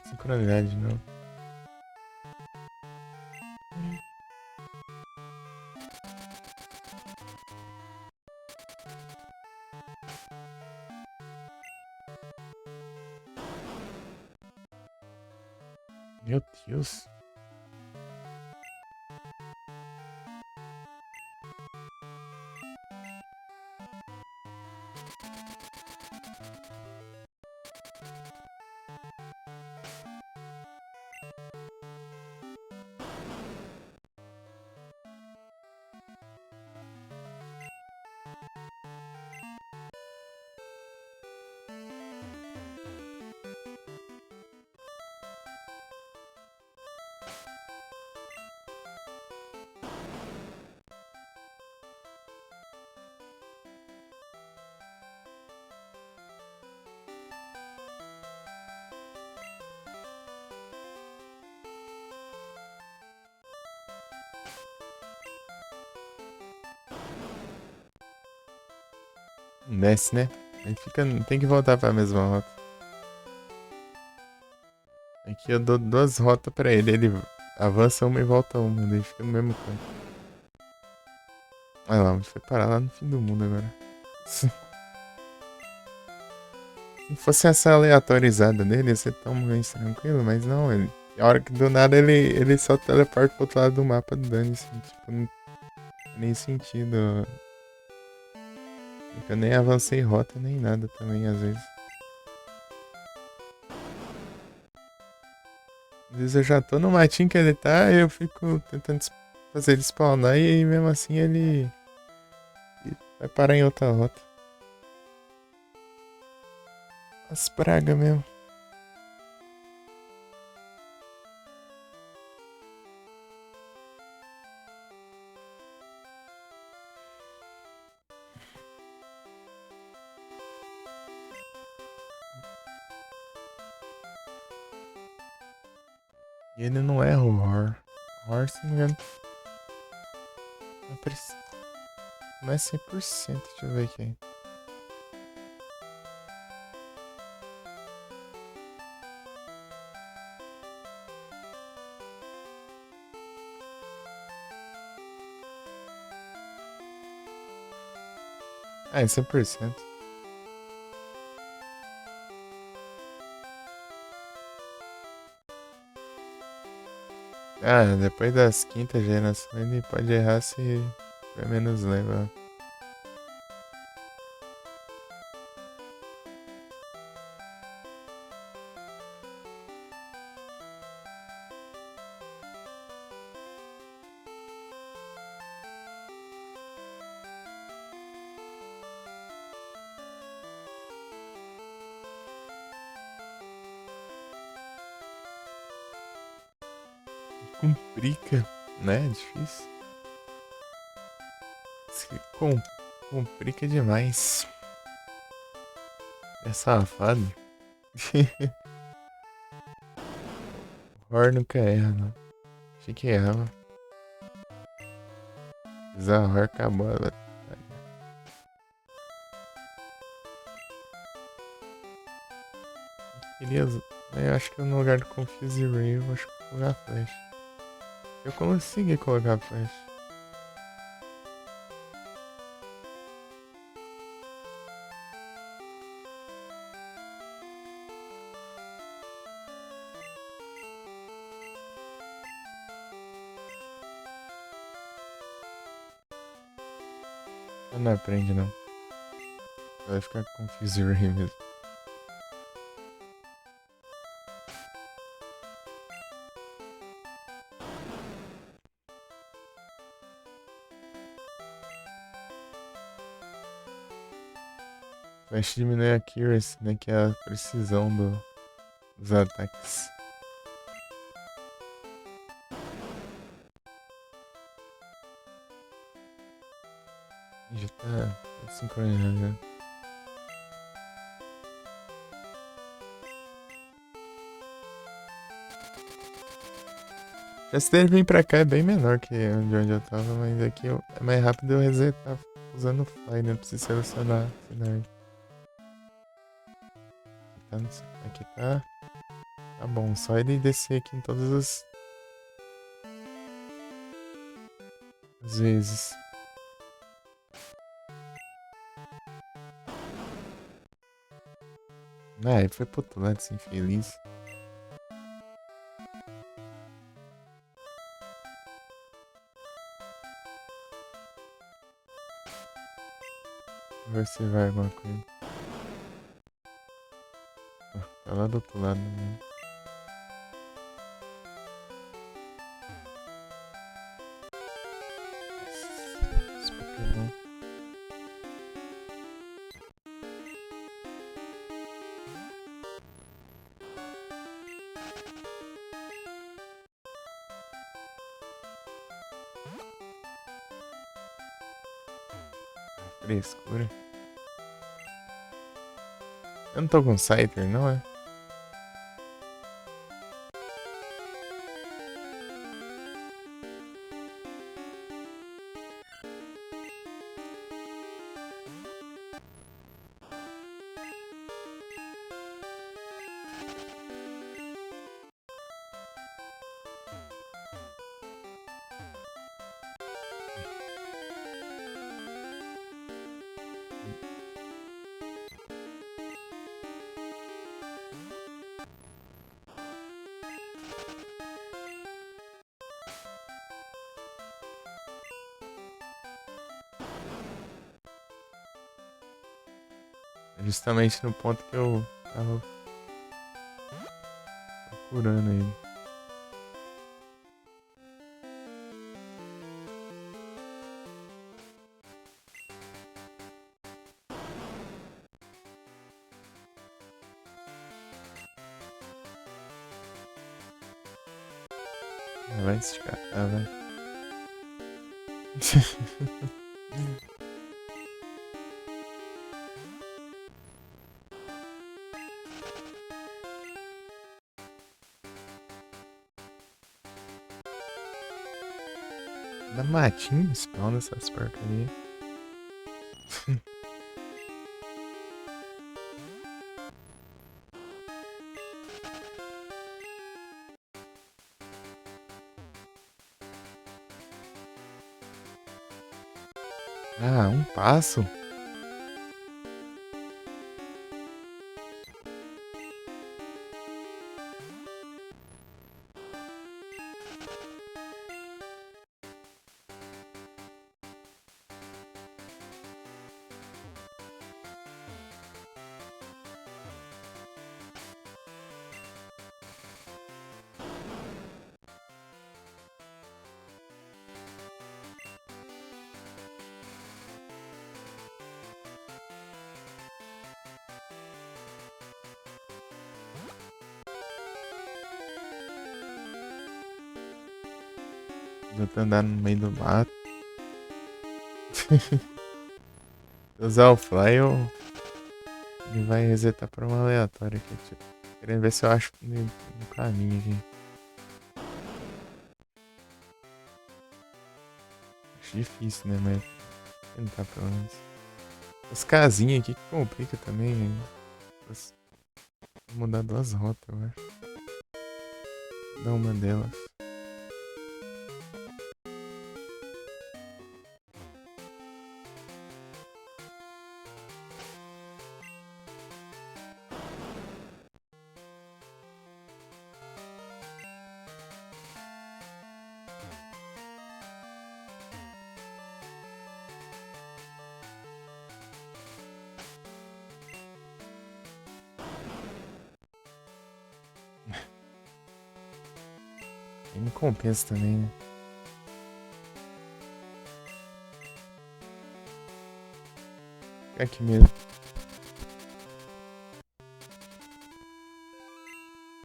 Sincronidade, não. Meu Deus. Desce, né? Ele fica. Tem que voltar pra mesma rota. Aqui eu dou duas rotas pra ele. Ele avança uma e volta uma. Daí fica no mesmo canto. Olha lá, foi parar lá no fim do mundo agora. Se fosse essa aleatorizada dele, ia ser tão mais tranquilo, mas não, ele. A hora que do nada ele só teleporta pro outro lado do mapa do Dani, assim, tipo, não tem nem sentido. Eu nem avancei rota nem nada também, às vezes. Às vezes eu já tô no matinho que ele tá, e eu fico tentando fazer ele spawnar e mesmo assim ele Vai parar em outra rota. As pragas mesmo. E ele não é horror. Horror, se não me engano. Não é 100%. Deixa eu ver aqui. Ah, é 100%. Ah, depois das quintas gerações ele pode errar se tiver menos level. Complica, né? É difícil. Se complica demais. É safado. Horror nunca erra, não. Achei que errava. Mas a Horror acabou. Beleza. Eu acho que no lugar do Confuse Ray eu acho que vou colocar Flash. Eu consegui colocar Flash. Não aprende não. Vai ficar com Confuse Ray mesmo. Flash diminui a accuracy, né? Que é a precisão dos ataques. Já tá sincronizado já. Esse dele vir pra cá é bem menor que onde eu tava, mas aqui é mais rápido eu resetar usando o Fly, né? Não preciso selecionar cenário. Aqui tá. Tá bom, só ele descer aqui em todas as vezes. Ah, ele foi pro outro lado, esse infeliz. Vamos ver se vai alguma coisa. Tá lá do outro lado, né? Esse Pokémon. Frescura. Eu não tô com Scyther, não é? Justamente no ponto que eu tava procurando ele. Vai se catar, vai. Dá matinho spawn nessas porcarias. Ah, um passo? Eu tô andando no meio do mato. Usar o fly, ele vai resetar pra um aleatório aqui, tipo. Querendo ver se eu acho no caminho aqui. Acho difícil, né? Mas tentar pelo menos. As casinhas aqui que complica também, né? Vou mudar duas rotas, eu acho. Dar uma delas. E não compensa também, né? Fica aqui mesmo.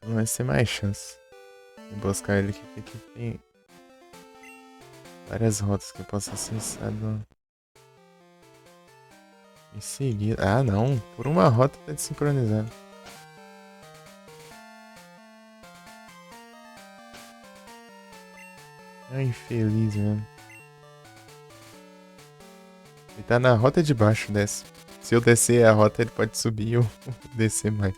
Não vai ser mais chance de buscar ele aqui, porque aqui tem várias rotas que eu posso acessar em seguida. Ah, não. Por uma rota tá desincronizado. É infeliz mesmo. Ele tá na rota de baixo, desce. Se eu descer a rota, ele pode subir ou descer mais.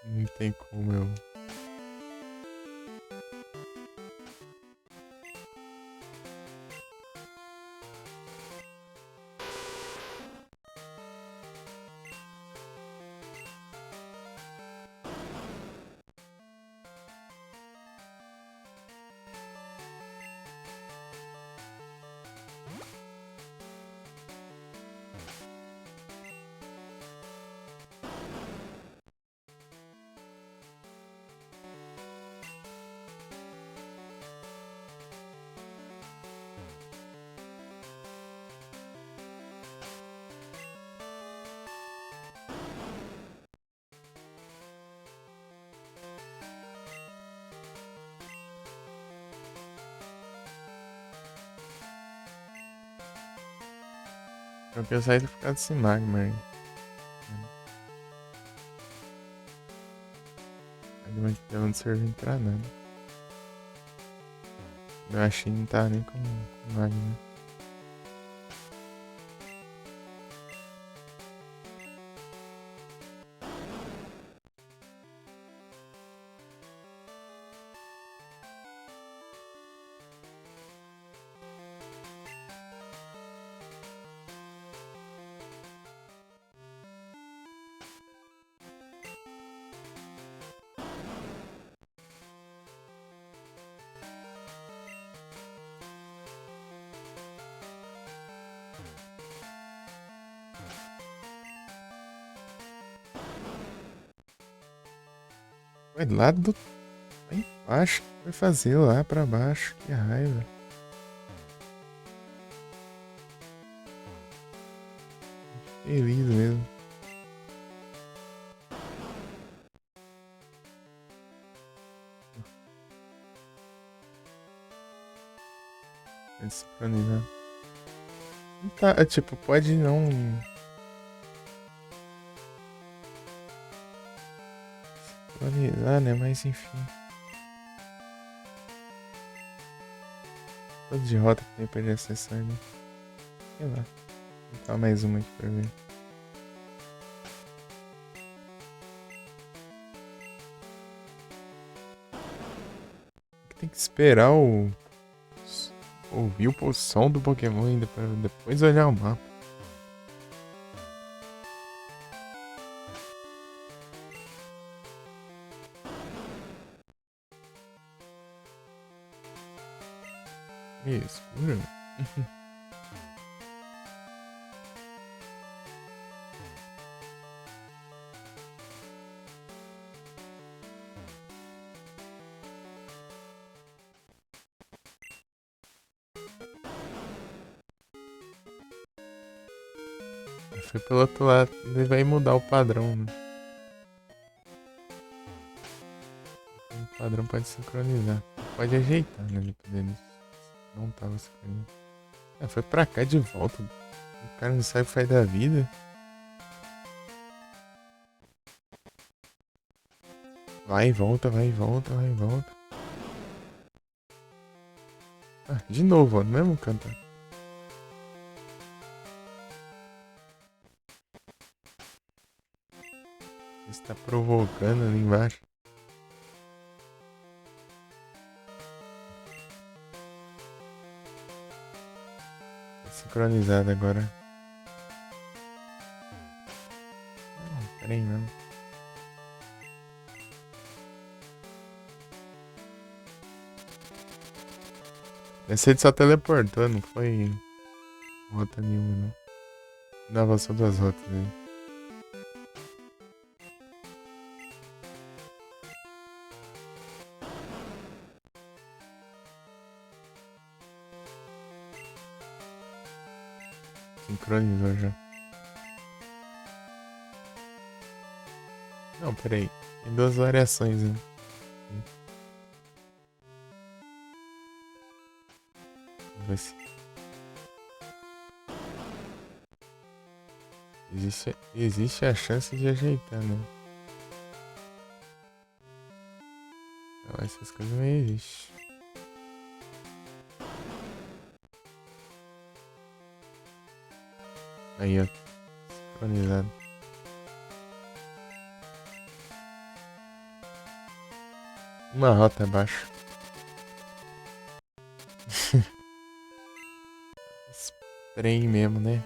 Não tem como eu. Eu pensava em ficar desse magma aí. Mas não serve pra nada. Eu achei que não tá nem com magma. Foi lá do. Lá embaixo. Foi fazer lá pra baixo. Que raiva. Feliz mesmo. Pode sincronizar. Tá, tipo, pode não sincronizar, né? Mas enfim. Todo de rota que tem perder acessar, né? Sei lá. Vou botar mais uma aqui pra ver. Tem que esperar ouvir o som do Pokémon ainda pra depois olhar o mapa. Meio escuro. Foi pelo outro lado. Ele vai mudar o padrão, né? O padrão pode sincronizar. Pode ajeitar, né? Dependendo. Não tava sincronizado. Ah, foi pra cá de volta. O cara não sabe o que faz da vida. Vai e volta, vai e volta, vai e volta. Ah, de novo, ó, no mesmo canto. Está provocando ali embaixo. Tá sincronizado agora. Não, pera aí mesmo. Esse ele só teleportou, não foi rota nenhuma, não. Não avançou duas rotas aí. Sincronizou já. Não, pera aí. Tem duas variações, né? Vamos ver se... Existe a chance de ajeitar, né? Então, essas coisas não existem. Aí, ó. Sincronizado. Uma rota abaixo. Trem mesmo, né?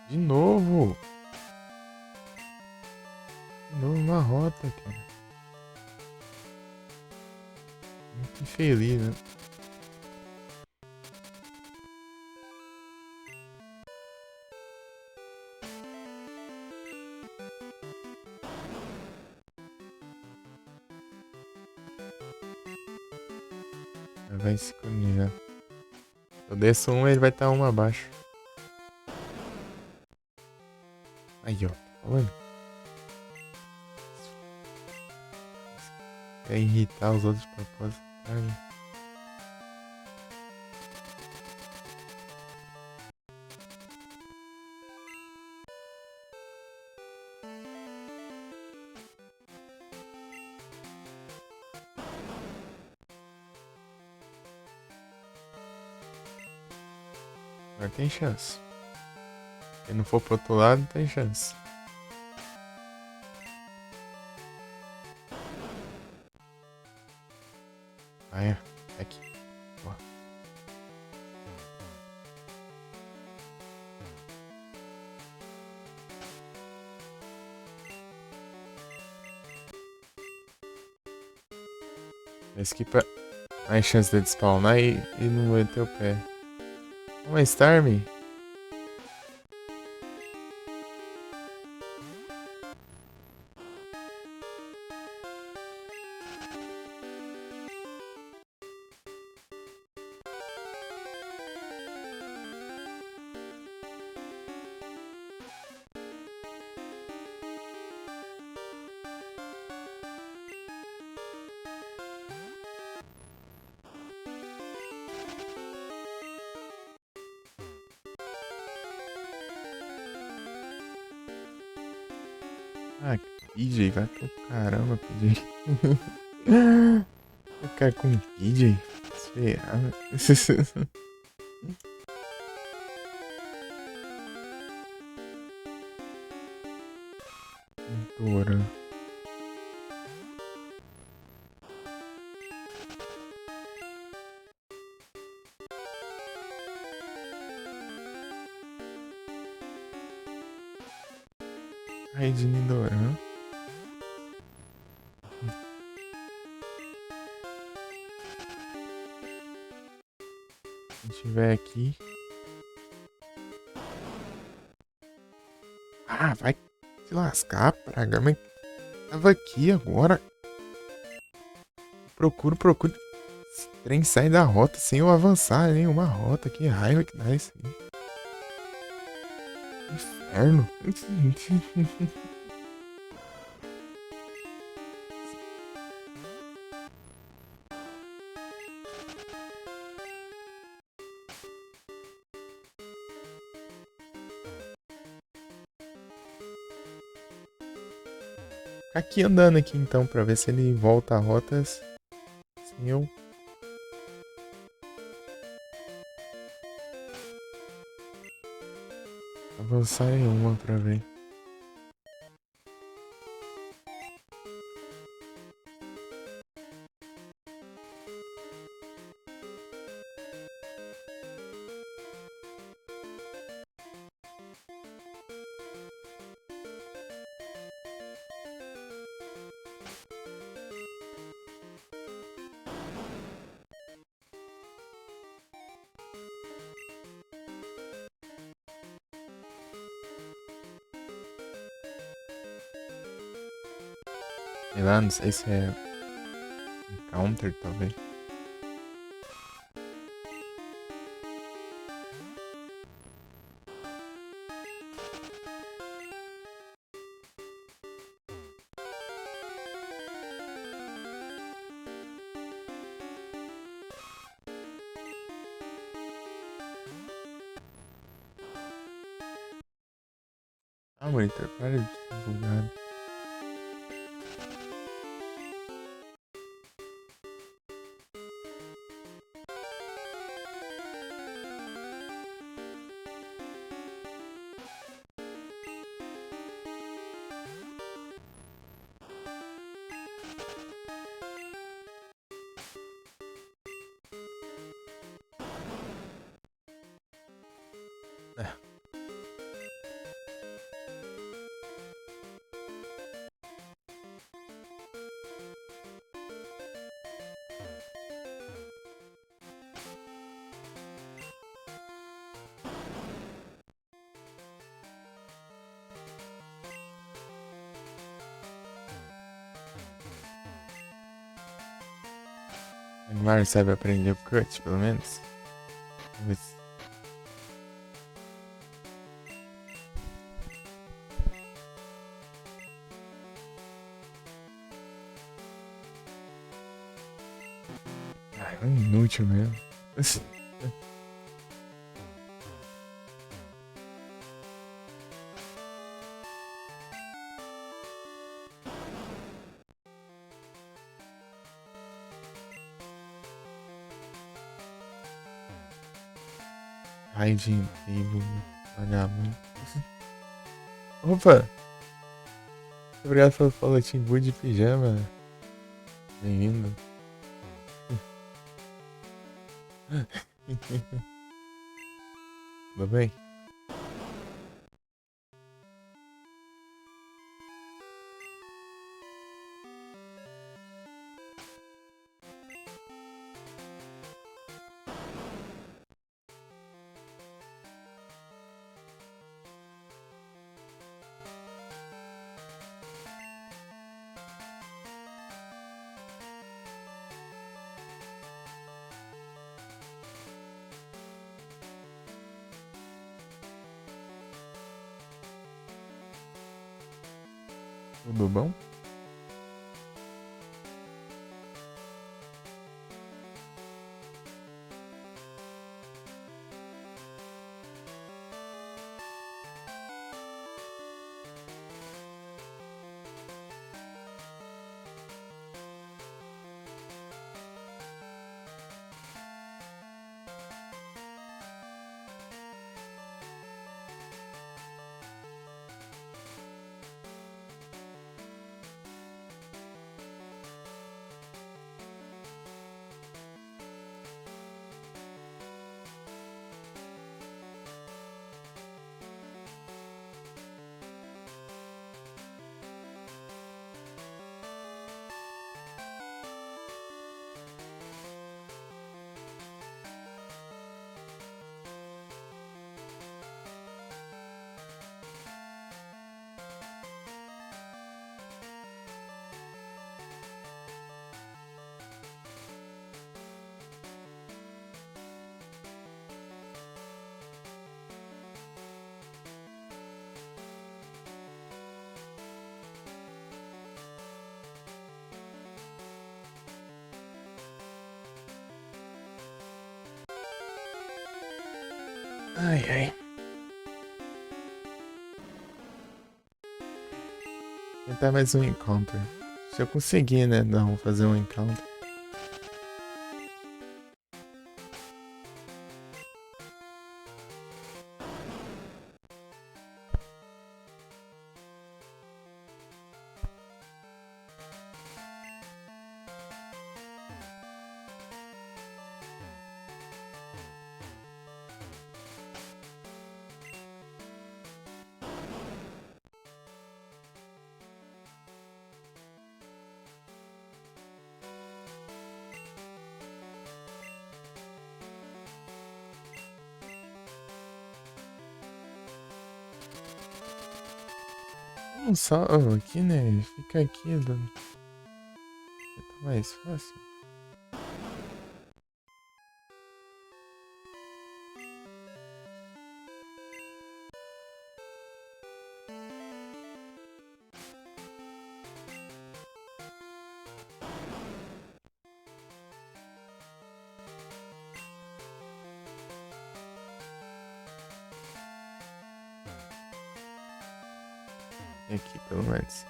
De novo. De novo uma rota, cara. Muito infeliz, né? Vai sincronizar. Eu desço uma, ele vai estar uma abaixo. Aí, ó. Tá falando? Quer irritar os outros de propósito. Cara. Agora tem chance. Se não for pro outro lado, tem chance. Ah, é. Aqui. Ó. Esse aqui pra... mais chance de spawnar e não meter o pé. Uma Starmie? Ah, PJ, vai pro caramba, PJ. Ficar com PJ? Será? Dora. Raidine Doran. Se tiver aqui. Ah, vai se lascar, praga. Mas tava aqui agora. Procuro. Esse trem sai da rota sem eu avançar em uma rota. Que raiva que dá isso aí. Inferno. Aqui andando aqui então pra ver se ele volta a rotas sem eu avançar em uma pra ver. Sei lá, não sei se é um counter, talvez. Ah, monitor, para de ser bugado. É. O Mario sabe aprender o cut, pelo menos. Vamos ver se... Ah, é um inútil mesmo. Hiding table, vagabundo. Opa! Obrigado pelo follow, Timbu de pijama. Bem-vindo. Tudo bem? Tudo bom? Ai, ai. Tentar mais um encounter. Se eu conseguir, né? Não, fazer um encounter. Não só aqui, né? Fica aqui, fica mais fácil. Aqui, pelo menos.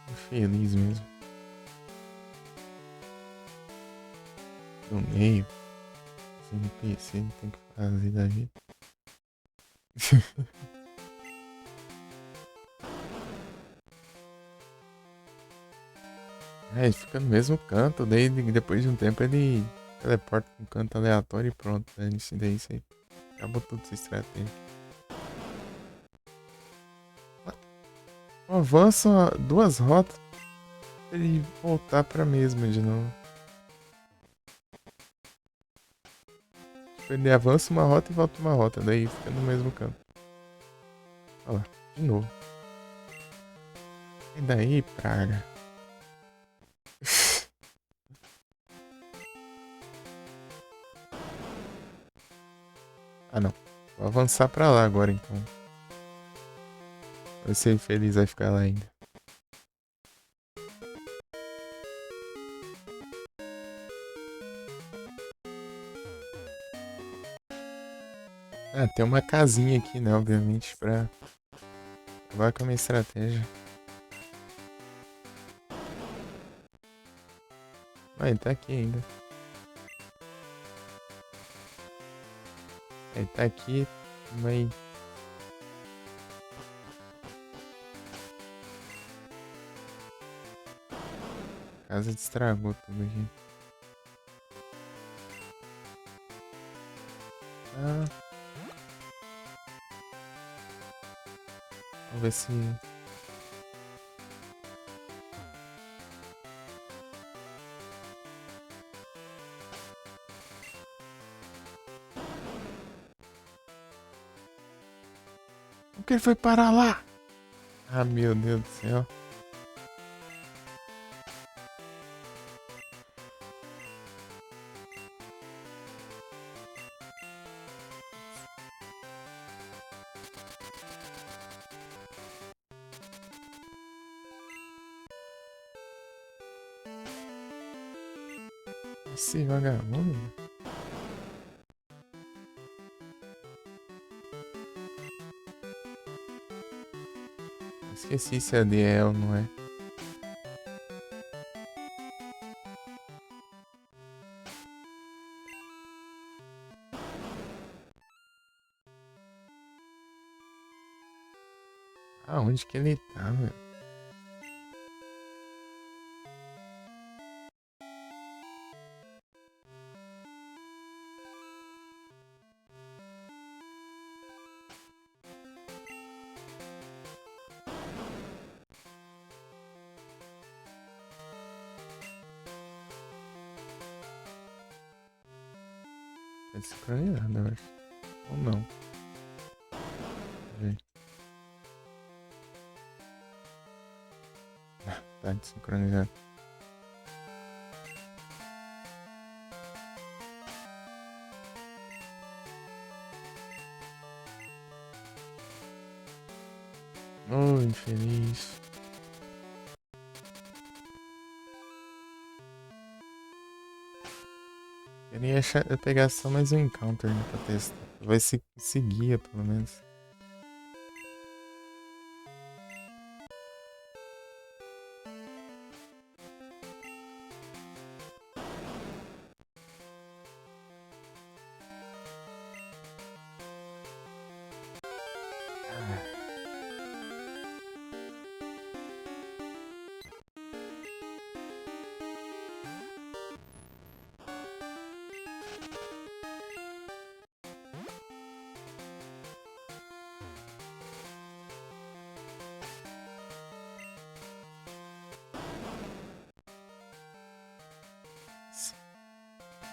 Tô feliz mesmo. No meio. Os NPC não tem que fazer da vida. É, ele fica no mesmo canto, daí depois de um tempo ele teleporta pra um canto aleatório e pronto, dane-se, daí isso aí. Acabou tudo essa estratégia. Avança duas rotas pra ele voltar pra mesma de novo. Tipo, ele avança uma rota e volta uma rota, daí fica no mesmo canto. Olha lá, de novo. E daí, praga. Ah não. Vou avançar pra lá agora então. Vai ser feliz, vai ficar lá ainda. Ah, tem uma casinha aqui, né? Obviamente, pra acabar com a minha estratégia. Ah, ele tá aqui ainda. Ele tá aqui, mas. A casa estragou tudo aqui. Ah. Vamos ver se. Por que ele foi parar lá? Ah, meu Deus do céu. Esse vagabundo. Esqueci se é DL ou não é. Aonde que ele tá, meu? Tá desincronizado, eu acho. Ou não. Deixa eu ver. Tá desincronizado. Oh, infeliz. Queria eu pegar só mais um encounter, né, pra testar. Vai se seguir, pelo menos.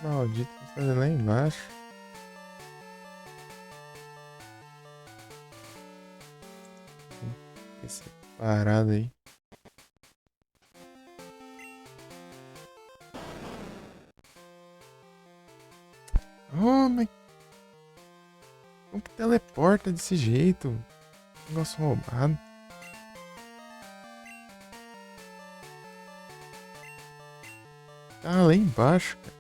Maldito, vou fazer lá embaixo. Esse parado aí. Oh, mas como que teleporta desse jeito? Negócio roubado. Tá lá embaixo, cara.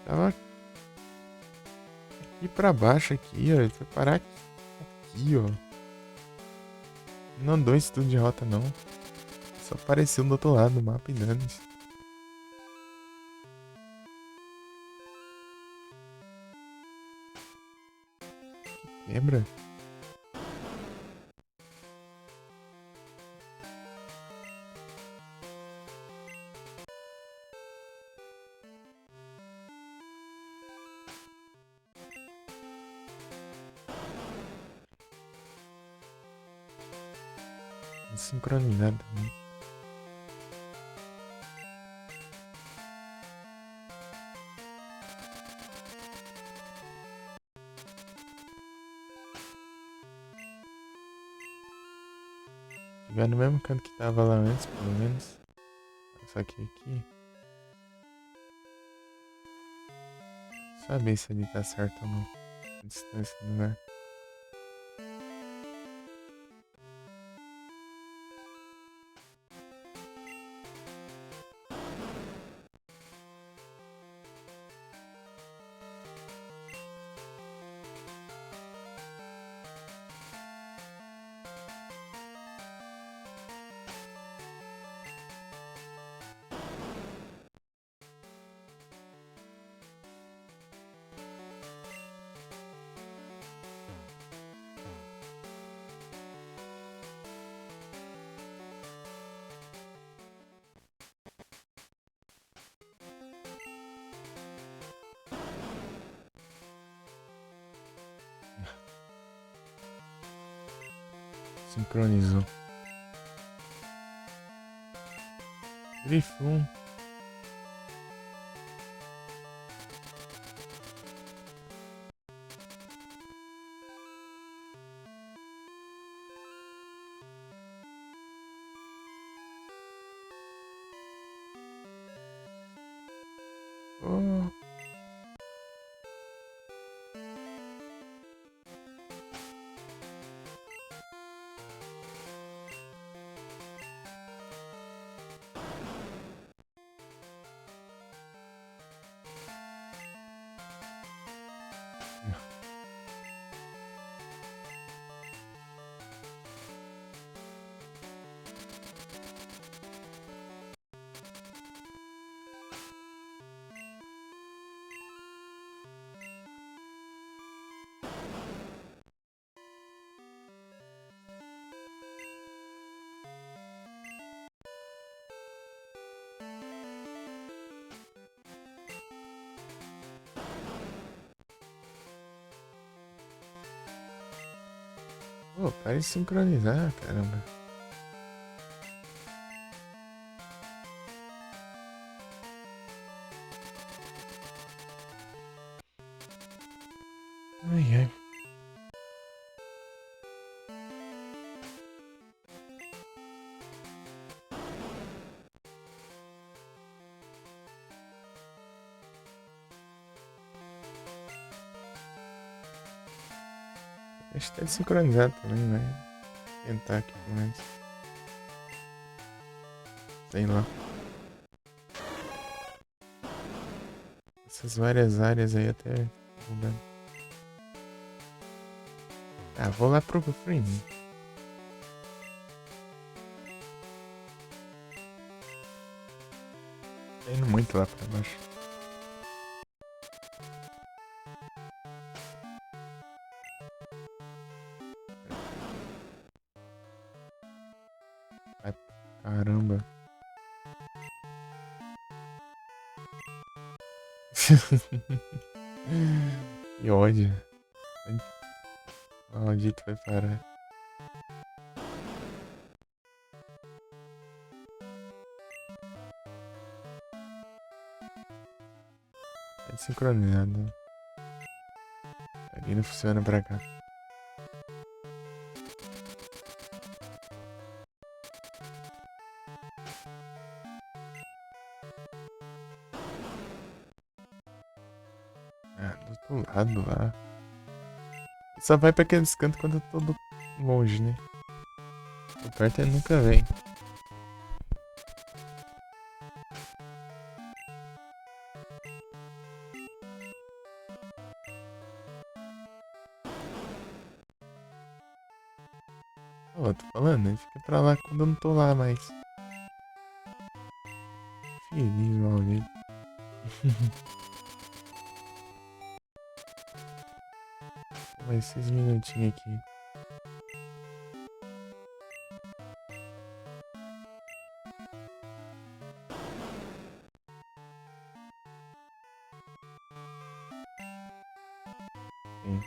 Tava aqui pra baixo aqui, ó. Ele foi parar aqui, ó. Não andou esse tudo de rota, não. Só apareceu do outro lado do mapa e dane-se. Lembra? Sincronizado também. Chegar no mesmo canto que tava lá antes, pelo menos. Só que aqui. Saber se ele tá certo ou não. A distância do lugar. Sincronizou. Grifão. Oh. Pô, para de sincronizar, caramba. Ai, ai. Acho que tá desincronizado também, né? Tentar aqui pelo menos. Sei lá. Essas várias áreas aí até. Ah, vou lá pro free. Tá indo muito lá pra baixo. Ai, caramba. Que ódio. Maldito vai parar. Tá desincronizado. Ali não funciona pra cá. Ah, do outro lado lá. Só vai pra aqueles cantos quando eu tô longe, né? Por perto ele nunca vem. Ó, tô falando, ele fica pra lá quando eu não tô lá mais. Feliz, maldito. Mais 6 minutinhos aqui. Sim.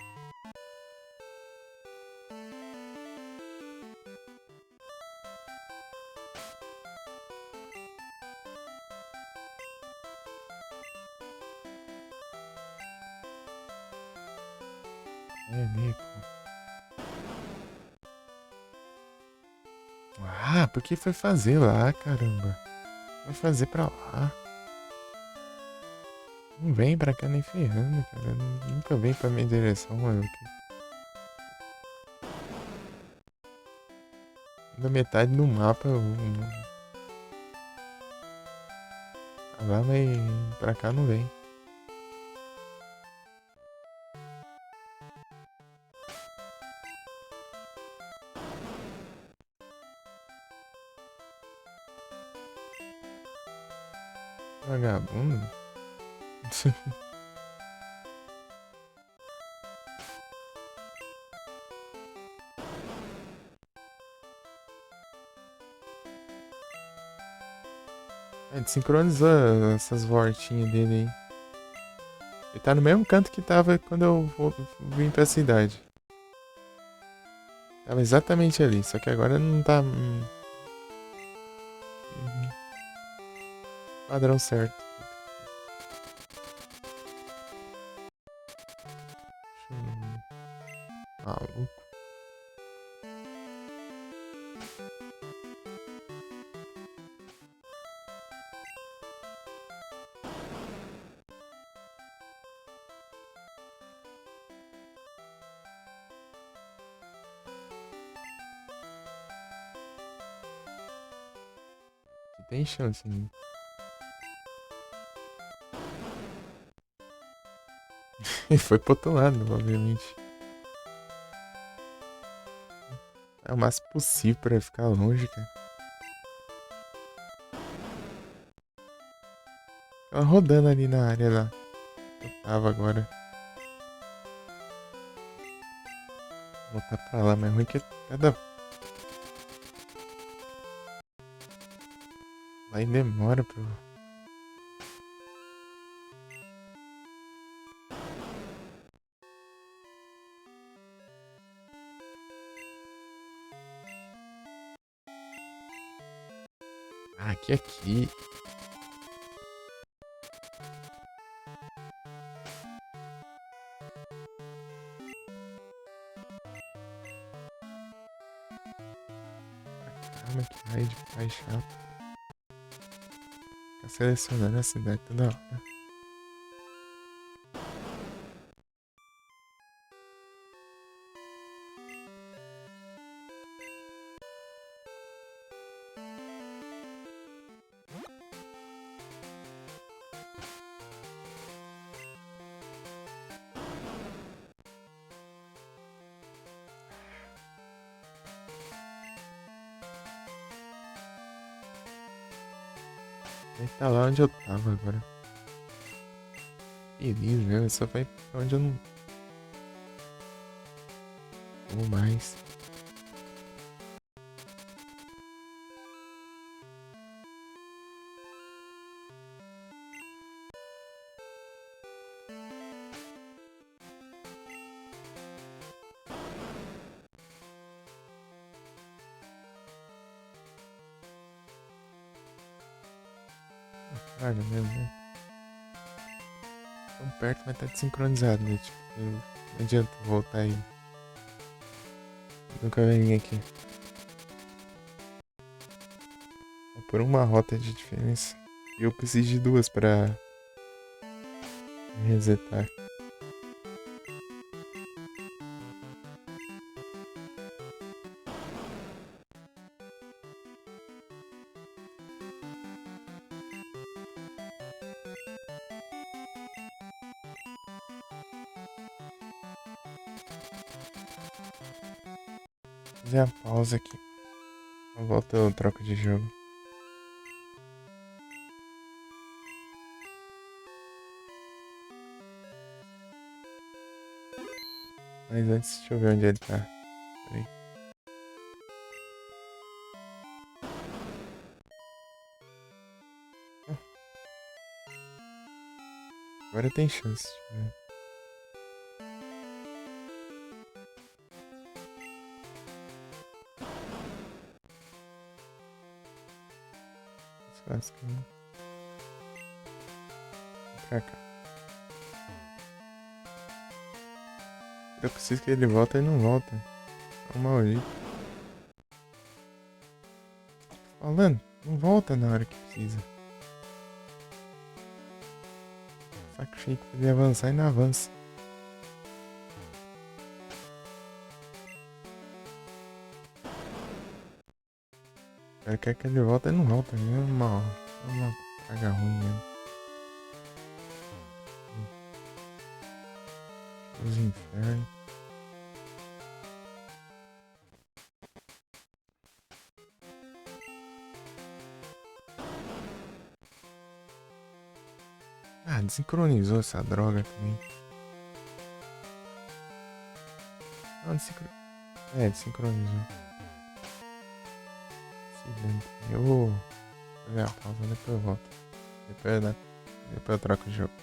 É, Nico. Ah, por que foi fazer lá, caramba? Vai fazer pra lá. Não vem pra cá nem ferrando, cara. Nunca vem pra minha direção, mano. Da metade do mapa, lá, mas pra cá não vem. Vagabundo. É, desincronizou essas voltinhas dele aí. Ele tá no mesmo canto que tava quando eu vim pra cidade. Tava exatamente ali, só que agora não tá. Padrão certo. Maluco. Tem chance, né? E foi pro outro lado, obviamente. É o máximo possível pra ficar longe, cara. Ela rodando ali na área lá. Eu tava agora. Vou voltar pra lá, mas é ruim que cada. Vai demora pro. Ah, aqui. Calma que raid mais chato. Ficar selecionando a cidade toda hora. Vai tá lá onde eu tava agora. Feliz, velho. Só vai pra onde eu não vou mais. Caralho mesmo, né? Tão perto, mas tá desincronizado, né? Tipo, não adianta voltar aí. Nunca vi ninguém aqui. É por uma rota de diferença. E eu preciso de duas pra resetar. Fazer a pausa aqui. Na volta eu troco de jogo. Mas antes, deixa eu ver onde ele tá. Peraí. Ah, agora tem chance. Deixa eu ver. Descasca. Pra cá. Eu preciso que ele volte e não volta. É um maldito. Falando, não volta na hora que precisa. Saco cheio pra ele avançar e não avança. Ele quer que ele volte e não volta. É uma carga ruim mesmo. Os infernos. Ah, desincronizou essa droga também. Não, desincronizou. Se dane. Eu vou fazer a pausa, depois eu volto. Depois, né? Depois eu troco o jogo.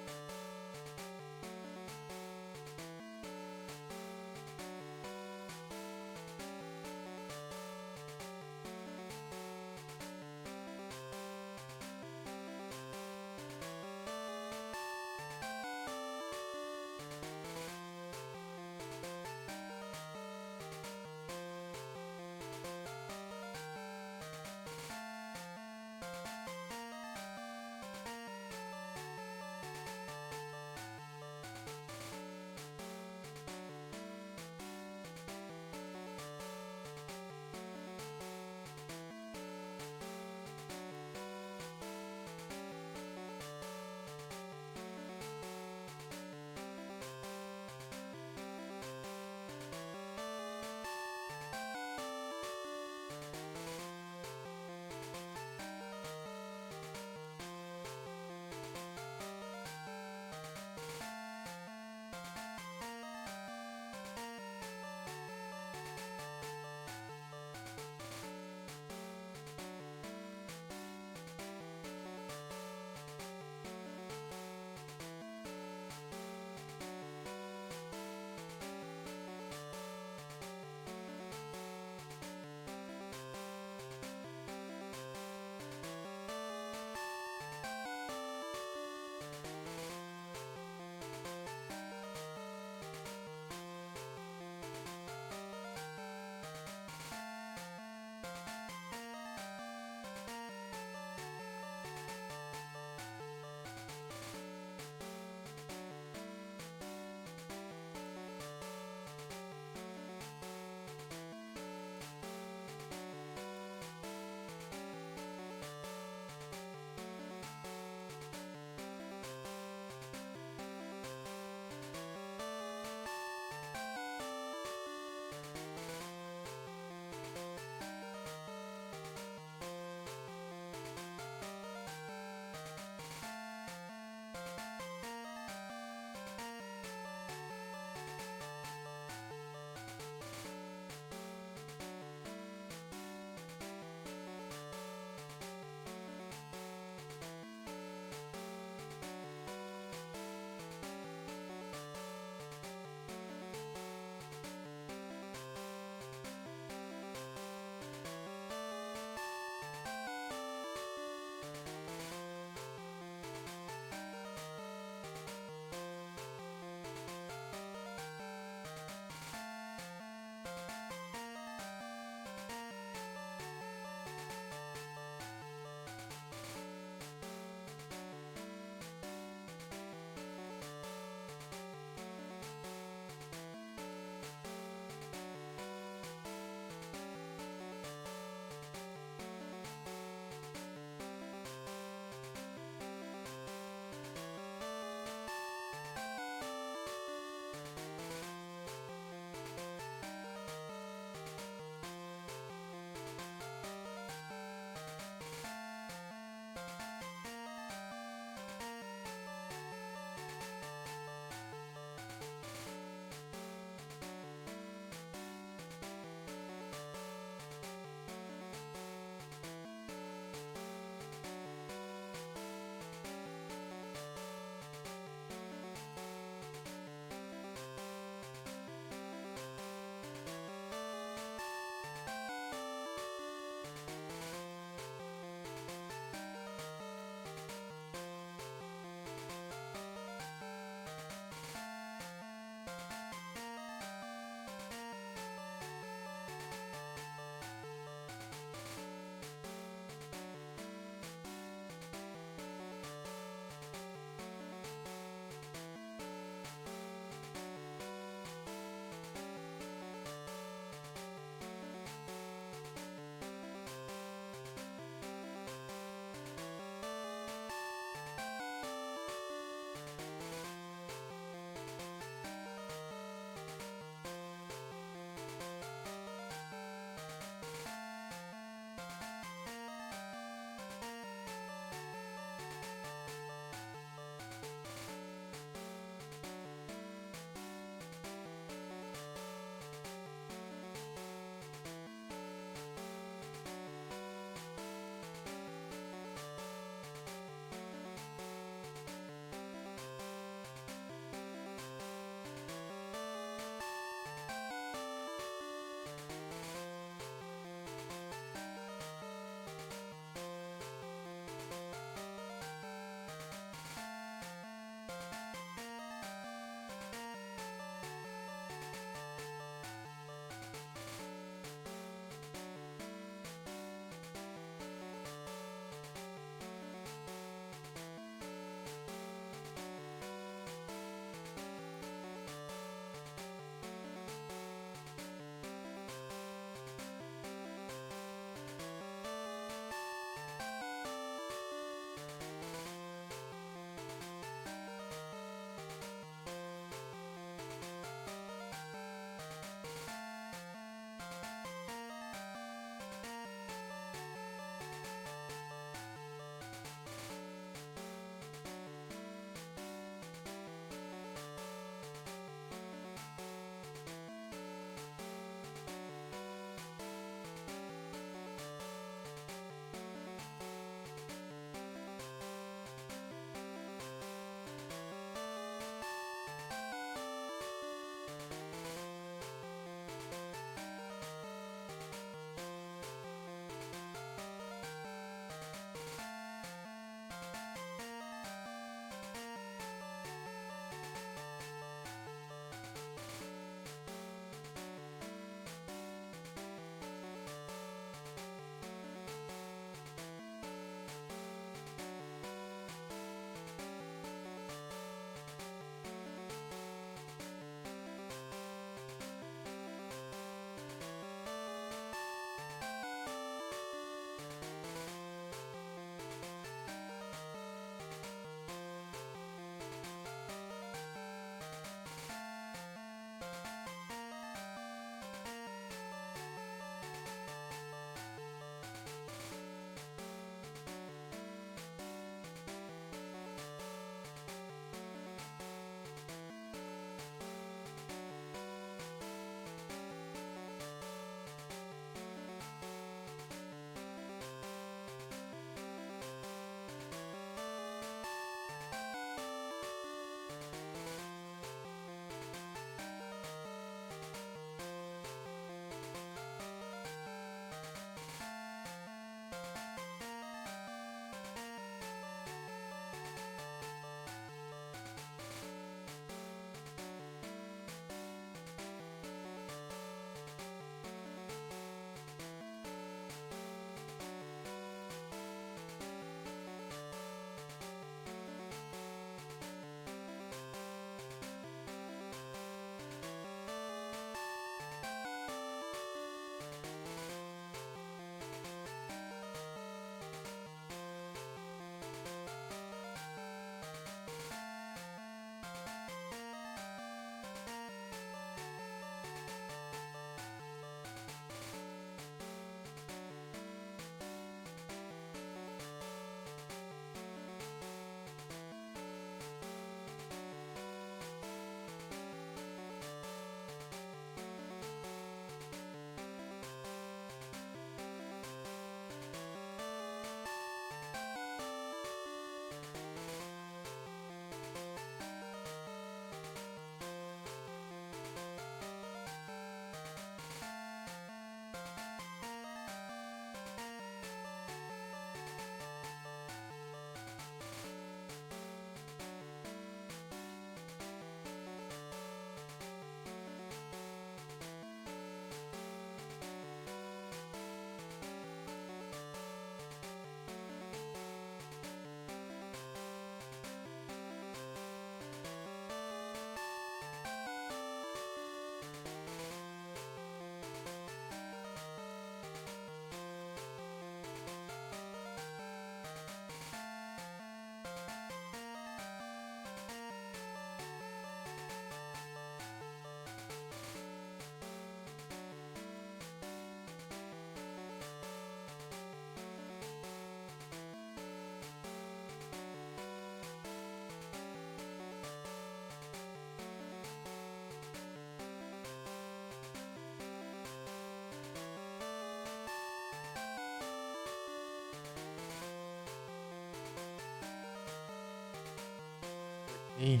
Ih,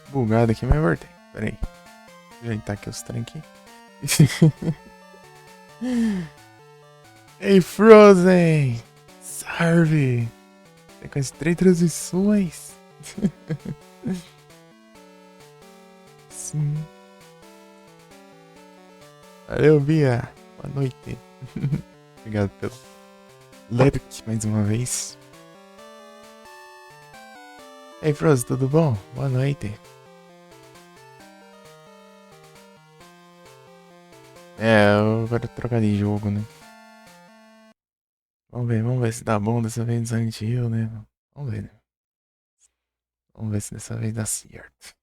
bugado aqui, mas voltei. Pera aí. Deixa eu ajeitar aqui os trem aqui. Ei, Frozen! Salve! Tem com as 3 transições. Sim. Valeu, Bia. Boa noite. Obrigado pelo like mais uma vez. Ei, Frozen, tudo bom? Boa noite. Eu agora trocar de jogo, né? Vamos ver se dá bom dessa vez no Silent Hill, né? Vamos ver, né? Vamos ver se dessa vez dá certo.